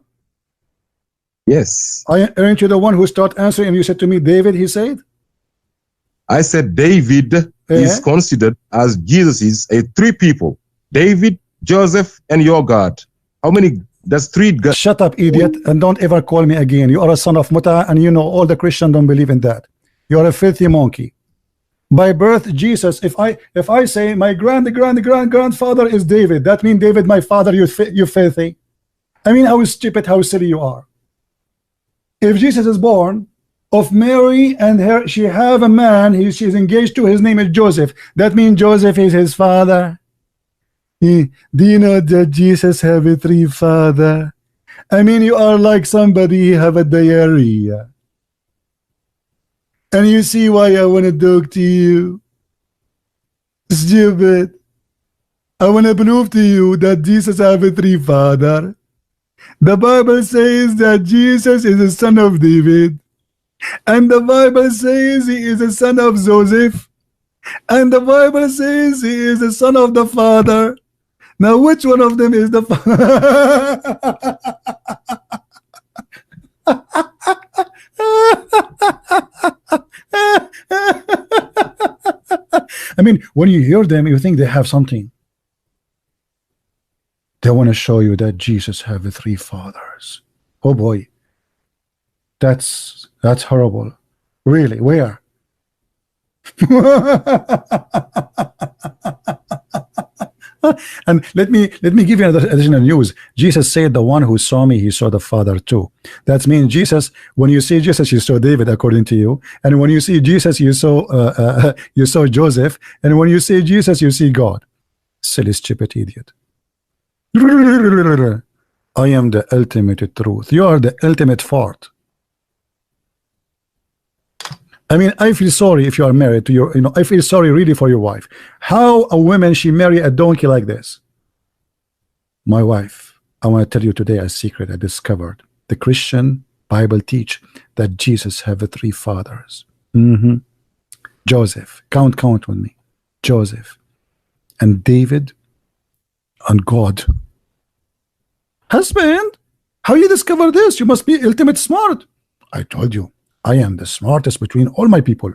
Yes. Aren't you the one who started answering and you said to me, David, he said? I said David is considered as Jesus is three people. David, Joseph, and your God. How many? That's three gods. Shut up, idiot, and don't ever call me again. You are a son of Muta, and you know all the Christians don't believe in that. You are a filthy monkey. By birth, Jesus, if I say my grandfather is David, that means David, my father, you filthy. I mean, how stupid, how silly you are. If Jesus is born of Mary and she have a man, she's engaged to, his name is Joseph. That means Joseph is his father. Do you know that Jesus have a three father? I mean, you are like somebody have a diarrhea. And you see why I want to talk to you. Stupid. I want to prove to you that Jesus have a three father. The Bible says that Jesus is the son of David. And the Bible says he is the son of Joseph. And the Bible says he is the son of the Father. Now, which one of them is the Father? I mean, when you hear them, you think they have something. They want to show you that Jesus have three fathers. Oh boy. That's horrible. Really, where? And let me give you another additional news. Jesus said, the one who saw me, he saw the Father too. That means Jesus, when you see Jesus, you saw David, according to you. And when you see Jesus, you saw Joseph. And when you see Jesus, you see God. Silly, stupid idiot. I am the ultimate truth. You are the ultimate fart. I mean, I feel sorry if you are married to your, I feel sorry really for your wife. How a woman, she marry a donkey like this? My wife, I want to tell you today a secret I discovered. The Christian Bible teach that Jesus have three fathers. Joseph, count with me. Joseph and David and God. Husband, how you discover this? You must be ultimate smart. I told you, I am the smartest between all my people.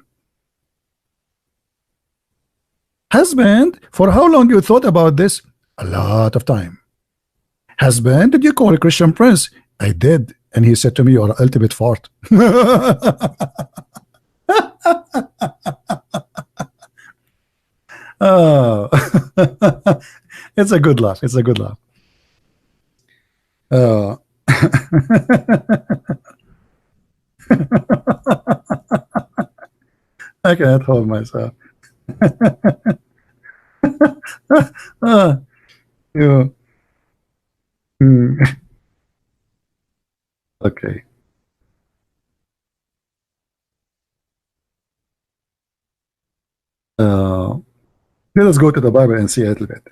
Husband, for how long you thought about this? A lot of time. Husband, did you call a Christian Prince? I did. And he said to me, you're an ultimate fart. Oh. It's a good laugh. It's a good laugh. I can't hold myself. Yeah. Okay. Let us go to the Bible and see a little bit.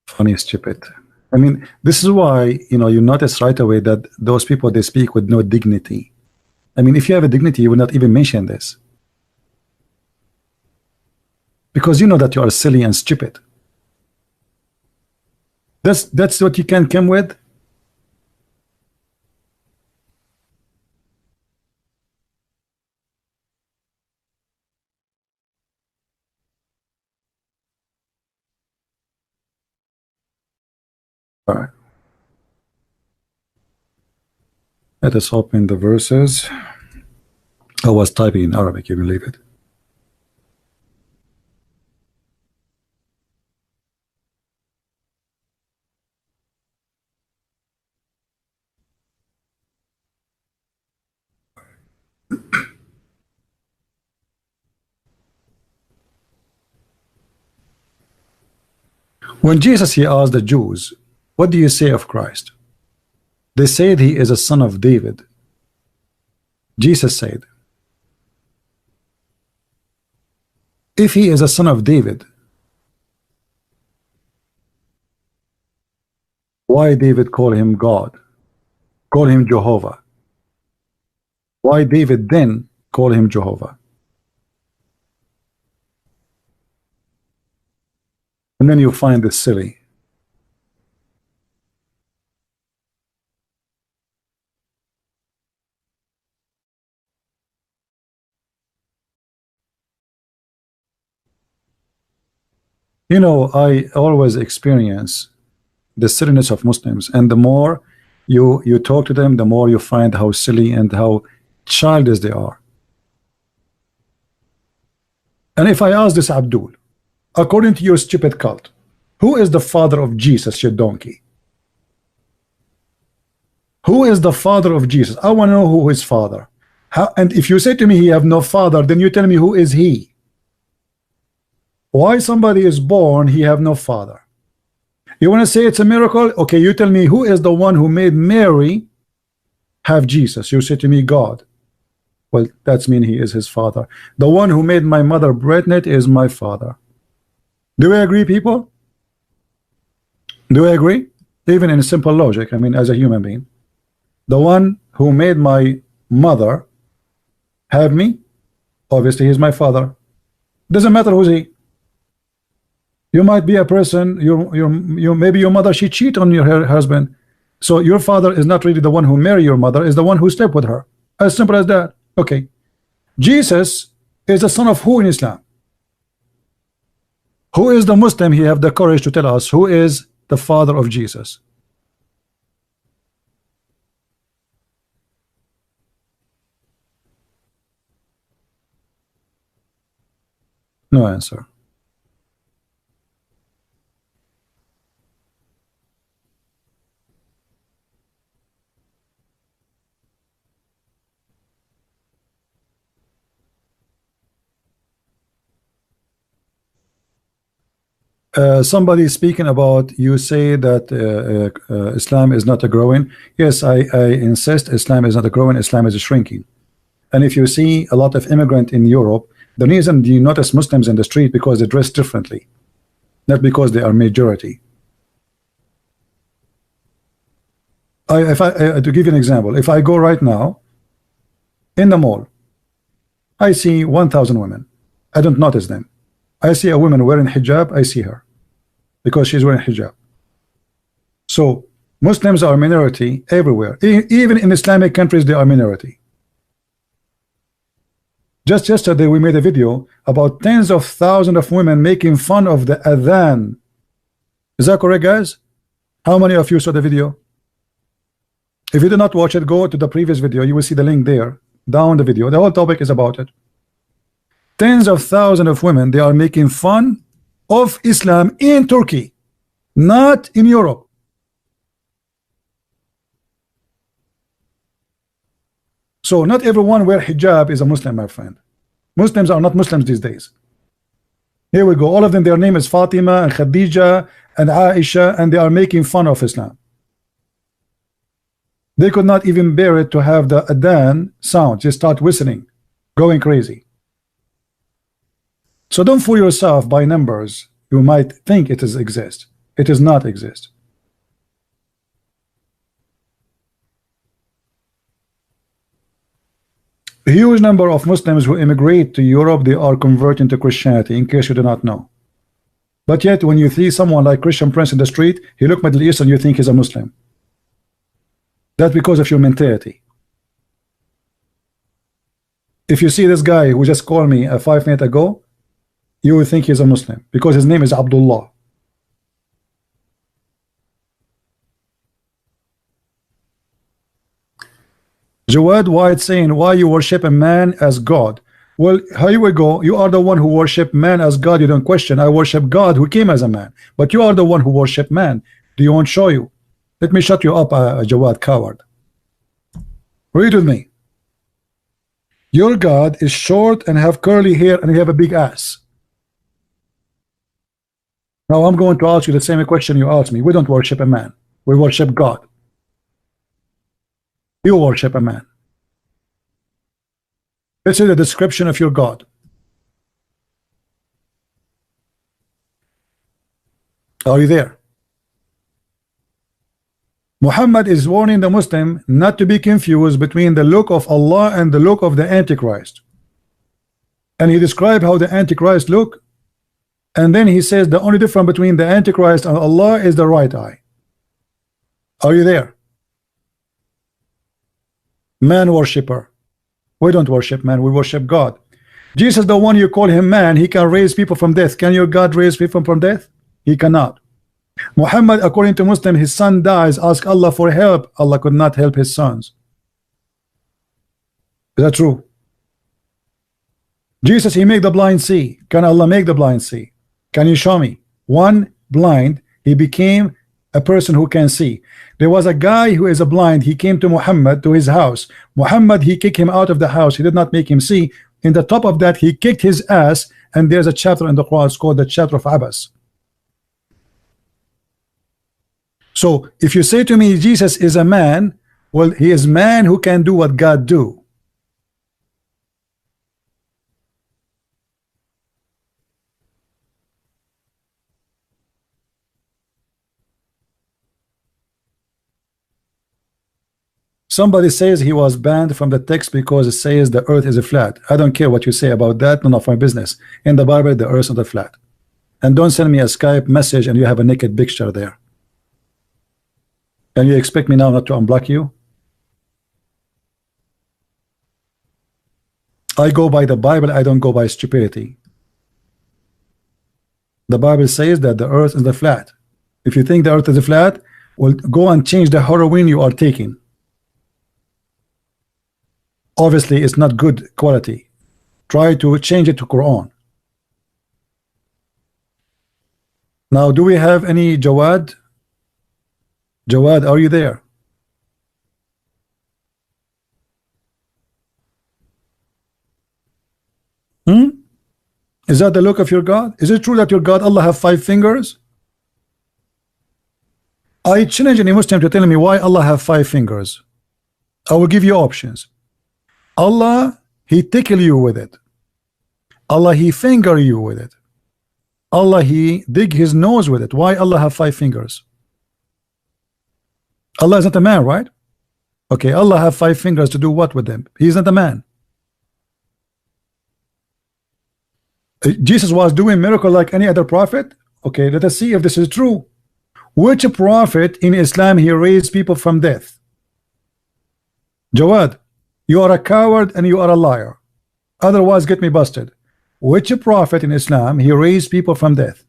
Funny, stupid. I mean, this is why, you notice right away that those people, they speak with no dignity. I mean, if you have a dignity, you will not even mention this. Because you know that you are silly and stupid. That's what you can come with. All right. Let us open the verses. I was typing in Arabic, you believe it. When Jesus, he asked the Jews, what do you say of Christ? They said he is a son of David. Jesus said, if he is a son of David, why David call him God? Call him Jehovah. Why David then call him Jehovah? And then you find this silly. You know, I always experience the silliness of Muslims, and the more you talk to them, the more you find how silly and how childish they are. And if I ask this, Abdul, according to your stupid cult, who is the father of Jesus, you donkey? Who is the father of Jesus? I want to know who his father. How, and if you say to me he have no father, then you tell me who is he? Why somebody is born, he have no father? You want to say it's a miracle? Okay, you tell me who is the one who made Mary have Jesus? You say to me God. Well, that's mean he is his father. The one who made my mother pregnant is my father. Do we agree, people? Do we agree? Even in simple logic, I mean, as a human being, the one who made my mother have me, obviously he's my father. Doesn't matter who's he. You might be a person, maybe your mother, she cheat on her husband. So your father is not really the one who married your mother, is the one who slept with her. As simple as that. Okay. Jesus is the son of who in Islam? Who is the Muslim? He have the courage to tell us who is the father of Jesus. No answer. Somebody speaking about, you say that Islam is not a growing. Yes, I insist Islam is not a growing, Islam is a shrinking. And if you see a lot of immigrant in Europe, the reason you notice Muslims in the street because they dress differently, not because they are majority. To give you an example, if I go right now in the mall, I see 1,000 women. I don't notice them. I see a woman wearing hijab, I see her because she's wearing hijab. So Muslims are minority everywhere. Even in Islamic countries, they are minority. Just yesterday, we made a video about tens of thousands of women making fun of the adhan. Is that correct, guys? How many of you saw the video? If you did not watch it, go to the previous video. You will see the link there, down the video. The whole topic is about it. Tens of thousands of women, they are making fun of Islam in Turkey, not in Europe. So not everyone wear hijab is a Muslim, my friend. Muslims are not Muslims these days. Here we go. All of them, their name is Fatima and Khadija and Aisha, and they are making fun of Islam. They could not even bear it to have the adhan sound. Just start whistling, going crazy. So don't fool yourself by numbers. You might think it is exist. It does not exist. A huge number of Muslims who immigrate to Europe, they are converting to Christianity, in case you do not know. But yet when you see someone like Christian Prince in the street, he look Middle Eastern, you think he's a Muslim. That's because of your mentality. If you see this guy who just called me 5 minutes ago, you will think he's a Muslim because his name is Abdullah. Jawad White saying, why you worship a man as God? Well, here we go. You are the one who worship man as God. You don't question. I worship God who came as a man. But you are the one who worship man. Do you want to show you? Let me shut you up, Jawad coward. Read with me. Your God is short and have curly hair and you have a big ass. Now I'm going to ask you the same question you asked me. We don't worship a man. We worship God. You worship a man. This is the description of your God. Are you there? Muhammad is warning the Muslim not to be confused between the look of Allah and the look of the Antichrist. And he described how the Antichrist look, and then he says the only difference between the Antichrist and Allah is the right eye. Are you there? Man worshipper. We don't worship man, we worship God. Jesus, the one you call him man, he can raise people from death. Can your God raise people from death? He cannot. Muhammad, according to Muslim, his son dies, ask Allah for help. Allah could not help his sons. Is that true? Jesus, he make the blind see. Can Allah make the blind see? Can you show me? One blind, he became a person who can see. There was a guy who is a blind. He came to Muhammad to his house. Muhammad, he kicked him out of the house. He did not make him see. In the top of that, he kicked his ass, and there's a chapter in the Quran. It's called the chapter of Abbas. So if you say to me Jesus is a man, well, he is man who can do what God do. Somebody says he was banned from the text because it says the earth is a flat. I don't care what you say about that, none of my business. In the Bible, the earth is not flat. And don't send me a Skype message and you have a naked picture there. And you expect me now not to unblock you? I go by the Bible, I don't go by stupidity. The Bible says that the earth is the flat. If you think the earth is flat, well, go and change the heroin you are taking. Obviously, it's not good quality. Try to change it to Quran. Now, do we have any Jawad? Jawad, are you there? Is that the look of your God? Is it true that your God Allah have 5 fingers? I challenge any Muslim to tell me why Allah have 5 fingers. I will give you options. Allah, he tickle you with it. Allah, he finger you with it. Allah, he dig his nose with it. Why Allah have 5 fingers? Allah is not a man, right? Okay, Allah have 5 fingers to do what with them? He's not a man. Jesus was doing miracle like any other prophet. Okay, let us see if this is true. Which prophet in Islam he raised people from death? Jawad, you are a coward and you are a liar. Otherwise, get me busted. Which prophet in Islam he raised people from death?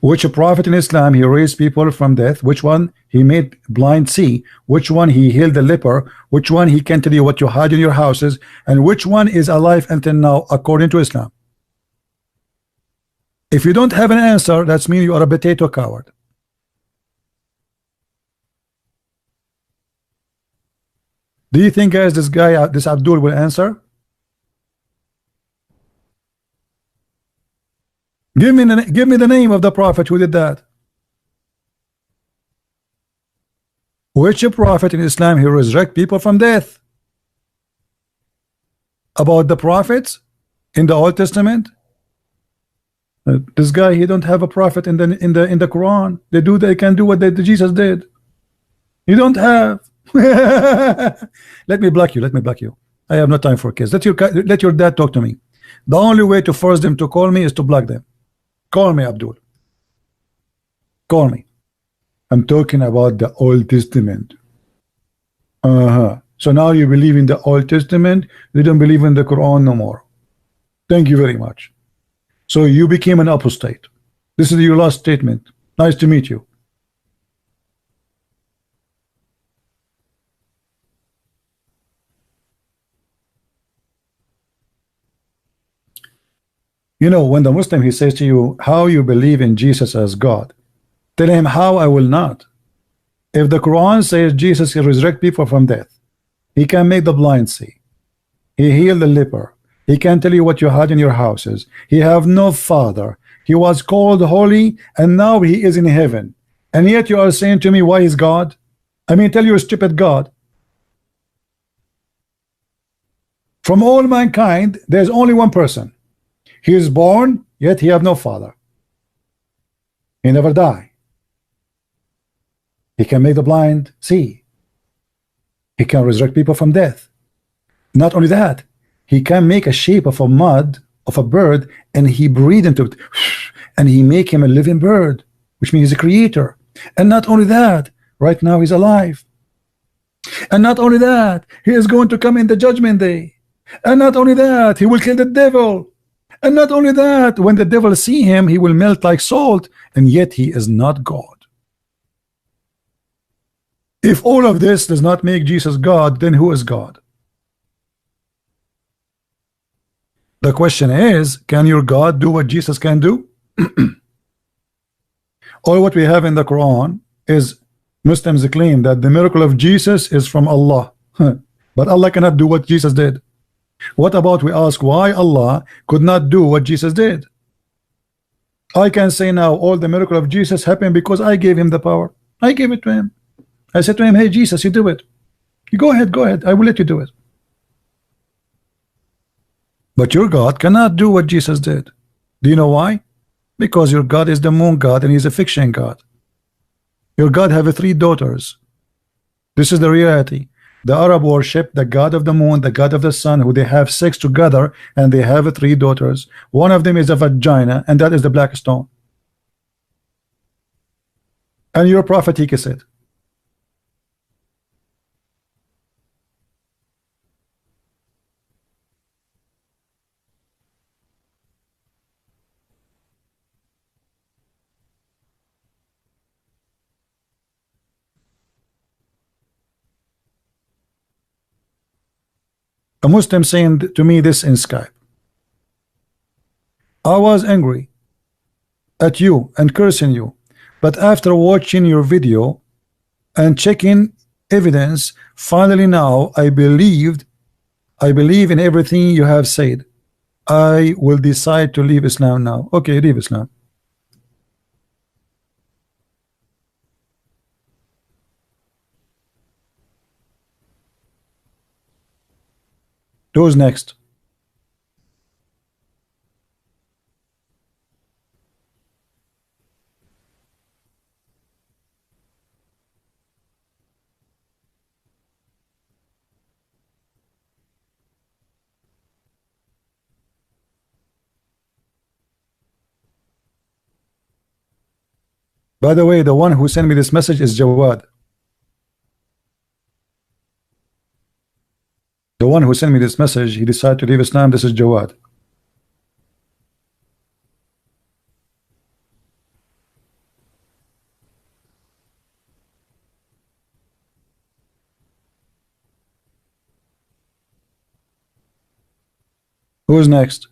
Which prophet in Islam he raised people from death? Which one he made blind see? Which one he healed the leper? Which one he can tell you what you hide in your houses? And which one is alive until now according to Islam? If you don't have an answer, that's mean you are a potato coward. Do you think, guys, this guy, this Abdul will answer? Give me the name of the prophet who did that. Which prophet in Islam he resurrect people from death? About the prophets in the Old Testament? This guy, he don't have a prophet in the Quran. They can do what Jesus did. You don't have. Let me block you. Let me block you. I have no time for kids. Let your dad talk to me. The only way to force them to call me is to block them. Call me, Abdul. Call me. I'm talking about the Old Testament. So now you believe in the Old Testament. You don't believe in the Quran no more. Thank you very much. So you became an apostate. This is your last statement. Nice to meet you. You know, when the Muslim, he says to you, how you believe in Jesus as God, tell him, how I will not. If the Quran says Jesus can resurrect people from death, he can make the blind see, he healed the leper, he can tell you what you had in your houses, he have no father, he was called holy, and now he is in heaven, and yet you are saying to me, why is God? I mean, tell you a stupid God. From all mankind, there's only one person. He is born, yet he have no father. He never die. He can make the blind see. He can resurrect people from death. Not only that, he can make a shape of a mud of a bird, and he breathe into it, and he make him a living bird, which means he's a creator. And not only that, right now he's alive. And not only that, he is going to come in the judgment day. And not only that, he will kill the devil. And not only that, when the devil see him, he will melt like salt, and yet he is not God. If all of this does not make Jesus God, then who is God? The question is, can your God do what Jesus can do? All what we have in the Quran is Muslims claim that the miracle of Jesus is from Allah. But Allah cannot do what Jesus did. What about we ask why Allah could not do what Jesus did? I can say now all the miracle of Jesus happened because I gave him the power. I gave it to him. I said to him, hey Jesus, you do it. You go ahead, I will let you do it. But your God cannot do what Jesus did. Do you know why? Because your God is the moon God and he's a fiction God. Your God have 3 daughters. This is the reality. The Arab worship the God of the moon, the God of the sun, who they have sex together, and they have 3 daughters. One of them is a vagina, and that is the black stone. And your prophet, he kissed it. A Muslim saying to me this in Skype. I was angry at you and cursing you, but after watching your video and checking evidence, finally now I believe in everything you have said. I will decide to leave Islam now. Okay, leave Islam. Who's next? By the way, the one who sent me this message is Jawad. The one who sent me this message, he decided to leave Islam. This is Jawad. Who's next?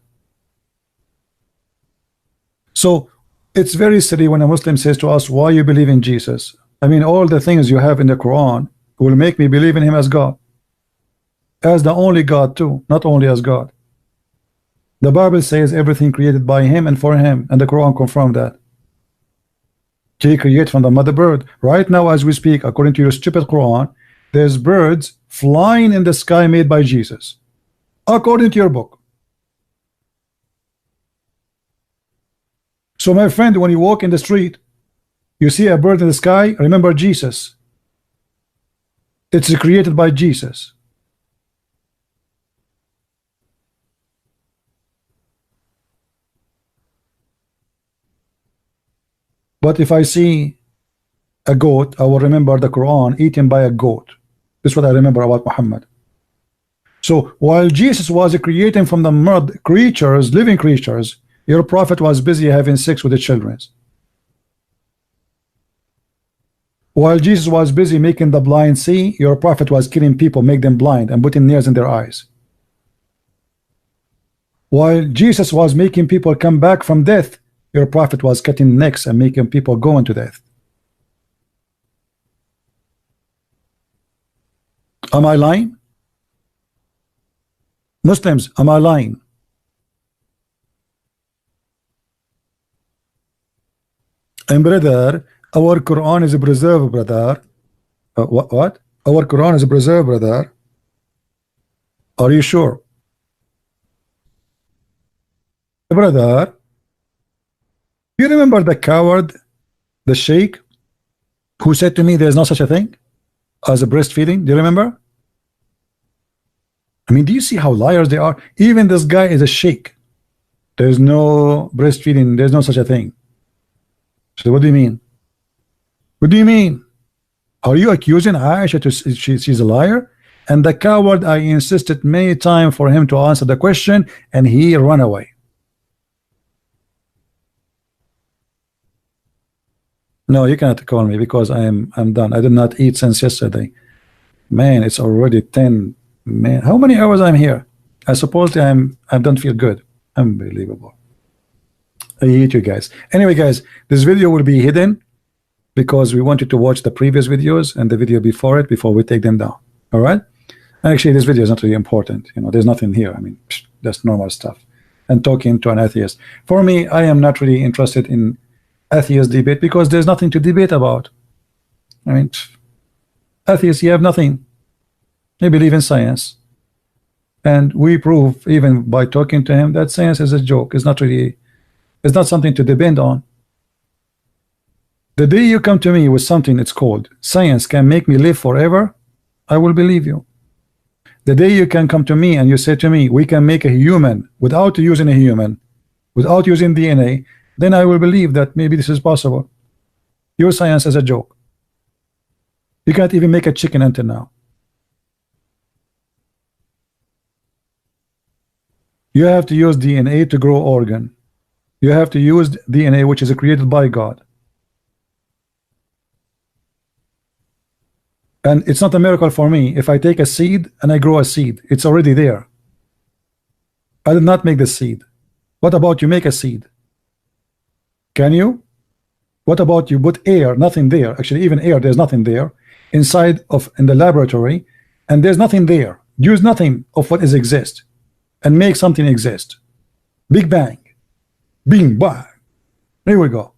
So it's very silly when a Muslim says to us, why you believe in Jesus? I mean, all the things you have in the Quran will make me believe in him as God, as the only God too, not only as God. The Bible says everything created by him and for him, and the Quran confirmed that. He created from the mother bird. Right now as we speak, according to your stupid Quran, there's birds flying in the sky made by Jesus, according to your book. So my friend, when you walk in the street, you see a bird in the sky, remember Jesus. It's created by Jesus. But if I see a goat, I will remember the Quran eaten by a goat. This is what I remember about Muhammad. So while Jesus was creating from the mud creatures, living creatures, your prophet was busy having sex with the children. While Jesus was busy making the blind see, your prophet was killing people, make them blind, and putting nails in their eyes. While Jesus was making people come back from death, your prophet was cutting necks and making people go into death. Am I lying? Muslims, am I lying? And brother, our Quran is preserved, brother. What? Our Quran is preserved, brother. Are you sure? Brother, you remember the coward, the sheikh, who said to me there's no such a thing as a breastfeeding? Do you remember? I mean, do you see how liars they are? Even this guy is a sheikh. There's no breastfeeding, there's no such a thing. So what do you mean? What do you mean? Are you accusing Aisha to she's a liar? And the coward, I insisted many times for him to answer the question, and he ran away. No, you cannot call me because I'm done. I did not eat since yesterday. Man, it's already 10. Man, how many hours I'm here? I suppose I don't feel good. Unbelievable. I hate you guys. Anyway, guys, this video will be hidden because we wanted to watch the previous videos and the video before it before we take them down. All right? And actually, this video is not really important. You know, there's nothing here. I mean, that's normal stuff. And talking to an atheist. For me, I am not really interested in atheist debate because there's nothing to debate about. I mean, atheists, you have nothing. They believe in science. And we prove, even by talking to him, that science is a joke. It's not really, it's not something to depend on. The day you come to me with something it's called science can make me live forever, I will believe you. The day you can come to me and you say to me, we can make a human without using a human, without using DNA, then I will believe that maybe this is possible. Your science is a joke. You can't even make a chicken until now. You have to use DNA to grow organ. You have to use DNA which is created by God. And it's not a miracle for me if I take a seed and I grow a seed. It's already there. I did not make the seed. What about you make a seed? Can you? What about you put air, nothing there. Actually, even air, there's nothing there. Inside of in the laboratory, and there's nothing there. Use nothing of what is exist and make something exist. Big bang. Bing bang. There we go.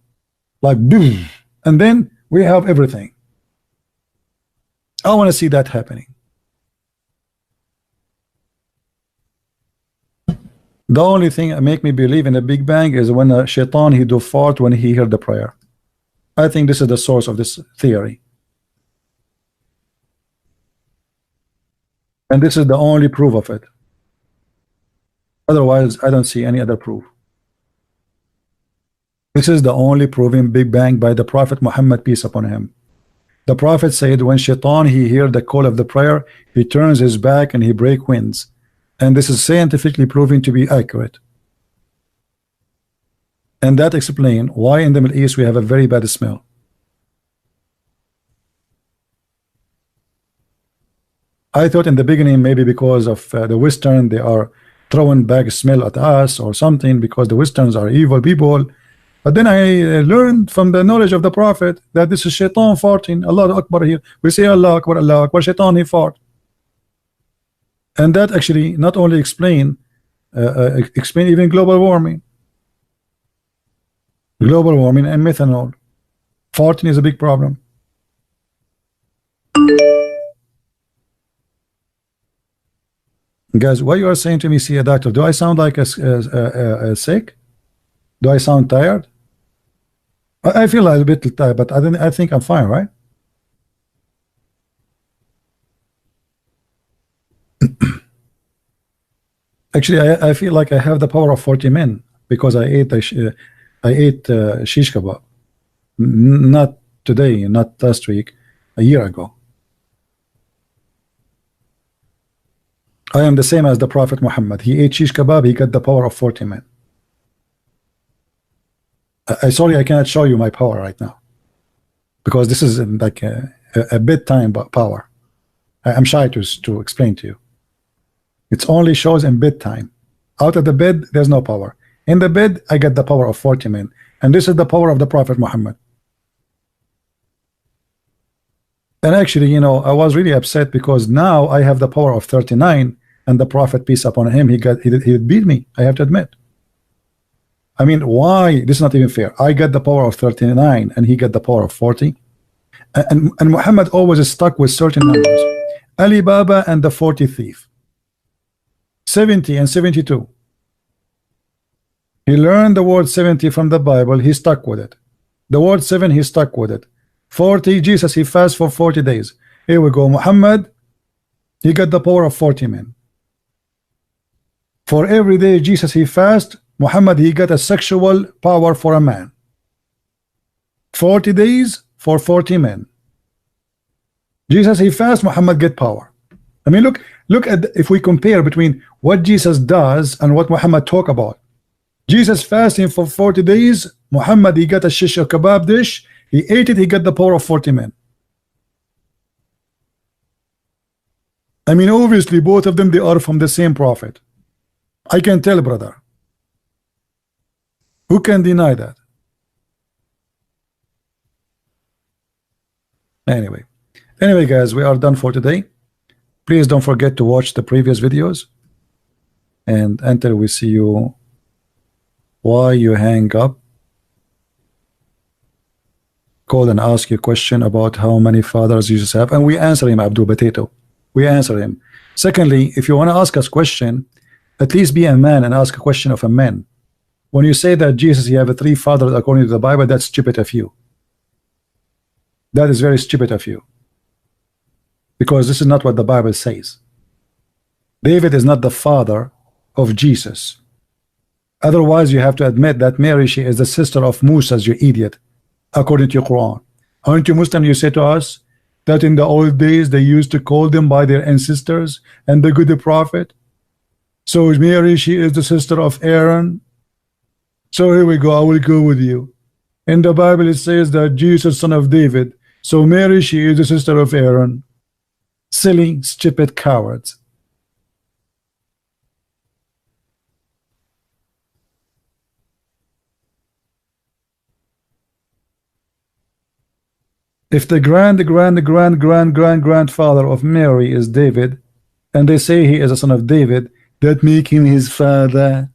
Like boom. And then we have everything. I want to see that happening. The only thing that make me believe in a Big Bang is when a shaitan he do fart when he heard the prayer. I think this is the source of this theory. And this is the only proof of it. Otherwise, I don't see any other proof. This is the only proven Big Bang by the Prophet Muhammad, peace upon him. The Prophet said when shaitan he heard the call of the prayer, he turns his back and he break winds. And this is scientifically proven to be accurate. And that explains why in the Middle East we have a very bad smell. I thought in the beginning maybe because of the Western they are throwing back smell at us or something because the Westerns are evil people. But then I learned from the knowledge of the Prophet that this is shaitan farting. Allah Akbar here. We say Allah Akbar, shaitan he fart. And that actually not only explain even global warming. Global warming and methanol. Farting is a big problem. Guys, what you are saying to me, see a doctor, do I sound like a sick? Do I sound tired? I feel a little bit tired, but I think I'm fine, right? Actually, I feel like I have the power of 40 men because I ate shish kebab. Not today, not last week, a year ago. I am the same as the Prophet Muhammad. He ate shish kebab, he got the power of 40 men. Sorry, I cannot show you my power right now because this is like a bedtime power. I'm shy to explain to you. It only shows in bedtime. Out of the bed, there's no power. In the bed, I get the power of 40 men. And this is the power of the Prophet Muhammad. And actually, you know, I was really upset because now I have the power of 39, and the Prophet, peace upon him, he beat me. I have to admit. I mean, why? This is not even fair. I got the power of 39, and he got the power of 40. And Muhammad always is stuck with certain numbers. Ali Baba and the 40 thief. 70 and 72. He learned the word 70 from the Bible. He stuck with it. The word 7, he stuck with it. 40, Jesus, he fasted for 40 days. Here we go. Muhammad, he got the power of 40 men. For every day Jesus, he fast, Muhammad, he got a sexual power for a man. 40 days for 40 men. Jesus, he fast, Muhammad get power. I mean, look at if we compare between what Jesus does and what Muhammad talk about. Jesus fasting for 40 days, Muhammad, he got a shish kebab dish, he ate it, he got the power of 40 men. I mean, obviously both of them, they are from the same prophet. I can tell, brother. Who can deny that? Anyway, guys, we are done for today. Please don't forget to watch the previous videos, and until we see you, why you hang up, call and ask you a question about how many fathers Jesus have, and we answer him, Abdul Potato. We answer him. Secondly, if you want to ask us question, at least be a man and ask a question of a man. When you say that Jesus, you have 3 fathers according to the Bible, that's stupid of you. That is very stupid of you. Because this is not what the Bible says. David is not the father of Jesus. Otherwise, you have to admit that Mary, she is the sister of Moses, you idiot, according to your Quran. Aren't you Muslim? You say to us that in the old days they used to call them by their ancestors and the good prophet. So Mary, she is the sister of Aaron. So here we go, I will go with you. In the Bible it says that Jesus, son of David. So Mary, she is the sister of Aaron. Silly, stupid cowards. If the grandfather of Mary is David, and they say he is a son of David, that make him his father.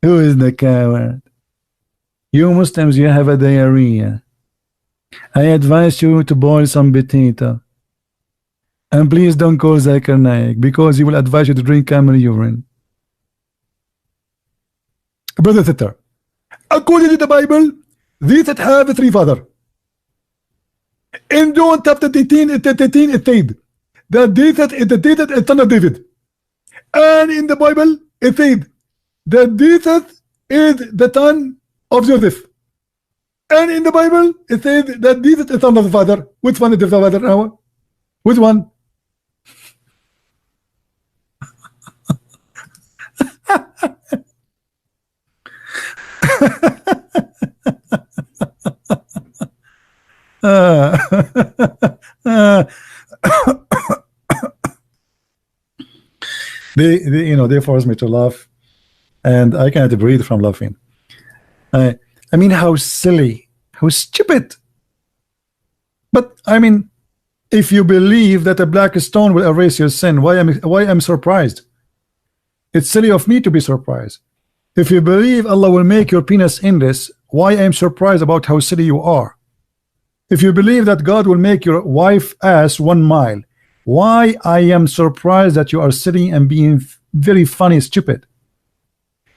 Who is the coward? You Muslims, you have a diarrhea. I advise you to boil some potato. And please don't call Zakir Naik, because he will advise you to drink camel urine. Brother Thitter, according to the Bible, these that have 3 fathers. And don't have the 13 it said that David is the David is son of David. And in the Bible it said that Jesus is the son of Joseph. And in the Bible it said that Jesus is son of the father. Which one is the father now? Which one? They force me to laugh, and I can't breathe from laughing. I mean, how silly, how stupid. But I mean, if you believe that a black stone will erase your sin, why am surprised? It's silly of me to be surprised. If you believe Allah will make your penis endless, why am surprised about how silly you are? If you believe that God will make your wife ass 1 mile, why I am surprised that you are sitting and being very funny, stupid?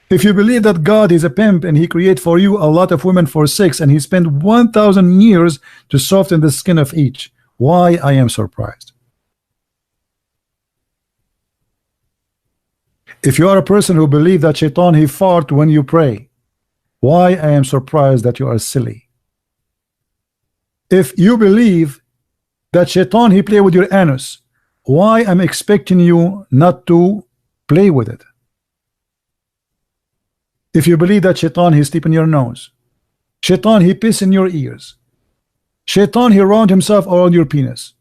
If you believe that God is a pimp and he create for you a lot of women for sex and he spent 1,000 years to soften the skin of each, why I am surprised? If you are a person who believe that shaitan he fart when you pray, why I am surprised that you are silly? If you believe that shaitan he play with your anus, why I'm expecting you not to play with it? If you believe that shaitan he sleep in your nose, shaitan he piss in your ears, shaitan he round himself around your penis,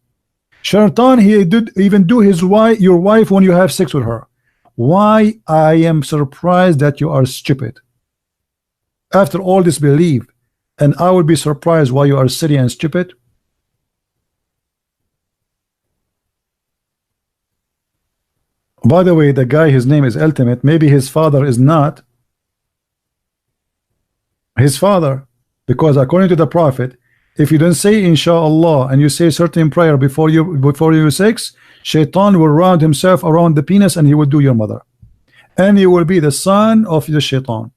shaitan he did even do your wife when you have sex with her, why I am surprised that you are stupid. After all this belief, and I will be surprised why you are silly and stupid. By the way, the guy, his name is Ultimate. Maybe his father is not his father, because according to the Prophet, if you don't say inshallah and you say certain prayer before you sex, Shaitan will round himself around the penis and he will do your mother, and you will be the son of the Shaitan.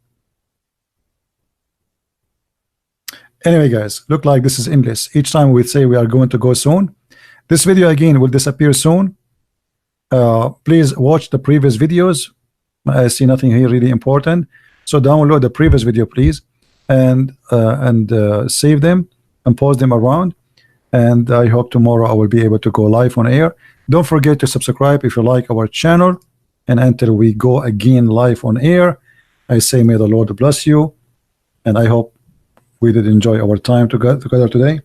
Anyway, guys, look like this is endless. Each time we say we are going to go soon, this video again will disappear soon. Please watch the previous videos. I see nothing here really important, so download the previous video, please, and save them and post them around. And I hope tomorrow I will be able to go live on air. Don't forget to subscribe if you like our channel. And until we go again live on air, I say may the Lord bless you, and I hope we did enjoy our time together today,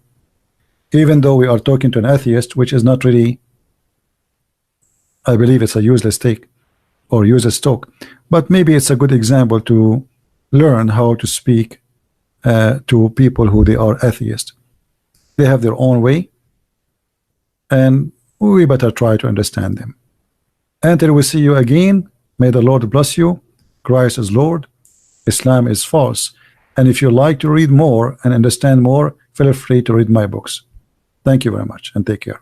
even though we are talking to an atheist, which is not really, I believe it's a useless take or useless talk, but maybe it's a good example to learn how to speak to people who they are atheists. They have their own way, and we better try to understand them. Until we see you again, may the Lord bless you. Christ is Lord, Islam is false. And if you like to read more and understand more, feel free to read my books. Thank you very much and take care.